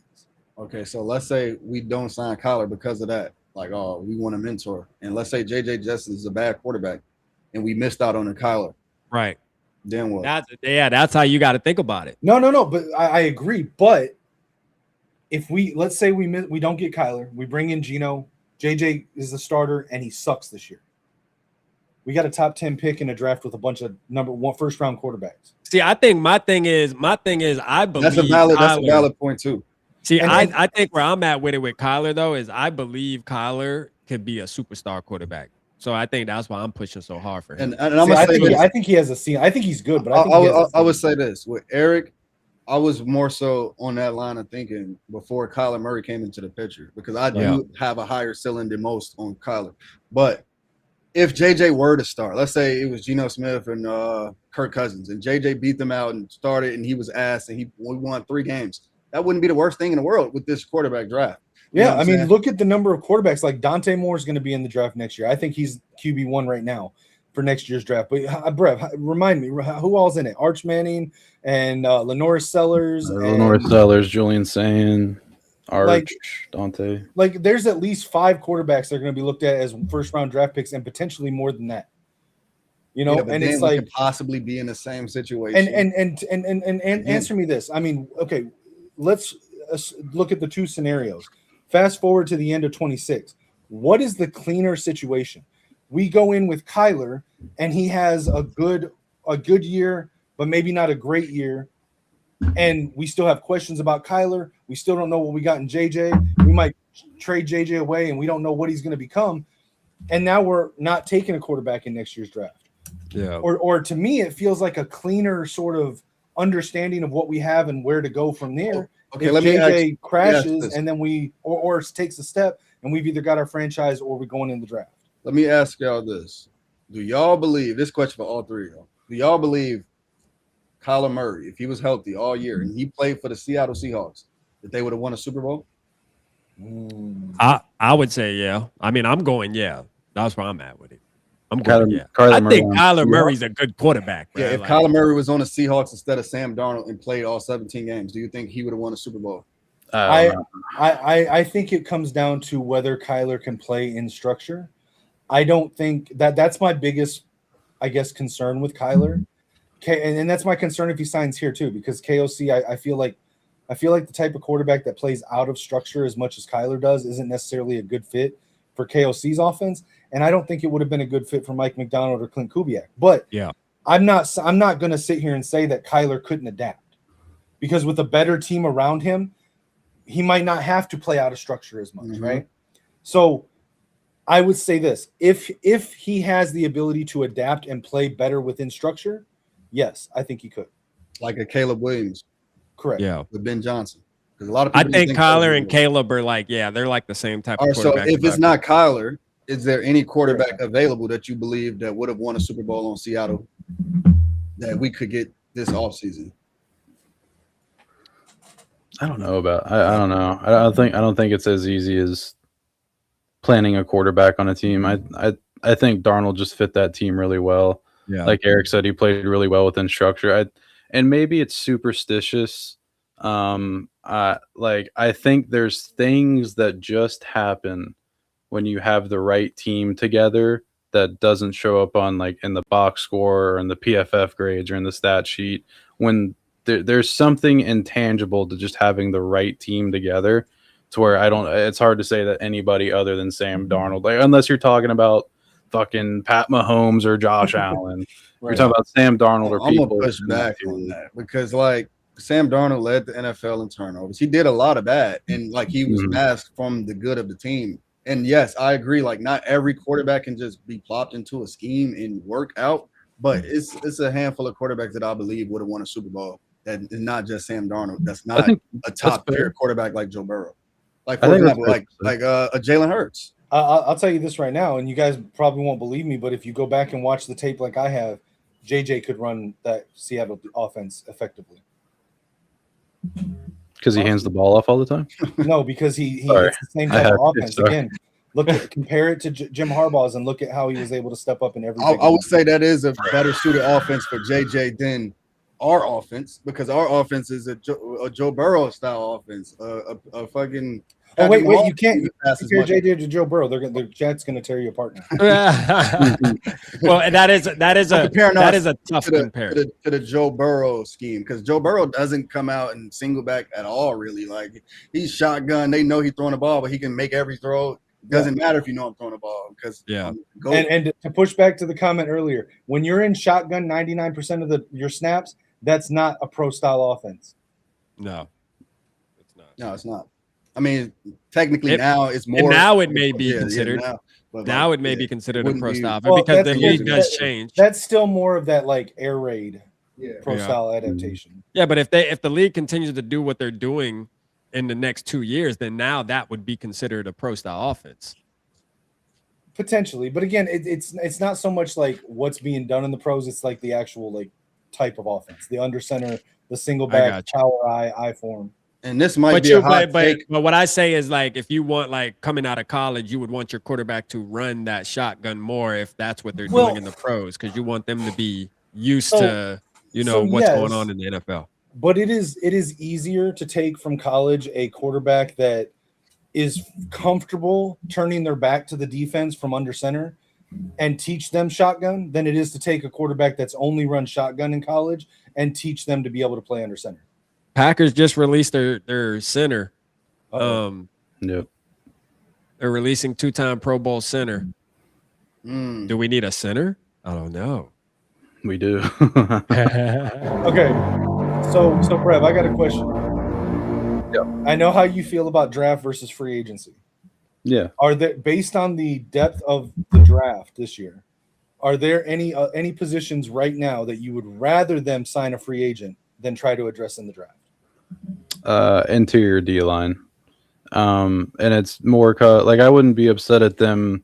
Okay, so let's say we don't sign Kyler because of that. Like, we want a mentor. And let's say JJ Justin is a bad quarterback and we missed out on a Kyler. Right. Then what? That's how you got to think about it. No, but I agree. But if let's say we don't get Kyler, we bring in Geno, JJ is the starter, and he sucks this year. We got a top 10 pick in a draft with a bunch of number 1 first round quarterbacks. See, I think my thing is I believe that's a valid point too. See, I think where I'm at with Kyler though is I believe Kyler could be a superstar quarterback. So I think that's why I'm pushing so hard for him. And I think he has a ceiling. I think he's good, but I would say this with Eric. I was more so on that line of thinking before Kyler Murray came into the picture because I do have a higher ceiling than most on Kyler. But if JJ were to start, let's say it was Geno Smith and Kirk Cousins, and JJ beat them out and started, and he was ass, and we won 3 games, that wouldn't be the worst thing in the world with this quarterback draft. I mean, look at the number of quarterbacks. Like Dante Moore is going to be in the draft next year. I think he's QB1 right now. for next year's draft. But Brev, remind me who all's in it? Arch Manning and Lenore Sellers, Lenore Sellers, Julian Sain, Arch, Dante. Like, there's at least 5 quarterbacks that are going to be looked at as first round draft picks, and potentially more than that. You know, and it's like could possibly be in the same situation. And answer me this. I mean, okay, let's look at the 2 scenarios. Fast forward to the end of 26. What is the cleaner situation? We go in with Kyler, and he has a good year, but maybe not a great year. And we still have questions about Kyler. We still don't know what we got in JJ. We might trade JJ away, and we don't know what he's going to become. And now we're not taking a quarterback in next year's draft. Yeah. Or to me, it feels like a cleaner sort of understanding of what we have and where to go from there. Okay, if let me JJ crashes and then or takes a step, and we've either got our franchise or we're going in the draft. Let me ask y'all this. Do y'all believe, this question for all 3 of y'all, do y'all believe Kyler Murray, if he was healthy all year and he played for the Seattle Seahawks, that they would have won a Super Bowl? I would say yeah. I mean, I'm going yeah. That's where I'm at with it. I'm going yeah. I think Kyler Murray's a good quarterback. Yeah, if Kyler Murray was on the Seahawks instead of Sam Darnold and played all 17 games, do you think he would have won a Super Bowl? I think it comes down to whether Kyler can play in structure. I don't think that's my biggest, I guess, concern with Kyler. And that's my concern if he signs here too, because KOC, I feel like the type of quarterback that plays out of structure as much as Kyler does isn't necessarily a good fit for KOC's offense. And I don't think it would have been a good fit for Mike McDonald or Clint Kubiak. But yeah, I'm not going to sit here and say that Kyler couldn't adapt, because with a better team around him, he might not have to play out of structure as much, right? So I would say this: if he has the ability to adapt and play better within structure, yes, I think he could. Like a Caleb Williams. Correct. Yeah. With Ben Johnson. Because a lot of people I think Kyler and Caleb are like, yeah, they're like the same type of quarterback. So if it's not Kyler, is there any quarterback available that you believe that would have won a Super Bowl on Seattle that we could get this offseason? I don't know about. I don't know. I don't think it's as easy as planning a quarterback on a team. I think Darnold just fit that team really well. Yeah. Like Eric said, he played really well within structure. And maybe it's superstitious. I think there's things that just happen when you have the right team together that doesn't show up on like in the box score or in the PFF grades or in the stat sheet. When there's something intangible to just having the right team together, to where it's hard to say that anybody other than Sam Darnold, like unless you're talking about fucking Pat Mahomes or Josh Allen, Right. you're talking about Sam Darnold or I'm people. gonna push back on that, because like Sam Darnold led the NFL in turnovers. He did a lot of that, and like he was masked from the good of the team. And yes, I agree. Like not every quarterback can just be plopped into a scheme and work out, but it's a handful of quarterbacks that I believe would have won a Super Bowl. That is not just Sam Darnold. That's not a top tier quarterback like Joe Burrow. Like for example, like a Jalen Hurts. I'll tell you this right now, and you guys probably won't believe me, but if you go back and watch the tape like I have, JJ could run that Seattle offense effectively. Because he hands the ball off all the time? No, because he hits the same type of offense. Again, compare it to Jim Harbaugh's and look at how he was able to step up in every. I would say that is a better suited offense for JJ than our offense, because our offense is a Joe Burrow style offense. A fucking. Oh wait! You can't compare JJ to Joe Burrow. The Jets going to tear you apart now. Well, and that is a tough compare to the Joe Burrow scheme, because Joe Burrow doesn't come out and single back at all. Really, like he's shotgun. They know he's throwing the ball, but he can make every throw. Doesn't matter if you know I'm throwing the ball, because And to push back to the comment earlier, when you're in shotgun 99% of your snaps, that's not a pro style offense. No, it's not. No, it's not. I mean, technically now it's more. Now it may be considered. Now it may be considered a pro style because the league does change. That's still more of that like air raid pro style adaptation. Yeah, but if the league continues to do what they're doing in the next 2 years, then now that would be considered a pro style offense. Potentially, but again, it's not so much like what's being done in the pros. It's like the actual like type of offense, the under center, the single back, power I form. And this might But be a hot take. but what I say is like if you want like coming out of college, you would want your quarterback to run that shotgun more if that's what they're doing in the pros, because you want them to be used to what's going on in the NFL. But it is easier to take from college a quarterback that is comfortable turning their back to the defense from under center and teach them shotgun than it is to take a quarterback that's only run shotgun in college and teach them to be able to play under center. Packers just released their center. Yep. They're releasing 2-time Pro Bowl center. Do we need a center? I don't know. We do. Okay. So Brev, I got a question. Yep. I know how you feel about draft versus free agency. Yeah. Are there, based on the depth of the draft this year, are there any positions right now that you would rather them sign a free agent than try to address in the draft? Interior D line. And it's more like I wouldn't be upset at them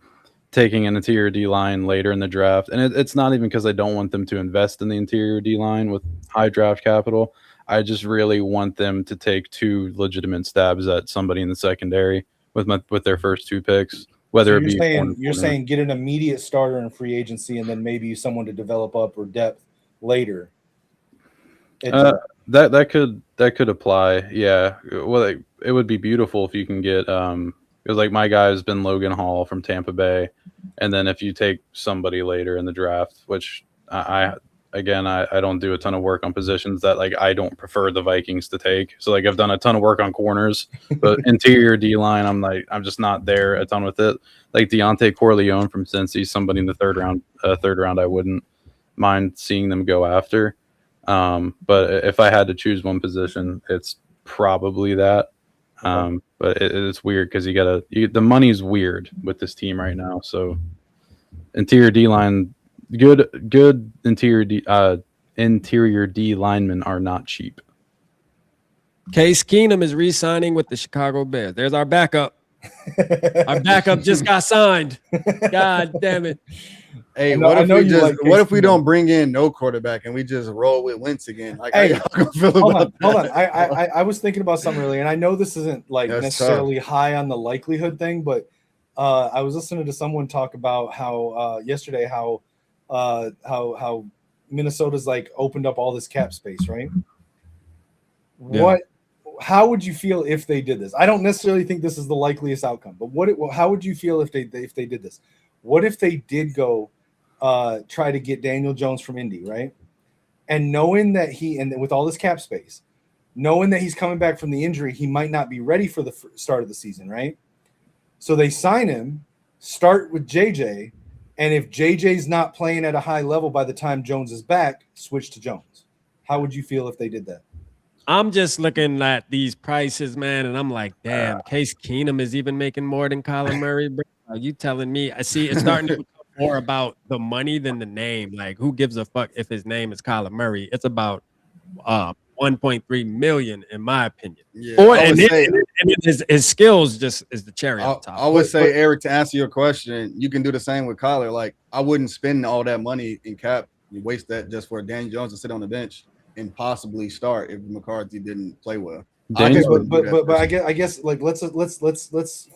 taking an interior D line later in the draft. And it's not even because I don't want them to invest in the interior D line with high draft capital. I just really want them to take 2 legitimate stabs at somebody in the secondary with their first 2 picks. Whether so it be you're saying get an immediate starter in free agency and then maybe someone to develop up or depth later. That could apply. Yeah. Well, it would be beautiful if you can get because like my guy has been Logan Hall from Tampa Bay, and then if you take somebody later in the draft, which I don't do a ton of work on positions that like I don't prefer the Vikings to take. So like I've done a ton of work on corners, but interior D line, I'm just not there a ton with it. Like Deontay Corleone from Cincy, somebody in the third round, I wouldn't mind seeing them go after. But if I had to choose one position, it's probably that. But it's weird because the money's weird with this team right now. So interior D line. Good interior D linemen are not cheap. Case Keenum is re-signing with the Chicago Bears. There's our backup. Our backup just got signed. God damn it. Hey, what if we don't bring in no quarterback and we just roll with Wentz again? Like, hey, hold on. I was thinking about something earlier, and I know this isn't like necessarily high on the likelihood thing, but I was listening to someone talk about how yesterday how Minnesota's like opened up all this cap space, right? Yeah. How would you feel if they did this? I don't necessarily think this is the likeliest outcome, but how would you feel if they did this? What if they did go try to get Daniel Jones from Indy, right? And knowing that with all this cap space, knowing that he's coming back from the injury, he might not be ready for the start of the season, right? So they sign him, start with JJ. And if JJ's not playing at a high level by the time Jones is back, switch to Jones. How would you feel if they did that? I'm just looking at these prices, man, and I'm like, damn, Case Keenum is even making more than Kyler Murray, bro. Are you telling me? I see it's starting to become more about the money than the name. Like, who gives a fuck if his name is Kyler Murray? It's about 1.3 million, in my opinion. Yeah, his skills just is the cherry on top. I would say, Eric, to answer your question, you can do the same with Kyler. Like, I wouldn't spend all that money in cap. You waste that just for Daniel Jones to sit on the bench and possibly start if McCarthy didn't play well. But I guess like let's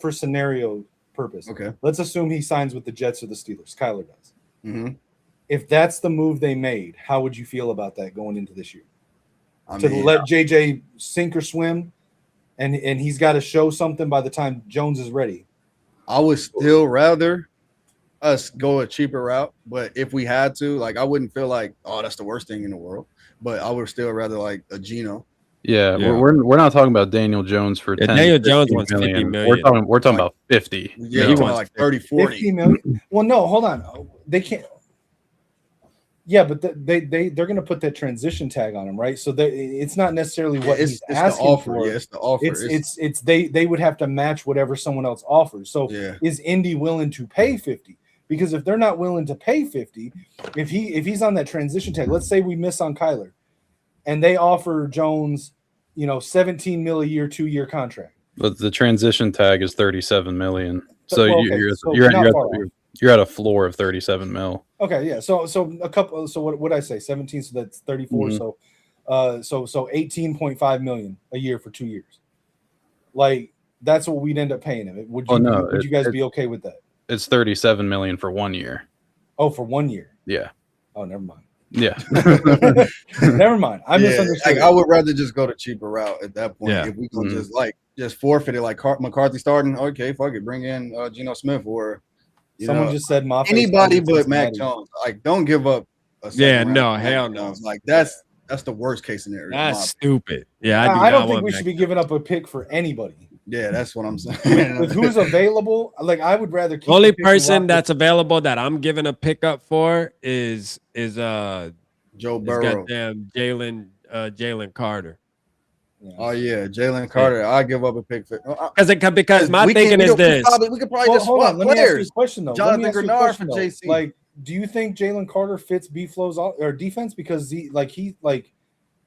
for scenario purpose. Okay. Let's assume he signs with the Jets or the Steelers. Kyler does. Mm-hmm. If that's the move they made, how would you feel about that going into this year? Let JJ sink or swim, and he's got to show something by the time Jones is ready. I would still rather us go a cheaper route, but if we had to, like, I wouldn't feel like, oh, that's the worst thing in the world. But I would still rather like a Geno. Yeah. We're not talking about Daniel Jones for 10. Daniel Jones wants 50 million. We're talking about 50. Yeah, he wants like 30, 40. 50 million. Well, no, hold on. They can't. Yeah, but they're going to put that transition tag on him, right? So it's not necessarily what he's asking for. Yeah, it's the offer. It's they would have to match whatever someone else offers. So is Indy willing to pay 50? Because if they're not willing to pay 50, if he's on that transition tag, let's say we miss on Kyler, and they offer Jones, 17 mil a year, 2-year contract. But the transition tag is 37 million. So you're at a floor of 37 mil. Okay, yeah. So a couple. So what would I say? 17. So that's 34. Mm-hmm. So So 18.5 million a year for 2 years. Like that's what we'd end up paying him. Would you guys be okay with that? It's 37 million for 1 year. Oh, for 1 year. Yeah. Oh, never mind. Yeah. Never mind. I misunderstood. Like, I would rather just go the cheaper route at that point. Yeah. If we can just forfeit it, like McCarthy starting, okay, fuck it, bring in Geno Smith or someone just said anybody but Mac Jones. Like, don't give up a second round hell Mac no. Jones. Like that's the worst case scenario. That's stupid. Yeah, I don't think we should be giving up a pick for anybody. Yeah, that's what I'm saying. With who's available, like I would rather keep only person that's available that I'm giving a pickup for is Joe Burrow. Goddamn Jalen Carter. Oh yeah, Jalen Carter. I give up a pick for because my thinking is this. We could probably just hold swap on. Let me ask you players. a question though. Jonathan Grenard for JC. Like, do you think Jalen Carter fits B-Flow's or defense? Because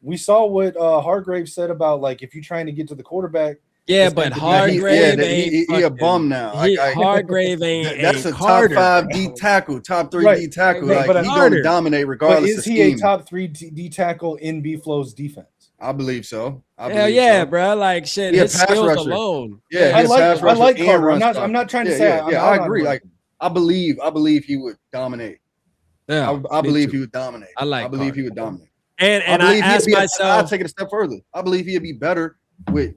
we saw what Hargrave said about like if you're trying to get to the quarterback. Yeah, but Hargrave he a bum now. Hargrave ain't. That's a Carter. top 5 D tackle, top 3 D tackle. Right, like he's going to dominate regardless. But is he a top 3 D tackle in B-Flow's defense? I believe so. Hell yeah, bro! Like shit, his skills alone. Yeah, I like Carter. I'm not trying to say. I agree. Like I believe he would dominate. Yeah, I believe he would dominate. I believe he would dominate. And I asked myself, I'll take it a step further. I believe he'd be better with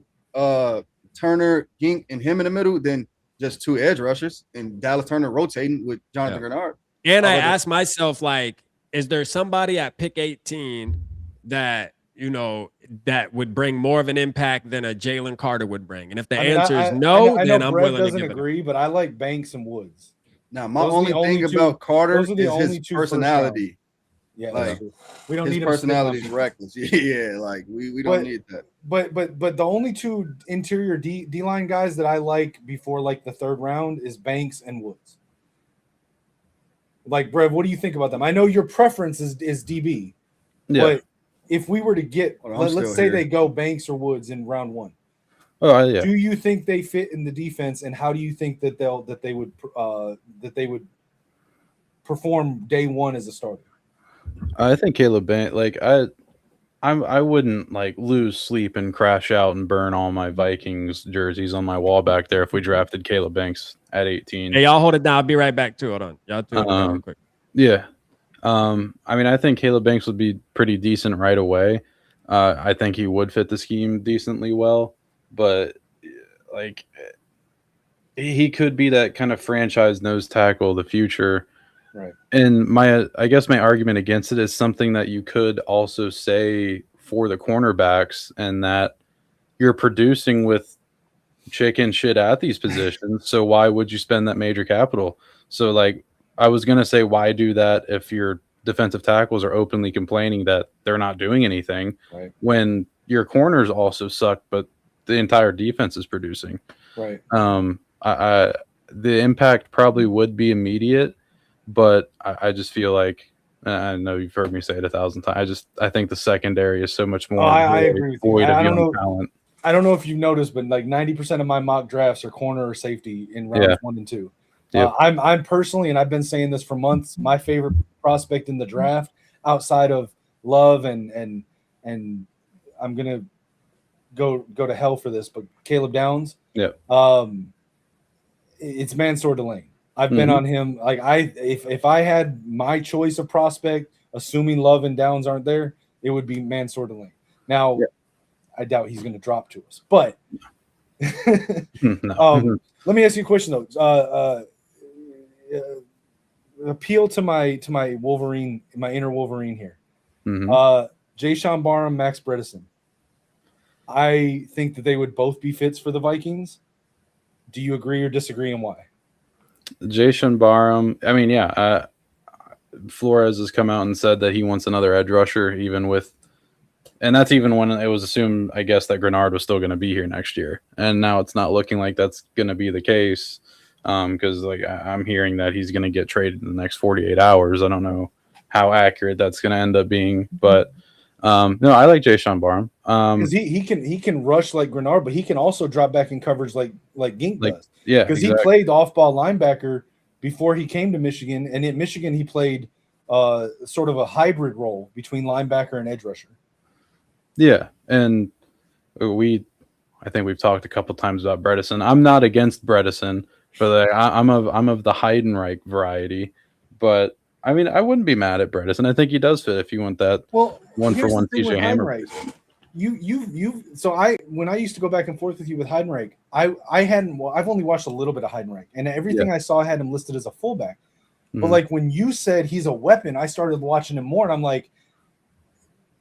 Turner, Gink, and him in the middle than just 2 edge rushers and Dallas Turner rotating with Jonathan Grenard. And I asked myself, like, is there somebody at pick 18 that that would bring more of an impact than a Jalen Carter would bring? And if the answer is no, then I'm willing to give it. Agree, but I like Banks and Woods. Now, my only thing about Carter is his personality. Yeah, like we don't his need personality is reckless. Yeah, like we don't need that. But the only 2 interior D line guys that I like before like the 3rd round is Banks and Woods. Like Brev, what do you think about them? I know your preference is DB, but if we were to get, let's say they go Banks or Woods in round 1. Oh yeah. Do you think they fit in the defense, and how do you think that they would perform day 1 as a starter? I think Caleb Banks, like I wouldn't like lose sleep and crash out and burn all my Vikings jerseys on my wall back there if we drafted Caleb Banks at 18. Hey, y'all hold it down. I'll be right back too. Hold on. Y'all do it real quick. Yeah. I mean, I think Caleb Banks would be pretty decent right away. I think he would fit the scheme decently well, but like he could be that kind of franchise nose tackle of the future. Right. And I guess my argument against it is something that you could also say for the cornerbacks, and that you're producing with chicken shit at these positions. So why would you spend that major capital? So like I was going to say, why do that if your defensive tackles are openly complaining that they're not doing anything when your corners also suck, but the entire defense is producing. Right. The impact probably would be immediate, but I just feel like, I know you've heard me say it 1,000 times. I think the secondary is so much more I agree with you. I don't know, talent. I don't know if you've noticed, but like 90% of my mock drafts are corner or safety in rounds 1 and 2. Yep. I'm personally, and I've been saying this for months, my favorite prospect in the draft outside of Love and I'm gonna go to hell for this, but Caleb Downs. Yeah. It's Mansour Delane. I've been on him. Like if I had my choice of prospect, assuming Love and Downs aren't there, it would be Mansour Delane. Now, I doubt he's going to drop to us, but let me ask you a question though. Appeal to my Wolverine, my inner Wolverine here. Jay-Sean Barham, Max Bredesen. I think that they would both be fits for the Vikings. Do you agree or disagree, and why? Jay-Sean Barham. I mean, Flores has come out and said that he wants another edge rusher, and that's even when it was assumed, I guess, that Grenard was still going to be here next year. And now it's not looking like that's going to be the case, because like I'm hearing that he's going to get traded in the next 48 hours. I don't know how accurate that's going to end up being, but no, I like Jay-Sean Barham. Because he can rush like Grenard, but he can also drop back in coverage like Gink does. Yeah, because he played off-ball linebacker before he came to Michigan, and at Michigan he played sort of a hybrid role between linebacker and edge rusher. Yeah, and I think we've talked a couple times about Bredesen. I'm not against Bredesen, but I'm of the Heidenreich variety. But I mean, I wouldn't be mad at Bredesen. I think he does fit if you want that Well, one for here's the one thing with CJ Hammer. Heidenreich. When I used to go back and forth with you with Heidenreich, I've only watched a little bit of Heidenreich, and everything I saw had him listed as a fullback. But like when you said he's a weapon, I started watching him more, and I'm like,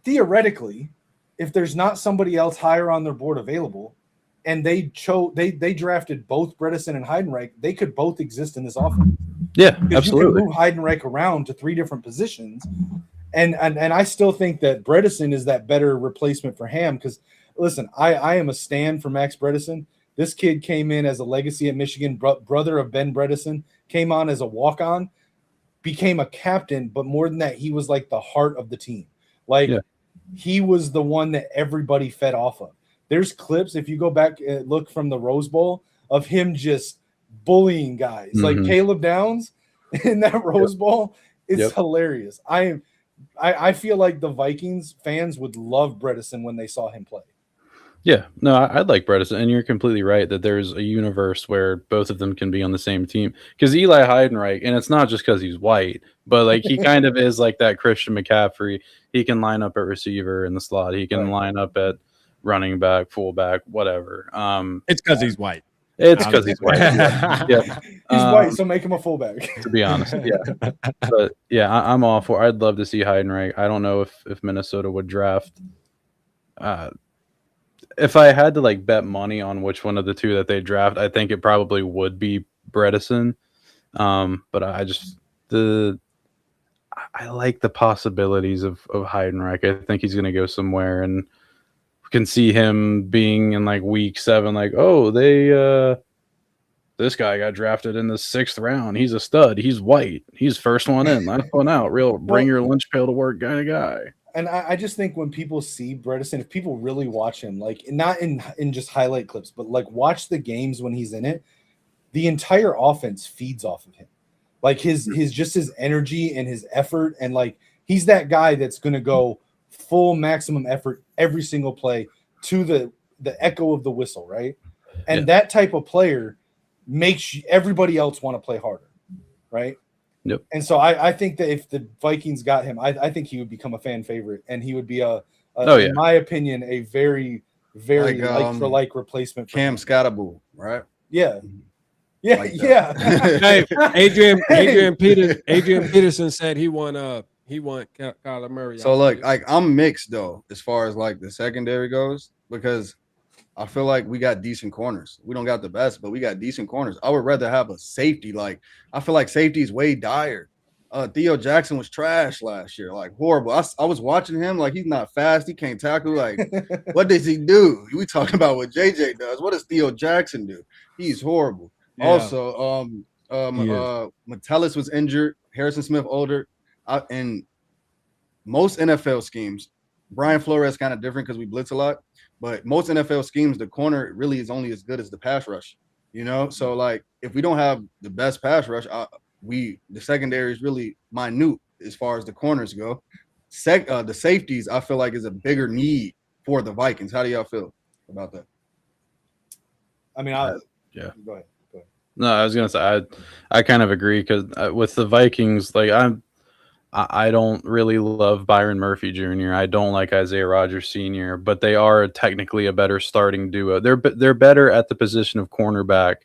theoretically, if there's not somebody else higher on their board available, and they drafted both Bredesen and Heidenreich, they could both exist in this offense. Yeah, because absolutely. you can move Heidenreich around to 3 different positions, and I still think that Bredesen is that better replacement for Ham. Because listen, I am a stan for Max Bredesen. This kid came in as a legacy at Michigan, brother of Ben Bredesen, came on as a walk-on, became a captain, but more than that, he was like the heart of the team. Like he was the one that everybody fed off of. There's clips, if you go back and look from the Rose Bowl, of him just bullying guys. Like Caleb Downs in that Rose Bowl. It's hilarious. I feel like the Vikings fans would love Bredesen when they saw him play. Yeah, no, I'd like Bredesen, and you're completely right that there's a universe where both of them can be on the same team. Because Eli Heidenreich, and it's not just because he's white, but like he kind of is like that Christian McCaffrey. He can line up at receiver in the slot. He can line up at running back, fullback, whatever. It's because he's white. It's because he's white. Yeah. He's white, so make him a fullback. To be honest, yeah. But yeah, I'm all for. I'd love to see Heidenreich. I don't know if Minnesota would draft. If I had to like bet money on which one of the two that they draft, I think it probably would be Bredesen. But I like the possibilities of Heidenreich. I think he's going to go somewhere, and can see him being in like week 7, like, oh, this guy got drafted in the 6th round. He's a stud. He's white. He's first one in, last one out. Real bring your lunch pail to work kind of guy. And I just think when people see Bredesen, if people really watch him, like not in just highlight clips, but like watch the games when he's in it, the entire offense feeds off of him. Like his energy and his effort, and like he's that guy that's going to go full maximum effort every single play to the echo of the whistle, right? And that type of player makes everybody else want to play harder, right? Yep. And so I think that if the Vikings got him, I think he would become a fan favorite, and he would be in my opinion, a very, very like for like replacement for Cam Scottaboo, right? Yeah. Yeah, Like yeah. Hey, Adrian Peterson said he want Kyler Murray. So like I'm mixed though as far as like the secondary goes, because I feel like we got decent corners. We don't got the best, but we got decent corners. I would rather have a safety. Like I feel like safety is way dire. Theo Jackson was trash last year, like horrible. I was watching him, like he's not fast, he can't tackle. Like, what does he do? We talking about what JJ does. What does Theo Jackson do? He's horrible. Yeah. Also, Metellus was injured. Harrison Smith older, and most NFL schemes. Brian Flores kind of different because we blitz a lot, but most NFL schemes, the corner really is only as good as the pass rush. You know, so like if we don't have the best pass rush, the secondary is really minute as far as the corners go. The safeties, I feel like, is a bigger need for the Vikings. How do y'all feel about that? I mean, go ahead. No, I was gonna say I kind of agree because with the Vikings, like I don't really love Byron Murphy Jr. I don't like Isaiah Rodgers Sr., but they are technically a better starting duo. They're better at the position of cornerback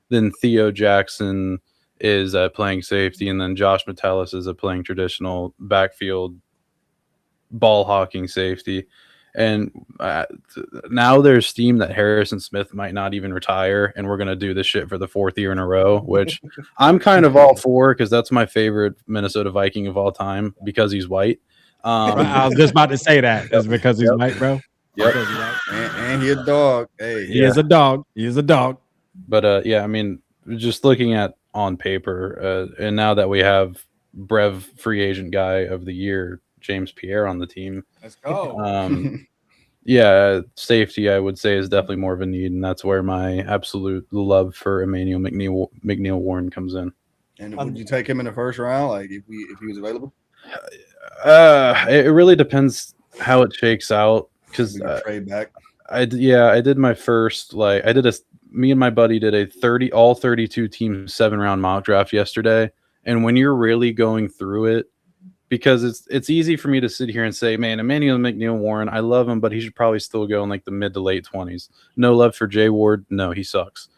than Theo Jackson is at playing safety, and then Josh Metellus is at playing traditional backfield ball hawking safety. And now there's steam that Harrison Smith might not even retire, and we're going to do this shit for the 4th year in a row, which I'm kind of all for because that's my favorite Minnesota Viking of all time because he's white. I was just about to say that. It's because he's white, bro. Yep. And he's a dog. Hey, he is a dog. He is a dog. But, yeah, I mean, just looking at on paper, and now that we have Brev free agent guy of the year, James Pierre on the team. Let's go. Yeah, safety I would say is definitely more of a need, and that's where my absolute love for Emmanuel McNeil Warren comes in. And would you take him in the 1st round, like if he was available? It really depends how it shakes out. because trade back. I did my first me and my buddy did a all 32 team 7-round mock draft yesterday, and when you're really going through it, because it's easy for me to sit here and say, man, Emmanuel McNeil Warren, I love him, but he should probably still go in like the mid to late 20s. No love for Jay Ward. No, he sucks.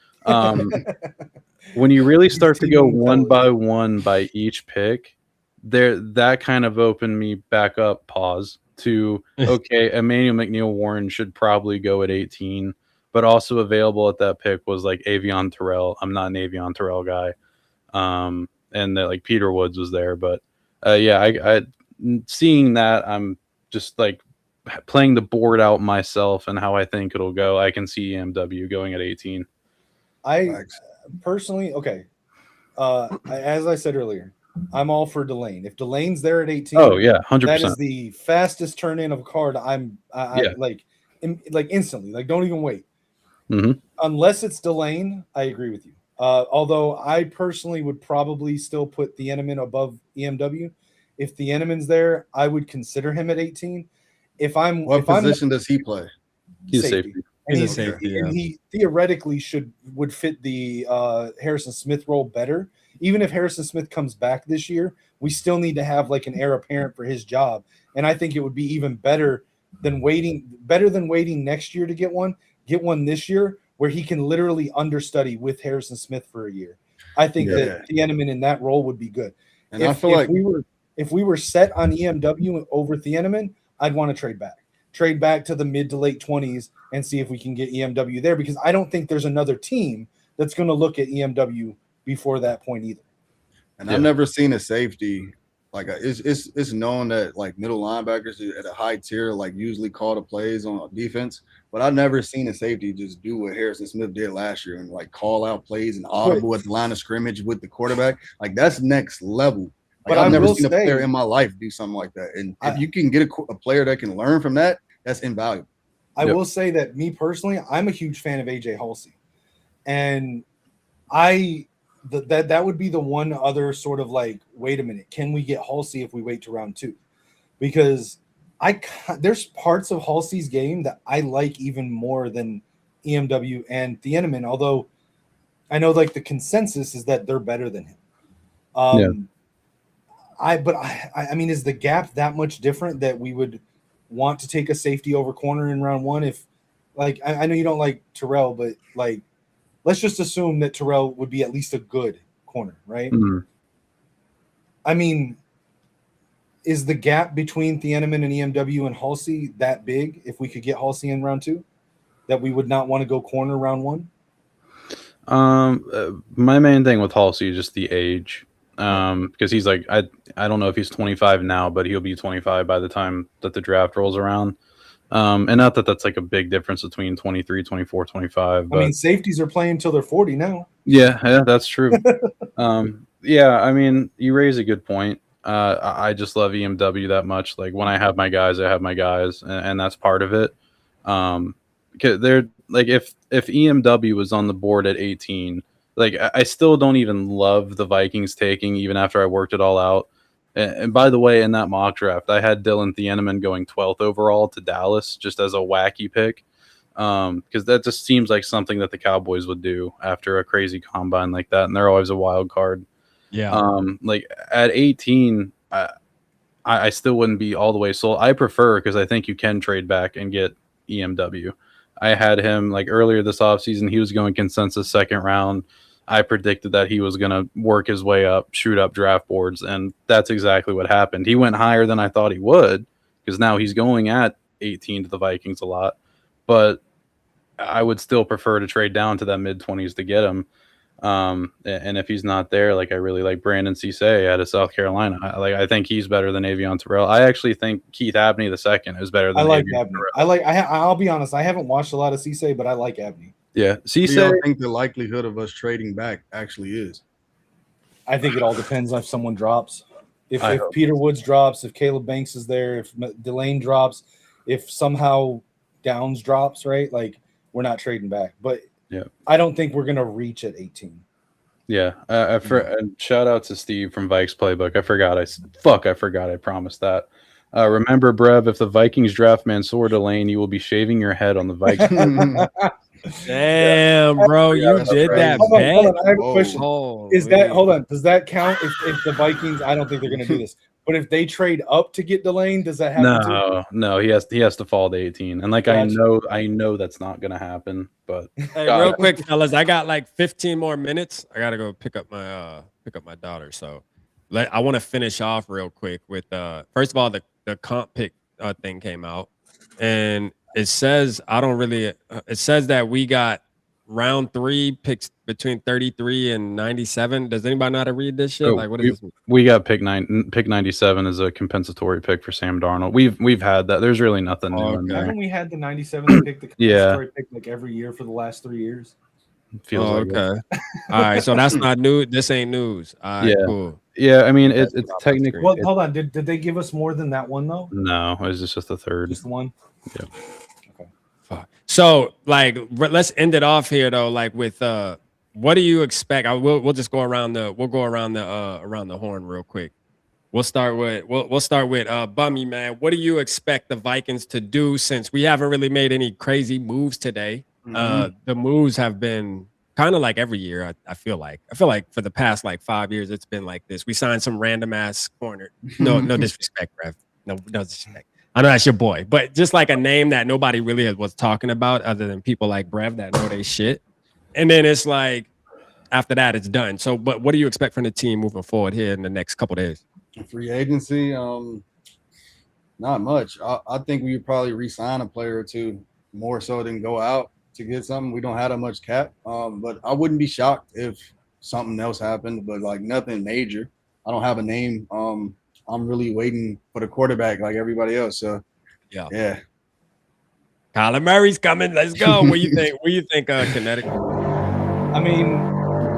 When you really start to go one by one by each pick, that kind of opened me back up, to, okay, Emmanuel McNeil Warren should probably go at 18, but also available at that pick was like Avion Terrell. I'm not an Avion Terrell guy. And that like Peter Woods was there, but I seeing that, I'm just like playing the board out myself and how I think it'll go. I can see EMW going at 18. I personally, okay. As I said earlier, I'm all for Delane. If Delane's there at 18, oh yeah, 100%. That is the fastest turn in of a card. Like instantly, like don't even wait. Mm-hmm. Unless it's Delane, I agree with you. Although I personally would probably still put the Thieneman above EMW. If the Thieneman's there, I would consider him at 18. What position does he play? He's safety. And he theoretically would fit the Harrison Smith role better. Even if Harrison Smith comes back this year, we still need to have like an heir apparent for his job. And I think it would be even better than waiting next year to get one. Get one this year where he can literally understudy with Harrison Smith for a year. I think that the Thieneman in that role would be good. And I feel like if we were set on EMW over Thieneman, I'd want to trade back to the mid to late 20s and see if we can get EMW there, because I don't think there's another team that's going to look at EMW before that point either. And I've never seen a safety like it's known that like middle linebackers at a high tier like usually call the plays on defense, but I've never seen a safety just do what Harrison Smith did last year and like call out plays and audible at the line of scrimmage with the quarterback. Like that's next level. Like, but I've never seen a player in my life do something like that. And if you can get a player that can learn from that, that's invaluable. I will say that me personally, I'm a huge fan of AJ Halsey, and that would be the one other sort of like, wait a minute, can we get Halsey if we wait to round 2? Because there's parts of Halsey's game that I like even more than EMW and Thieneman, although I know like the consensus is that they're better than him. I mean, is the gap that much different that we would want to take a safety over corner in round 1? If like, I know you don't like Terrell, but like, let's just assume that Terrell would be at least a good corner, right? Mm-hmm. I mean, is the gap between Thieneman and EMW and Halsey that big if we could get Halsey in round 2 that we would not want to go corner round 1? My main thing with Halsey is just the age. Because he's like, I don't know if he's 25 now, but he'll be 25 by the time that the draft rolls around. And not that that's like a big difference between 23, 24, 25. But, I mean, safeties are playing until they're 40 now. Yeah, that's true. I mean, you raise a good point. I just love EMW that much. Like when I have my guys, and that's part of it. Because they're like, if EMW was on the board at 18, like I still don't even love the Vikings taking, even after I worked it all out. And by the way, in that mock draft, I had Dylan Thieneman going 12th overall to Dallas just as a wacky pick, because that just seems like something that the Cowboys would do after a crazy combine like that, and they're always a wild card. Yeah. Like at 18, I still wouldn't be all the way sold. I prefer, because I think you can trade back and get EMW. I had him like earlier this offseason. He was going consensus second round. I predicted that he was going to work his way up, shoot up draft boards, and that's exactly what happened. He went higher than I thought he would, because now he's going at 18 to the Vikings a lot, but I would still prefer to trade down to that mid-20s to get him. And if he's not there, like I really like Brandon Cisse out of South Carolina. I think he's better than Avion Terrell. I actually think Keith Abney II is better than Avion Terrell. I'll be honest, I haven't watched a lot of Cisse, but I like Abney. Yeah, Cisse. I think the likelihood of us trading back actually is. I think it all depends on if someone drops. If Peter Woods drops, if Caleb Banks is there, if Delane drops, if somehow Downs drops, right? Like we're not trading back. But yeah, I don't think we're gonna reach at 18. Yeah, shout out to Steve from Vikes Playbook. I forgot. I promised that. Remember, Brev, if the Vikings draft Mansour Delane, you will be shaving your head on the Vikings. Damn, bro, you that's did that crazy. bet. Hold on, I have a Whoa. question. Holy. Hold on, does that count if the Vikings, I don't think they're going to do this, but if they trade up to get Delane, does that happen too? No, he has to fall to 18. And like Gotcha. I know that's not gonna happen, but Hey, real quick, fellas, I got like 15 more minutes. I gotta go pick up my daughter. So I want to finish off real quick with first of all, the comp pick thing came out, and it says it says that we got round 3 picks between 33 and 97. Does anybody know how to read this shit? Like, what is this? we got pick 97 as a compensatory pick for Sam Darnold. We've had that. There's really nothing new in there. Haven't we had the 97th pick, the Yeah. compensatory pick, like every year for the last 3 years? Feels like okay. All right, so that's not new. This ain't news. All right, Yeah. cool. Yeah, I mean it's technically. Well, hold on. Did they give us more than that one though? No, it was just the third. Just the one. Yeah. So, like, let's end it off here though. Like, with what do you expect? We'll just go around the around the horn real quick. We'll start with Bummy, man. What do you expect the Vikings to do, since we haven't really made any crazy moves today? The moves have been kind of like every year. I feel like for the past like 5 years it's been like this. We signed some random ass corner. No disrespect, Brev. No disrespect. I know that's your boy, but just like a name that nobody really was talking about other than people like Brev that know they shit. And then it's like, after that, it's done. So, but what do you expect from the team moving forward here in the next couple of days? Free agency, not much. I think we would probably re-sign a player or two more so than go out to get something. We don't have that much cap, but I wouldn't be shocked if something else happened, but like nothing major. I don't have a name. I'm really waiting for the quarterback like everybody else. So yeah. Kyler Murray's coming. Let's go. What do you think? What do you think, Connecticut? I mean,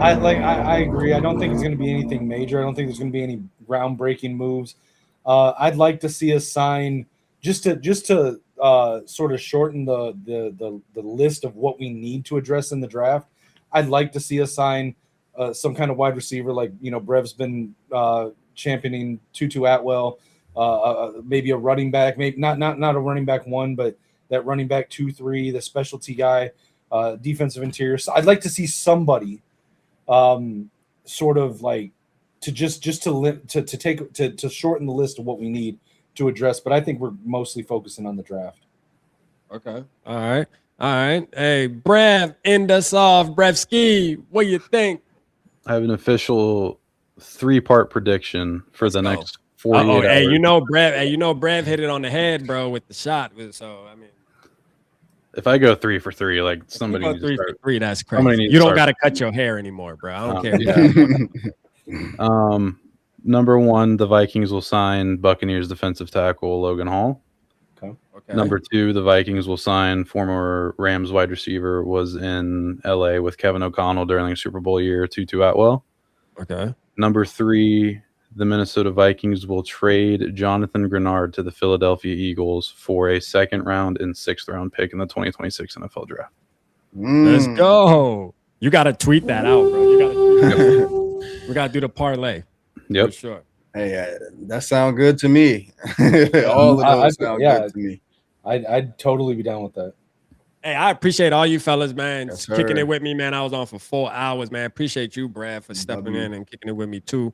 I agree. I don't think it's going to be anything major. I don't think there's going to be any groundbreaking moves. I'd like to see us sign just to sort of shorten the list of what we need to address in the draft. I'd like to see us sign some kind of wide receiver, like Brev's been championing Tutu Atwell, maybe a running back, maybe not a running back 1, but that running back 2-3, the specialty guy, defensive interior. So I'd like to see somebody sort of like to to shorten the list of what we need to address. But I think we're mostly focusing on the draft. Okay. All right. Hey, Brev, end us off. Brevski, what do you think? I have an official 3-part prediction for the next 48 hours. Hey, Brev hit it on the head, bro, with the shot. So I mean, if I go 3 for 3, like somebody needs 3 to for start. 3, that's crazy. You don't got to cut your hair anymore, bro. I don't care. Number 1, the Vikings will sign Buccaneers defensive tackle Logan Hall. Okay. Number 2, the Vikings will sign former Rams wide receiver, was in LA with Kevin O'Connell during the Super Bowl year, Tutu Atwell. Okay. Number 3, the Minnesota Vikings will trade Jonathan Grenard to the Philadelphia Eagles for a 2nd round and 6th round pick in the 2026 NFL draft. Let's go. You got to tweet that out, bro. You got to. We got to do the parlay. Yep. For sure. Hey, that sounds good to me. All of those sound good to me. I'd totally be down with that. Hey, I appreciate all you fellas, man, Yes, kicking sir. it with me, man. I was on for 4 hours, man. Appreciate you, Brad, for stepping in and kicking it with me too.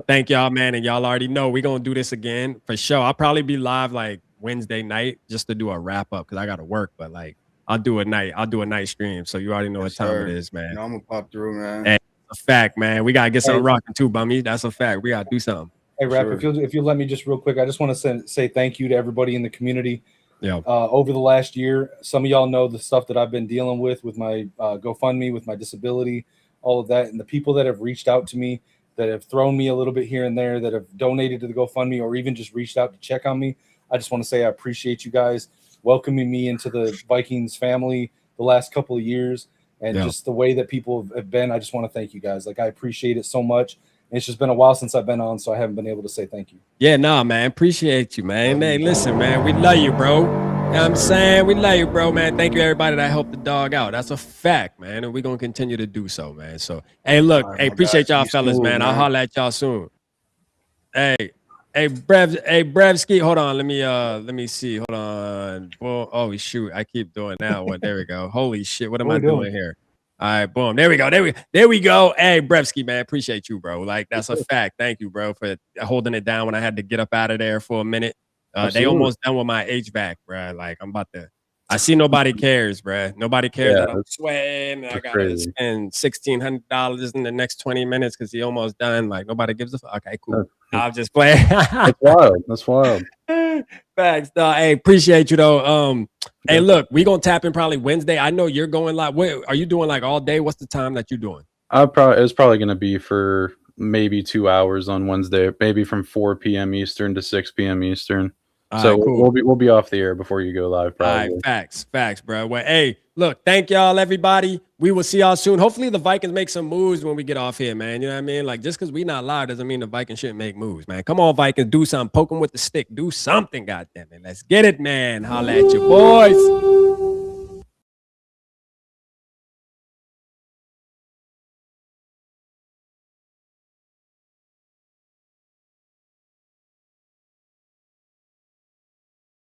Thank y'all, man. And y'all already know we're gonna do this again for sure. I'll probably be live like Wednesday night just to do a wrap up because I gotta work, but like I'll do a night stream. So you already know what time it is, man. I'm gonna pop through, man. Hey, that's a fact, man. We gotta get something rocking too, Bummy. That's a fact. We gotta do something. Hey, Rap, if you'll let me just real quick, I just want to say thank you to everybody in the community. Yeah. Over the last year, some of y'all know the stuff that I've been dealing with my GoFundMe, with my disability, all of that, and the people that have reached out to me, that have thrown me a little bit here and there, that have donated to the GoFundMe, or even just reached out to check on me. I just want to say I appreciate you guys welcoming me into the Vikings family the last couple of years, and just the way that people have been. I just want to thank you guys. Like, I appreciate it so much. It's just been a while since I've been on, so I haven't been able to say thank you. Yeah, nah, man. Appreciate you, man. Hey, listen, man. We love you, bro. You know what I'm saying? We love you, bro, man. Thank you, everybody that helped the dog out. That's a fact, man. And we're going to continue to do so, man. So, hey, look. Hey, appreciate y'all fellas, man. I'll holler at y'all soon. Hey, Hey, Brevski, hold on. Let me see. Hold on. Well, oh shoot, I keep doing that one. There we go. Holy shit, what am I doing here? All right, boom. There we go. There we go. Hey, Brevski, man, appreciate you, bro. Like that's a fact. Thank you, bro, for holding it down when I had to get up out of there for a minute. They almost done with my HVAC, bro. Like I'm about to. I see nobody cares, bro. Nobody cares that I'm sweating. I gotta spend $1,600 in the next 20 minutes because he almost done. Like nobody gives a fuck. Okay, cool. I'll just play. That's wild. That's wild. Facts. Hey, appreciate you though. Hey, look, we gonna tap in probably Wednesday. I know you're going live. Wait, are you doing like all day? What's the time that you're doing? It's probably gonna be for maybe 2 hours on Wednesday, maybe from 4 p.m. Eastern to 6 p.m. Eastern. So right, cool. we'll be off the air before you go live, probably. All right, facts, bro. Well, hey, look, thank y'all, everybody. We will see y'all soon. Hopefully the Vikings make some moves when we get off here, man. You know what I mean? Like, just because we not live doesn't mean the Vikings shouldn't make moves, man. Come on, Vikings, do something. Poke them with the stick. Do something, goddammit. Let's get it, man. Holla at your boys.